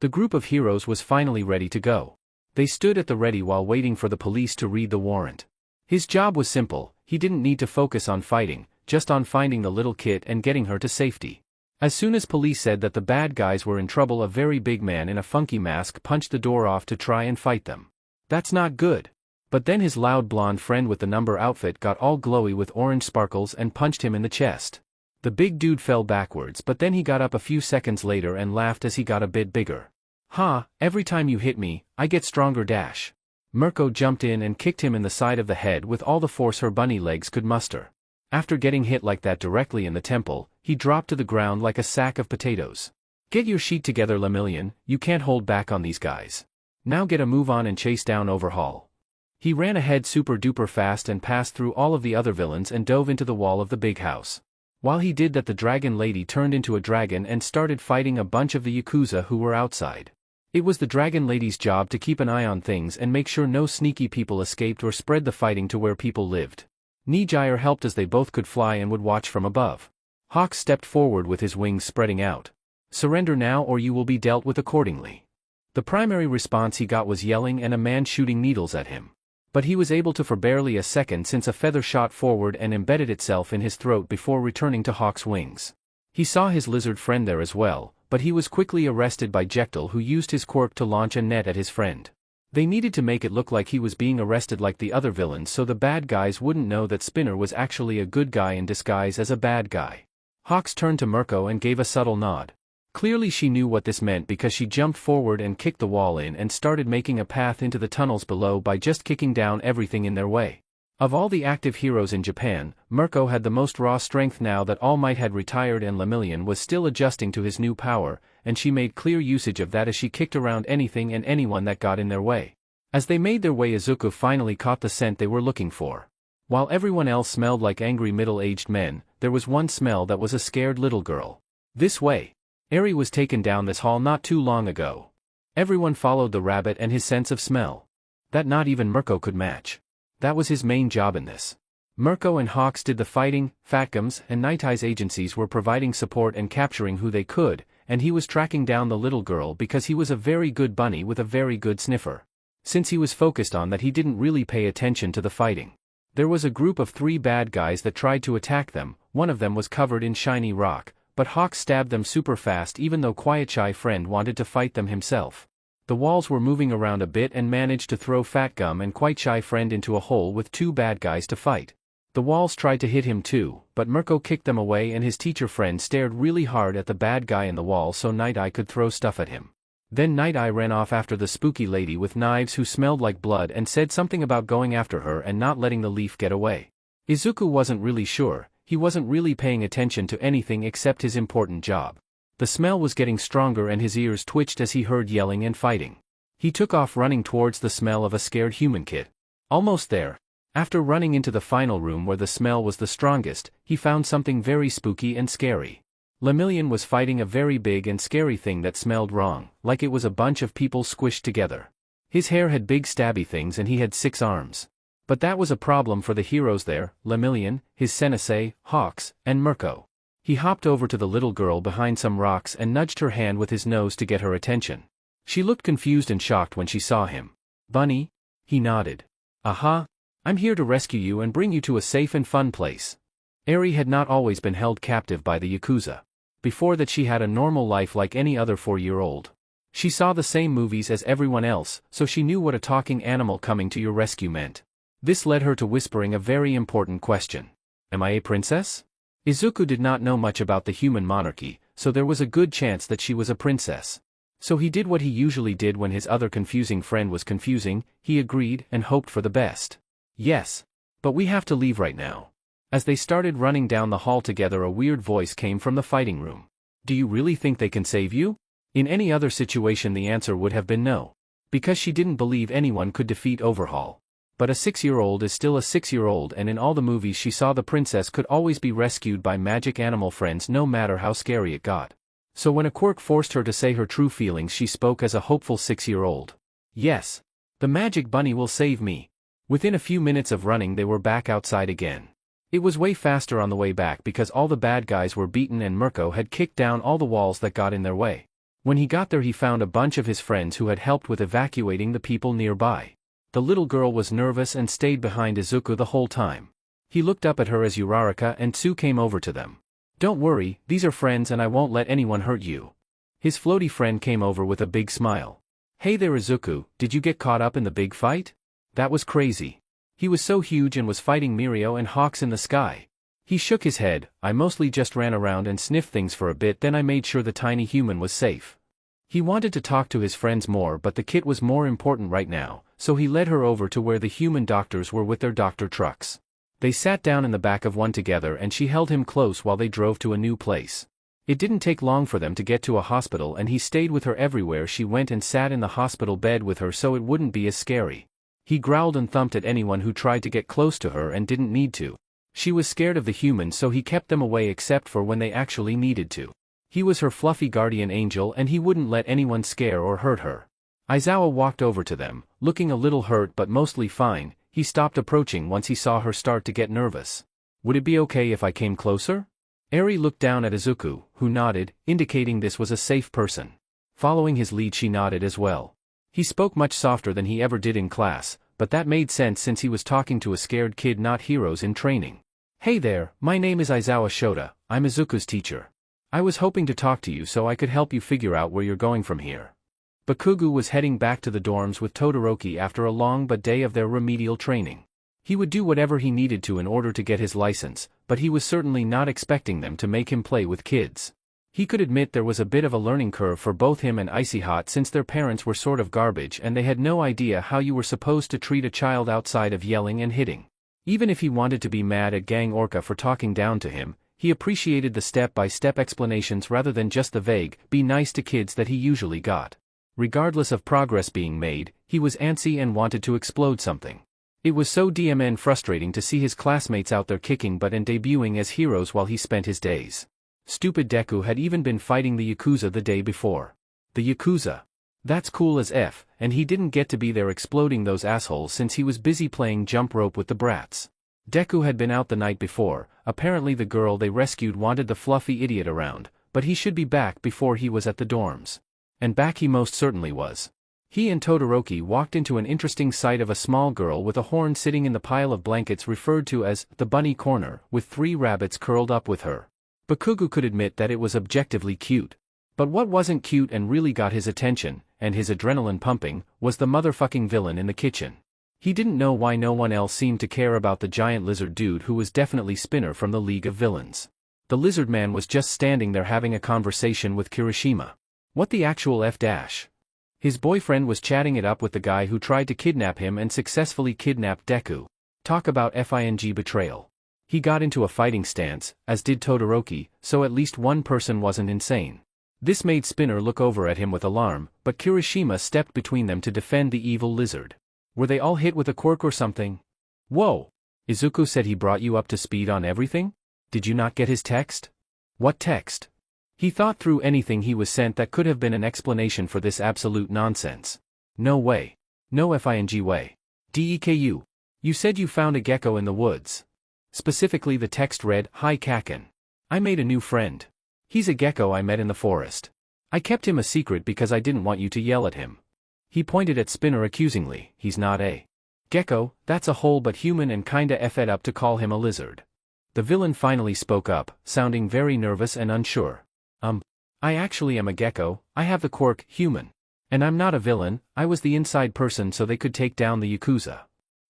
The group of heroes was finally ready to go. They stood at the ready while waiting for the police to read the warrant. His job was simple. He didn't need to focus on fighting, just on finding the little kid and getting her to safety. As soon as police said that the bad guys were in trouble, a very big man in a funky mask punched the door off to try and fight them. That's not good. But then his loud blonde friend with the number outfit got all glowy with orange sparkles and punched him in the chest. The big dude fell backwards, but then he got up a few seconds later and laughed as he got a bit bigger. Ha, every time you hit me, I get stronger dash. Mirko jumped in and kicked him in the side of the head with all the force her bunny legs could muster. After getting hit like that directly in the temple, he dropped to the ground like a sack of potatoes. Get your sheet together, Lemillion, you can't hold back on these guys. Now get a move on and chase down Overhaul. He ran ahead super duper fast and passed through all of the other villains and dove into the wall of the big house. While he did that, the dragon lady turned into a dragon and started fighting a bunch of the Yakuza who were outside. It was the dragon lady's job to keep an eye on things and make sure no sneaky people escaped or spread the fighting to where people lived. Nijire helped as they both could fly and would watch from above. Hawks stepped forward with his wings spreading out. "Surrender now or you will be dealt with accordingly." The primary response he got was yelling and a man shooting needles at him. But he was able to for barely a second since a feather shot forward and embedded itself in his throat before returning to Hawk's wings. He saw his lizard friend there as well, but he was quickly arrested by Jekyll, who used his quirk to launch a net at his friend. They needed to make it look like he was being arrested like the other villains so the bad guys wouldn't know that Spinner was actually a good guy in disguise as a bad guy. Hawks turned to Mirko and gave a subtle nod. Clearly she knew what this meant because she jumped forward and kicked the wall in and started making a path into the tunnels below by just kicking down everything in their way. Of all the active heroes in Japan, Mirko had the most raw strength now that All Might had retired and Lemillion was still adjusting to his new power, and she made clear usage of that as she kicked around anything and anyone that got in their way. As they made their way, Izuku finally caught the scent they were looking for. While everyone else smelled like angry middle-aged men, there was one smell that was a scared little girl. "This way." Eri was taken down this hall not too long ago. Everyone followed the rabbit and his sense of smell. That not even Mirko could match. That was his main job in this. Mirko and Hawks did the fighting, Fatgum's and Night Eye's agencies were providing support and capturing who they could, and he was tracking down the little girl because he was a very good bunny with a very good sniffer. Since he was focused on that, he didn't really pay attention to the fighting. There was a group of 3 bad guys that tried to attack them. One of them was covered in shiny rock, but Hawks stabbed them super fast even though Quiet Shy Friend wanted to fight them himself. The walls were moving around a bit and managed to throw Fatgum and Quiet Shy Friend into a hole with 2 bad guys to fight. The walls tried to hit him too, but Mirko kicked them away and his teacher friend stared really hard at the bad guy in the wall so Night Eye could throw stuff at him. Then Night Eye ran off after the spooky lady with knives who smelled like blood and said something about going after her and not letting the leaf get away. Izuku wasn't really sure. He wasn't really paying attention to anything except his important job. The smell was getting stronger and his ears twitched as he heard yelling and fighting. He took off running towards the smell of a scared human kid. Almost there. After running into the final room where the smell was the strongest, he found something very spooky and scary. Lemillion was fighting a very big and scary thing that smelled wrong, like it was a bunch of people squished together. His hair had big stabby things and he had 6 arms. But that was a problem for the heroes there, Lemillion, his sensei, Hawks, and Mirko. He hopped over to the little girl behind some rocks and nudged her hand with his nose to get her attention. She looked confused and shocked when she saw him. "Bunny?" He nodded. "Aha. I'm here to rescue you and bring you to a safe and fun place." Eri had not always been held captive by the Yakuza. Before that she had a normal life like any other 4-year-old. She saw the same movies as everyone else, so she knew what a talking animal coming to your rescue meant. This led her to whispering a very important question. "Am I a princess?" Izuku did not know much about the human monarchy, so there was a good chance that she was a princess. So he did what he usually did when his other confusing friend was confusing, he agreed and hoped for the best. "Yes. But we have to leave right now." As they started running down the hall together, a weird voice came from the fighting room. "Do you really think they can save you?" In any other situation the answer would have been no. Because she didn't believe anyone could defeat Overhaul. But a 6-year-old is still a 6-year-old, and in all the movies she saw the princess could always be rescued by magic animal friends no matter how scary it got. So when a quirk forced her to say her true feelings, she spoke as a hopeful 6-year-old. "Yes. The magic bunny will save me." Within a few minutes of running they were back outside again. It was way faster on the way back because all the bad guys were beaten and Mirko had kicked down all the walls that got in their way. When he got there he found a bunch of his friends who had helped with evacuating the people nearby. The little girl was nervous and stayed behind Izuku the whole time. He looked up at her as Uraraka and Tsu came over to them. "Don't worry, these are friends and I won't let anyone hurt you." His floaty friend came over with a big smile. "Hey there Izuku, did you get caught up in the big fight? That was crazy. He was so huge and was fighting Mirio and Hawks in the sky." He shook his head. "I mostly just ran around and sniffed things for a bit, then I made sure the tiny human was safe." He wanted to talk to his friends more, but the kit was more important right now, so he led her over to where the human doctors were with their doctor trucks. They sat down in the back of one together and she held him close while they drove to a new place. It didn't take long for them to get to a hospital and he stayed with her everywhere she went and sat in the hospital bed with her so it wouldn't be as scary. He growled and thumped at anyone who tried to get close to her and didn't need to. She was scared of the humans, so he kept them away except for when they actually needed to. He was her fluffy guardian angel and he wouldn't let anyone scare or hurt her. Aizawa walked over to them, looking a little hurt but mostly fine. He stopped approaching once he saw her start to get nervous. Would it be okay if I came closer? Eri looked down at Izuku, who nodded, indicating this was a safe person. Following his lead, she nodded as well. He spoke much softer than he ever did in class, but that made sense since he was talking to a scared kid, not heroes in training. Hey there, my name is Aizawa Shota, I'm Izuku's teacher. I was hoping to talk to you so I could help you figure out where you're going from here. Bakugo was heading back to the dorms with Todoroki after a long day of their remedial training. He would do whatever he needed to in order to get his license, but he was certainly not expecting them to make him play with kids. He could admit there was a bit of a learning curve for both him and Icy Hot since their parents were sort of garbage and they had no idea how you were supposed to treat a child outside of yelling and hitting. Even if he wanted to be mad at Gang Orca for talking down to him, he appreciated the step-by-step explanations rather than just the vague, be nice to kids that he usually got. Regardless of progress being made, he was antsy and wanted to explode something. It was so DMN frustrating to see his classmates out there kicking butt and debuting as heroes while he spent his days. Stupid Deku had even been fighting the Yakuza the day before. The Yakuza. That's cool as F, and he didn't get to be there exploding those assholes since he was busy playing jump rope with the brats. Deku had been out the night before. Apparently the girl they rescued wanted the fluffy idiot around, but he should be back before he was at the dorms. And back he most certainly was. He and Todoroki walked into an interesting sight of a small girl with a horn sitting in the pile of blankets referred to as the bunny corner, with 3 rabbits curled up with her. Bakugo could admit that it was objectively cute. But what wasn't cute and really got his attention, and his adrenaline pumping, was the motherfucking villain in the kitchen. He didn't know why no one else seemed to care about the giant lizard dude who was definitely Spinner from the League of Villains. The lizard man was just standing there having a conversation with Kirishima. What the actual F-? His boyfriend was chatting it up with the guy who tried to kidnap him and successfully kidnapped Deku. Talk about FING betrayal. He got into a fighting stance, as did Todoroki, so at least one person wasn't insane. This made Spinner look over at him with alarm, but Kirishima stepped between them to defend the evil lizard. Were they all hit with a quirk or something? Whoa! Izuku said he brought you up to speed on everything? Did you not get his text? What text? He thought through anything he was sent that could have been an explanation for this absolute nonsense. No way. No FING way. DEKU. You said you found a gecko in the woods. Specifically the text read, Hi Kaken. I made a new friend. He's a gecko I met in the forest. I kept him a secret because I didn't want you to yell at him. He pointed at Spinner accusingly. He's not a gecko, that's a whole but human and kinda effed up to call him a lizard. The villain finally spoke up, sounding very nervous and unsure. I actually am a gecko, I have the quirk, human. And I'm not a villain, I was the inside person so they could take down the Yakuza.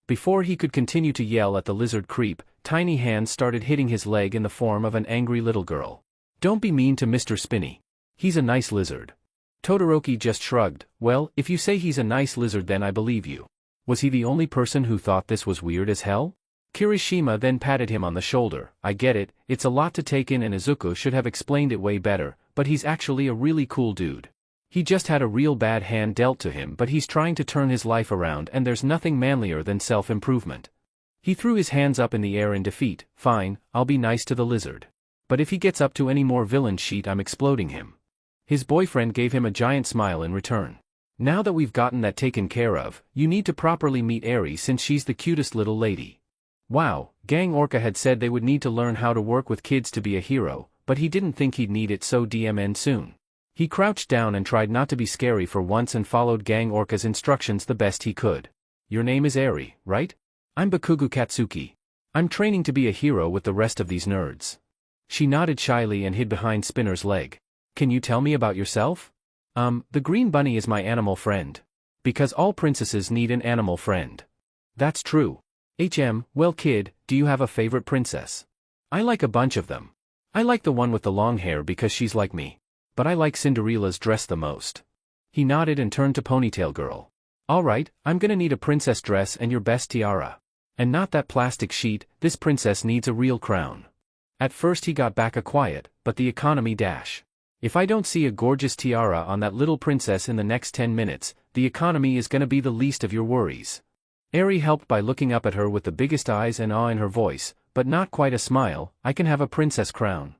Before he could continue to yell at the lizard creep, tiny hands started hitting his leg in the form of an angry little girl. Don't be mean to Mr. Spinny. He's a nice lizard. Todoroki just shrugged. Well, if you say he's a nice lizard then I believe you. Was he the only person who thought this was weird as hell? Kirishima then patted him on the shoulder. I get it, it's a lot to take in and Izuku should have explained it way better, but he's actually a really cool dude. He just had a real bad hand dealt to him but he's trying to turn his life around and there's nothing manlier than self-improvement. He threw his hands up in the air in defeat. Fine, I'll be nice to the lizard. But if he gets up to any more villain shit I'm exploding him. His boyfriend gave him a giant smile in return. Now that we've gotten that taken care of, you need to properly meet Eri since she's the cutest little lady. Wow, Gang Orca had said they would need to learn how to work with kids to be a hero, but he didn't think he'd need it so DMN soon. He crouched down and tried not to be scary for once and followed Gang Orca's instructions the best he could. Your name is Eri, right? I'm Bakugo Katsuki. I'm training to be a hero with the rest of these nerds. She nodded shyly and hid behind Spinner's leg. Can you tell me about yourself? The green bunny is my animal friend. Because all princesses need an animal friend. That's true. Well kid, do you have a favorite princess? I like a bunch of them. I like the one with the long hair because she's like me. But I like Cinderella's dress the most. He nodded and turned to Ponytail Girl. Alright, I'm gonna need a princess dress and your best tiara. And not that plastic sheet, this princess needs a real crown. At first he got back a quiet, but the economy dash. If I don't see a gorgeous tiara on that little princess in the next 10 minutes, the economy is gonna be the least of your worries. Eri helped by looking up at her with the biggest eyes and awe in her voice, but not quite a smile, I can have a princess crown.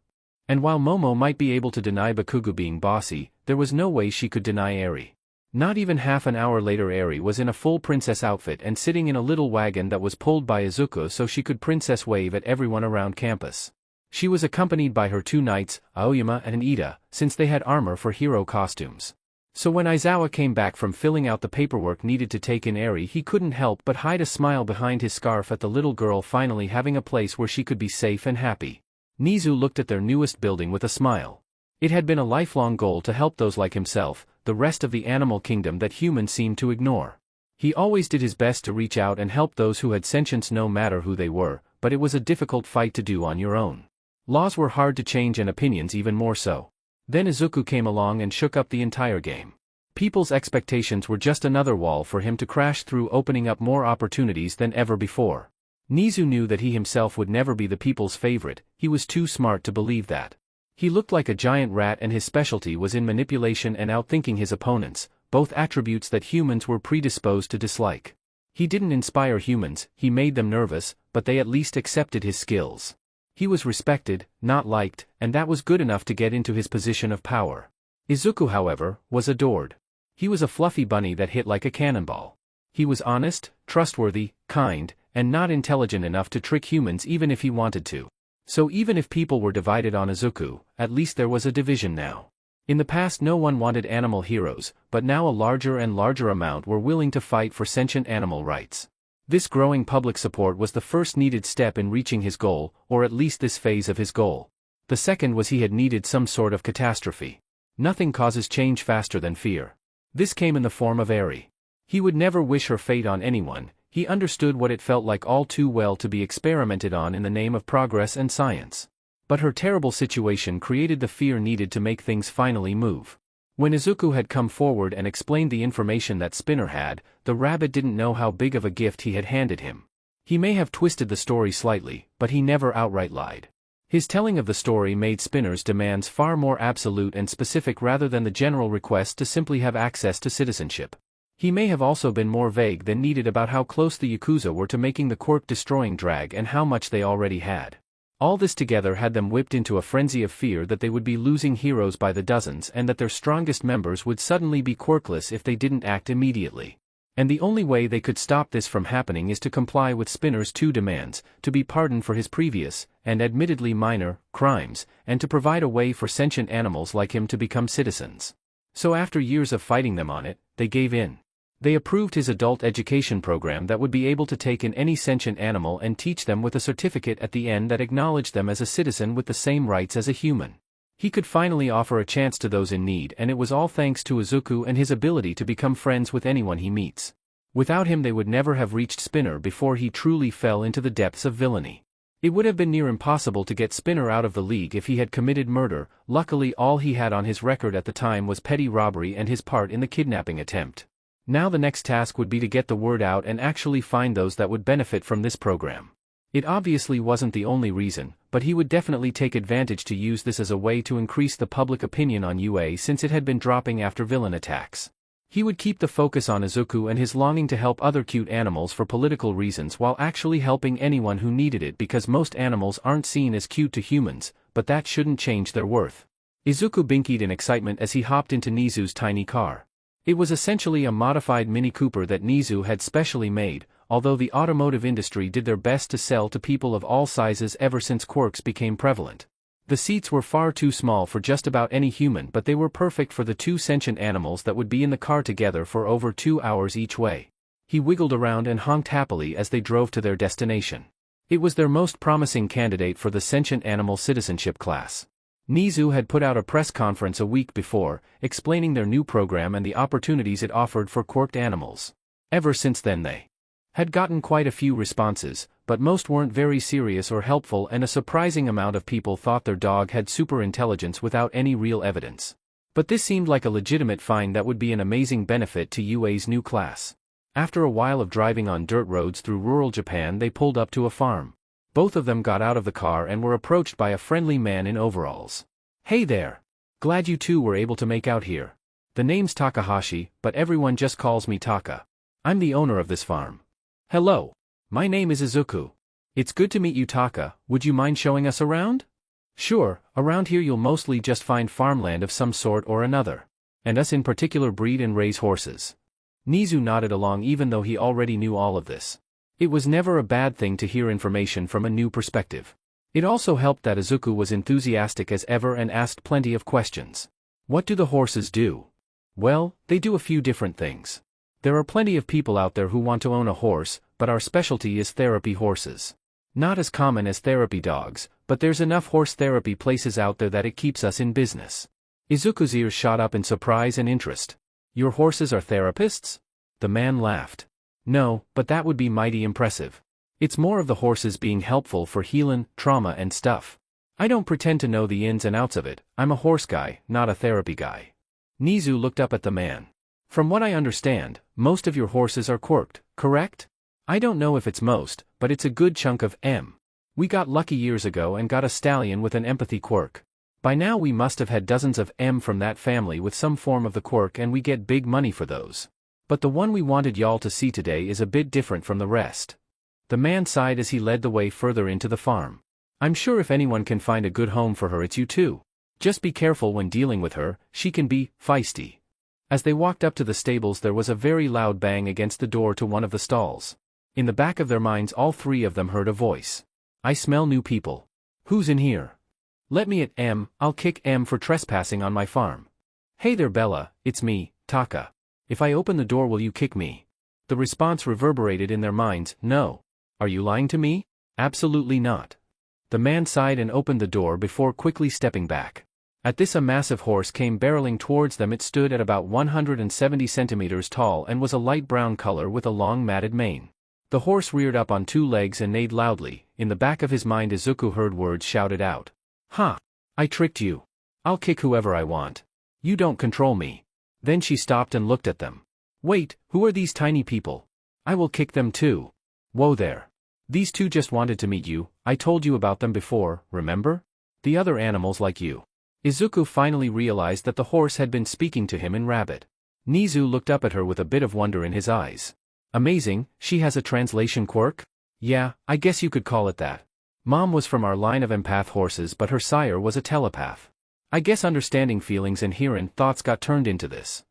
And while Momo might be able to deny Bakugo being bossy, there was no way she could deny Eri. Not even half an hour later Eri was in a full princess outfit and sitting in a little wagon that was pulled by Izuku so she could princess wave at everyone around campus. She was accompanied by her 2 knights, Aoyama and Ida, since they had armor for hero costumes. So when Aizawa came back from filling out the paperwork needed to take in Eri, he couldn't help but hide a smile behind his scarf at the little girl finally having a place where she could be safe and happy. Nizu looked at their newest building with a smile. It had been a lifelong goal to help those like himself, the rest of the animal kingdom that humans seemed to ignore. He always did his best to reach out and help those who had sentience no matter who they were, but it was a difficult fight to do on your own. Laws were hard to change and opinions even more so. Then Izuku came along and shook up the entire game. People's expectations were just another wall for him to crash through, opening up more opportunities than ever before. Nizu knew that he himself would never be the people's favorite, he was too smart to believe that. He looked like a giant rat and his specialty was in manipulation and outthinking his opponents, both attributes that humans were predisposed to dislike. He didn't inspire humans, he made them nervous, but they at least accepted his skills. He was respected, not liked, and that was good enough to get into his position of power. Izuku, however, was adored. He was a fluffy bunny that hit like a cannonball. He was honest, trustworthy, kind, and not intelligent enough to trick humans even if he wanted to. So even if people were divided on Izuku, at least there was a division now. In the past no one wanted animal heroes, but now a larger and larger amount were willing to fight for sentient animal rights. This growing public support was the first needed step in reaching his goal, or at least this phase of his goal. The second was he had needed some sort of catastrophe. Nothing causes change faster than fear. This came in the form of Eri. He would never wish her fate on anyone, he understood what it felt like all too well to be experimented on in the name of progress and science. But her terrible situation created the fear needed to make things finally move. When Izuku had come forward and explained the information that Spinner had, the rabbit didn't know how big of a gift he had handed him. He may have twisted the story slightly, but he never outright lied. His telling of the story made Spinner's demands far more absolute and specific rather than the general request to simply have access to citizenship. He may have also been more vague than needed about how close the Yakuza were to making the quirk-destroying drag and how much they already had. All this together had them whipped into a frenzy of fear that they would be losing heroes by the dozens and that their strongest members would suddenly be quirkless if they didn't act immediately. And the only way they could stop this from happening is to comply with Spinner's 2 demands, to be pardoned for his previous, and admittedly minor, crimes, and to provide a way for sentient animals like him to become citizens. So after years of fighting them on it, they gave in. They approved his adult education program that would be able to take in any sentient animal and teach them with a certificate at the end that acknowledged them as a citizen with the same rights as a human. He could finally offer a chance to those in need, and it was all thanks to Izuku and his ability to become friends with anyone he meets. Without him they would never have reached Spinner before he truly fell into the depths of villainy. It would have been near impossible to get Spinner out of the league if he had committed murder. Luckily all he had on his record at the time was petty robbery and his part in the kidnapping attempt. Now the next task would be to get the word out and actually find those that would benefit from this program. It obviously wasn't the only reason, but he would definitely take advantage to use this as a way to increase the public opinion on UA since it had been dropping after villain attacks. He would keep the focus on Izuku and his longing to help other cute animals for political reasons while actually helping anyone who needed it because most animals aren't seen as cute to humans, but that shouldn't change their worth. Izuku binkied in excitement as he hopped into Nizu's tiny car. It was essentially a modified Mini Cooper that Nizu had specially made, although the automotive industry did their best to sell to people of all sizes ever since quirks became prevalent. The seats were far too small for just about any human, but they were perfect for the 2 sentient animals that would be in the car together for over 2 hours each way. He wiggled around and honked happily as they drove to their destination. It was their most promising candidate for the sentient animal citizenship class. Nizu had put out a press conference a week before, explaining their new program and the opportunities it offered for quirked animals. Ever since then they had gotten quite a few responses, but most weren't very serious or helpful, and a surprising amount of people thought their dog had super intelligence without any real evidence. But this seemed like a legitimate find that would be an amazing benefit to UA's new class. After a while of driving on dirt roads through rural Japan, they pulled up to a farm. Both of them got out of the car and were approached by a friendly man in overalls. "Hey there! Glad you two were able to make out here. The name's Takahashi, but everyone just calls me Taka. I'm the owner of this farm." "Hello. My name is Izuku. It's good to meet you, Taka. Would you mind showing us around? Sure, around here you'll mostly just find farmland of some sort or another. And us in particular breed and raise horses. Nizu nodded along even though he already knew all of this. It was never a bad thing to hear information from a new perspective. It also helped that Izuku was enthusiastic as ever and asked plenty of questions. What do the horses do? Well, they do a few different things. There are plenty of people out there who want to own a horse, but our specialty is therapy horses. Not as common as therapy dogs, but there's enough horse therapy places out there that it keeps us in business. Izuku's ears shot up in surprise and interest. Your horses are therapists? The man laughed. No, but that would be mighty impressive. It's more of the horses being helpful for healing, trauma and stuff. I don't pretend to know the ins and outs of it, I'm a horse guy, not a therapy guy. Nizu looked up at the man. From what I understand, most of your horses are quirked, correct? I don't know if it's most, but it's a good chunk of M. We got lucky years ago and got a stallion with an empathy quirk. By now we must have had dozens of M from that family with some form of the quirk and we get big money for those. But the one we wanted y'all to see today is a bit different from the rest. The man sighed as he led the way further into the farm. I'm sure if anyone can find a good home for her it's you too. Just be careful when dealing with her, she can be feisty. As they walked up to the stables there was a very loud bang against the door to one of the stalls. In the back of their minds all three of them heard a voice. I smell new people. Who's in here? Let me at M, I'll kick M for trespassing on my farm. Hey there Bella, it's me, Taka. If I open the door will you kick me? The response reverberated in their minds, no. Are you lying to me? Absolutely not. The man sighed and opened the door before quickly stepping back. At this a massive horse came barreling towards them. It stood at about 170 centimeters tall and was a light brown color with a long matted mane. The horse reared up on two legs and neighed loudly. In the back of his mind Izuku heard words shouted out. Ha! I tricked you. I'll kick whoever I want. You don't control me. Then she stopped and looked at them. Wait, who are these tiny people? I will kick them too. Whoa there. These two just wanted to meet you, I told you about them before, remember? The other animals like you. Izuku finally realized that the horse had been speaking to him in Rabbit. Nizu looked up at her with a bit of wonder in his eyes. Amazing, she has a translation quirk? Yeah, I guess you could call it that. Mom was from our line of empath horses but her sire was a telepath. I guess understanding feelings and hearing thoughts got turned into this.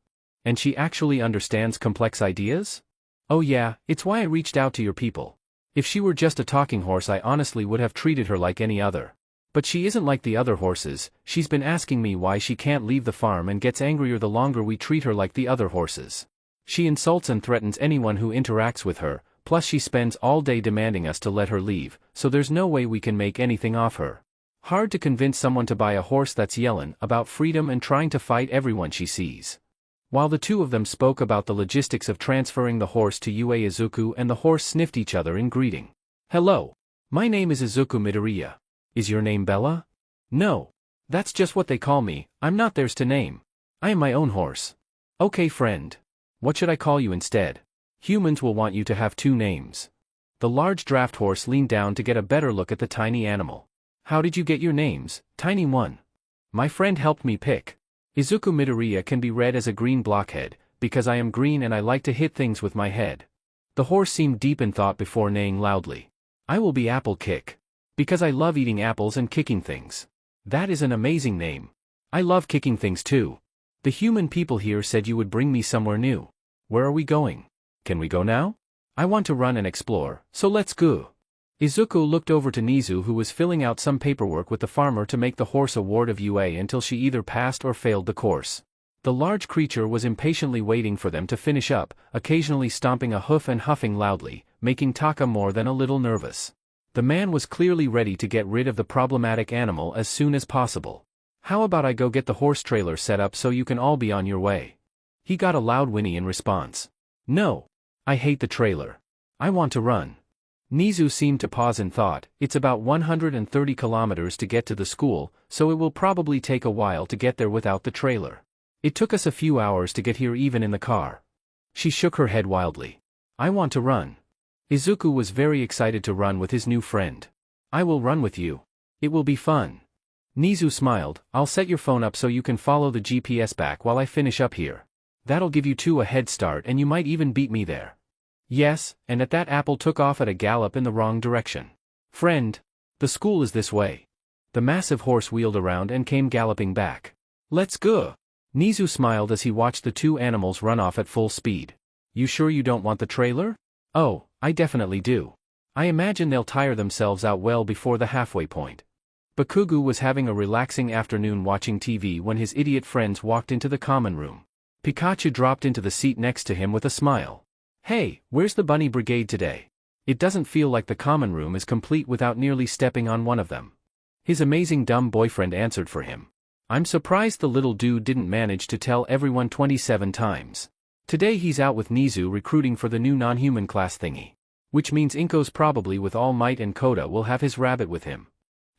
And she actually understands complex ideas? Oh yeah, it's why I reached out to your people. If she were just a talking horse I honestly would have treated her like any other. But she isn't like the other horses. She's been asking me why she can't leave the farm and gets angrier the longer we treat her like the other horses. She insults and threatens anyone who interacts with her, plus she spends all day demanding us to let her leave, so there's no way we can make anything off her. Hard to convince someone to buy a horse that's yelling about freedom and trying to fight everyone she sees. While the two of them spoke about the logistics of transferring the horse to Ue, Izuku and the horse sniffed each other in greeting. Hello. My name is Izuku Midoriya. Is your name Bella? No. That's just what they call me, I'm not theirs to name. I am my own horse. Okay friend. What should I call you instead? Humans will want you to have two names. The large draft horse leaned down to get a better look at the tiny animal. How did you get your names, tiny one? My friend helped me pick. Izuku Midoriya can be read as a green blockhead, because I am green and I like to hit things with my head. The horse seemed deep in thought before neighing loudly. I will be Apple Kick. Because I love eating apples and kicking things. That is an amazing name. I love kicking things too. The human people here said you would bring me somewhere new. Where are we going? Can we go now? I want to run and explore, so let's go. Izuku looked over to Nizu who was filling out some paperwork with the farmer to make the horse a ward of UA until she either passed or failed the course. The large creature was impatiently waiting for them to finish up, occasionally stomping a hoof and huffing loudly, making Taka more than a little nervous. The man was clearly ready to get rid of the problematic animal as soon as possible. How about I go get the horse trailer set up so you can all be on your way? He got a loud whinny in response. No. I hate the trailer. I want to run. Nizu seemed to pause in thought. It's about 130 kilometers to get to the school, so it will probably take a while to get there without the trailer. It took us a few hours to get here even in the car. She shook her head wildly. I want to run. Izuku was very excited to run with his new friend. I will run with you. It will be fun. Nizu smiled. I'll set your phone up so you can follow the GPS back while I finish up here. That'll give you two a head start and you might even beat me there. Yes, and at that Apple took off at a gallop in the wrong direction. Friend. The school is this way. The massive horse wheeled around and came galloping back. Let's go. Nizu smiled as he watched the two animals run off at full speed. You sure you don't want the trailer? Oh, I definitely do. I imagine they'll tire themselves out well before the halfway point. Bakugo was having a relaxing afternoon watching TV when his idiot friends walked into the common room. Pikachu dropped into the seat next to him with a smile. Hey, where's the bunny brigade today? It doesn't feel like the common room is complete without nearly stepping on one of them. His amazing dumb boyfriend answered for him. I'm surprised the little dude didn't manage to tell everyone 27 times. Today he's out with Nizu recruiting for the new non-human class thingy. Which means Inko's probably with All Might and Koda will have his rabbit with him.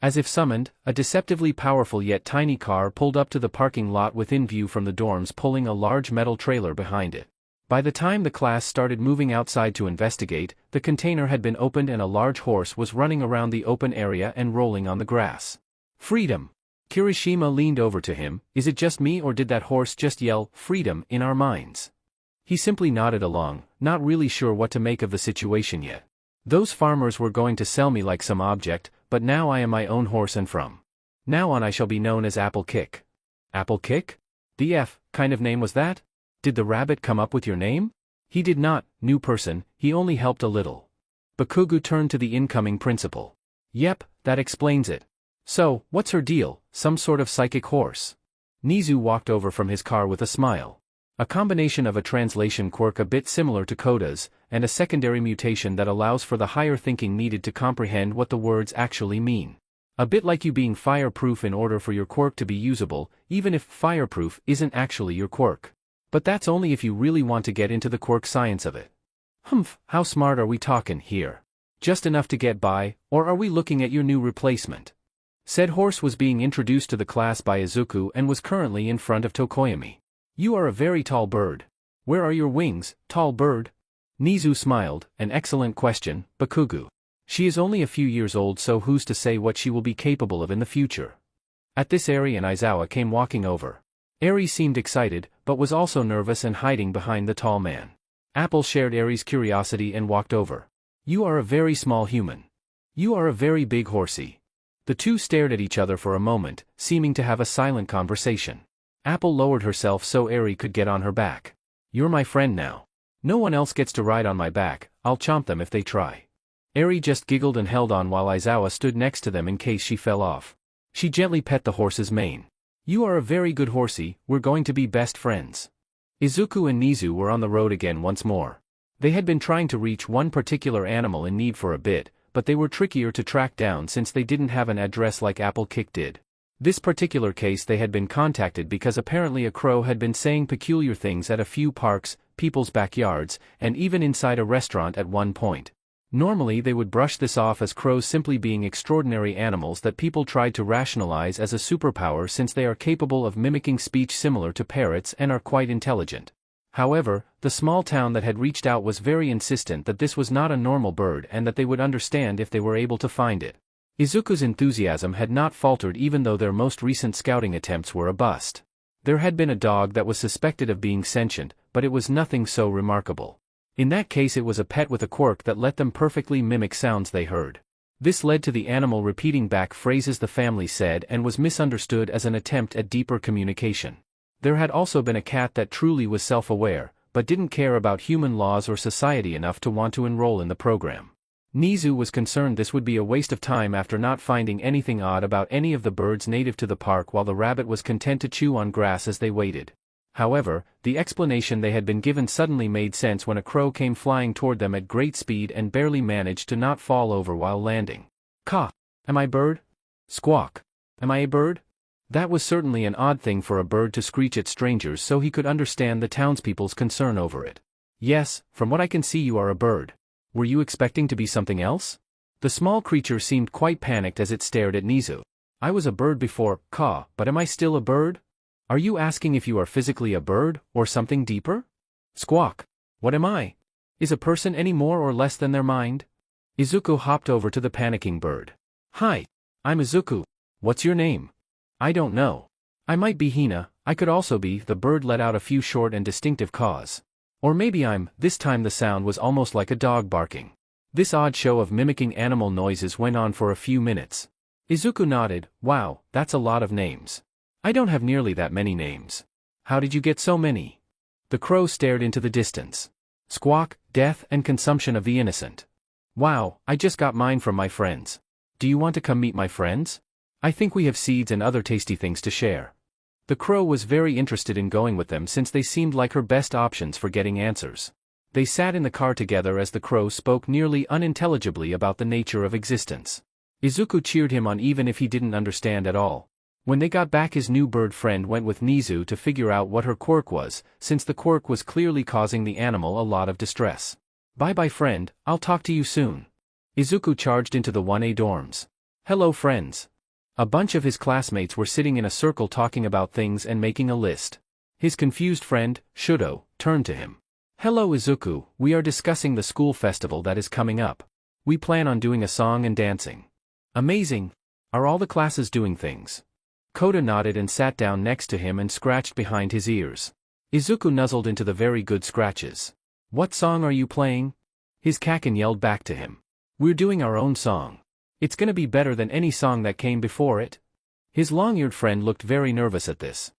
As if summoned, a deceptively powerful yet tiny car pulled up to the parking lot within view from the dorms, pulling a large metal trailer behind it. By the time the class started moving outside to investigate, the container had been opened and a large horse was running around the open area and rolling on the grass. Freedom! Kirishima leaned over to him. Is it just me or did that horse just yell, freedom, in our minds? He simply nodded along, not really sure what to make of the situation yet. Those farmers were going to sell me like some object, but now I am my own horse and from now on I shall be known as Apple Kick. Apple Kick? The F kind of name was that? Did the rabbit come up with your name? He did not, new person, he only helped a little. Bakugo turned to the incoming principal. Yep, that explains it. So, what's her deal, some sort of psychic horse? Nizu walked over from his car with a smile. A combination of a translation quirk a bit similar to Koda's, and a secondary mutation that allows for the higher thinking needed to comprehend what the words actually mean. A bit like you being fireproof in order for your quirk to be usable, even if fireproof isn't actually your quirk. But that's only if you really want to get into the quirk science of it. Humph, how smart are we talking here? Just enough to get by, or are we looking at your new replacement? Said horse was being introduced to the class by Izuku and was currently in front of Tokoyami. You are a very tall bird. Where are your wings, tall bird? Nizu smiled, an excellent question, Bakugo. She is only a few years old, so who's to say what she will be capable of in the future? At this Eri and Aizawa came walking over. Eri seemed excited, but was also nervous and hiding behind the tall man. Apple shared Eri's curiosity and walked over. You are a very small human. You are a very big horsey. The two stared at each other for a moment, seeming to have a silent conversation. Apple lowered herself so Eri could get on her back. You're my friend now. No one else gets to ride on my back, I'll chomp them if they try. Eri just giggled and held on while Aizawa stood next to them in case she fell off. She gently pet the horse's mane. You are a very good horsey, we're going to be best friends. Izuku and Nizu were on the road again once more. They had been trying to reach one particular animal in need for a bit, but they were trickier to track down since they didn't have an address like Apple Kick did. This particular case they had been contacted because apparently a crow had been saying peculiar things at a few parks, people's backyards, and even inside a restaurant at one point. Normally they would brush this off as crows simply being extraordinary animals that people tried to rationalize as a superpower since they are capable of mimicking speech similar to parrots and are quite intelligent. However, the small town that had reached out was very insistent that this was not a normal bird and that they would understand if they were able to find it. Izuku's enthusiasm had not faltered even though their most recent scouting attempts were a bust. There had been a dog that was suspected of being sentient, but it was nothing so remarkable. In that case it was a pet with a quirk that let them perfectly mimic sounds they heard. This led to the animal repeating back phrases the family said and was misunderstood as an attempt at deeper communication. There had also been a cat that truly was self-aware, but didn't care about human laws or society enough to want to enroll in the program. Nizu was concerned this would be a waste of time after not finding anything odd about any of the birds native to the park while the rabbit was content to chew on grass as they waited. However, the explanation they had been given suddenly made sense when a crow came flying toward them at great speed and barely managed to not fall over while landing. Caw! Am I bird? Squawk! Am I a bird? That was certainly an odd thing for a bird to screech at strangers, so he could understand the townspeople's concern over it. Yes, from what I can see you are a bird. Were you expecting to be something else? The small creature seemed quite panicked as it stared at Nizu. I was a bird before, caw, but am I still a bird? Are you asking if you are physically a bird, or something deeper? Squawk! What am I? Is a person any more or less than their mind? Izuku hopped over to the panicking bird. Hi! I'm Izuku. What's your name? I don't know. I might be Hina, I could also be. The bird let out a few short and distinctive caws. Or maybe I'm, this time the sound was almost like a dog barking. This odd show of mimicking animal noises went on for a few minutes. Izuku nodded. Wow, that's a lot of names. I don't have nearly that many names. How did you get so many? The crow stared into the distance. Squawk, death and consumption of the innocent. Wow, I just got mine from my friends. Do you want to come meet my friends? I think we have seeds and other tasty things to share. The crow was very interested in going with them since they seemed like her best options for getting answers. They sat in the car together as the crow spoke nearly unintelligibly about the nature of existence. Izuku cheered him on even if he didn't understand at all. When they got back, his new bird friend went with Nizu to figure out what her quirk was, since the quirk was clearly causing the animal a lot of distress. Bye-bye friend, I'll talk to you soon. Izuku charged into the 1A dorms. Hello friends. A bunch of his classmates were sitting in a circle talking about things and making a list. His confused friend, Shudo, turned to him. Hello Izuku, we are discussing the school festival that is coming up. We plan on doing a song and dancing. Amazing. Are all the classes doing things? Koda nodded and sat down next to him and scratched behind his ears. Izuku nuzzled into the very good scratches. What song are you playing? His kaken yelled back to him. We're doing our own song. It's gonna be better than any song that came before it. His long-eared friend looked very nervous at this.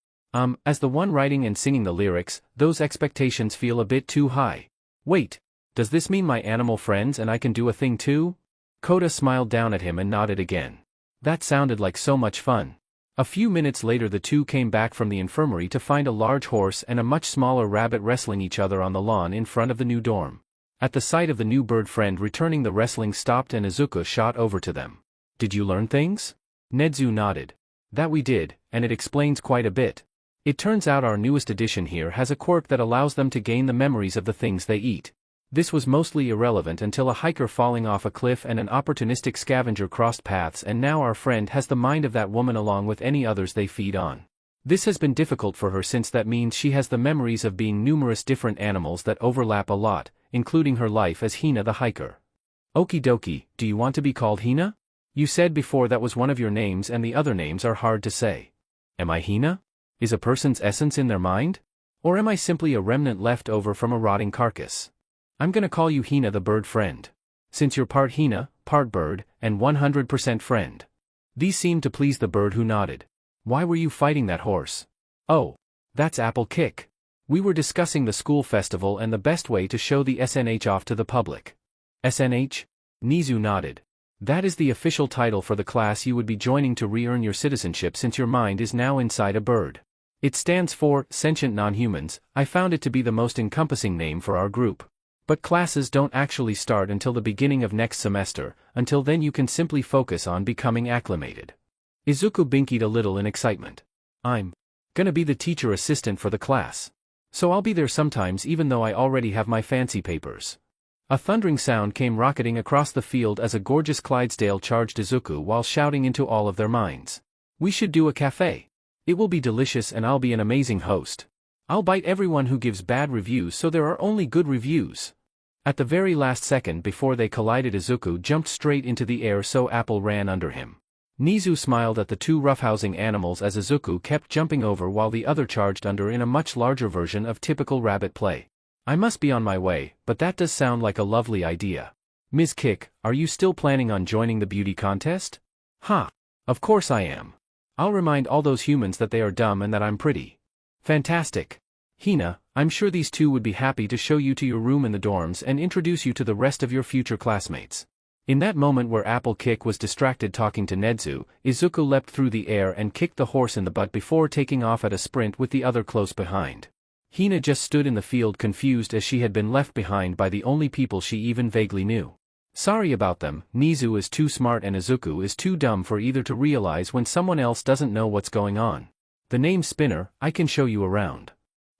As the one writing and singing the lyrics, those expectations feel a bit too high. Wait, does this mean my animal friends and I can do a thing too? Koda smiled down at him and nodded again. That sounded like so much fun. A few minutes later the two came back from the infirmary to find a large horse and a much smaller rabbit wrestling each other on the lawn in front of the new dorm. At the sight of the new bird friend returning, the wrestling stopped and Izuku shot over to them. Did you learn things? Nedzu nodded. That we did, and it explains quite a bit. It turns out our newest addition here has a quirk that allows them to gain the memories of the things they eat. This was mostly irrelevant until a hiker falling off a cliff and an opportunistic scavenger crossed paths, and now our friend has the mind of that woman along with any others they feed on. This has been difficult for her since that means she has the memories of being numerous different animals that overlap a lot, including her life as Hina the hiker. Okie dokie, do you want to be called Hina? You said before that was one of your names and the other names are hard to say. Am I Hina? Is a person's essence in their mind? Or am I simply a remnant left over from a rotting carcass? I'm gonna call you Hina the bird friend. Since you're part Hina, part bird, and 100% friend. These seemed to please the bird, who nodded. Why were you fighting that horse? Oh, that's Apple Kick. We were discussing the school festival and the best way to show the SNH off to the public. SNH? Nizu nodded. That is the official title for the class you would be joining to re-earn your citizenship since your mind is now inside a bird. It stands for Sentient Non-Humans. I found it to be the most encompassing name for our group. But classes don't actually start until the beginning of next semester. Until then you can simply focus on becoming acclimated. Izuku binkied a little in excitement. I'm gonna be the teacher assistant for the class. So I'll be there sometimes even though I already have my fancy papers. A thundering sound came rocketing across the field as a gorgeous Clydesdale charged Izuku while shouting into all of their minds. We should do a cafe. It will be delicious and I'll be an amazing host. I'll bite everyone who gives bad reviews so there are only good reviews. At the very last second before they collided, Izuku jumped straight into the air so Apple ran under him. Nizu smiled at the two roughhousing animals as Izuku kept jumping over while the other charged under in a much larger version of typical rabbit play. I must be on my way, but that does sound like a lovely idea. Ms. Kick, are you still planning on joining the beauty contest? Ha! Of course I am. I'll remind all those humans that they are dumb and that I'm pretty. Fantastic. Hina, I'm sure these two would be happy to show you to your room in the dorms and introduce you to the rest of your future classmates. In that moment where Apple Kick was distracted talking to Nedzu, Izuku leapt through the air and kicked the horse in the butt before taking off at a sprint with the other close behind. Hina just stood in the field confused as she had been left behind by the only people she even vaguely knew. Sorry about them, Nizu is too smart and Izuku is too dumb for either to realize when someone else doesn't know what's going on. The name's Spinner, I can show you around.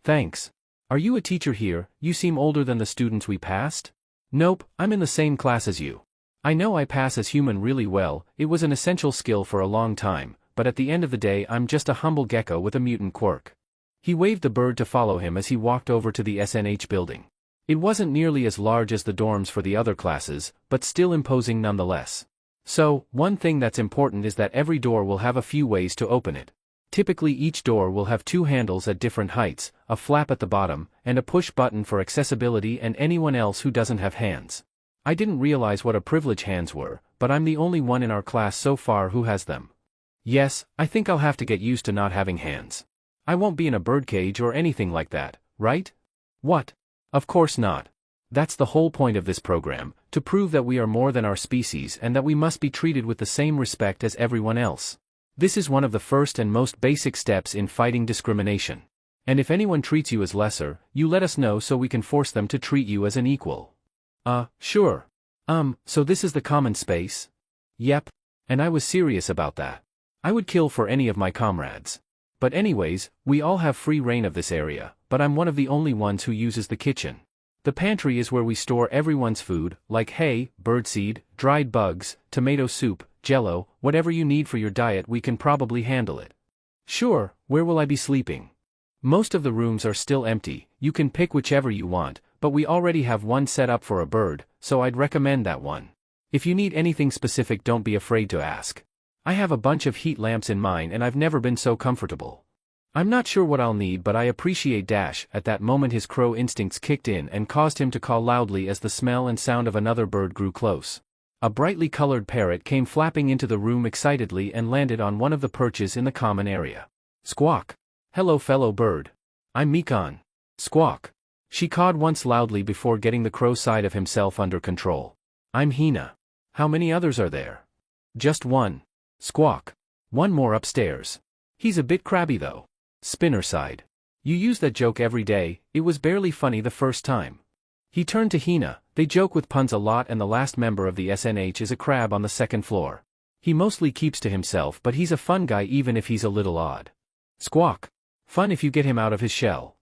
Thanks. Are you a teacher here? You seem older than the students we passed. Nope, I'm in the same class as you. I know I pass as human really well, it was an essential skill for a long time, but at the end of the day I'm just a humble gecko with a mutant quirk. He waved the bird to follow him as he walked over to the SNH building. It wasn't nearly as large as the dorms for the other classes, but still imposing nonetheless. So, one thing that's important is that every door will have a few ways to open it. Typically each door will have two handles at different heights, a flap at the bottom, and a push button for accessibility and anyone else who doesn't have hands. I didn't realize what a privilege hands were, but I'm the only one in our class so far who has them. Yes, I think I'll have to get used to not having hands. I won't be in a birdcage or anything like that, right? What? Of course not. That's the whole point of this program, to prove that we are more than our species and that we must be treated with the same respect as everyone else. This is one of the first and most basic steps in fighting discrimination. And if anyone treats you as lesser, you let us know so we can force them to treat you as an equal. Sure. So this is the common space? Yep. And I was serious about that. I would kill for any of my comrades. But anyways, we all have free reign of this area, but I'm one of the only ones who uses the kitchen. The pantry is where we store everyone's food, like hay, birdseed, dried bugs, tomato soup, jello, whatever you need for your diet. We can probably handle it. Sure, where will I be sleeping? Most of the rooms are still empty, you can pick whichever you want, but we already have one set up for a bird, so I'd recommend that one. If you need anything specific, don't be afraid to ask. I have a bunch of heat lamps in mine and I've never been so comfortable. I'm not sure what I'll need, but I appreciate Dash. At that moment his crow instincts kicked in and caused him to call loudly as the smell and sound of another bird grew close. A brightly colored parrot came flapping into the room excitedly and landed on one of the perches in the common area. Squawk. Hello fellow bird. I'm Mikon. Squawk. She cawed once loudly before getting the crow side of himself under control. I'm Hina. How many others are there? Just one. Squawk. One more upstairs. He's a bit crabby though. Spinner sighed. You use that joke every day, it was barely funny the first time. He turned to Hina. They joke with puns a lot and the last member of the SNH is a crab on the second floor. He mostly keeps to himself, but he's a fun guy even if he's a little odd. Squawk. Fun if you get him out of his shell.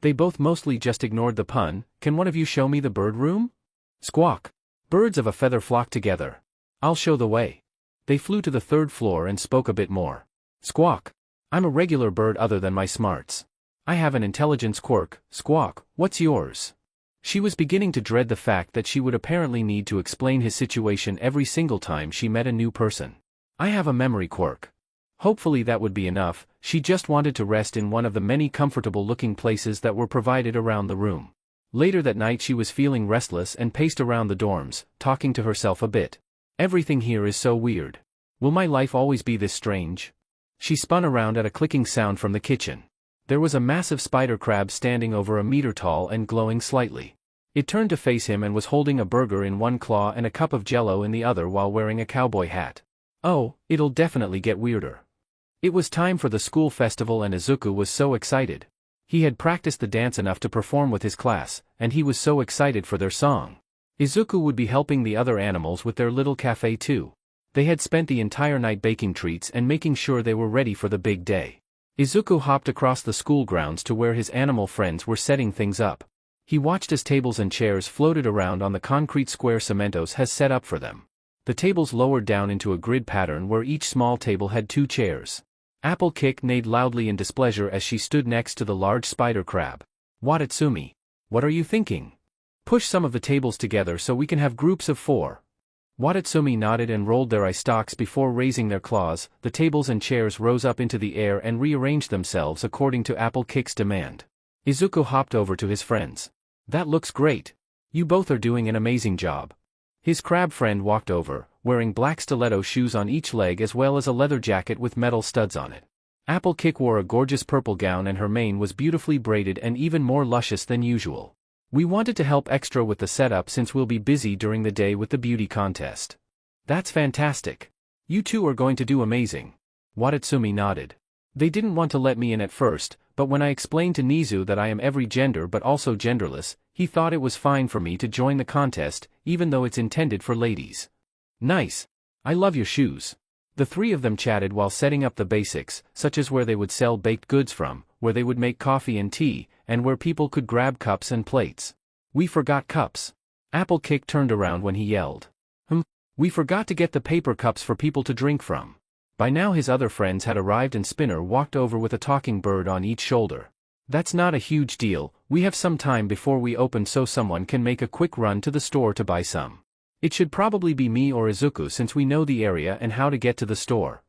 They both mostly just ignored the pun. Can one of you show me the bird room? Squawk. Birds of a feather flock together. I'll show the way. They flew to the third floor and spoke a bit more. Squawk. I'm a regular bird other than my smarts. I have an intelligence quirk. Squawk, what's yours? She was beginning to dread the fact that she would apparently need to explain his situation every single time she met a new person. I have a memory quirk. Hopefully that would be enough. She just wanted to rest in one of the many comfortable-looking places that were provided around the room. Later that night she was feeling restless and paced around the dorms, talking to herself a bit. Everything here is so weird. Will my life always be this strange? She spun around at a clicking sound from the kitchen. There was a massive spider crab standing over a meter tall and glowing slightly. It turned to face him and was holding a burger in one claw and a cup of jello in the other while wearing a cowboy hat. Oh, it'll definitely get weirder. It was time for the school festival and Izuku was so excited. He had practiced the dance enough to perform with his class, and he was so excited for their song. Izuku would be helping the other animals with their little cafe too. They had spent the entire night baking treats and making sure they were ready for the big day. Izuku hopped across the school grounds to where his animal friends were setting things up. He watched as tables and chairs floated around on the concrete square Cementos has set up for them. The tables lowered down into a grid pattern where each small table had 2 chairs. Apple Kick neighed loudly in displeasure as she stood next to the large spider crab. Watatsumi. What are you thinking? Push some of the tables together so we can have groups of 4. Watatsumi nodded and rolled their eye stalks before raising their claws. The tables and chairs rose up into the air and rearranged themselves according to Apple Kick's demand. Izuku hopped over to his friends. That looks great. You both are doing an amazing job. His crab friend walked over, wearing black stiletto shoes on each leg as well as a leather jacket with metal studs on it. Apple Kick wore a gorgeous purple gown and her mane was beautifully braided and even more luscious than usual. We wanted to help extra with the setup since we'll be busy during the day with the beauty contest. That's fantastic. You two are going to do amazing. Watatsumi nodded. They didn't want to let me in at first, but when I explained to Nizu that I am every gender but also genderless, he thought it was fine for me to join the contest, even though it's intended for ladies. Nice. I love your shoes. The 3 of them chatted while setting up the basics, such as where they would sell baked goods from, where they would make coffee and tea, and where people could grab cups and plates. We forgot cups. Apple Kick turned around when he yelled. We forgot to get the paper cups for people to drink from. By now his other friends had arrived and Spinner walked over with a talking bird on each shoulder. That's not a huge deal, we have some time before we open so someone can make a quick run to the store to buy some. It should probably be me or Izuku since we know the area and how to get to the store.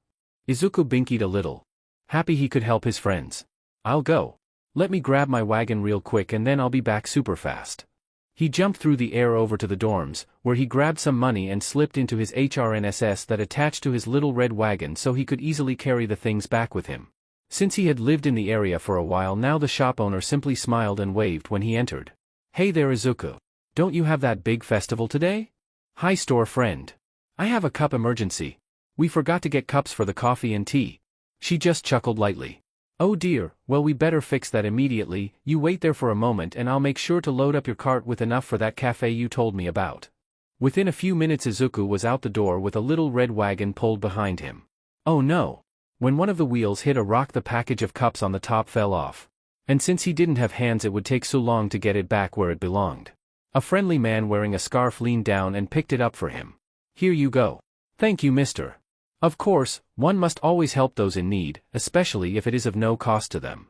Izuku binkied a little. Happy he could help his friends. I'll go. Let me grab my wagon real quick and then I'll be back super fast. He jumped through the air over to the dorms, where he grabbed some money and slipped into his HRNSS that attached to his little red wagon so he could easily carry the things back with him. Since he had lived in the area for a while now, the shop owner simply smiled and waved when he entered. "Hey there, Izuku. Don't you have that big festival today?" "Hi, store friend. I have a cup emergency. We forgot to get cups for the coffee and tea." She just chuckled lightly. "Oh dear, well we better fix that immediately. You wait there for a moment and I'll make sure to load up your cart with enough for that cafe you told me about." Within a few minutes Izuku was out the door with a little red wagon pulled behind him. Oh no! When one of the wheels hit a rock, the package of cups on the top fell off. And since he didn't have hands, it would take so long to get it back where it belonged. A friendly man wearing a scarf leaned down and picked it up for him. "Here you go." "Thank you, mister." Of course, one must always help those in need, especially if it is of no cost to them.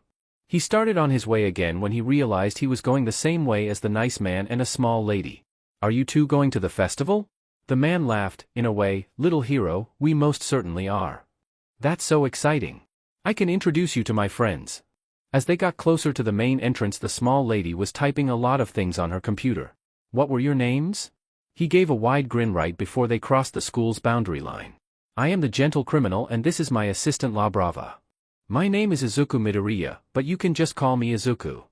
He started on his way again when he realized he was going the same way as the nice man and a small lady. "Are you two going to the festival?" The man laughed. "In a way, little hero, we most certainly are." "That's so exciting. I can introduce you to my friends." As they got closer to the main entrance, the small lady was typing a lot of things on her computer. "What were your names?" He gave a wide grin right before they crossed the school's boundary line. "I am the gentle criminal and this is my assistant La Brava. My name is Izuku Midoriya, but you can just call me Izuku."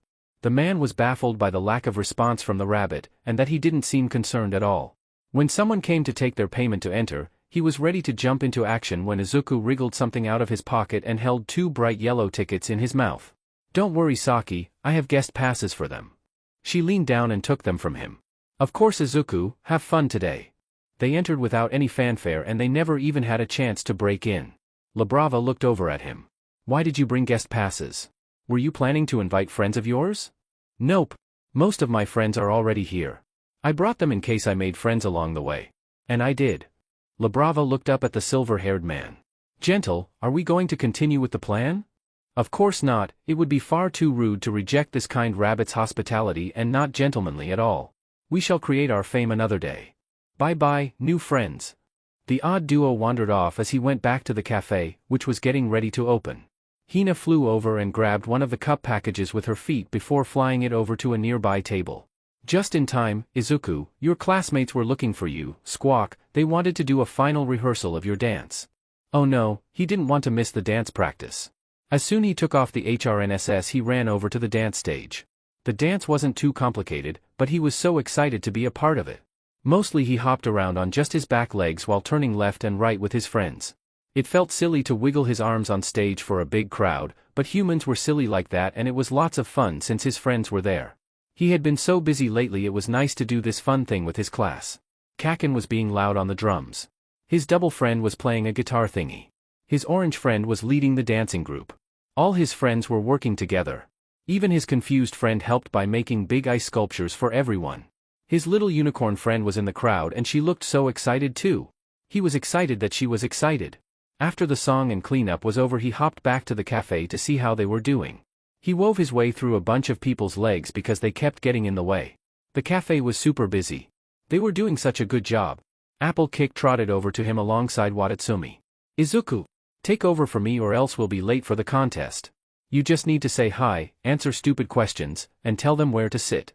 The man was baffled by the lack of response from the rabbit, and that he didn't seem concerned at all. When someone came to take their payment to enter, he was ready to jump into action when Izuku wriggled something out of his pocket and held 2 bright yellow tickets in his mouth. "Don't worry, Saki, I have guest passes for them." She leaned down and took them from him. "Of course, Izuku, have fun today." They entered without any fanfare and they never even had a chance to break in. La Brava looked over at him. "Why did you bring guest passes? Were you planning to invite friends of yours?" "Nope. Most of my friends are already here. I brought them in case I made friends along the way." "And I did." La Brava looked up at the silver-haired man. "Gentle, are we going to continue with the plan?" "Of course not, it would be far too rude to reject this kind rabbit's hospitality and not gentlemanly at all. We shall create our fame another day. Bye-bye, new friends." The odd duo wandered off as he went back to the cafe, which was getting ready to open. Hina flew over and grabbed one of the cup packages with her feet before flying it over to a nearby table. "Just in time, Izuku, your classmates were looking for you, squawk, they wanted to do a final rehearsal of your dance." Oh no, he didn't want to miss the dance practice. As soon as he took off the HRNSS he ran over to the dance stage. The dance wasn't too complicated, but he was so excited to be a part of it. Mostly he hopped around on just his back legs while turning left and right with his friends. It felt silly to wiggle his arms on stage for a big crowd, but humans were silly like that and it was lots of fun since his friends were there. He had been so busy lately, it was nice to do this fun thing with his class. Kaken was being loud on the drums. His double friend was playing a guitar thingy. His orange friend was leading the dancing group. All his friends were working together. Even his confused friend helped by making big ice sculptures for everyone. His little unicorn friend was in the crowd and she looked so excited too. He was excited that she was excited. After the song and cleanup was over he hopped back to the cafe to see how they were doing. He wove his way through a bunch of people's legs because they kept getting in the way. The cafe was super busy. They were doing such a good job. Apple Kick trotted over to him alongside Watatsumi. "Izuku, take over for me or else we'll be late for the contest. You just need to say hi, answer stupid questions, and tell them where to sit."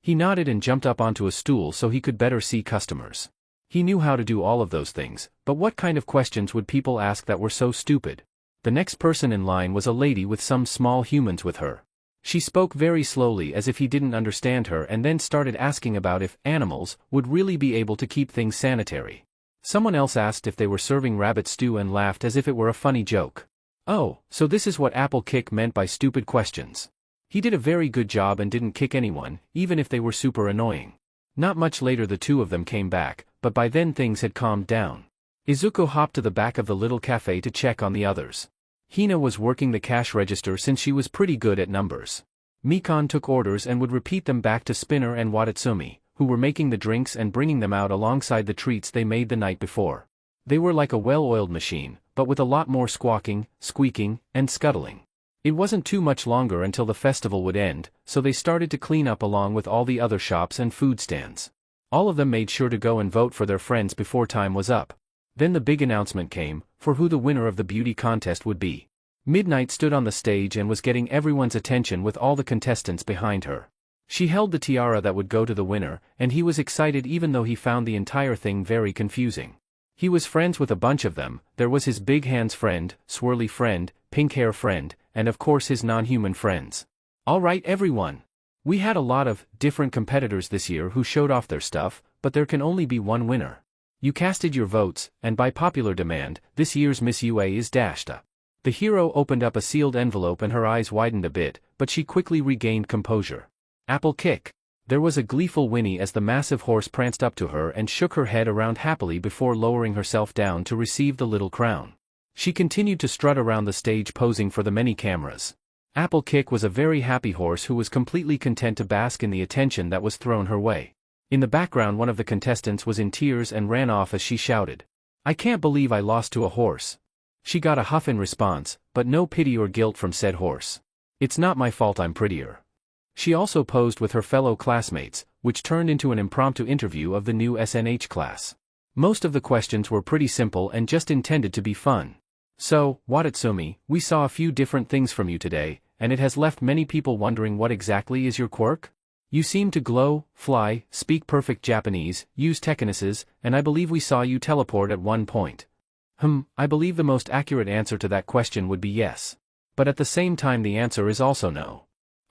He nodded and jumped up onto a stool so he could better see customers. He knew how to do all of those things, but what kind of questions would people ask that were so stupid? The next person in line was a lady with some small humans with her. She spoke very slowly as if he didn't understand her and then started asking about if animals would really be able to keep things sanitary. Someone else asked if they were serving rabbit stew and laughed as if it were a funny joke. Oh, so this is what Apple Kick meant by stupid questions. He did a very good job and didn't kick anyone, even if they were super annoying. Not much later the two of them came back, but by then things had calmed down. Izuku hopped to the back of the little cafe to check on the others. Hina was working the cash register since she was pretty good at numbers. Mikon took orders and would repeat them back to Spinner and Watatsumi, who were making the drinks and bringing them out alongside the treats they made the night before. They were like a well-oiled machine, but with a lot more squawking, squeaking, and scuttling. It wasn't too much longer until the festival would end, so they started to clean up along with all the other shops and food stands. All of them made sure to go and vote for their friends before time was up. Then the big announcement came, for who the winner of the beauty contest would be. Midnight stood on the stage and was getting everyone's attention with all the contestants behind her. She held the tiara that would go to the winner, and he was excited even though he found the entire thing very confusing. He was friends with a bunch of them. There was his big hands friend, swirly friend, pink hair friend, and of course his non-human friends. Alright everyone. We had a lot of different competitors this year who showed off their stuff, but there can only be one winner. You casted your votes, and by popular demand, this year's Miss UA is Dashta. The hero opened up a sealed envelope and her eyes widened a bit, but she quickly regained composure. Apple kick. There was a gleeful whinny as the massive horse pranced up to her and shook her head around happily before lowering herself down to receive the little crown. She continued to strut around the stage posing for the many cameras. Apple Kick was a very happy horse who was completely content to bask in the attention that was thrown her way. In the background, one of the contestants was in tears and ran off as she shouted, "I can't believe I lost to a horse." She got a huff in response, but no pity or guilt from said horse. "It's not my fault I'm prettier." She also posed with her fellow classmates, which turned into an impromptu interview of the new SNH class. Most of the questions were pretty simple and just intended to be fun. "So, Watatsumi, we saw a few different things from you today, and it has left many people wondering what exactly is your quirk? You seem to glow, fly, speak perfect Japanese, use telekinesis, and I believe we saw you teleport at one point." I believe the most accurate answer to that question would be yes. But at the same time the answer is also no.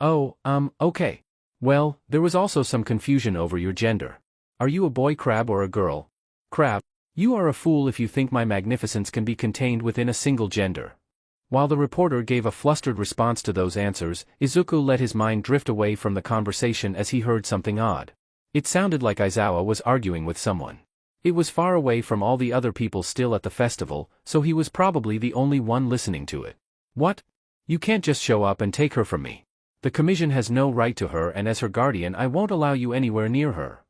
Oh, okay. Well, there was also some confusion over your gender. Are you a boy crab or a girl? Crab, you are a fool if you think my magnificence can be contained within a single gender. While the reporter gave a flustered response to those answers, Izuku let his mind drift away from the conversation as he heard something odd. It sounded like Aizawa was arguing with someone. It was far away from all the other people still at the festival, so he was probably the only one listening to it. "What? You can't just show up and take her from me. The commission has no right to her, and as her guardian I won't allow you anywhere near her.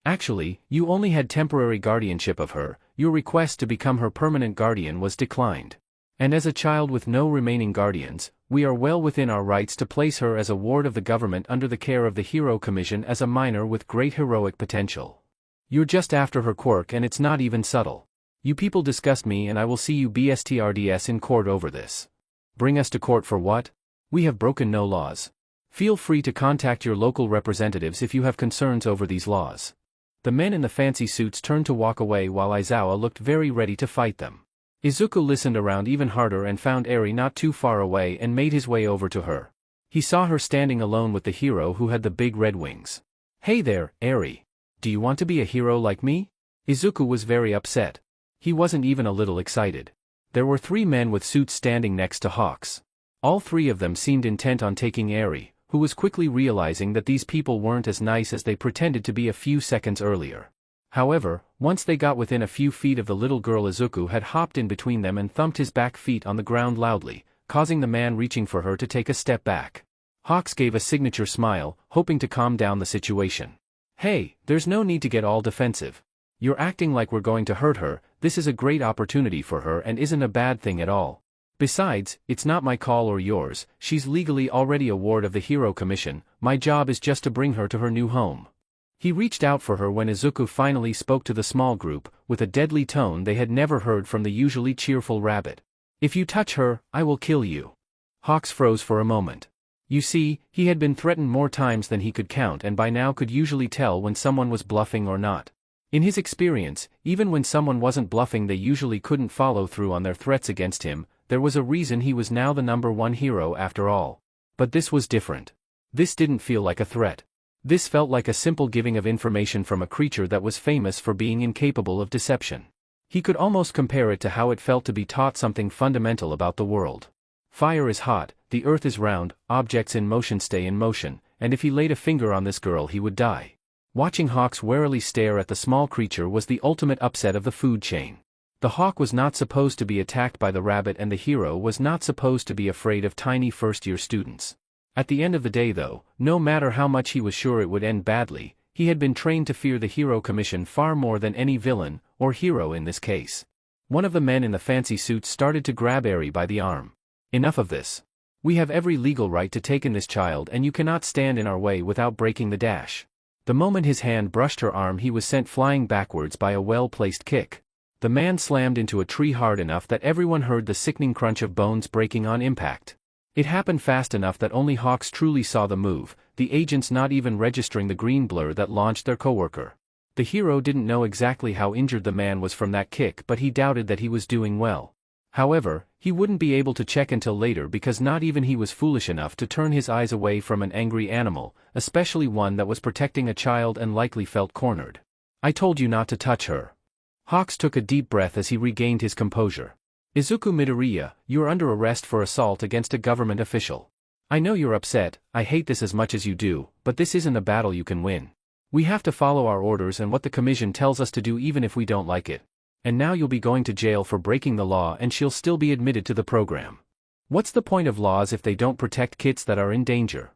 Actually, you only had temporary guardianship of her, your request to become her permanent guardian was declined. And as a child with no remaining guardians, we are well within our rights to place her as a ward of the government under the care of the Hero Commission as a minor with great heroic potential. You're just after her quirk and it's not even subtle. You people disgust me and I will see you BSTRDS in court over this." "Bring us to court for what? We have broken no laws. Feel free to contact your local representatives if you have concerns over these laws." The men in the fancy suits turned to walk away while Aizawa looked very ready to fight them. Izuku listened around even harder and found Eri not too far away and made his way over to her. He saw her standing alone with the hero who had the big red wings. "Hey there, Eri. Do you want to be a hero like me?" Izuku was very upset. He wasn't even a little excited. There were 3 men with suits standing next to Hawks. All 3 of them seemed intent on taking Eri, who was quickly realizing that these people weren't as nice as they pretended to be a few seconds earlier. However, once they got within a few feet of the little girl, Izuku had hopped in between them and thumped his back feet on the ground loudly, causing the man reaching for her to take a step back. Hawks gave a signature smile, hoping to calm down the situation. "Hey, there's no need to get all defensive. You're acting like we're going to hurt her. This is a great opportunity for her and isn't a bad thing at all. Besides, it's not my call or yours, she's legally already a ward of the Hero Commission, my job is just to bring her to her new home." He reached out for her when Izuku finally spoke to the small group, with a deadly tone they had never heard from the usually cheerful rabbit. "If you touch her, I will kill you." Hawks froze for a moment. You see, he had been threatened more times than he could count and by now could usually tell when someone was bluffing or not. In his experience, even when someone wasn't bluffing they usually couldn't follow through on their threats against him. There was a reason he was now the #1 hero after all. But this was different. This didn't feel like a threat. This felt like a simple giving of information from a creature that was famous for being incapable of deception. He could almost compare it to how it felt to be taught something fundamental about the world. Fire is hot, the earth is round, objects in motion stay in motion, and if he laid a finger on this girl he would die. Watching Hawks warily stare at the small creature was the ultimate upset of the food chain. The hawk was not supposed to be attacked by the rabbit and the hero was not supposed to be afraid of tiny first-year students. At the end of the day though, no matter how much he was sure it would end badly, he had been trained to fear the Hero Commission far more than any villain, or hero in this case. One of the men in the fancy suits started to grab Eri by the arm. "Enough of this. We have every legal right to take in this child and you cannot stand in our way without breaking the dash." The moment his hand brushed her arm he was sent flying backwards by a well-placed kick. The man slammed into a tree hard enough that everyone heard the sickening crunch of bones breaking on impact. It happened fast enough that only Hawks truly saw the move, the agents not even registering the green blur that launched their coworker. The hero didn't know exactly how injured the man was from that kick, but he doubted that he was doing well. However, he wouldn't be able to check until later because not even he was foolish enough to turn his eyes away from an angry animal, especially one that was protecting a child and likely felt cornered. "I told you not to touch her." Hawks took a deep breath as he regained his composure. "Izuku Midoriya, you're under arrest for assault against a government official. I know you're upset, I hate this as much as you do, but this isn't a battle you can win. We have to follow our orders and what the commission tells us to do even if we don't like it. And now you'll be going to jail for breaking the law and she'll still be admitted to the program. What's the point of laws if they don't protect kids that are in danger?"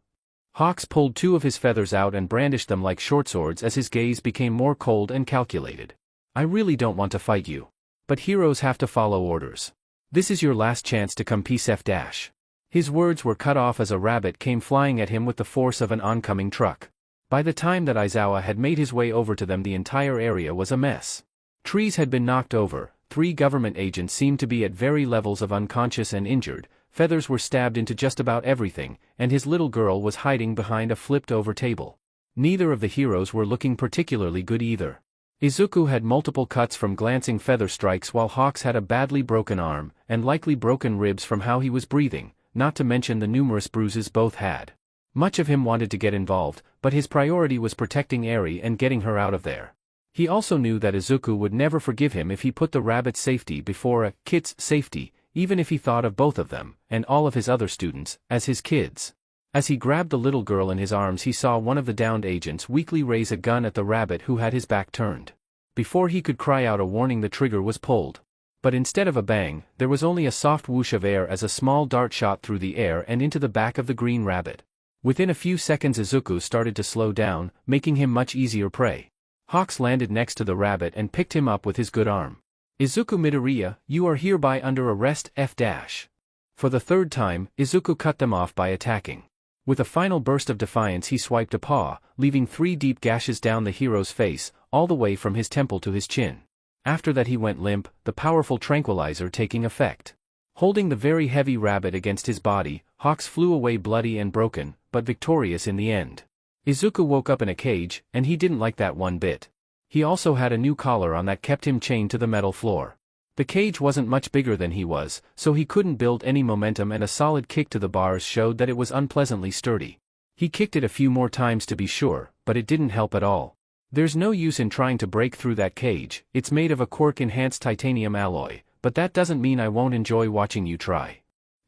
Hawks pulled two of his feathers out and brandished them like short swords as his gaze became more cold and calculated. "I really don't want to fight you. But heroes have to follow orders. This is your last chance to come peace f-." His words were cut off as a rabbit came flying at him with the force of an oncoming truck. By the time that Izawa had made his way over to them, the entire area was a mess. Trees had been knocked over, 3 government agents seemed to be at very levels of unconscious and injured, feathers were stabbed into just about everything, and his little girl was hiding behind a flipped-over table. Neither of the heroes were looking particularly good either. Izuku had multiple cuts from glancing feather strikes while Hawks had a badly broken arm, and likely broken ribs from how he was breathing, not to mention the numerous bruises both had. Much of him wanted to get involved, but his priority was protecting Eri and getting her out of there. He also knew that Izuku would never forgive him if he put the rabbit's safety before a kid's safety, even if he thought of both of them, and all of his other students, as his kids. As he grabbed the little girl in his arms, he saw one of the downed agents weakly raise a gun at the rabbit who had his back turned. Before he could cry out a warning, the trigger was pulled. But instead of a bang, there was only a soft whoosh of air as a small dart shot through the air and into the back of the green rabbit. Within a few seconds, Izuku started to slow down, making him much easier prey. Hawks landed next to the rabbit and picked him up with his good arm. "Izuku Midoriya, you are hereby under arrest f-." For the third time, Izuku cut them off by attacking. With a final burst of defiance, he swiped a paw, leaving 3 deep gashes down the hero's face, all the way from his temple to his chin. After that he went limp, the powerful tranquilizer taking effect. Holding the very heavy rabbit against his body, Hawks flew away bloody and broken, but victorious in the end. Izuku woke up in a cage, and he didn't like that one bit. He also had a new collar on that kept him chained to the metal floor. The cage wasn't much bigger than he was, so he couldn't build any momentum, and a solid kick to the bars showed that it was unpleasantly sturdy. He kicked it a few more times to be sure, but it didn't help at all. There's no use in trying to break through that cage, it's made of a quirk-enhanced titanium alloy, but that doesn't mean I won't enjoy watching you try.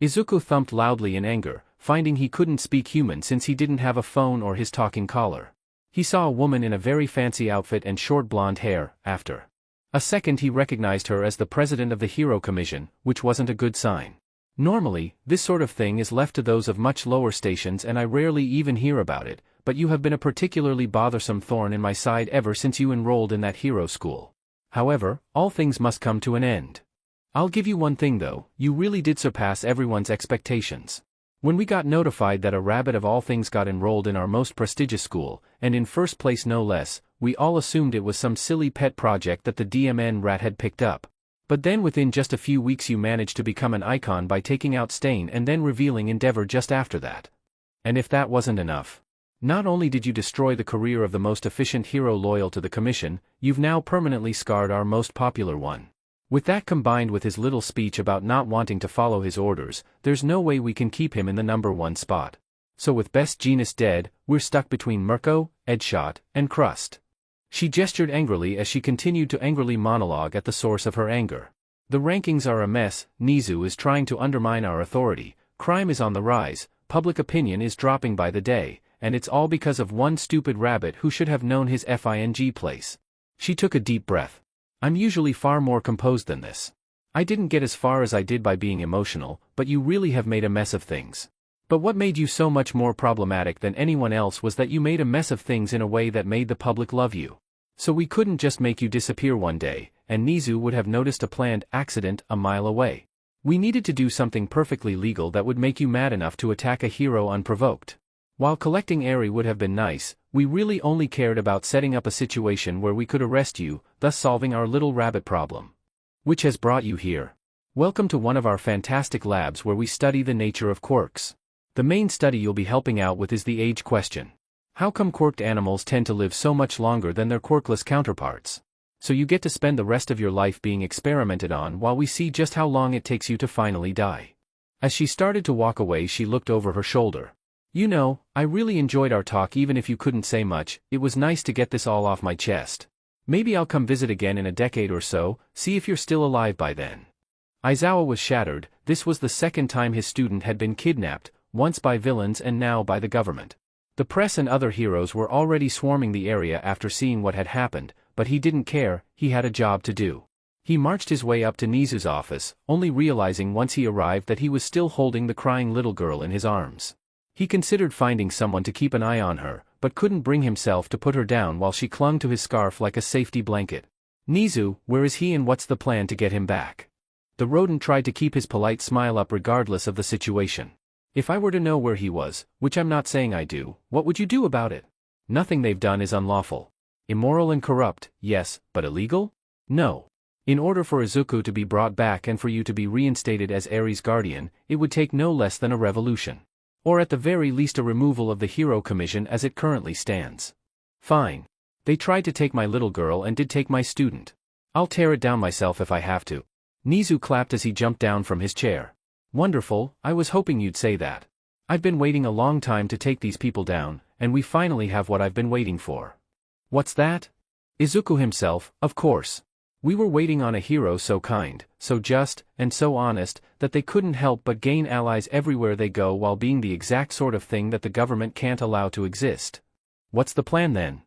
Izuku thumped loudly in anger, finding he couldn't speak human since he didn't have a phone or his talking collar. He saw a woman in a very fancy outfit and short blonde hair. After a second he recognized her as the president of the Hero Commission, which wasn't a good sign. Normally, this sort of thing is left to those of much lower stations and I rarely even hear about it, but you have been a particularly bothersome thorn in my side ever since you enrolled in that hero school. However, all things must come to an end. I'll give you one thing though, you really did surpass everyone's expectations. When we got notified that a rabbit of all things got enrolled in our most prestigious school, and in first place no less, we all assumed it was some silly pet project that the DMN rat had picked up. But then within just a few weeks you managed to become an icon by taking out Stain and then revealing Endeavor just after that. And if that wasn't enough, not only did you destroy the career of the most efficient hero loyal to the Commission, you've now permanently scarred our most popular one. With that combined with his little speech about not wanting to follow his orders, there's no way we can keep him in the #1 spot. So with Best Jeanist dead, we're stuck between Mirko, Edshot, and Crust. She gestured angrily as she continued to angrily monologue at the source of her anger. The rankings are a mess, Nizu is trying to undermine our authority, crime is on the rise, public opinion is dropping by the day, and it's all because of one stupid rabbit who should have known his FING place. She took a deep breath. I'm usually far more composed than this. I didn't get as far as I did by being emotional, but you really have made a mess of things. But what made you so much more problematic than anyone else was that you made a mess of things in a way that made the public love you. So we couldn't just make you disappear one day, and Nizu would have noticed a planned accident a mile away. We needed to do something perfectly legal that would make you mad enough to attack a hero unprovoked. While collecting Eri would have been nice, we really only cared about setting up a situation where we could arrest you, thus solving our little rabbit problem. Which has brought you here. Welcome to one of our fantastic labs where we study the nature of quirks. The main study you'll be helping out with is the age question. How come quirked animals tend to live so much longer than their quirkless counterparts? So you get to spend the rest of your life being experimented on while we see just how long it takes you to finally die. As she started to walk away, she looked over her shoulder. You know, I really enjoyed our talk even if you couldn't say much. It was nice to get this all off my chest. Maybe I'll come visit again in a decade or so, see if you're still alive by then. Aizawa was shattered. This was the second time his student had been kidnapped, once by villains and now by the government. The press and other heroes were already swarming the area after seeing what had happened, but he didn't care. He had a job to do. He marched his way up to Nizu's office, only realizing once he arrived that he was still holding the crying little girl in his arms. He considered finding someone to keep an eye on her, but couldn't bring himself to put her down while she clung to his scarf like a safety blanket. Nizu, where is he and what's the plan to get him back? The rodent tried to keep his polite smile up regardless of the situation. If I were to know where he was, which I'm not saying I do, what would you do about it? Nothing they've done is unlawful. Immoral and corrupt, yes, but illegal? No. In order for Izuku to be brought back and for you to be reinstated as Ares' guardian, it would take no less than a revolution. Or at the very least a removal of the Hero Commission as it currently stands. Fine. They tried to take my little girl and did take my student. I'll tear it down myself if I have to. Nizu clapped as he jumped down from his chair. Wonderful, I was hoping you'd say that. I've been waiting a long time to take these people down, and we finally have what I've been waiting for. What's that? Izuku himself, of course. We were waiting on a hero so kind, so just, and so honest, that they couldn't help but gain allies everywhere they go while being the exact sort of thing that the government can't allow to exist. What's the plan then?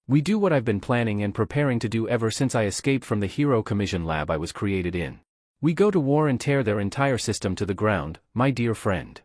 We do what I've been planning and preparing to do ever since I escaped from the Hero Commission lab I was created in. We go to war and tear their entire system to the ground, my dear friend.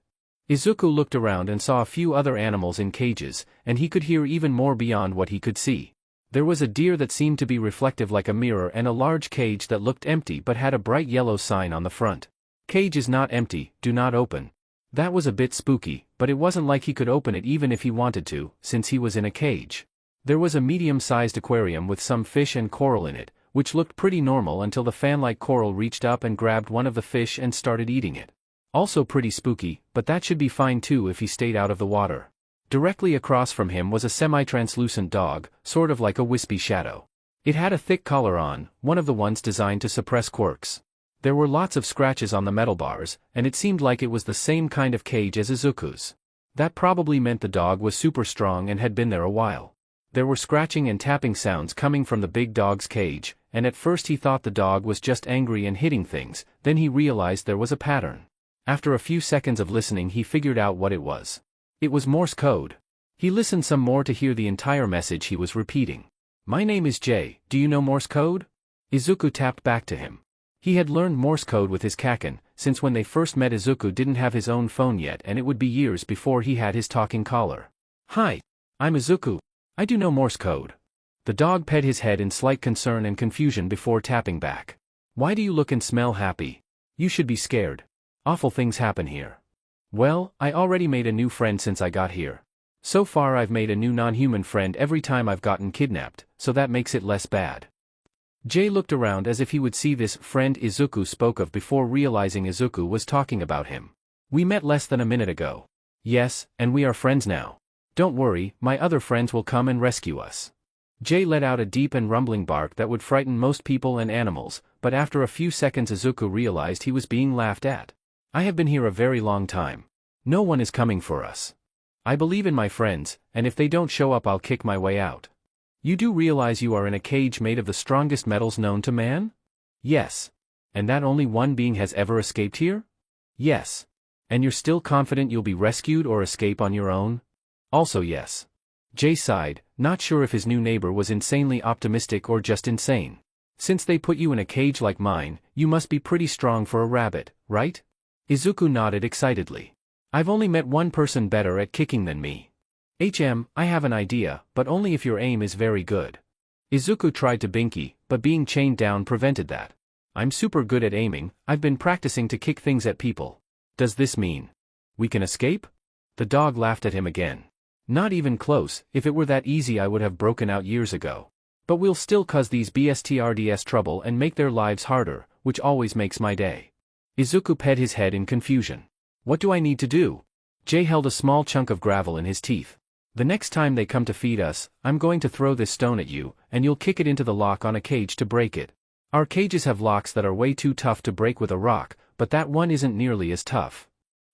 Izuku looked around and saw a few other animals in cages, and he could hear even more beyond what he could see. There was a deer that seemed to be reflective like a mirror and a large cage that looked empty but had a bright yellow sign on the front. Cage is not empty, do not open. That was a bit spooky, but it wasn't like he could open it even if he wanted to, since he was in a cage. There was a medium-sized aquarium with some fish and coral in it, which looked pretty normal until the fan-like coral reached up and grabbed one of the fish and started eating it. Also pretty spooky, but that should be fine too if he stayed out of the water. Directly across from him was a semi-translucent dog, sort of like a wispy shadow. It had a thick collar on, one of the ones designed to suppress quirks. There were lots of scratches on the metal bars, and it seemed like it was the same kind of cage as Izuku's. That probably meant the dog was super strong and had been there a while. There were scratching and tapping sounds coming from the big dog's cage, and at first he thought the dog was just angry and hitting things, then he realized there was a pattern. After a few seconds of listening he figured out what it was. It was Morse code. He listened some more to hear the entire message he was repeating. My name is Jay, do you know Morse code? Izuku tapped back to him. He had learned Morse code with his Kaken, since when they first met Izuku didn't have his own phone yet and it would be years before he had his talking collar. Hi. I'm Izuku. I do know Morse code. The dog pet his head in slight concern and confusion before tapping back. Why do you look and smell happy? You should be scared. Awful things happen here. Well, I already made a new friend since I got here. So far I've made a new non-human friend every time I've gotten kidnapped, so that makes it less bad. Jay looked around as if he would see this friend Izuku spoke of before realizing Izuku was talking about him. We met less than a minute ago. Yes, and we are friends now. Don't worry, my other friends will come and rescue us. Jay let out a deep and rumbling bark that would frighten most people and animals, but after a few seconds Izuku realized he was being laughed at. I have been here a very long time. No one is coming for us. I believe in my friends, and if they don't show up I'll kick my way out. You do realize you are in a cage made of the strongest metals known to man? Yes. And that only one being has ever escaped here? Yes. And you're still confident you'll be rescued or escape on your own? Also yes. Jay sighed, not sure if his new neighbor was insanely optimistic or just insane. Since they put you in a cage like mine, you must be pretty strong for a rabbit, right? Izuku nodded excitedly. I've only met one person better at kicking than me. I have an idea, but only if your aim is very good. Izuku tried to binky, but being chained down prevented that. I'm super good at aiming, I've been practicing to kick things at people. Does this mean we can escape? The dog laughed at him again. Not even close, if it were that easy I would have broken out years ago. But we'll still cause these BSTRDS trouble and make their lives harder, which always makes my day. Izuku pet his head in confusion. What do I need to do? Jay held a small chunk of gravel in his teeth. The next time they come to feed us, I'm going to throw this stone at you, and you'll kick it into the lock on a cage to break it. Our cages have locks that are way too tough to break with a rock, but that one isn't nearly as tough.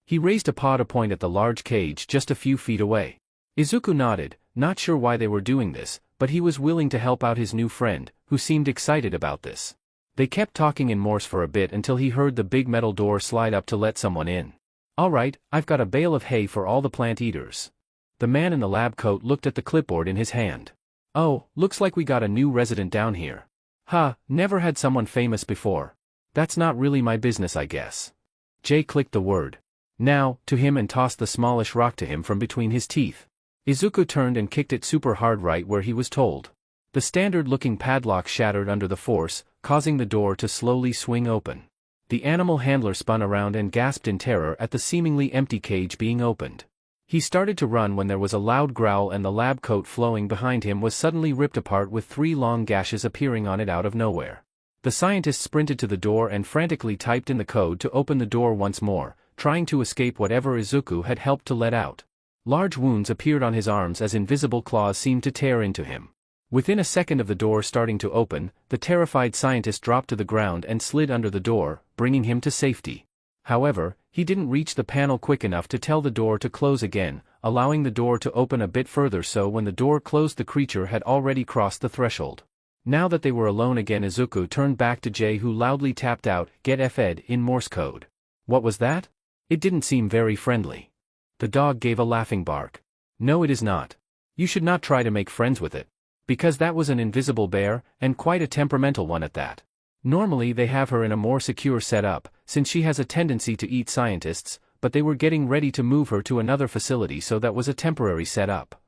He raised a paw to point at the large cage just a few feet away. Izuku nodded, not sure why they were doing this, but he was willing to help out his new friend, who seemed excited about this. They kept talking in Morse for a bit until he heard the big metal door slide up to let someone in. Alright, I've got a bale of hay for all the plant eaters. The man in the lab coat looked at the clipboard in his hand. Oh, looks like we got a new resident down here. Huh, never had someone famous before. That's not really my business, I guess. Jay clicked the word "now" to him and tossed the smallish rock to him from between his teeth. Izuku turned and kicked it super hard right where he was told. The standard-looking padlock shattered under the force, causing the door to slowly swing open. The animal handler spun around and gasped in terror at the seemingly empty cage being opened. He started to run when there was a loud growl and the lab coat flowing behind him was suddenly ripped apart with 3 long gashes appearing on it out of nowhere. The scientist sprinted to the door and frantically typed in the code to open the door once more, trying to escape whatever Izuku had helped to let out. Large wounds appeared on his arms as invisible claws seemed to tear into him. Within a second of the door starting to open, the terrified scientist dropped to the ground and slid under the door, bringing him to safety. However, he didn't reach the panel quick enough to tell the door to close again, allowing the door to open a bit further, so when the door closed the creature had already crossed the threshold. Now that they were alone again, Izuku turned back to Jay, who loudly tapped out "Get Fed" in Morse code. What was that? It didn't seem very friendly. The dog gave a laughing bark. No, it is not. You should not try to make friends with it. Because that was an invisible bear, and quite a temperamental one at that. Normally they have her in a more secure setup, since she has a tendency to eat scientists, but they were getting ready to move her to another facility, so that was a temporary setup.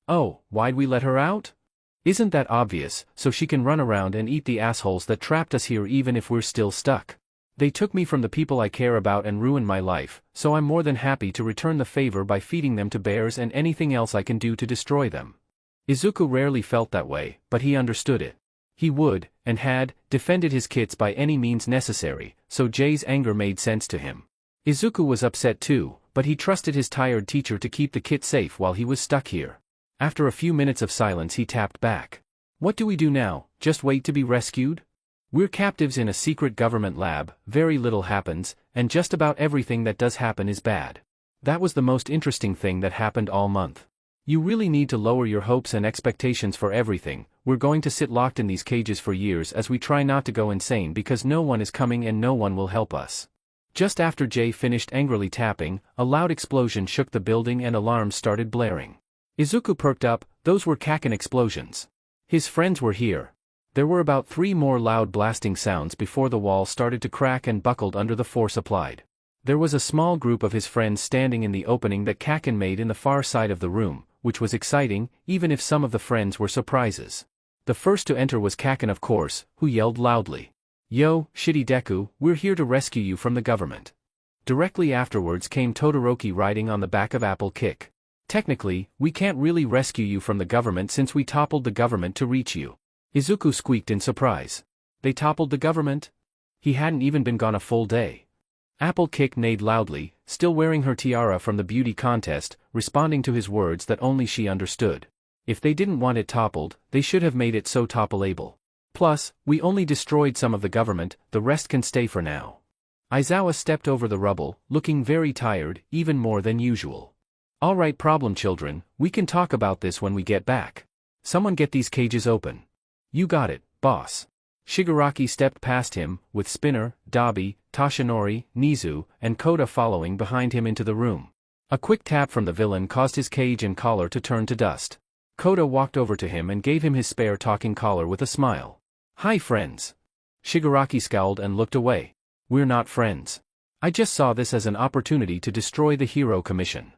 Oh, why'd we let her out? Isn't that obvious, so she can run around and eat the assholes that trapped us here even if we're still stuck. They took me from the people I care about and ruined my life, so I'm more than happy to return the favor by feeding them to bears and anything else I can do to destroy them. Izuku rarely felt that way, but he understood it. He would, and had, defended his kits by any means necessary, so Jay's anger made sense to him. Izuku was upset too, but he trusted his tired teacher to keep the kit safe while he was stuck here. After a few minutes of silence he tapped back. What do we do now, just wait to be rescued? We're captives in a secret government lab, very little happens, and just about everything that does happen is bad. That was the most interesting thing that happened all month. You really need to lower your hopes and expectations for everything. We're going to sit locked in these cages for years as we try not to go insane because no one is coming and no one will help us. Just after Jay finished angrily tapping, a loud explosion shook the building and alarms started blaring. Izuku perked up. Those were Kaken explosions. His friends were here. There were about 3 more loud blasting sounds before the wall started to crack and buckled under the force applied. There was a small group of his friends standing in the opening that Kaken made in the far side of the room, which was exciting, even if some of the friends were surprises. The first to enter was Kaken, of course, who yelled loudly, "Yo, shitty Deku, we're here to rescue you from the government." Directly afterwards came Todoroki riding on the back of Apple Kick. "Technically, we can't really rescue you from the government since we toppled the government to reach you." Izuku squeaked in surprise. They toppled the government? He hadn't even been gone a full day. Apple Kick neighed loudly, still wearing her tiara from the beauty contest, responding to his words that only she understood. If they didn't want it toppled, they should have made it so toppleable. Plus, we only destroyed some of the government, the rest can stay for now. Aizawa stepped over the rubble, looking very tired, even more than usual. "Alright, problem children, we can talk about this when we get back. Someone get these cages open." "You got it, boss." Shigaraki stepped past him, with Spinner, Dabi, Tashinori, Nizu, and Koda following behind him into the room. A quick tap from the villain caused his cage and collar to turn to dust. Koda walked over to him and gave him his spare talking collar with a smile. "Hi friends." Shigaraki scowled and looked away. "We're not friends. I just saw this as an opportunity to destroy the Hero Commission."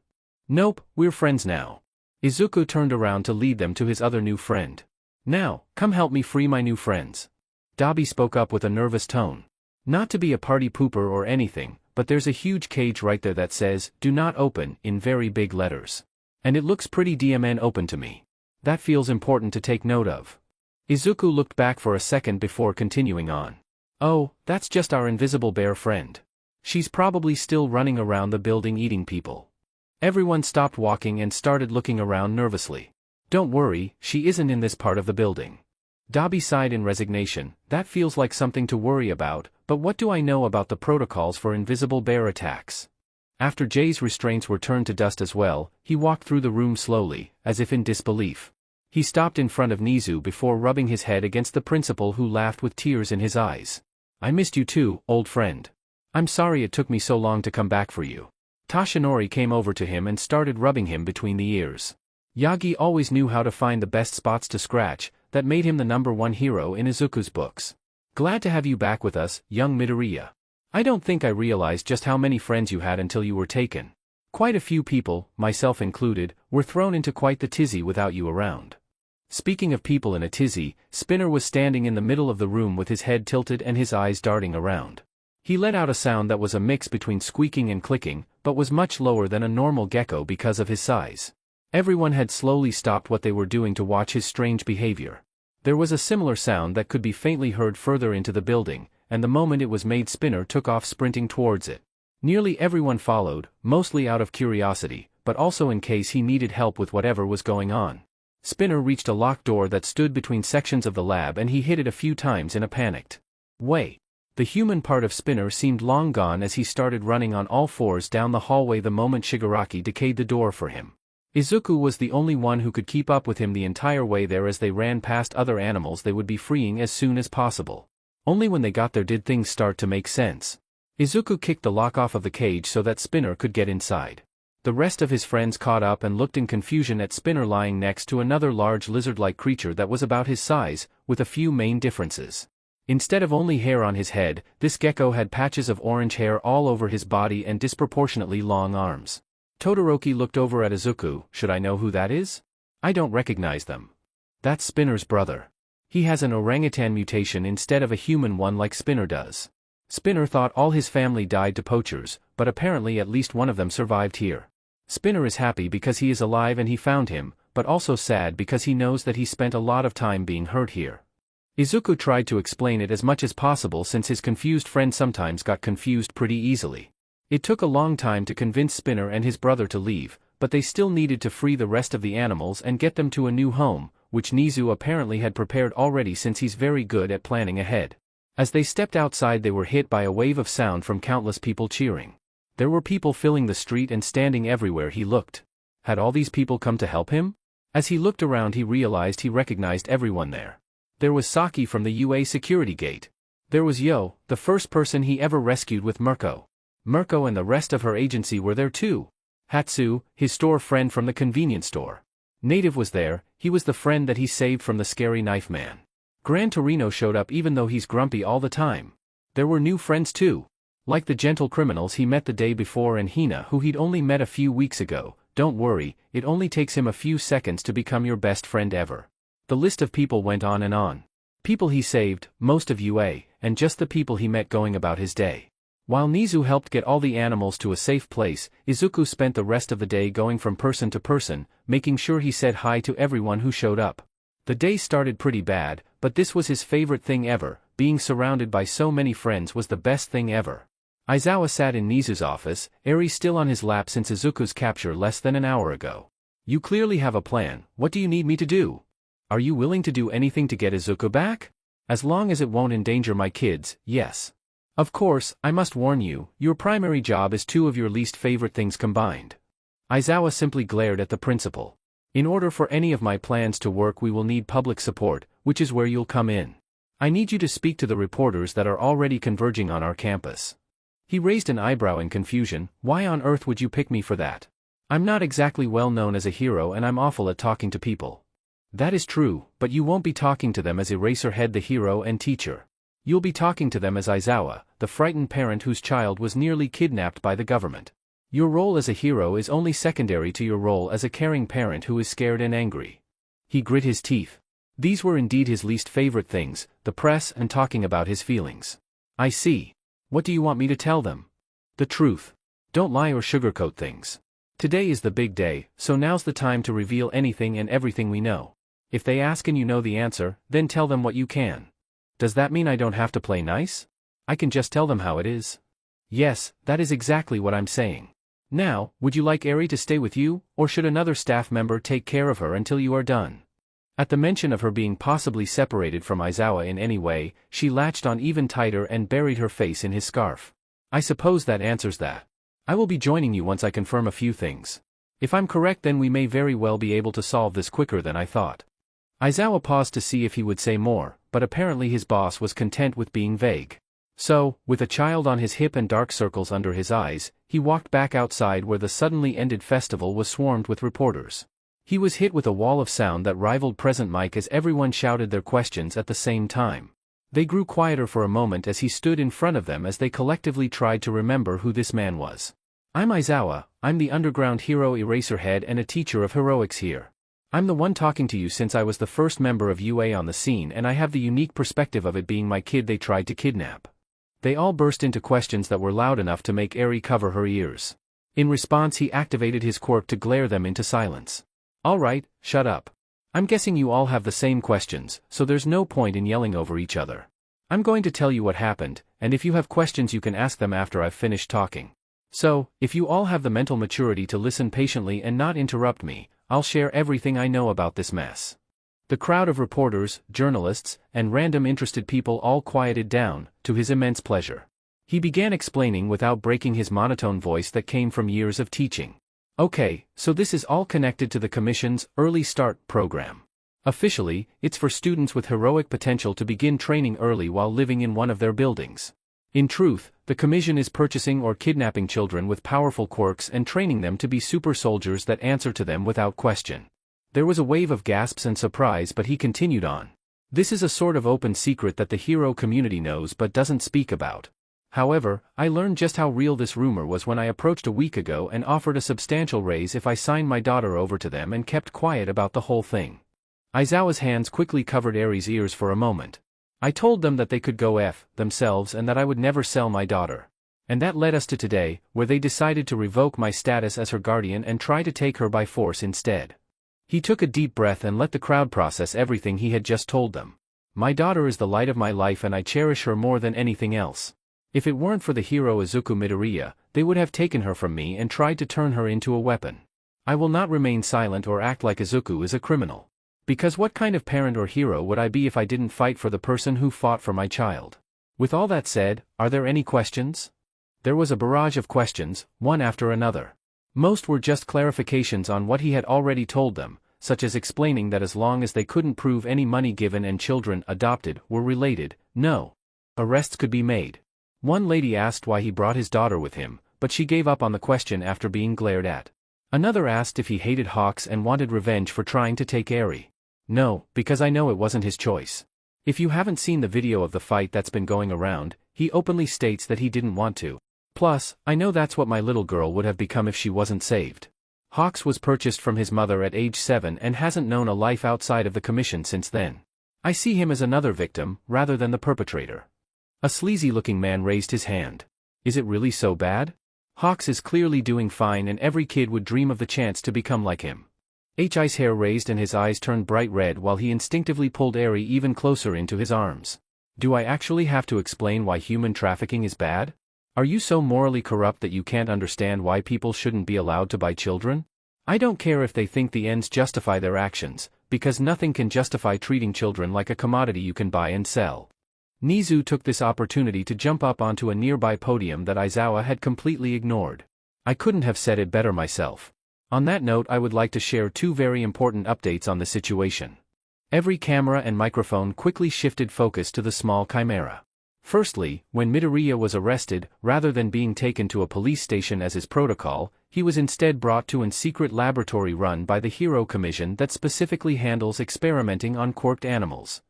"Nope, we're friends now." Izuku turned around to lead them to his other new friend. "Now, come help me free my new friends." Dabi spoke up with a nervous tone. "Not to be a party pooper or anything, but there's a huge cage right there that says, 'Do not open,' in very big letters. And it looks pretty DMN open to me. That feels important to take note of." Izuku looked back for a second before continuing on. "Oh, that's just our invisible bear friend. She's probably still running around the building eating people. Everyone stopped walking and started looking around nervously. Don't worry, she isn't in this part of the building. Dobby sighed in resignation. That feels like something to worry about, but what do I know about the protocols for invisible bear attacks? After Jay's restraints were turned to dust as well, he walked through the room slowly, as if in disbelief. He stopped in front of Nizu before rubbing his head against the principal, who laughed with tears in his eyes. I missed you too, old friend. I'm sorry it took me so long to come back for you. Tashinori came over to him and started rubbing him between the ears. Yagi always knew how to find the best spots to scratch. That made him the #1 hero in Izuku's books. Glad to have you back with us, young Midoriya. I don't think I realized just how many friends you had until you were taken. Quite a few people, myself included, were thrown into quite the tizzy without you around. Speaking of people in a tizzy, Spinner was standing in the middle of the room with his head tilted and his eyes darting around. He let out a sound that was a mix between squeaking and clicking, but was much lower than a normal gecko because of his size. Everyone had slowly stopped what they were doing to watch his strange behavior. There was a similar sound that could be faintly heard further into the building, and the moment it was made, Spinner took off sprinting towards it. Nearly everyone followed, mostly out of curiosity, but also in case he needed help with whatever was going on. Spinner reached a locked door that stood between sections of the lab, and he hit it a few times in a panicked way. The human part of Spinner seemed long gone as he started running on all fours down the hallway the moment Shigaraki decayed the door for him. Izuku was the only one who could keep up with him the entire way there as they ran past other animals they would be freeing as soon as possible. Only when they got there did things start to make sense. Izuku kicked the lock off of the cage so that Spinner could get inside. The rest of his friends caught up and looked in confusion at Spinner lying next to another large lizard-like creature that was about his size, with a few main differences. Instead of only hair on his head, this gecko had patches of orange hair all over his body and disproportionately long arms. Todoroki looked over at Izuku. Should I know who that is? I don't recognize them. That's Spinner's brother. He has an orangutan mutation instead of a human one like Spinner does. Spinner thought all his family died to poachers, but apparently at least one of them survived here. Spinner is happy because he is alive and he found him, but also sad because he knows that he spent a lot of time being hurt here. Izuku tried to explain it as much as possible since his confused friend sometimes got confused pretty easily. It took a long time to convince Spinner and his brother to leave, but they still needed to free the rest of the animals and get them to a new home, which Nizu apparently had prepared already since he's very good at planning ahead. As they stepped outside, they were hit by a wave of sound from countless people cheering. There were people filling the street and standing everywhere he looked. Had all these people come to help him? As he looked around, he realized he recognized everyone there. There was Saki from the UA security gate. There was Yo, the first person he ever rescued with Mirko. Mirko and the rest of her agency were there too. Hatsu, his store friend from the convenience store. Native was there. He was the friend that he saved from the scary knife man. Gran Torino showed up even though he's grumpy all the time. There were new friends too. Like the gentle criminals he met the day before and Hina, who he'd only met a few weeks ago. Don't worry, it only takes him a few seconds to become your best friend ever. The list of people went on and on. People he saved, most of UA, and just the people he met going about his day. While Nizu helped get all the animals to a safe place, Izuku spent the rest of the day going from person to person, making sure he said hi to everyone who showed up. The day started pretty bad, but this was his favorite thing ever. Being surrounded by so many friends was the best thing ever. Aizawa sat in Nizu's office, Eri still on his lap since Izuku's capture less than an hour ago. You clearly have a plan. What do you need me to do? Are you willing to do anything to get Izuku back? As long as it won't endanger my kids, yes. Of course, I must warn you, your primary job is two of your least favorite things combined. Aizawa simply glared at the principal. In order for any of my plans to work, we will need public support, which is where you'll come in. I need you to speak to the reporters that are already converging on our campus. He raised an eyebrow in confusion. Why on earth would you pick me for that? I'm not exactly well known as a hero and I'm awful at talking to people. That is true, but you won't be talking to them as Eraserhead the hero and teacher. You'll be talking to them as Aizawa, the frightened parent whose child was nearly kidnapped by the government. Your role as a hero is only secondary to your role as a caring parent who is scared and angry. He grit his teeth. These were indeed his least favorite things, the press and talking about his feelings. I see. What do you want me to tell them? The truth. Don't lie or sugarcoat things. Today is the big day, so now's the time to reveal anything and everything we know. If they ask and you know the answer, then tell them what you can. Does that mean I don't have to play nice? I can just tell them how it is? Yes, that is exactly what I'm saying. Now, would you like Eri to stay with you, or should another staff member take care of her until you are done? At the mention of her being possibly separated from Aizawa in any way, she latched on even tighter and buried her face in his scarf. I suppose that answers that. I will be joining you once I confirm a few things. If I'm correct, then we may very well be able to solve this quicker than I thought. Aizawa paused to see if he would say more, but apparently his boss was content with being vague. So, with a child on his hip and dark circles under his eyes, he walked back outside where the suddenly ended festival was swarmed with reporters. He was hit with a wall of sound that rivaled present mic as everyone shouted their questions at the same time. They grew quieter for a moment as he stood in front of them as they collectively tried to remember who this man was. I'm Aizawa, I'm the underground hero Eraserhead and a teacher of heroics here. I'm the one talking to you since I was the first member of UA on the scene, and I have the unique perspective of it being my kid they tried to kidnap. They all burst into questions that were loud enough to make Eri cover her ears. In response, he activated his quirk to glare them into silence. Alright, shut up. I'm guessing you all have the same questions, so there's no point in yelling over each other. I'm going to tell you what happened, and if you have questions you can ask them after I've finished talking. So, if you all have the mental maturity to listen patiently and not interrupt me, I'll share everything I know about this mess. The crowd of reporters, journalists, and random interested people all quieted down, to his immense pleasure. He began explaining without breaking his monotone voice that came from years of teaching. Okay, so this is all connected to the Commission's Early Start program. Officially, it's for students with heroic potential to begin training early while living in one of their buildings. In truth, the Commission is purchasing or kidnapping children with powerful quirks and training them to be super soldiers that answer to them without question. There was a wave of gasps and surprise, but he continued on. This is a sort of open secret that the hero community knows but doesn't speak about. However, I learned just how real this rumor was when I approached a week ago and offered a substantial raise if I signed my daughter over to them and kept quiet about the whole thing. Aizawa's hands quickly covered Eri's ears for a moment. I told them that they could go F themselves and that I would never sell my daughter. And that led us to today, where they decided to revoke my status as her guardian and try to take her by force instead. He took a deep breath and let the crowd process everything he had just told them. My daughter is the light of my life and I cherish her more than anything else. If it weren't for the hero Izuku Midoriya, they would have taken her from me and tried to turn her into a weapon. I will not remain silent or act like Izuku is a criminal. Because what kind of parent or hero would I be if I didn't fight for the person who fought for my child? With all that said, are there any questions? There was a barrage of questions, one after another. Most were just clarifications on what he had already told them, such as explaining that as long as they couldn't prove any money given and children adopted were related, no arrests could be made. One lady asked why he brought his daughter with him, but she gave up on the question after being glared at. Another asked if he hated Hawks and wanted revenge for trying to take Eri. No, because I know it wasn't his choice. If you haven't seen the video of the fight that's been going around, he openly states that he didn't want to. Plus, I know that's what my little girl would have become if she wasn't saved. Hawks was purchased from his mother at age 7 and hasn't known a life outside of the Commission since then. I see him as another victim, rather than the perpetrator. A sleazy-looking man raised his hand. Is it really so bad? Hawks is clearly doing fine and every kid would dream of the chance to become like him. H's hair raised and his eyes turned bright red while he instinctively pulled Eri even closer into his arms. Do I actually have to explain why human trafficking is bad? Are you so morally corrupt that you can't understand why people shouldn't be allowed to buy children? I don't care if they think the ends justify their actions, because nothing can justify treating children like a commodity you can buy and sell. Nizu took this opportunity to jump up onto a nearby podium that Aizawa had completely ignored. I couldn't have said it better myself. On that note, I would like to share two very important updates on the situation. Every camera and microphone quickly shifted focus to the small chimera. Firstly, when Midoriya was arrested, rather than being taken to a police station as his protocol, he was instead brought to a secret laboratory run by the Hero Commission that specifically handles experimenting on quirked animals.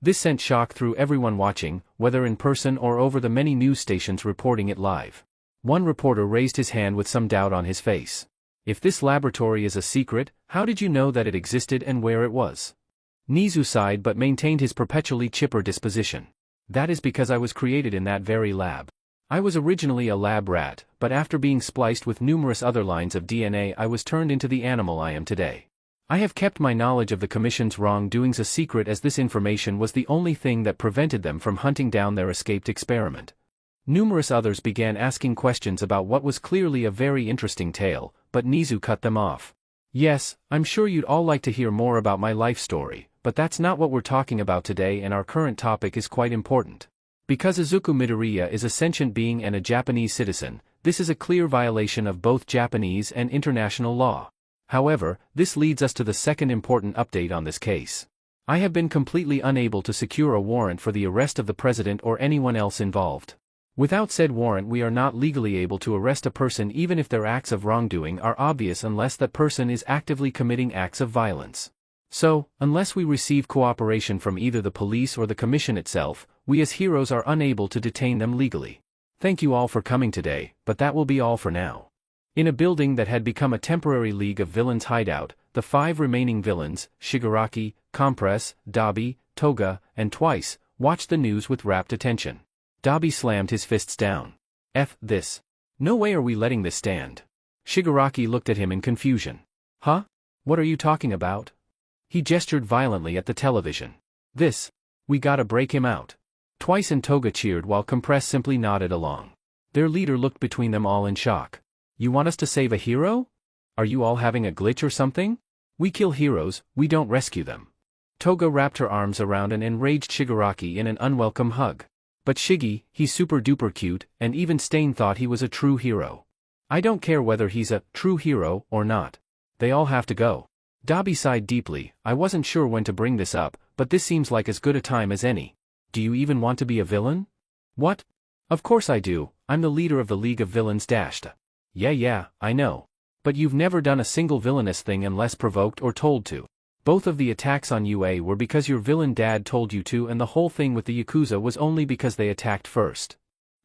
This sent shock through everyone watching, whether in person or over the many news stations reporting it live. One reporter raised his hand with some doubt on his face. If this laboratory is a secret, how did you know that it existed and where it was? Nizu sighed but maintained his perpetually chipper disposition. That is because I was created in that very lab. I was originally a lab rat, but after being spliced with numerous other lines of DNA I was turned into the animal I am today. I have kept my knowledge of the Commission's wrongdoings a secret as this information was the only thing that prevented them from hunting down their escaped experiment. Numerous others began asking questions about what was clearly a very interesting tale, but Nizu cut them off. Yes, I'm sure you'd all like to hear more about my life story, but that's not what we're talking about today, and our current topic is quite important. Because Izuku Midoriya is a sentient being and a Japanese citizen, this is a clear violation of both Japanese and international law. However, this leads us to the second important update on this case. I have been completely unable to secure a warrant for the arrest of the president or anyone else involved. Without said warrant, we are not legally able to arrest a person even if their acts of wrongdoing are obvious, unless that person is actively committing acts of violence. So, unless we receive cooperation from either the police or the commission itself, we as heroes are unable to detain them legally. Thank you all for coming today, but that will be all for now. In a building that had become a temporary League of Villains hideout, the 5 remaining villains, Shigaraki, Compress, Dabi, Toga, and Twice, watched the news with rapt attention. Dabi slammed his fists down. F this. No way are we letting this stand. Shigaraki looked at him in confusion. Huh? What are you talking about? He gestured violently at the television. This. We gotta break him out. Twice and Toga cheered while Compress simply nodded along. Their leader looked between them all in shock. You want us to save a hero? Are you all having a glitch or something? We kill heroes, we don't rescue them. Toga wrapped her arms around an enraged Shigaraki in an unwelcome hug. But Shiggy, he's super duper cute, and even Stain thought he was a true hero. I don't care whether he's a true hero or not. They all have to go. Dabi sighed deeply. I wasn't sure when to bring this up, but this seems like as good a time as any. Do you even want to be a villain? What? Of course I do, I'm the leader of the League of Villains dashed. Yeah, I know. But you've never done a single villainous thing unless provoked or told to. Both of the attacks on UA were because your villain dad told you to, and the whole thing with the Yakuza was only because they attacked first.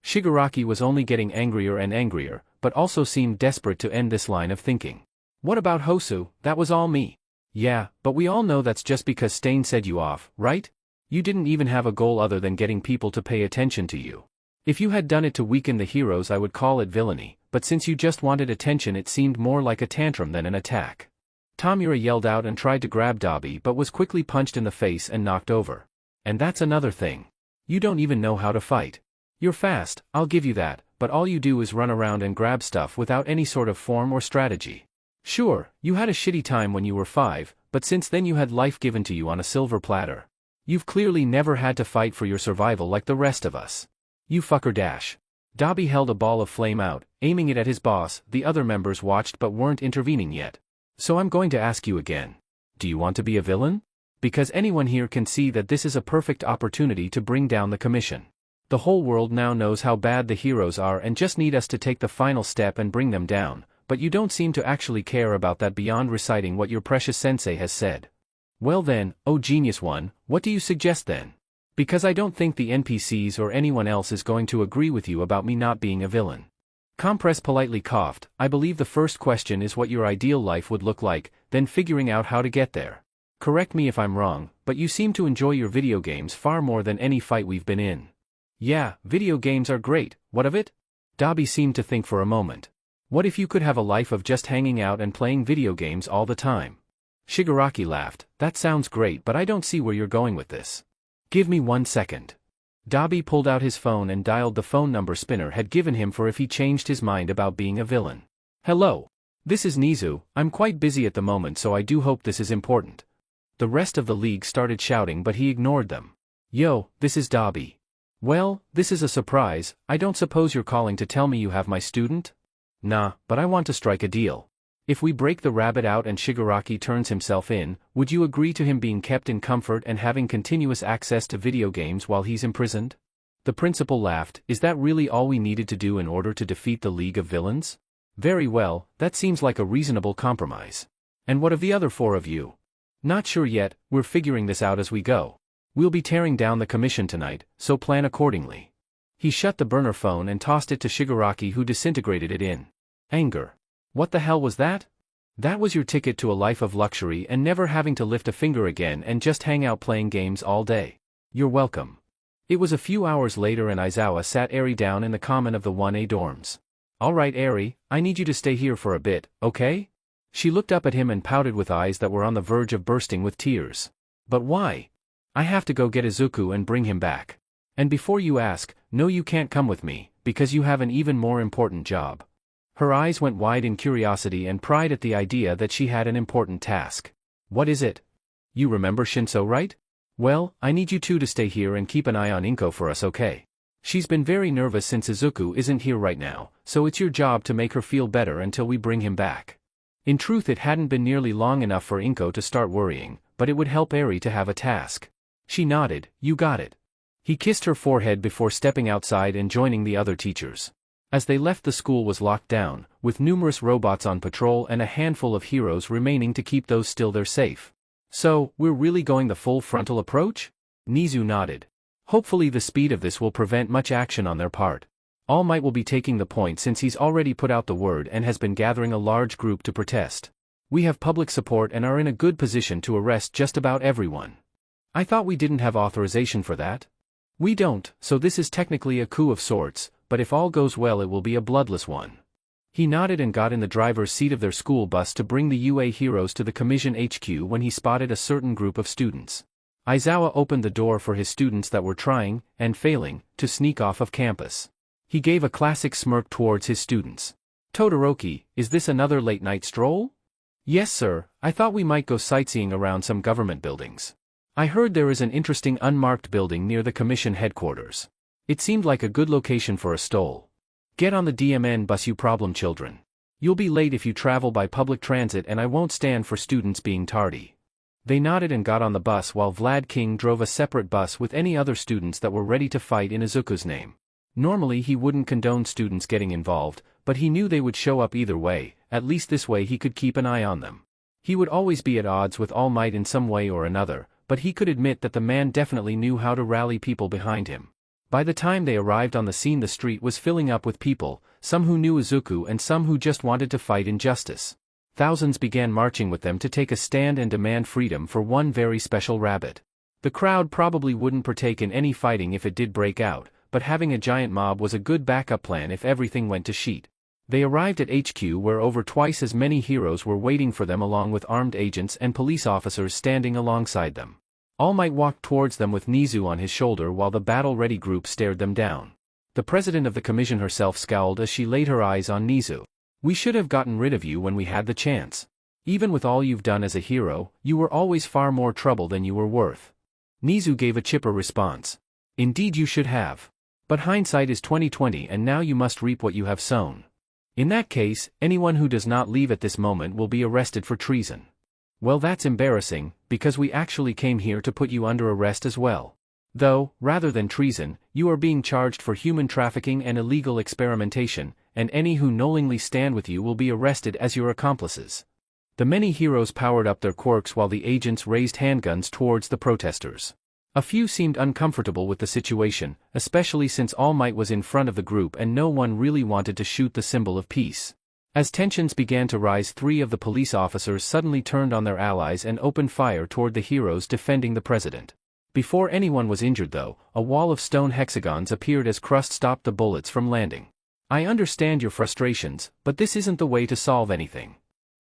Shigaraki was only getting angrier and angrier, but also seemed desperate to end this line of thinking. What about Hosu? That was all me. Yeah, but we all know that's just because Stain said you off, right? You didn't even have a goal other than getting people to pay attention to you. If you had done it to weaken the heroes, I would call it villainy, but since you just wanted attention, it seemed more like a tantrum than an attack. Tamura yelled out and tried to grab Dabi, but was quickly punched in the face and knocked over. And that's another thing. You don't even know how to fight. You're fast, I'll give you that, but all you do is run around and grab stuff without any sort of form or strategy. Sure, you had a shitty time when you were 5, but since then you had life given to you on a silver platter. You've clearly never had to fight for your survival like the rest of us. You fucker dash. Dabi held a ball of flame out, aiming it at his boss. The other members watched but weren't intervening yet. So I'm going to ask you again. Do you want to be a villain? Because anyone here can see that this is a perfect opportunity to bring down the commission. The whole world now knows how bad the heroes are and just need us to take the final step and bring them down, but you don't seem to actually care about that beyond reciting what your precious sensei has said. Well then, oh genius one, what do you suggest then? Because I don't think the NPCs or anyone else is going to agree with you about me not being a villain. Compress politely coughed. I believe the first question is what your ideal life would look like, then figuring out how to get there. Correct me if I'm wrong, but you seem to enjoy your video games far more than any fight we've been in. Yeah, video games are great, what of it? Dabi seemed to think for a moment. What if you could have a life of just hanging out and playing video games all the time? Shigaraki laughed. That sounds great, but I don't see where you're going with this. Give me 1 second. Dabi pulled out his phone and dialed the phone number Spinner had given him for if he changed his mind about being a villain. Hello. This is Nizu. I'm quite busy at the moment, so I do hope this is important. The rest of the league started shouting, but he ignored them. Yo, this is Dabi. Well, this is a surprise. I don't suppose you're calling to tell me you have my student? Nah, but I want to strike a deal. If we break the rabbit out and Shigaraki turns himself in, would you agree to him being kept in comfort and having continuous access to video games while he's imprisoned? The principal laughed. Is that really all we needed to do in order to defeat the League of Villains? Very well, that seems like a reasonable compromise. And what of the other 4 of you? Not sure yet, we're figuring this out as we go. We'll be tearing down the commission tonight, so plan accordingly. He shut the burner phone and tossed it to Shigaraki, who disintegrated it in anger. What the hell was that? That was your ticket to a life of luxury and never having to lift a finger again and just hang out playing games all day. You're welcome. It was a few hours later and Aizawa sat Eri down in the common of the 1A dorms. Alright Eri, I need you to stay here for a bit, okay? She looked up at him and pouted with eyes that were on the verge of bursting with tears. But why? I have to go get Izuku and bring him back. And before you ask, "No, you can't come with me, because you have an even more important job." Her eyes went wide in curiosity and pride at the idea that she had an important task. "What is it?" "You remember Shinso, right? Well, I need you two to stay here and keep an eye on Inko for us, okay? She's been very nervous since Izuku isn't here right now, so it's your job to make her feel better until we bring him back." In truth, it hadn't been nearly long enough for Inko to start worrying, but it would help Eri to have a task. She nodded. "You got it." He kissed her forehead before stepping outside and joining the other teachers. As they left, the school was locked down, with numerous robots on patrol and a handful of heroes remaining to keep those still there safe. "So, we're really going the full frontal approach?" Nizu nodded. "Hopefully the speed of this will prevent much action on their part. All Might will be taking the point since he's already put out the word and has been gathering a large group to protest. We have public support and are in a good position to arrest just about everyone." "I thought we didn't have authorization for that." "We don't, so this is technically a coup of sorts, but if all goes well it will be a bloodless one." He nodded and got in the driver's seat of their school bus to bring the UA heroes to the Commission HQ when he spotted a certain group of students. Aizawa opened the door for his students that were trying, and failing, to sneak off of campus. He gave a classic smirk towards his students. "Todoroki, is this another late-night stroll?" "Yes, sir, I thought we might go sightseeing around some government buildings. I heard there is an interesting unmarked building near the Commission headquarters. It seemed like a good location for a stroll. Get on the DMN bus, you problem children. You'll be late if you travel by public transit, and I won't stand for students being tardy." They nodded and got on the bus while Vlad King drove a separate bus with any other students that were ready to fight in Izuku's name. Normally he wouldn't condone students getting involved, but he knew they would show up either way. At least this way he could keep an eye on them. He would always be at odds with All Might in some way or another, but he could admit that the man definitely knew how to rally people behind him. By the time they arrived on the scene, the street was filling up with people, some who knew Izuku and some who just wanted to fight injustice. Thousands began marching with them to take a stand and demand freedom for one very special rabbit. The crowd probably wouldn't partake in any fighting if it did break out, but having a giant mob was a good backup plan if everything went to shit. They arrived at HQ where over twice as many heroes were waiting for them, along with armed agents and police officers standing alongside them. All Might walked towards them with Nizu on his shoulder while the battle-ready group stared them down. The president of the commission herself scowled as she laid her eyes on Nizu. "We should have gotten rid of you when we had the chance. Even with all you've done as a hero, you were always far more trouble than you were worth." Nizu gave a chipper response. "Indeed you should have. But hindsight is 20/20, and now you must reap what you have sown. In that case, anyone who does not leave at this moment will be arrested for treason." "Well, that's embarrassing, because we actually came here to put you under arrest as well. Though, rather than treason, you are being charged for human trafficking and illegal experimentation, and any who knowingly stand with you will be arrested as your accomplices." The many heroes powered up their quirks while the agents raised handguns towards the protesters. A few seemed uncomfortable with the situation, especially since All Might was in front of the group and no one really wanted to shoot the symbol of peace. As tensions began to rise, 3 of the police officers suddenly turned on their allies and opened fire toward the heroes defending the president. Before anyone was injured though, a wall of stone hexagons appeared as Crust stopped the bullets from landing. "I understand your frustrations, but this isn't the way to solve anything."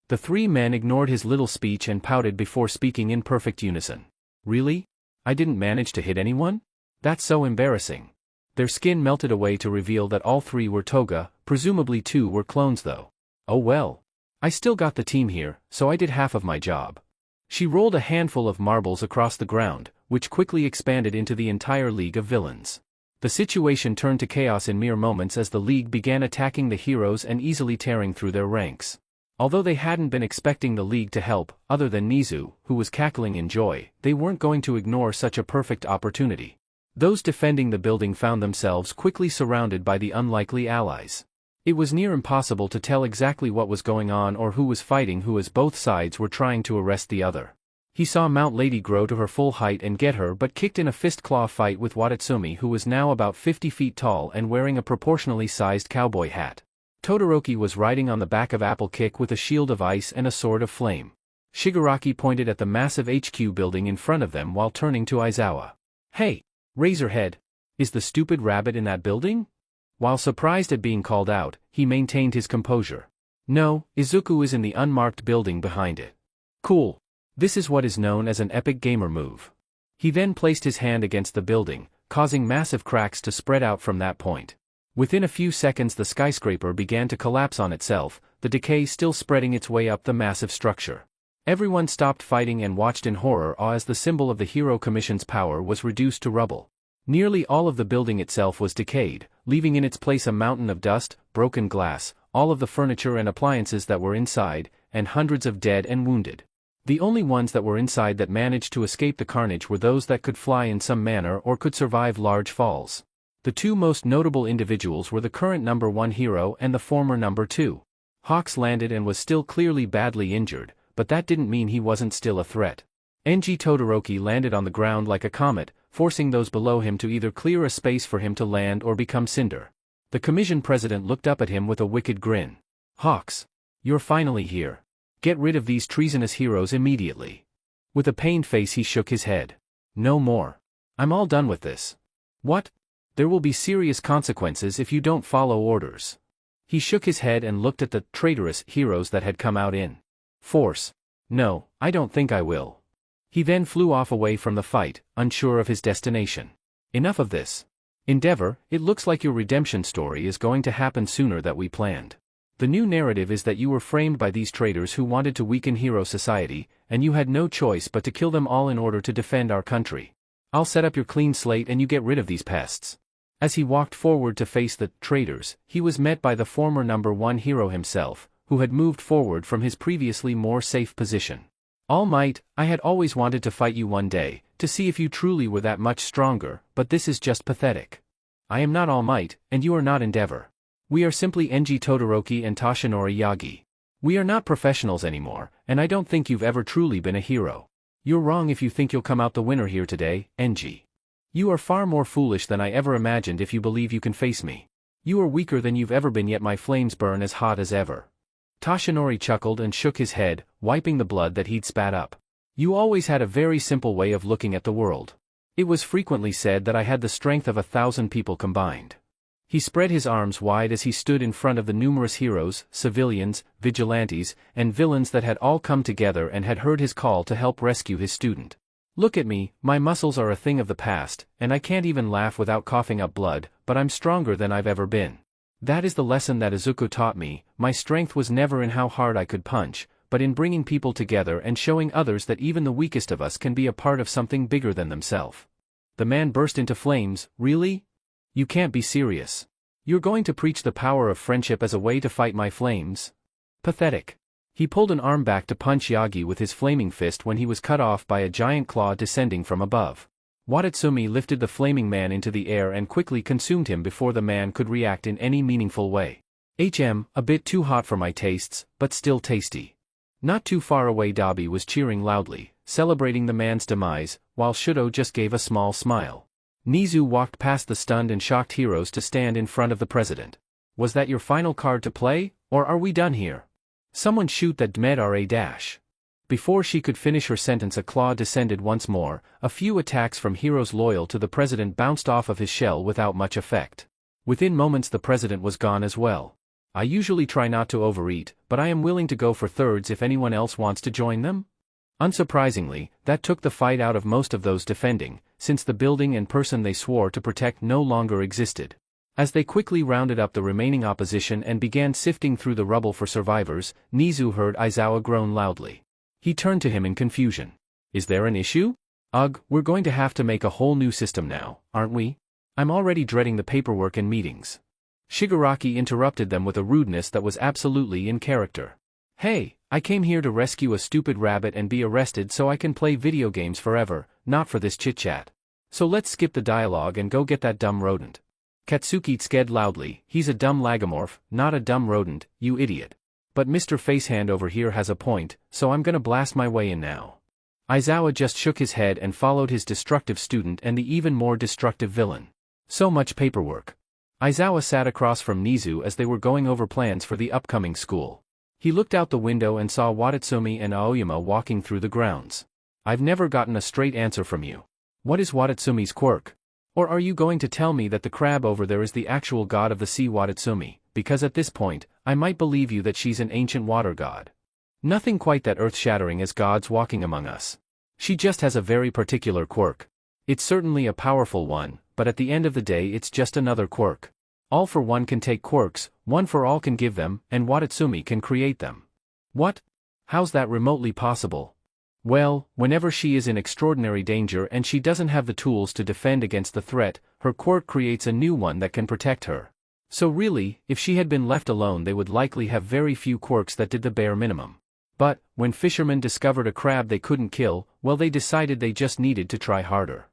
The 3 men ignored his little speech and pouted before speaking in perfect unison. "Really? I didn't manage to hit anyone? That's so embarrassing." Their skin melted away to reveal that all 3 were Toga, presumably 2 were clones though. "Oh well. I still got the team here, so I did half of my job." She rolled a handful of marbles across the ground, which quickly expanded into the entire League of Villains. The situation turned to chaos in mere moments as the League began attacking the heroes and easily tearing through their ranks. Although they hadn't been expecting the League to help, other than Nizu, who was cackling in joy, they weren't going to ignore such a perfect opportunity. Those defending the building found themselves quickly surrounded by the unlikely allies. It was near impossible to tell exactly what was going on or who was fighting who, as both sides were trying to arrest the other. He saw Mount Lady grow to her full height and get her but kicked in a fist-claw fight with Watatsumi, who was now about 50 feet tall and wearing a proportionally sized cowboy hat. Todoroki was riding on the back of Apple Kick with a shield of ice and a sword of flame. Shigaraki pointed at the massive HQ building in front of them while turning to Aizawa. "Hey, Razorhead, is the stupid rabbit in that building?" While surprised at being called out, he maintained his composure. "No, Izuku is in the unmarked building behind it." "Cool. This is what is known as an epic gamer move." He then placed his hand against the building, causing massive cracks to spread out from that point. Within a few seconds the skyscraper began to collapse on itself, the decay still spreading its way up the massive structure. Everyone stopped fighting and watched in horror as the symbol of the Hero Commission's power was reduced to rubble. Nearly all of the building itself was decayed, leaving in its place a mountain of dust, broken glass, all of the furniture and appliances that were inside, and hundreds of dead and wounded. The only ones that were inside that managed to escape the carnage were those that could fly in some manner or could survive large falls. The two most notable individuals were the current number 1 hero and the former number 2. Hawks landed and was still clearly badly injured, but that didn't mean he wasn't still a threat. Enji Todoroki landed on the ground like a comet, forcing those below him to either clear a space for him to land or become cinder. The commission president looked up at him with a wicked grin. "Hawks. You're finally here. Get rid of these treasonous heroes immediately." With a pained face he shook his head. "No more. I'm all done with this." "What? There will be serious consequences if you don't follow orders." He shook his head and looked at the traitorous heroes that had come out in force. "No, I don't think I will." He then flew off away from the fight, unsure of his destination. "Enough of this. Endeavor, it looks like your redemption story is going to happen sooner than we planned. The new narrative is that you were framed by these traitors who wanted to weaken hero society, and you had no choice but to kill them all in order to defend our country. I'll set up your clean slate and you get rid of these pests." As he walked forward to face the traitors, he was met by the former number 1 hero himself, who had moved forward from his previously more safe position. "All Might, I had always wanted to fight you one day, to see if you truly were that much stronger, but this is just pathetic. I am not All Might, and you are not Endeavor. We are simply Enji Todoroki and Toshinori Yagi. We are not professionals anymore, and I don't think you've ever truly been a hero. You're wrong if you think you'll come out the winner here today, Enji. You are far more foolish than I ever imagined if you believe you can face me. You are weaker than you've ever been, yet my flames burn as hot as ever." Toshinori chuckled and shook his head, wiping the blood that he'd spat up. "You always had a very simple way of looking at the world. It was frequently said that I had the strength of 1,000 people combined." He spread his arms wide as he stood in front of the numerous heroes, civilians, vigilantes, and villains that had all come together and had heard his call to help rescue his student. "Look at me, my muscles are a thing of the past, and I can't even laugh without coughing up blood, but I'm stronger than I've ever been. That is the lesson that Izuku taught me. My strength was never in how hard I could punch, but in bringing people together and showing others that even the weakest of us can be a part of something bigger than themselves." The man burst into flames. "Really? You can't be serious. You're going to preach the power of friendship as a way to fight my flames? Pathetic." He pulled an arm back to punch Yagi with his flaming fist when he was cut off by a giant claw descending from above. Watatsumi lifted the flaming man into the air and quickly consumed him before the man could react in any meaningful way. A bit too hot for my tastes, but still tasty." Not too far away Dabi was cheering loudly, celebrating the man's demise, while Shudo just gave a small smile. Nizu walked past the stunned and shocked heroes to stand in front of the president. "Was that your final card to play, or are we done here? Someone shoot that Dmed. Before she could finish her sentence a claw descended once more. A few attacks from heroes loyal to the president bounced off of his shell without much effect. Within moments the president was gone as well. "I usually try not to overeat, but I am willing to go for thirds if anyone else wants to join them?" Unsurprisingly, that took the fight out of most of those defending, since the building and person they swore to protect no longer existed. As they quickly rounded up the remaining opposition and began sifting through the rubble for survivors, Nizu heard Aizawa groan loudly. He turned to him in confusion. "Is there an issue? Ugh, we're going to have to make a whole new system now, aren't we? I'm already dreading the paperwork and meetings." Shigaraki interrupted them with a rudeness that was absolutely in character. "Hey, I came here to rescue a stupid rabbit and be arrested so I can play video games forever, not for this chit-chat. So let's skip the dialogue and go get that dumb rodent." Katsuki sked loudly. "He's a dumb lagomorph, not a dumb rodent, you idiot. But Mr. Facehand over here has a point, so I'm gonna blast my way in now." Aizawa just shook his head and followed his destructive student and the even more destructive villain. So much paperwork. Aizawa sat across from Nizu as they were going over plans for the upcoming school. He looked out the window and saw Watatsumi and Aoyama walking through the grounds. "I've never gotten a straight answer from you. What is Watatsumi's quirk? Or are you going to tell me that the crab over there is the actual god of the sea Watatsumi, because at this point, I might believe you that she's an ancient water god. Nothing quite that earth-shattering as gods walking among us. She just has a very particular quirk. It's certainly a powerful one, but at the end of the day it's just another quirk. All for One can take quirks, One for All can give them, and Watatsumi can create them. What? How's that remotely possible? Well, whenever she is in extraordinary danger and she doesn't have the tools to defend against the threat, her quirk creates a new one that can protect her. So really, if she had been left alone they would likely have very few quirks that did the bare minimum. But, when fishermen discovered a crab they couldn't kill, well they decided they just needed to try harder.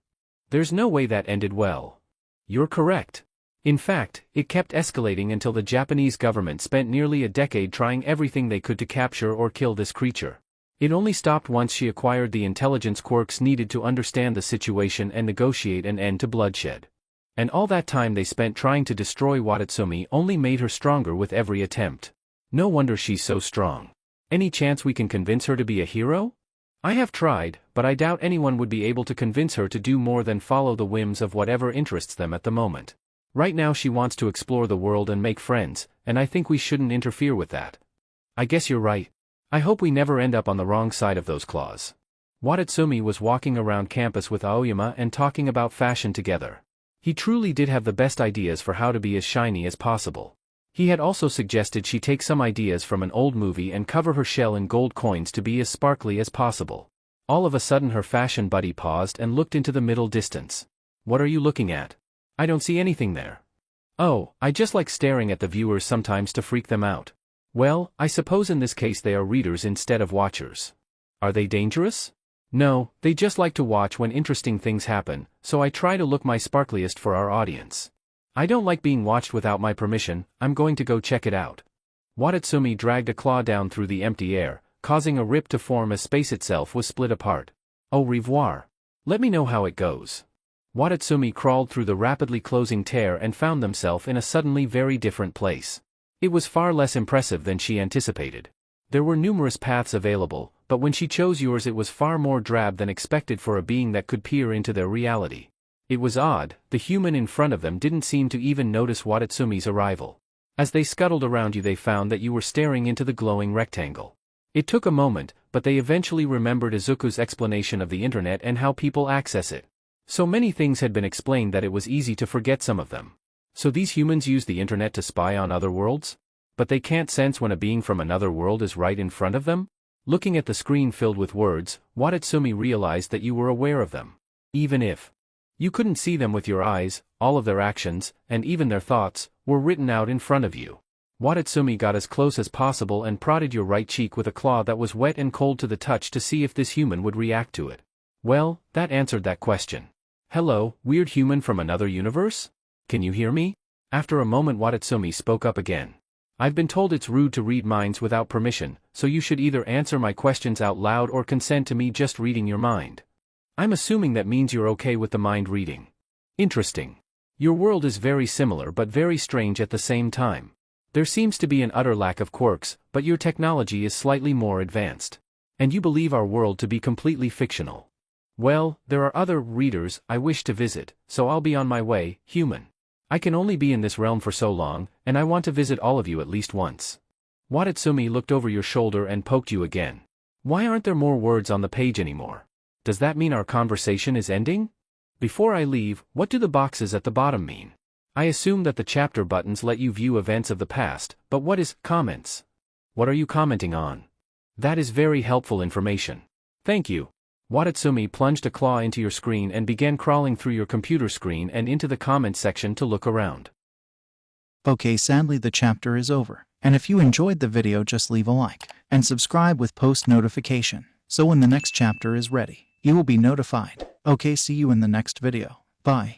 There's no way that ended well. You're correct. In fact, it kept escalating until the Japanese government spent nearly a decade trying everything they could to capture or kill this creature. It only stopped once she acquired the intelligence quirks needed to understand the situation and negotiate an end to bloodshed. And all that time they spent trying to destroy Watatsumi only made her stronger with every attempt. No wonder she's so strong. Any chance we can convince her to be a hero? I have tried, but I doubt anyone would be able to convince her to do more than follow the whims of whatever interests them at the moment. Right now she wants to explore the world and make friends, and I think we shouldn't interfere with that. I guess you're right. I hope we never end up on the wrong side of those claws. Watatsumi was walking around campus with Aoyama and talking about fashion together. He truly did have the best ideas for how to be as shiny as possible. He had also suggested she take some ideas from an old movie and cover her shell in gold coins to be as sparkly as possible. All of a sudden her fashion buddy paused and looked into the middle distance. What are you looking at? I don't see anything there. Oh, I just like staring at the viewers sometimes to freak them out. Well, I suppose in this case they are readers instead of watchers. Are they dangerous? No, they just like to watch when interesting things happen, so I try to look my sparkliest for our audience. I don't like being watched without my permission, I'm going to go check it out. Watatsumi dragged a claw down through the empty air, causing a rip to form as space itself was split apart. Au revoir. Let me know how it goes. Watatsumi crawled through the rapidly closing tear and found themselves in a suddenly very different place. It was far less impressive than she anticipated. There were numerous paths available, but when she chose yours it was far more drab than expected for a being that could peer into their reality. It was odd, the human in front of them didn't seem to even notice Watatsumi's arrival. As they scuttled around you they found that you were staring into the glowing rectangle. It took a moment, but they eventually remembered Izuku's explanation of the internet and how people access it. So many things had been explained that it was easy to forget some of them. So these humans use the internet to spy on other worlds? But they can't sense when a being from another world is right in front of them? Looking at the screen filled with words, Watatsumi realized that you were aware of them. Even if you couldn't see them with your eyes, all of their actions, and even their thoughts, were written out in front of you. Watatsumi got as close as possible and prodded your right cheek with a claw that was wet and cold to the touch to see if this human would react to it. Well, that answered that question. Hello, weird human from another universe? Can you hear me? After a moment Watatsumi spoke up again. I've been told it's rude to read minds without permission, so you should either answer my questions out loud or consent to me just reading your mind. I'm assuming that means you're okay with the mind reading. Interesting. Your world is very similar but very strange at the same time. There seems to be an utter lack of quirks, but your technology is slightly more advanced. And you believe our world to be completely fictional. Well, there are other readers I wish to visit, so I'll be on my way, human. I can only be in this realm for so long, and I want to visit all of you at least once. Watatsumi looked over your shoulder and poked you again. Why aren't there more words on the page anymore? Does that mean our conversation is ending? Before I leave, what do the boxes at the bottom mean? I assume that the chapter buttons let you view events of the past, but what is comments? What are you commenting on? That is very helpful information. Thank you. Watatsumi plunged a claw into your screen and began crawling through your computer screen and into the comments section to look around. Okay, sadly the chapter is over, and if you enjoyed the video just leave a like, and subscribe with post notification, so when the next chapter is ready, you will be notified. Okay, see you in the next video. Bye.